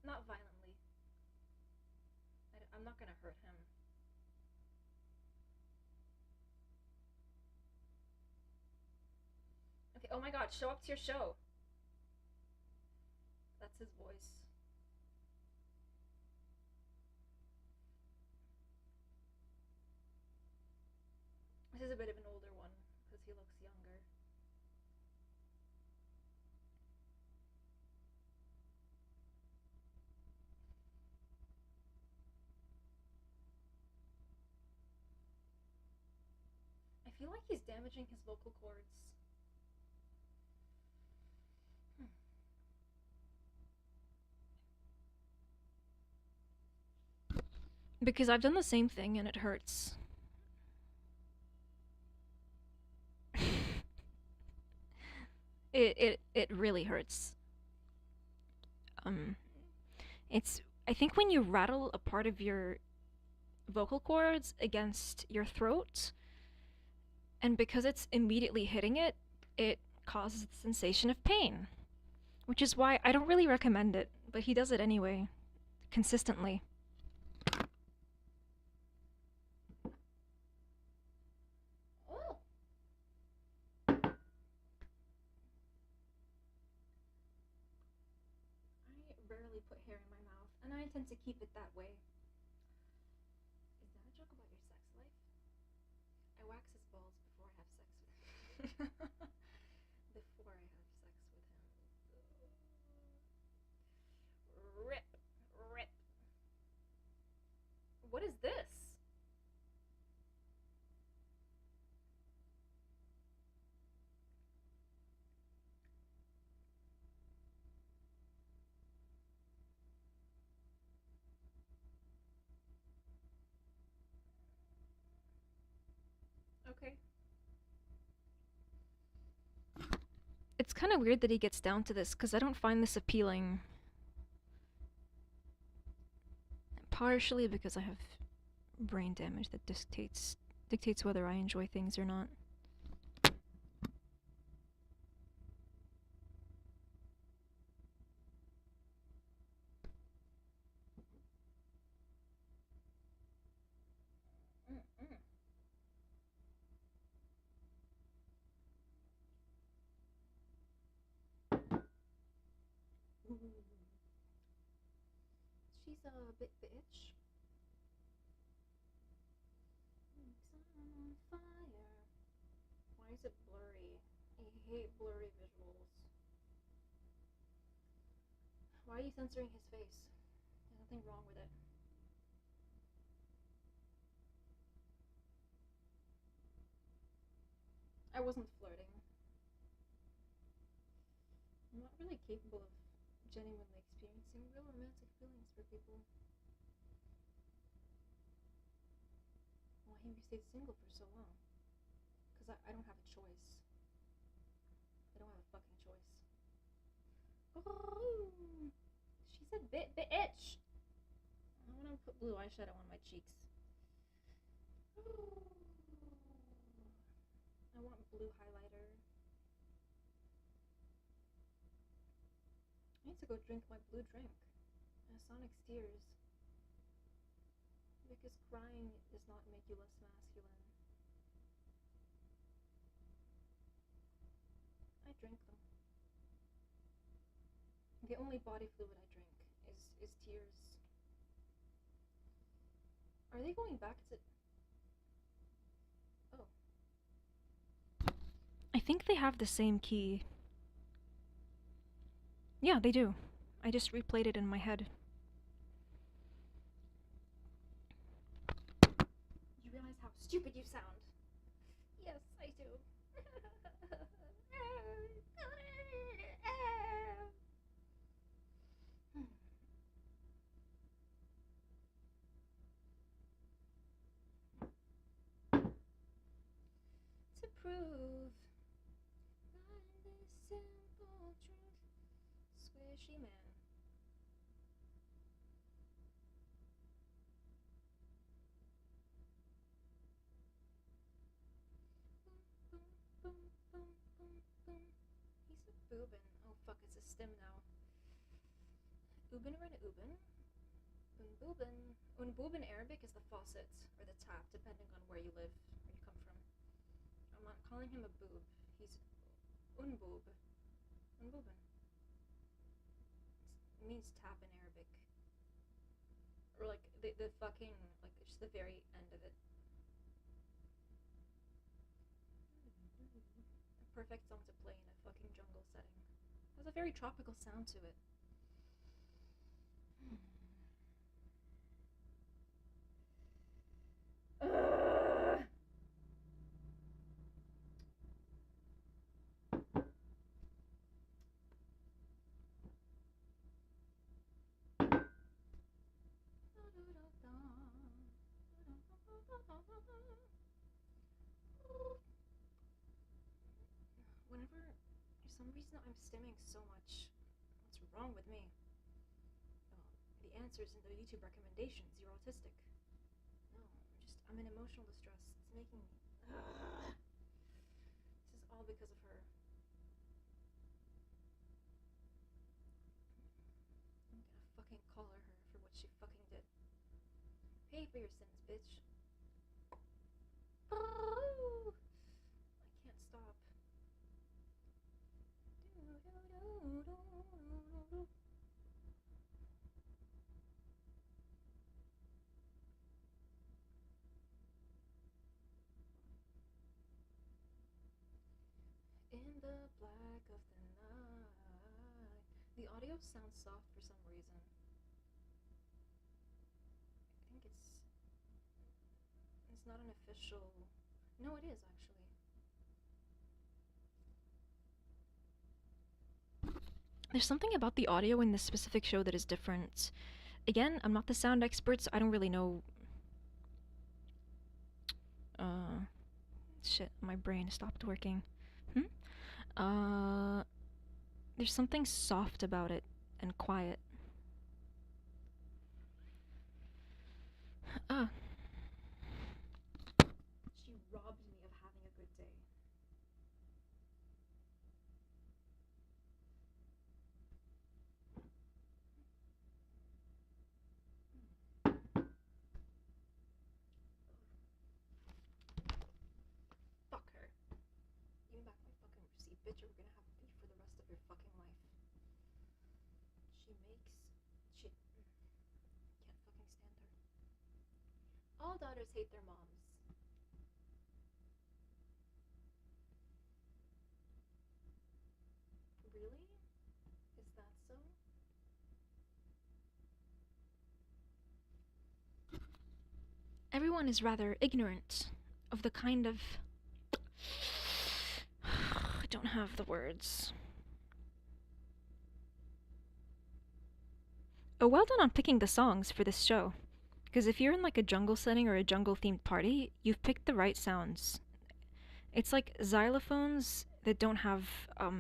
Not violently. I'm not gonna hurt him. Okay, oh my god, show up to your show. That's his voice. This is a bit of an older one, because he looks younger. I feel like he's damaging his vocal cords. Because I've done the same thing and it hurts. It really hurts. It's I think when you rattle a part of your vocal cords against your throat, and because it's immediately hitting it, it causes the sensation of pain. Which is why I don't really recommend it, but he does it anyway, consistently. Oh. I rarely put hair in my mouth, and I intend to keep it that way. Is that a joke about your sex life? I wax his balls before I have sex with him. Before I have sex with him. Rip. Rip. What is this? Okay. It's kind of weird that he gets down to this, because I don't find this appealing. Partially because I have brain damage that dictates whether I enjoy things or not. She's a bit bitch. I'm on fire. Why is it blurry? I hate blurry visuals. Why are you censoring his face? There's nothing wrong with it. I wasn't flirting. I'm not really capable of genuinely experiencing real romantic feelings for people. Why have you stayed single for so long? Because I don't have a choice. I don't have a fucking choice. Oh, she said bitch. I want to put blue eyeshadow on my cheeks. I want blue highlighter. I need to go drink my blue drink. Sonic's tears. Because crying does not make you less masculine. I drink them. The only body fluid I drink is tears. Are they going back to... Oh. I think they have the same key. Yeah, they do. I just replayed it in my head. You realize how stupid you sound? Yes, I do. To prove blindly simple truth, squishy man. Boom, boom, boom, boom, boom. He's a boobin. Oh fuck, it's a stem now. Ubin or an ubin? Unboobin. Unboob in Arabic is the faucet, or the tap, depending on where you live, where you come from. I'm not calling him a boob. He's unboob. Unboobin. It means tap in Arabic. Or like the fucking, like just the very end of it. A perfect song to play in a fucking jungle setting. It has a very tropical sound to it. Whenever, for some reason, I'm stimming so much. What's wrong with me? The answer's in the YouTube recommendations. You're autistic. No, I'm in emotional distress. It's making me. This is all because of her. I'm gonna fucking collar her for what she fucking did. Pay for your sins, bitch. I can't stop. In the black of the night. The audio sounds soft for some reason. I think it's not an official. No, it is actually. There's something about the audio in this specific show that is different. Again, I'm not the sound expert, so I don't really know. Shit, my brain stopped working. There's something soft about it and quiet. She robbed me of having a good day. Fuck her. Give me back my fucking receipt, bitch, or we're gonna have beef for the rest of your fucking life. Can't fucking stand her. All daughters hate their moms. Really? Is that so? Everyone is rather ignorant of the kind of. I don't have the words. Oh, well done on picking the songs for this show. Because if you're in like a jungle setting or a jungle themed party, you've picked the right sounds. It's like xylophones that don't have a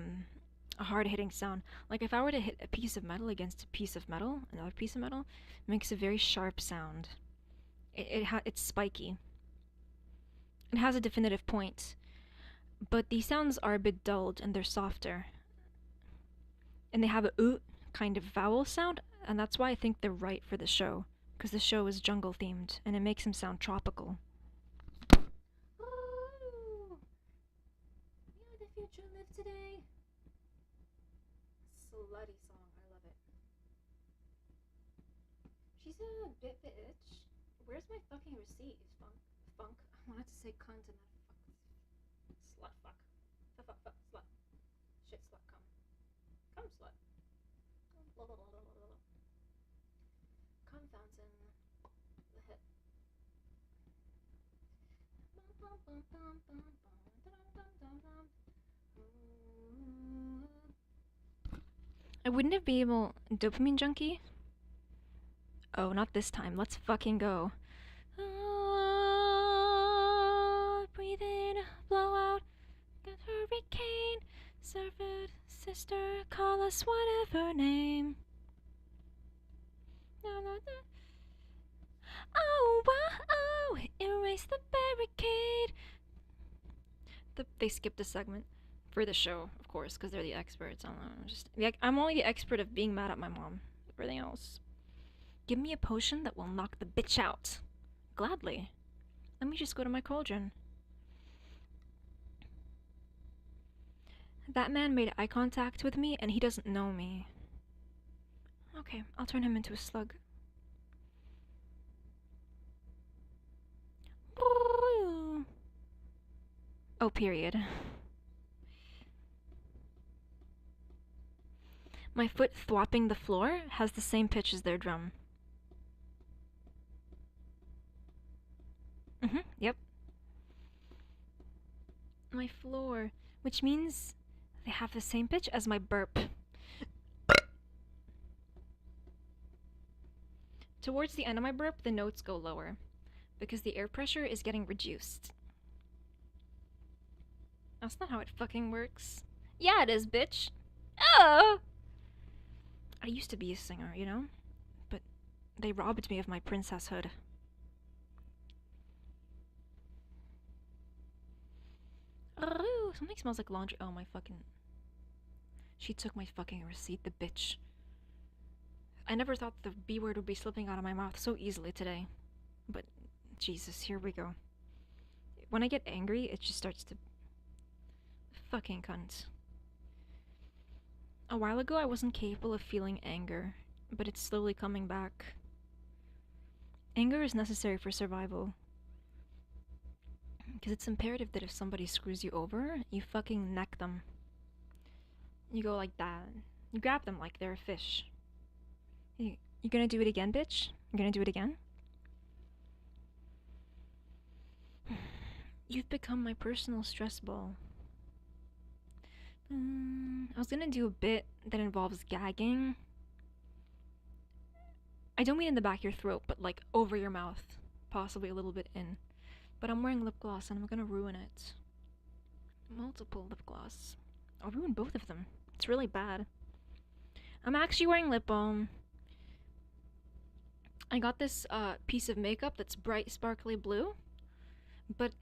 hard hitting sound. Like if I were to hit a piece of metal against a piece of metal, another piece of metal, it makes a very sharp sound. It's spiky. It has a definitive point. But these sounds are a bit dulled and they're softer. And they have a kind of vowel sound, and that's why I think they're right for the show. Because the show is jungle themed and it makes them sound tropical. Oh, yeah, the future live today. Slutty song, I love it. She's a bitch. Where's my fucking receipt? Funk. I wanted to say cunt and then fuck. Slut, fuck. Fuck, slut. Shit, slut, come. Come, slut. sounds in the hip. I wouldn't have been able. Dopamine junkie? Oh, not this time. Let's fucking go. Breathe in, blow out, get hurricane, serve it, sister, call us whatever name. Oh, wow, erase the barricade. They skipped a segment for the show, of course, because they're the experts. I'm only the expert of being mad at my mom. Everything else. Give me a potion that will knock the bitch out. Gladly. Let me just go to my cauldron. That man made eye contact with me and he doesn't know me. Okay, I'll turn him into a slug. Oh, period. My foot thwopping the floor has the same pitch as their drum. Yep. My floor, which means they have the same pitch as my burp. Towards the end of my burp, the notes go lower, because the air pressure is getting reduced. That's not how it fucking works. Yeah, it is, bitch. Oh! I used to be a singer, you know? But they robbed me of my princesshood. Oh, something smells like laundry. Oh, my fucking... She took my fucking receipt, the bitch. I never thought the B word would be slipping out of my mouth so easily today. But, Jesus, here we go. When I get angry, it just starts to... Fucking cunt. A while ago, I wasn't capable of feeling anger, but it's slowly coming back. Anger is necessary for survival. Because it's imperative that if somebody screws you over, you fucking neck them. You go like that. You grab them like they're a fish. You gonna do it again, bitch? You gonna do it again? You've become my personal stress ball. I was gonna do a bit that involves gagging. I don't mean in the back of your throat, but like over your mouth. Possibly a little bit in. But I'm wearing lip gloss and I'm gonna ruin it. Multiple lip gloss. I'll ruin both of them. It's really bad. I'm actually wearing lip balm. I got this piece of makeup that's bright sparkly blue. But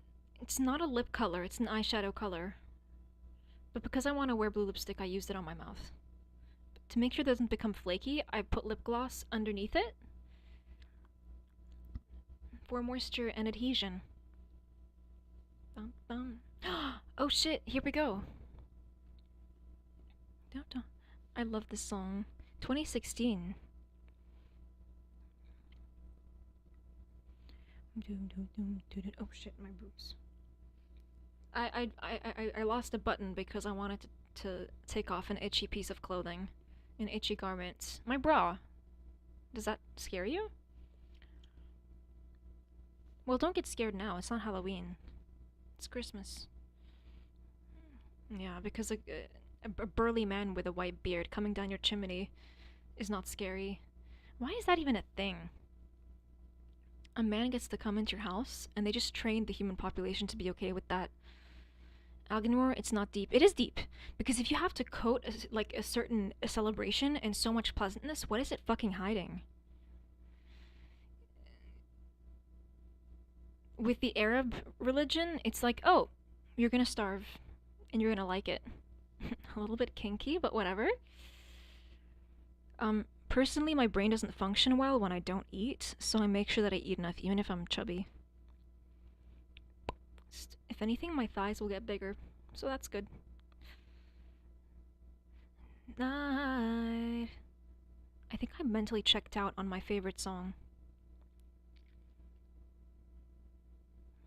it's not a lip color, it's an eyeshadow color. But because I want to wear blue lipstick, I used it on my mouth. To make sure it doesn't become flaky, I put lip gloss underneath it for moisture and adhesion. Bum, bum. Oh shit, here we go. I love this song. 2016. Oh shit, my boobs. I lost a button because I wanted to take off an itchy piece of clothing. An itchy garment. My bra. Does that scare you? Well, don't get scared now. It's not Halloween. It's Christmas. Yeah, because a burly man with a white beard coming down your chimney is not scary. Why is that even a thing? A man gets to come into your house, and they just trained the human population to be okay with that. Alganor, it's not deep. It is deep, because if you have to coat a certain celebration in so much pleasantness, what is it fucking hiding? With the Arab religion, it's like, oh, you're gonna starve, and you're gonna like it. A little bit kinky, but whatever. Personally, my brain doesn't function well when I don't eat, so I make sure that I eat enough, even if I'm chubby. If anything, my thighs will get bigger, so that's good. Night. I think I mentally checked out on my favorite song.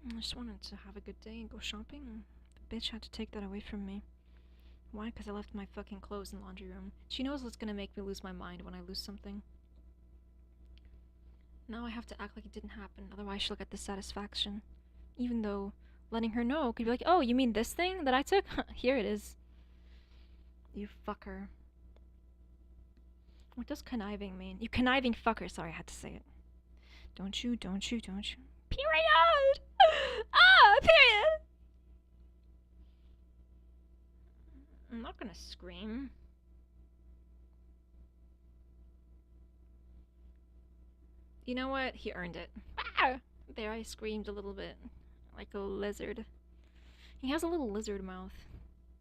I just wanted to have a good day and go shopping. The bitch had to take that away from me. Why? Because I left my fucking clothes in the laundry room. She knows what's gonna make me lose my mind when I lose something. Now I have to act like it didn't happen, otherwise she'll get dissatisfaction. Even though letting her know could be like, oh, you mean this thing that I took? Here it is. You fucker. What does conniving mean? You conniving fucker. Sorry, I had to say it. Don't you. Period! Ah, period! I'm not gonna scream. You know what? He earned it. Ah! There, I screamed a little bit. Like a lizard. He has a little lizard mouth.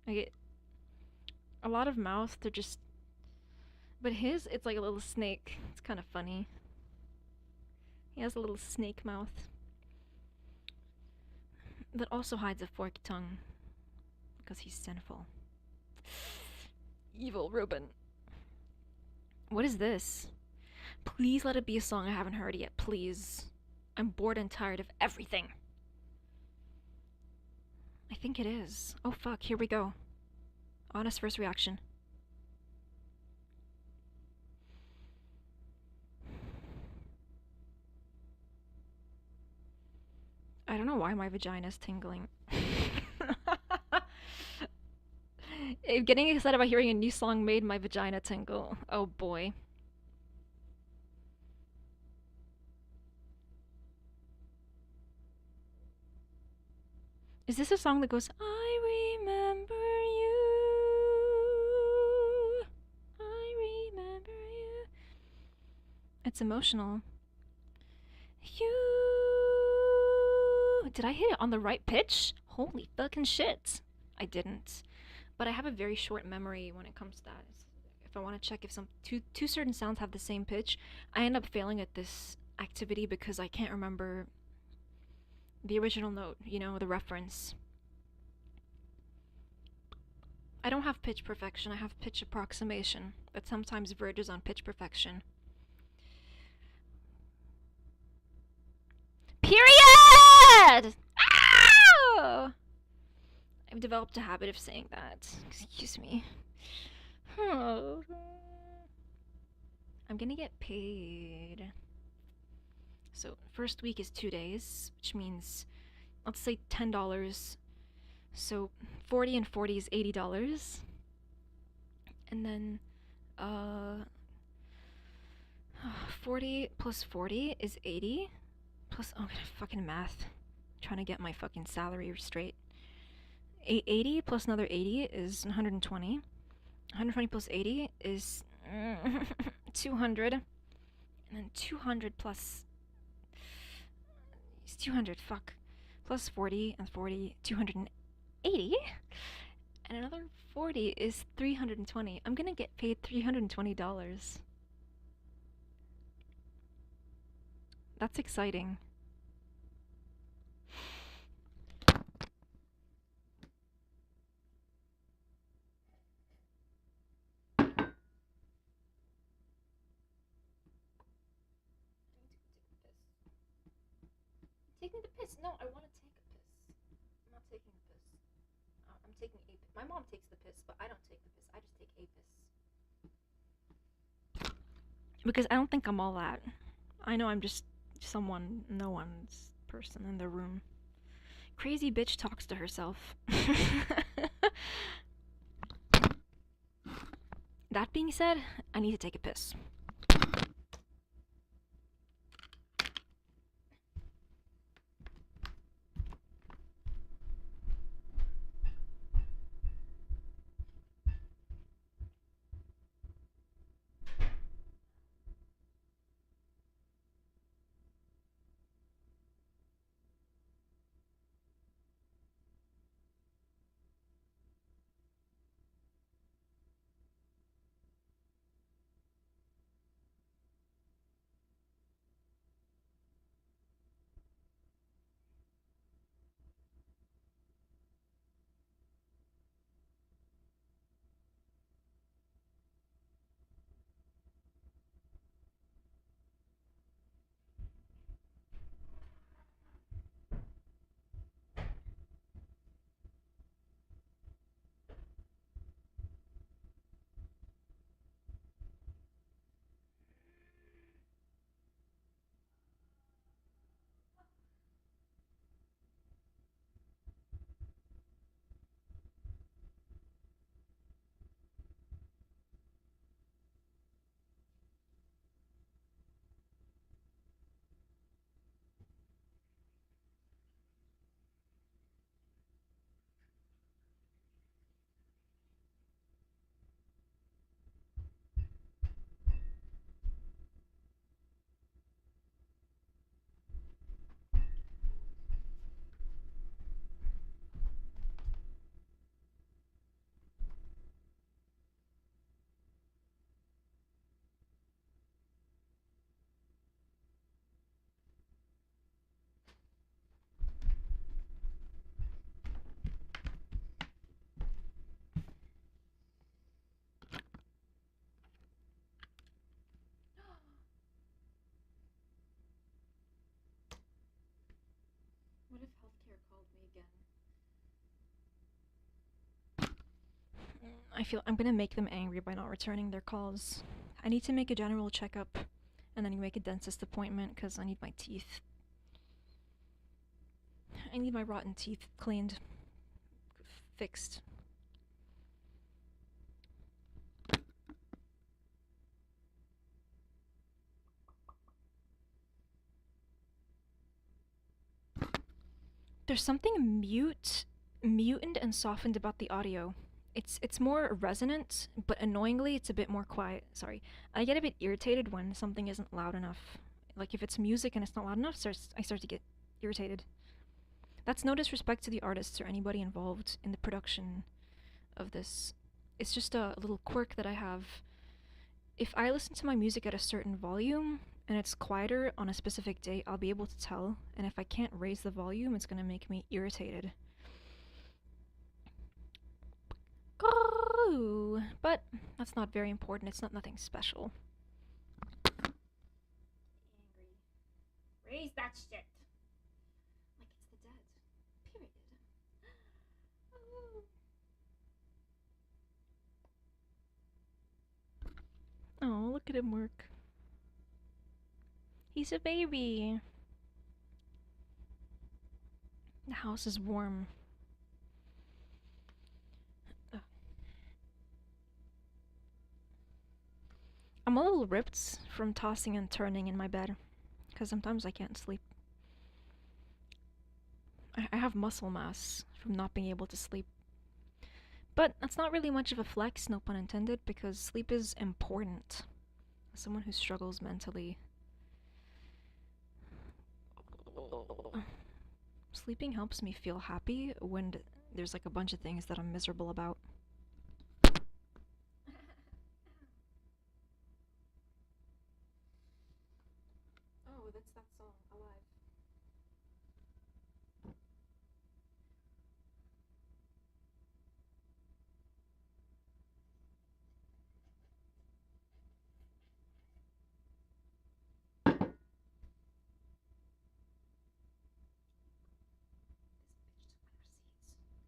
Like a lot of mouths, they're just... But his, it's like a little snake. It's kind of funny. He has a little snake mouth. That also hides a forked tongue. Because he's sinful. Evil Ruben. What is this? Please let it be a song I haven't heard yet, please. I'm bored and tired of everything. I think it is. Oh fuck, here we go. Honest first reaction. I don't know why my vagina's tingling. Getting excited about hearing a new song made my vagina tingle. Oh boy. Is this a song that goes, I remember you, I remember you? It's emotional. You... Did I hit it on the right pitch? Holy fucking shit. I didn't. But I have a very short memory when it comes to that. If I want to check if two certain sounds have the same pitch, I end up failing at this activity because I can't remember the original note, you know, the reference. I don't have pitch perfection, I have pitch approximation that sometimes verges on pitch perfection. Period! Ow! I've developed a habit of saying that. Excuse me. I'm gonna get paid. So, first week is 2 days, which means, let's say $10. So, 40 and 40 is $80. And then, 40 plus 40 is 80. Plus, oh, fucking math. I'm trying to get my fucking salary straight. 80 plus another 80 is 120. 120 plus 80 is 200. And then 200 plus... It's 200, fuck. Plus 40 and 40, 280. And another 40 is 320. I'm gonna get paid $320. That's exciting. Taking the piss. No, I want to take a piss. I'm not taking the piss. I'm taking a piss. My mom takes the piss, but I don't take the piss. I just take a piss. Because I don't think I'm all that. I know I'm just no one's person in the room. Crazy bitch talks to herself. That being said, I need to take a piss. I feel I'm gonna make them angry by not returning their calls. I need to make a general checkup and then make a dentist appointment because I need my teeth. I need my rotten teeth cleaned, fixed. There's something muted and softened about the audio. It's more resonant, but annoyingly it's a bit more quiet. Sorry. I get a bit irritated when something isn't loud enough. Like if it's music and it's not loud enough, I start to get irritated. That's no disrespect to the artists or anybody involved in the production of this. It's just a little quirk that I have. If I listen to my music at a certain volume and it's quieter on a specific day, I'll be able to tell, and if I can't raise the volume, it's gonna make me irritated. But that's not very important. It's not nothing special. Angry. Raise that shit. Like it's the dead. Period. Oh, look at him work. He's a baby. The house is warm. I'm a little ripped from tossing and turning in my bed, because sometimes I can't sleep. I have muscle mass from not being able to sleep. But that's not really much of a flex, no pun intended, because sleep is important. As someone who struggles mentally, sleeping helps me feel happy when there's like a bunch of things that I'm miserable about. Oh, that's that song, Alive. This bitch took my receipts.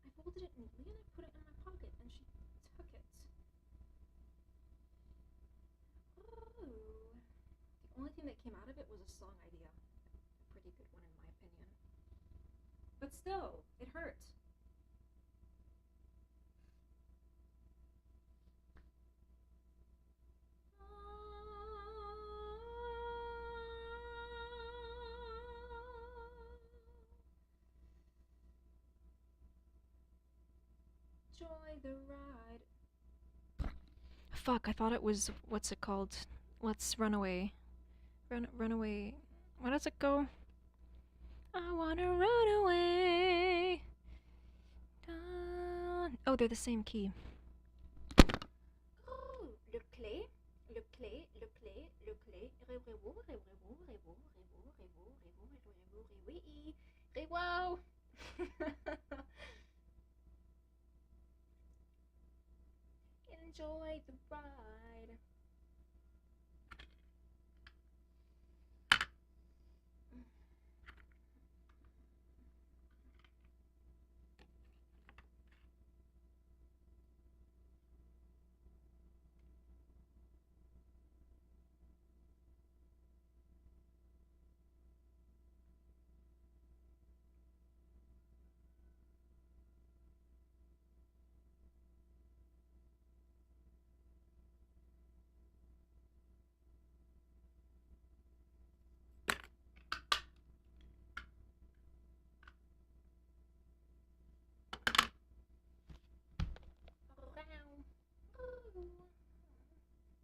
I folded it neatly and I put it in my pocket and she took it. Oh. The only thing that came out of it was a song idea. A pretty good one in my opinion. But still, it hurt. Enjoy the ride. Fuck, I thought it was, what's it called? Let's Run Away. Run Away. What does it go? I wanna run away. Oh, they're the same key. Oh, le clé, le clé, le clé, le clé. Wow. Enjoy the ride.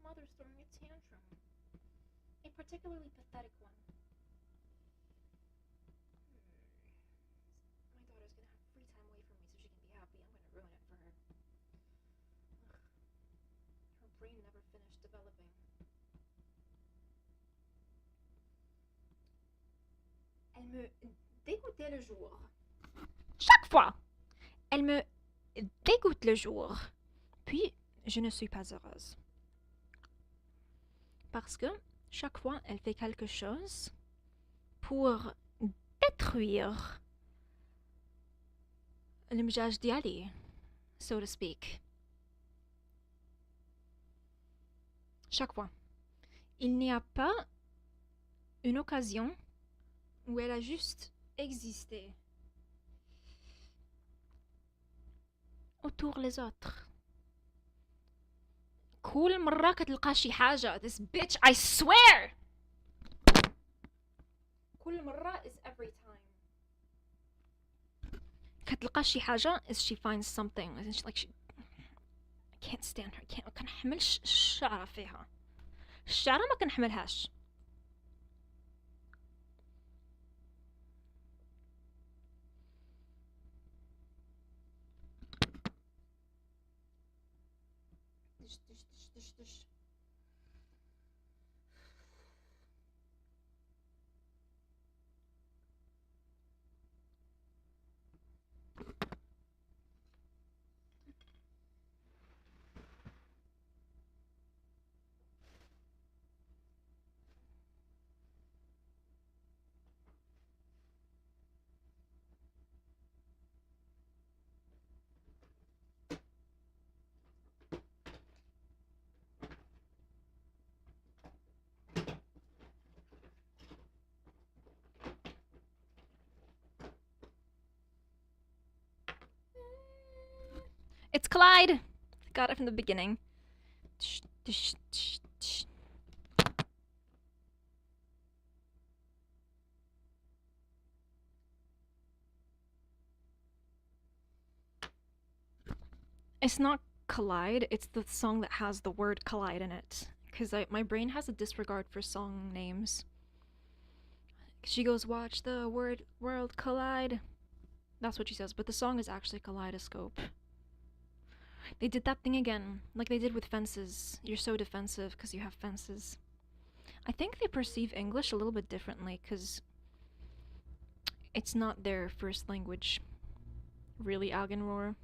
Mother's throwing a tantrum. A particularly pathetic one. My daughter's gonna have free time away from me so she can be happy. I'm gonna ruin it for her. Ugh. Her brain never finished developing. Elle me dégoûtait le jour. Chaque fois, elle me dégoûte le jour. Puis, je ne suis pas heureuse. Parce que chaque fois, elle fait quelque chose pour détruire le message d'Ali, so to speak. Chaque fois. Il n'y a pas une occasion où elle a juste existé. autour les autres. كل مرة كتلقى شي حاجة. This bitch, I swear! كل مرة is every time. كتلقى شي حاجة is she finds something. Like she... I can't stand her. I can't. ما كنحملش الشعرة فيها. الشعرة ما كنحملهاش. دش دش دش دش دش. It's Clyde! Got it from the beginning. Tsh, tsh, tsh, tsh. It's not Collide, it's the song that has the word collide in it. Because my brain has a disregard for song names. She goes, watch the world collide. That's what she says, but the song is actually Kaleidoscope. They did that thing again, like they did with fences. You're so defensive because you have fences. I think they perceive English a little bit differently because it's not their first language. Really, Algenroar?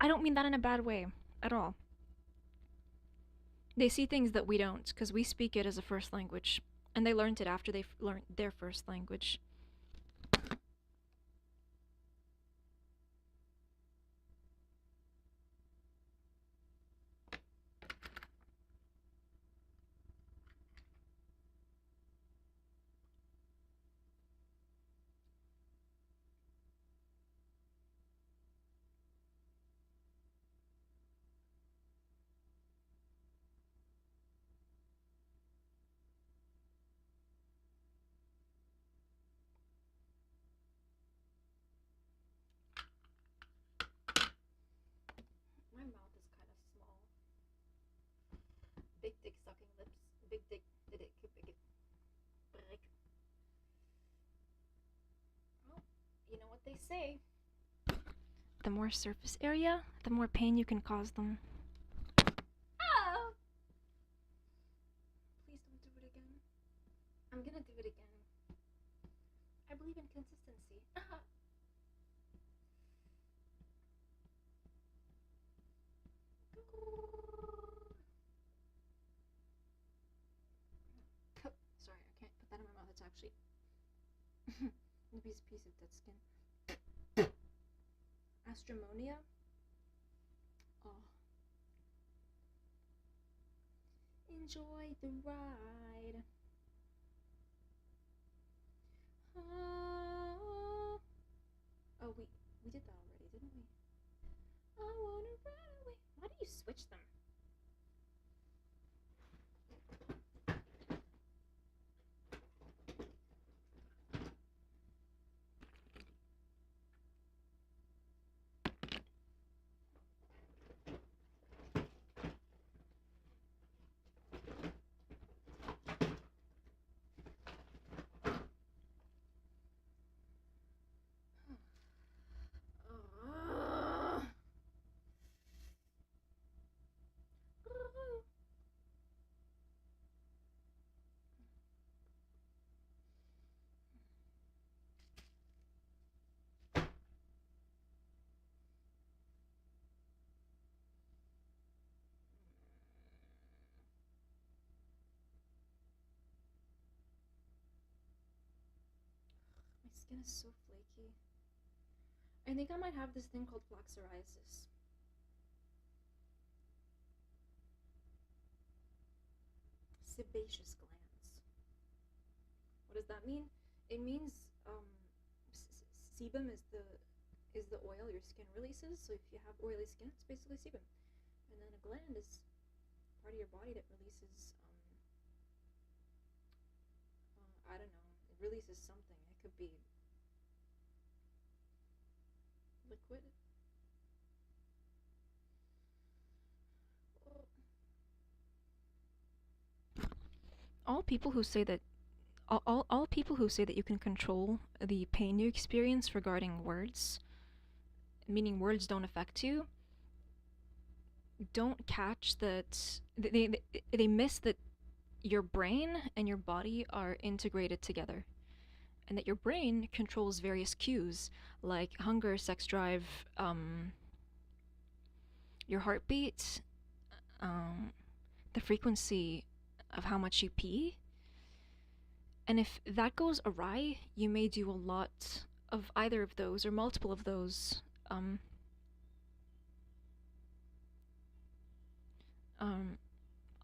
I don't mean that in a bad way, at all. They see things that we don't, because we speak it as a first language, and they learned it after they learned their first language. My mouth is kind of small. Big dick sucking lips. Big dick. Did it? Big. Well, you know what they say. The more surface area, the more pain you can cause them. Ah! Please don't do it again. I'm gonna do it again. I believe in consistency. Sorry, I can't put that in my mouth. It's actually a piece of dead skin. Astromonia? Oh. Enjoy the ride. Oh, we did that already, didn't we? I wanna run away. Why do you switch them? My skin is so flaky. I think I might have this thing called plaque psoriasis. sebaceous glands. What does that mean? It means sebum is the oil your skin releases. So if you have oily skin, it's basically sebum. And then a gland is part of your body that releases I don't know. It releases something. It could be liquid. All people who say that all people who say that you can control the pain you experience regarding words, meaning words don't affect you, don't catch that they miss that your brain and your body are integrated together, and that your brain controls various cues like hunger, sex drive, your heartbeat, the frequency of how much you pee. And if that goes awry, you may do a lot of either of those or multiple of those.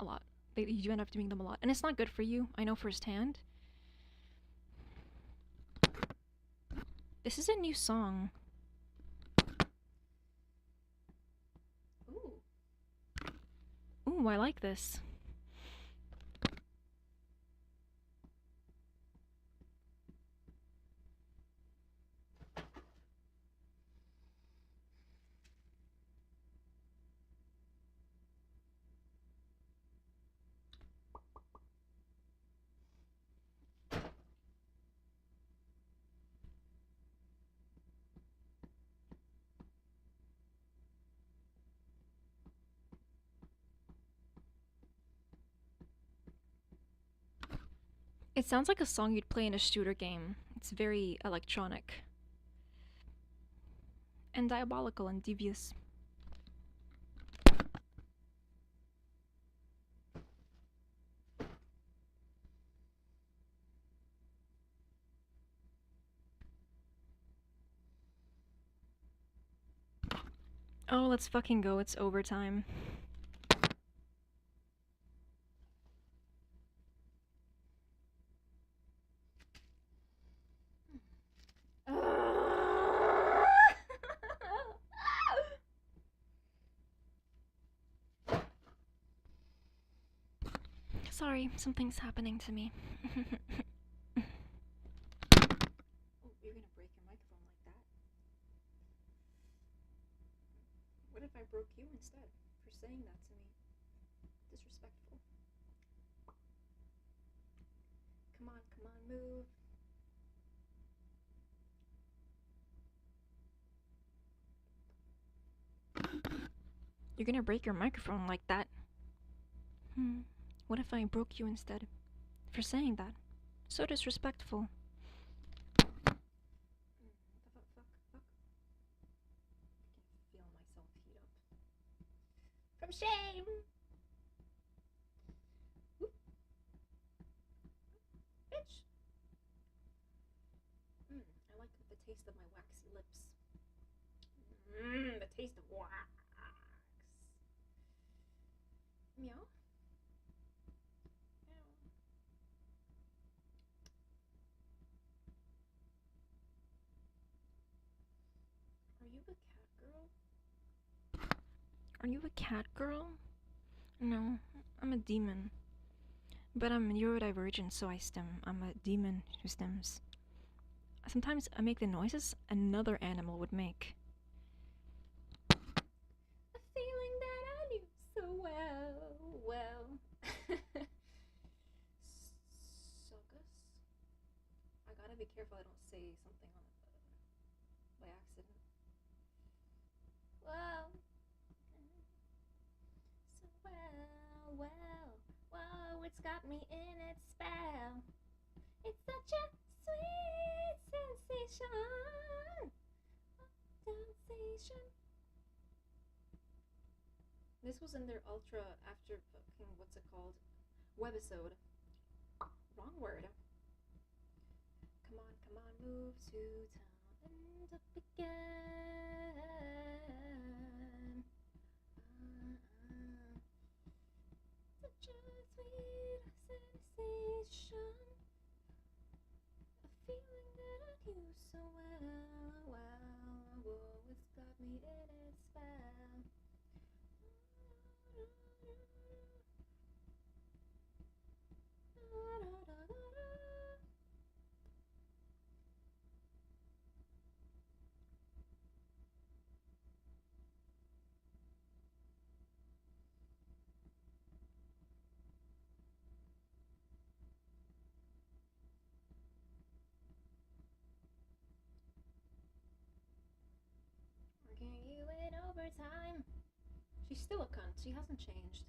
A lot. You do end up doing them a lot. And it's not good for you. I know firsthand. This is a new song. Ooh, I like this. It sounds like a song you'd play in a shooter game. It's very electronic. And diabolical and devious. Oh, let's fucking go. It's overtime. Sorry, something's happening to me. Oh, you're gonna break your microphone like that? What if I broke you instead for saying that to me? Disrespectful. Come on, move. You're gonna break your microphone like that? What if I broke you instead for saying that? So disrespectful. Fuck. I can feel myself heat up. From shame! Oop. Bitch! I like the taste of my waxy lips. The taste of wax. Meow. Are you a cat girl? Are you a cat girl? No, I'm a demon. But I'm neurodivergent, so I stem. I'm a demon who stems. Sometimes I make the noises another animal would make. A feeling that I knew so well. Suckus? I gotta be careful I don't say something on by accident. Well. So whoa, it's got me in its spell. It's such a sweet sensation. This was in their ultra after fucking what's it called? Webisode. Wrong word. Come on, move to town and up again. Such a sweet so well, well, whoa, it's got me in its spell. Working you in overtime. She's still a cunt. She hasn't changed.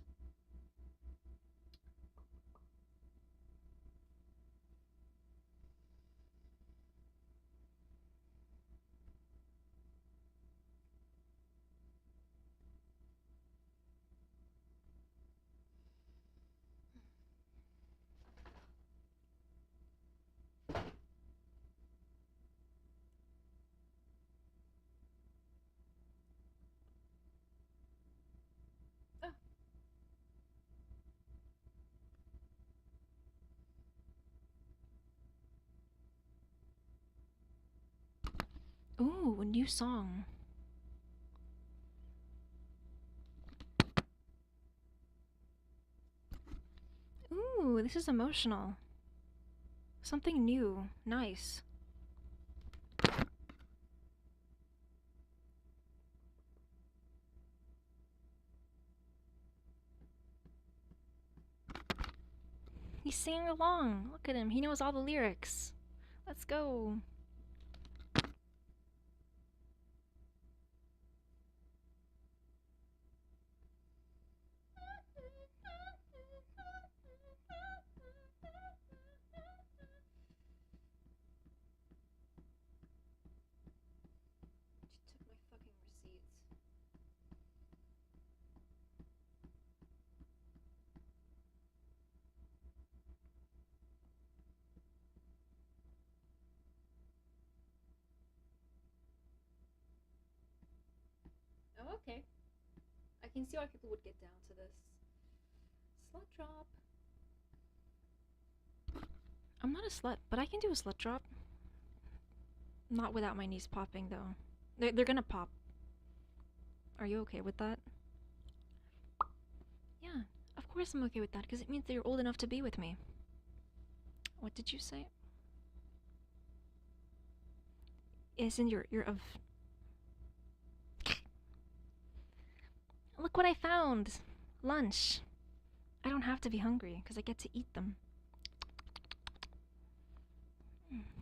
Ooh, a new song. Ooh, this is emotional. Something new. Nice. He's singing along. Look at him. He knows all the lyrics. Let's go. She took my fucking receipts. Oh, okay. I can see why people would get down to this. Slut drop. I'm not a slut, but I can do a slut drop. Not without my knees popping, though. They're gonna pop. Are you okay with that? Yeah, of course I'm okay with that, because it means that you're old enough to be with me. What did you say? Isn't you're of... Look what I found! Lunch. I don't have to be hungry, because I get to eat them.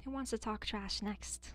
Who wants to talk trash next?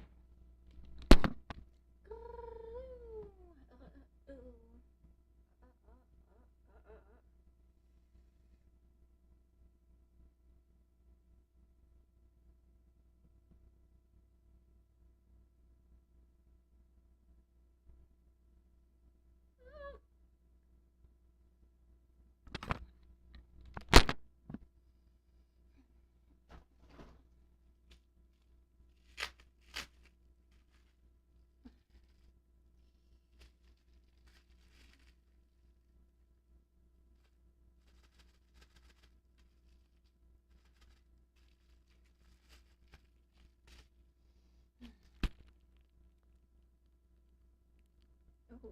Oh.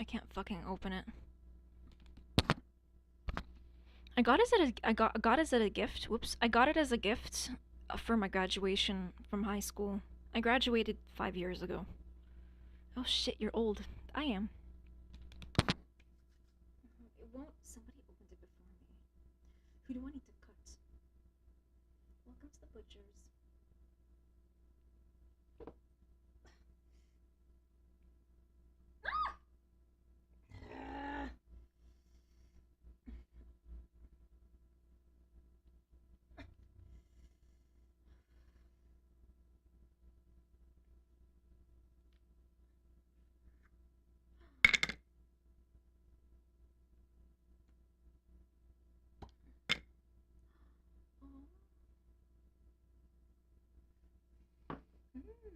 I can't fucking open it. I got it as a gift. Whoops. I got it as a gift for my graduation from high school. I graduated 5 years ago. Oh shit, you're old. I am. It won't. Somebody opened it before me. Who do I need to cut? Welcome to the butcher. butchers.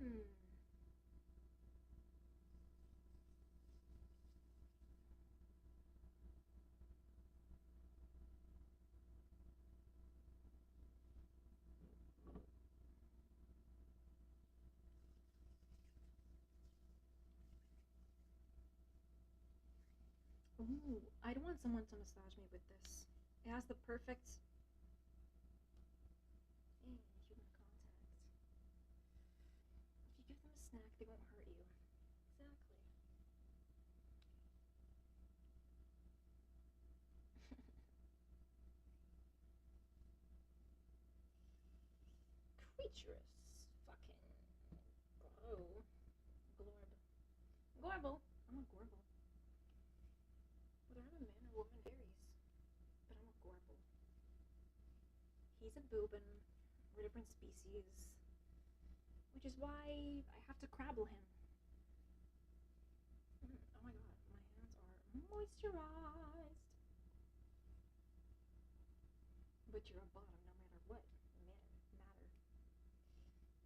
Mm. Ooh, I'd want someone to massage me with this. It has the perfect human contact. If you give them a snack, they won't hurt you. Exactly. Creaturous. Fucking. Oh. Glorb. Gorble. I'm a gorble. Whether I'm a man or woman varies. But I'm a gorble. He's a boobin. We're different species. Which is why I have to crabble him. Oh my god, my hands are moisturized. But you're a bottom no matter what. Matter.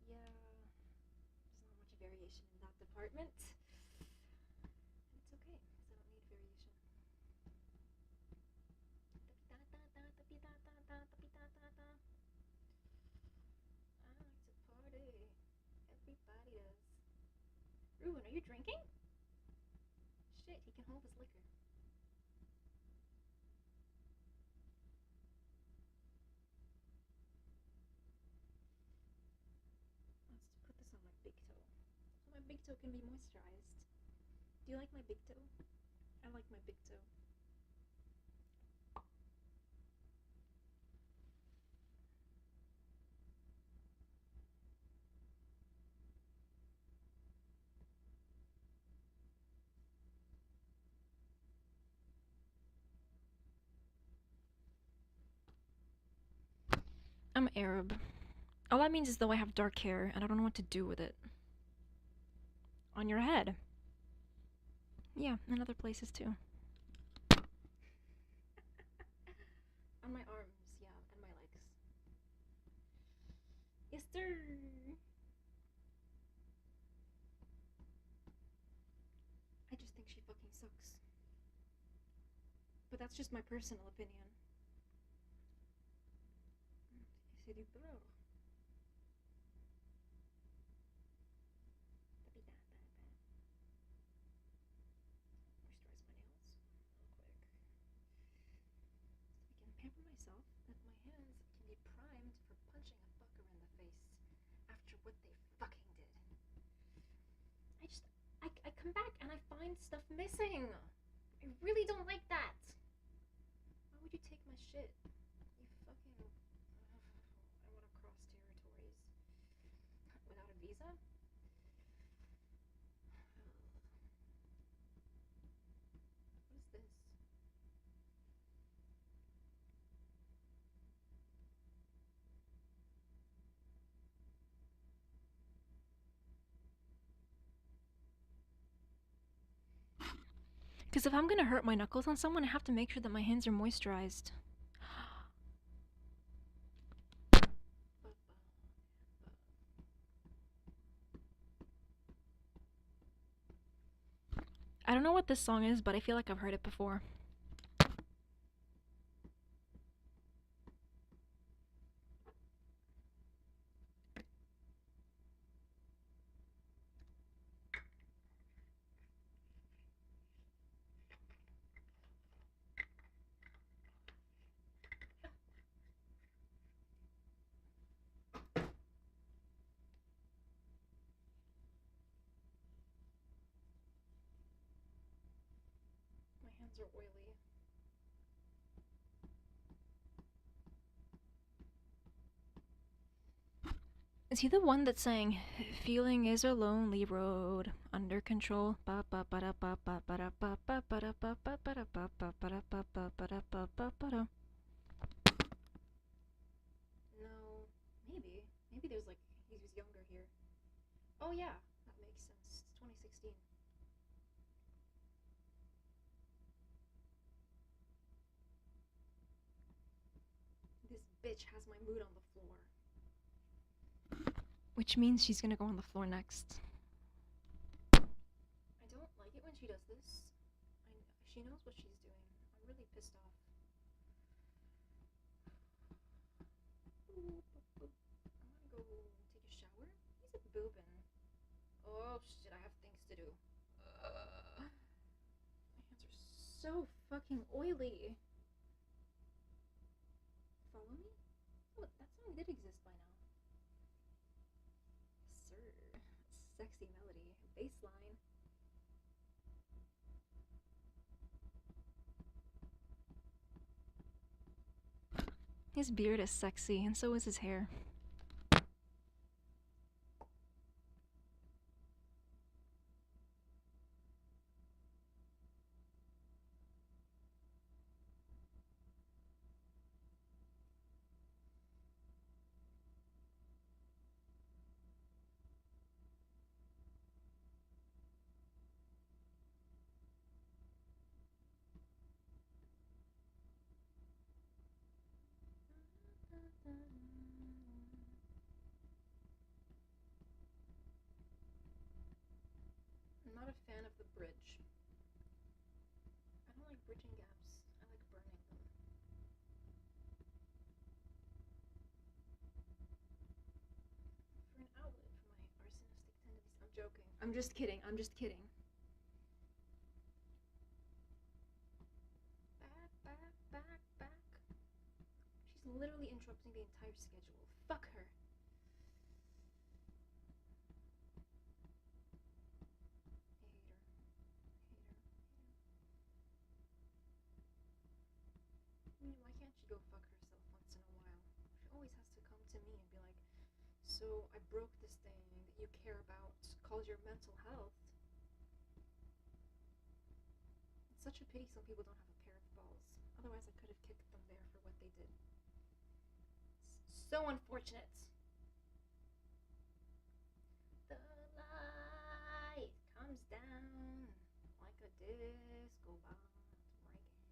Yeah, there's not much variation in that department. And it's okay, because I don't need variation. I like to party. Everybody does. Ruben, are you drinking? Shit, he can hold his liquor. Let's put this on my big toe. So my big toe can be moisturized. Do you like my big toe? I like my big toe. I'm Arab. All that means is though I have dark hair and I don't know what to do with it. On your head. Yeah, and other places too. On my arms, yeah, and my legs. Yes, sir. I just think she fucking sucks. But that's just my personal opinion. C'est du beurre. Moisturize my nails real quick. So we can pamper myself that my hands can be primed for punching a fucker in the face after what they fucking did. I come back and I find stuff missing. I really don't like that. Why would you take my shit? You fucking. I want to cross territories. Without a visa? What is this? Because if I'm gonna hurt my knuckles on someone, I have to make sure that my hands are moisturized. I don't know what this song is, but I feel like I've heard it before. My hands are oily. Is he the one that sang "Feeling is a lonely road, under control"? Ba ba ba da ba ba ba da ba ba ba da ba ba ba da ba ba ba da ba ba ba da ba ba ba da. No, maybe. Maybe there's like he was younger here. Oh yeah, that makes sense. It's 2016. This bitch has my mood on the floor. Which means she's gonna go on the floor next. I don't like it when she does this. She knows what she's doing. I'm really pissed off. I'm gonna go take a shower. He's a boobin. Oh shit, I have things to do. My hands are so fucking oily. Follow me? Oh, that song did exist by now. Sir, sexy melody, bassline. His beard is sexy, and so is his hair. I'm not a fan of the bridge. I don't like bridging gaps. I like burning them. For an outlet for my arsonistic tendencies. I'm joking. I'm just kidding. I'm just kidding. Back. She's literally interrupting the entire schedule. Fuck her. Why can't she go fuck herself once in a while? She always has to come to me and be like, so I broke this thing that you care about called your mental health. It's such a pity some people don't have a pair of balls. Otherwise I could have kicked them there for what they did. So unfortunate. The light comes down like a disco ball to my game.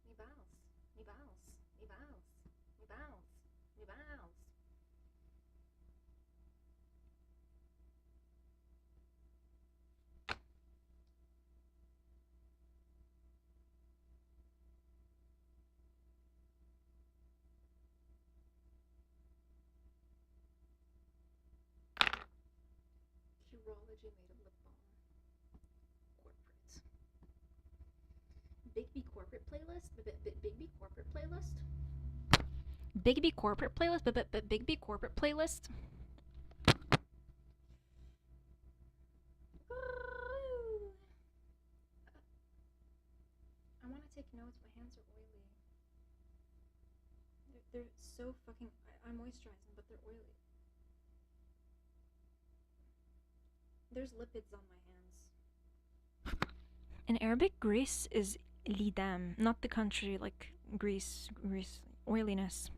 Me bounce, me bounce, me bounce, me bounce, me bounce. Curology made a lip balm. Corporate. Bigby corporate playlist? Bigby corporate playlist? Bigby corporate playlist? Bigby corporate playlist? I want to take notes. My hands are oily. They're so fucking... I moisturize them, but they're oily. There's lipids on my hands. In Arabic, Greece is lidam, not the country, like Greece, oiliness.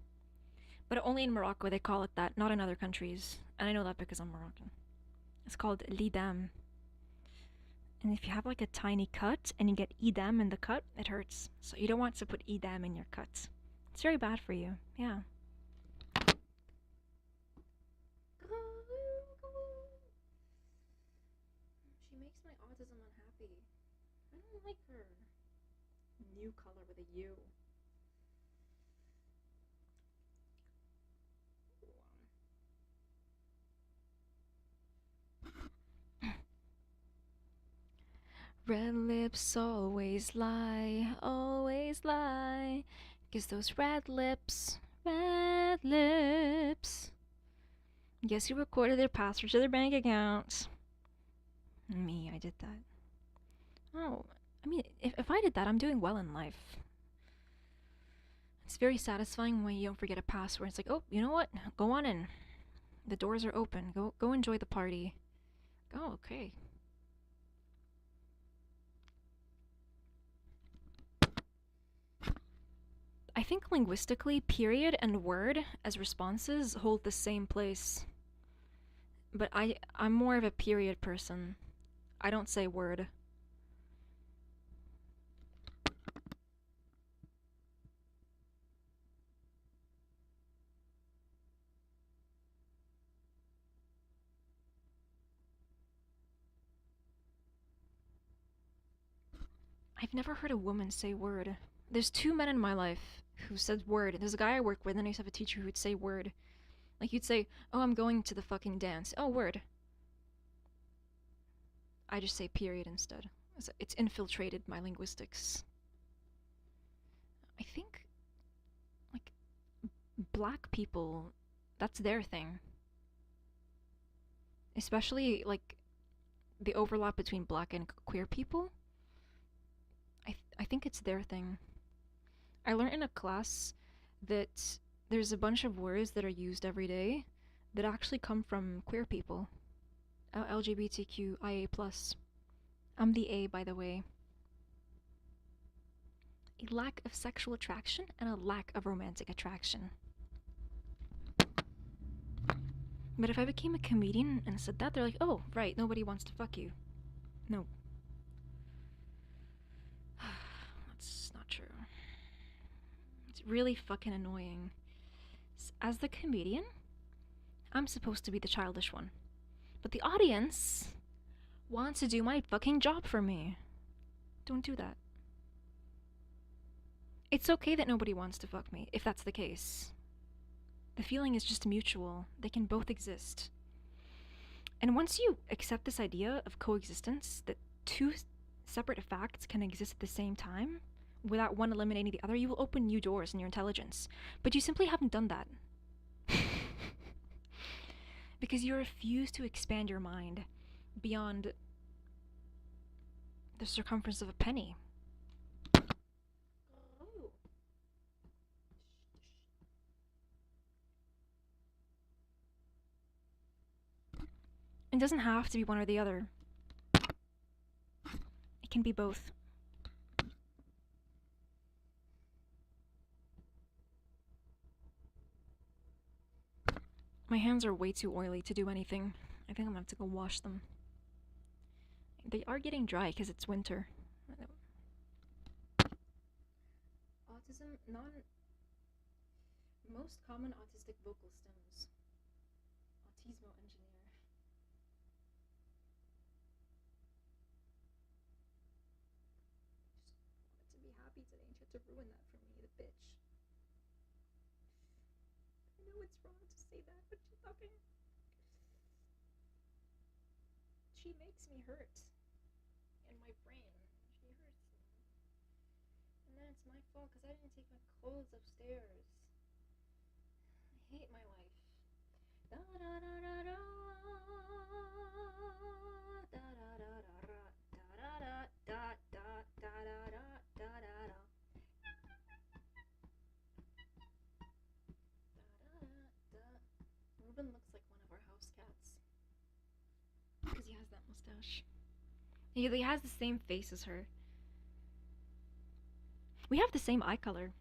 But only in Morocco they call it that, not in other countries. And I know that because I'm Moroccan. It's called lidam. And if you have like a tiny cut and you get edam in the cut, it hurts. So you don't want to put edam in your cuts. It's very bad for you. Yeah. She makes my autism unhappy. I don't like her. New color with a U. Red lips always lie, 'cause those red lips. Guess who recorded their password to their bank account? Me, I did that. Oh, I mean, if I did that, I'm doing well in life. It's very satisfying when you don't forget a password. It's like, oh, you know what? Go on in. The doors are open. Go enjoy the party. Oh, okay. I think linguistically, period and word as responses hold the same place. But I'm more of a period person. I don't say word. I've never heard a woman say word. There's 2 men in my life who said word. There's a guy I work with, and I used to have a teacher who would say word. Like, you'd say, oh, I'm going to the fucking dance. Oh, word. I just say period instead. It's infiltrated my linguistics. I think, like, black people, that's their thing. Especially, like, the overlap between black and queer people. I think it's their thing. I learned in a class that there's a bunch of words that are used every day that actually come from queer people. LGBTQIA+. I'm the A, by the way. A lack of sexual attraction and a lack of romantic attraction. But if I became a comedian and said that, they're like, oh, right, nobody wants to fuck you. No. That's not true. It's really fucking annoying. As the comedian, I'm supposed to be the childish one. But the audience wants to do my fucking job for me. Don't do that. It's okay that nobody wants to fuck me, if that's the case. The feeling is just mutual. They can both exist. And once you accept this idea of coexistence, that 2 separate facts can exist at the same time, without one eliminating the other, you will open new doors in your intelligence. But you simply haven't done that. Because you refuse to expand your mind beyond the circumference of a penny. It doesn't have to be one or the other. It can be both. My hands are way too oily to do anything. I think I'm gonna have to go wash them. They are getting dry because it's winter. Autism, most common autistic vocal stems. Autismo engineer. Just wanted to be happy today and she had to ruin that for me, the bitch. I know it's wrong to say that, but she fucking... She makes me hurt. In my brain. She hurts me. And then it's my fault because I didn't take my clothes upstairs. I hate my life. Da da da da da. Da da da da da. Da da da da da da da da da da. Ruben looks like one of our house cats. Because he has that mustache. He has the same face as her. We have the same eye color.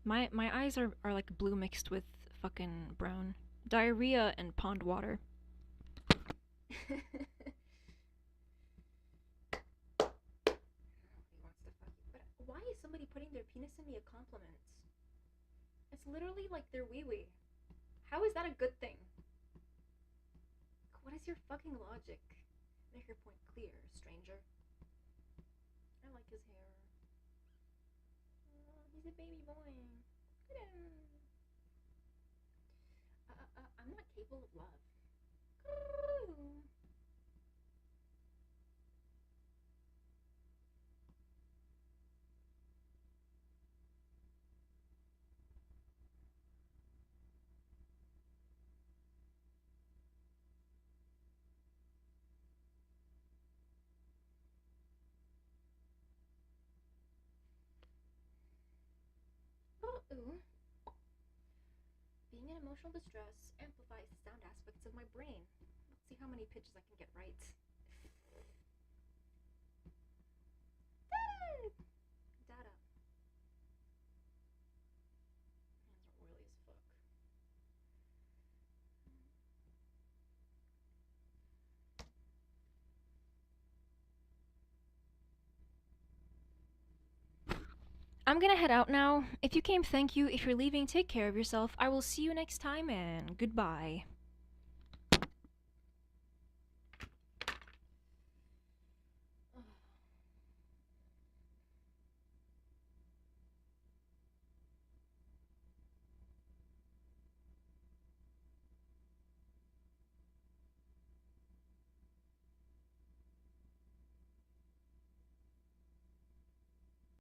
My eyes are like blue mixed with fucking brown. Diarrhea and pond water. He wants to fuck you. But why is somebody putting their penis in me a compliment? It's literally like their wee-wee. How is that a good thing? What is your fucking logic? Make your point clear, stranger. I like his hair. Oh, he's a baby boy. Look at him. I'm not capable of love. Ooh. Being an emotional emotional distress amplifies the sound aspects of my brain. Let's see how many pitches I can get right. Data. Hands are oily as fuck. I'm gonna head out now. If you came, thank you. If you're leaving, take care of yourself. I will see you next time, and goodbye.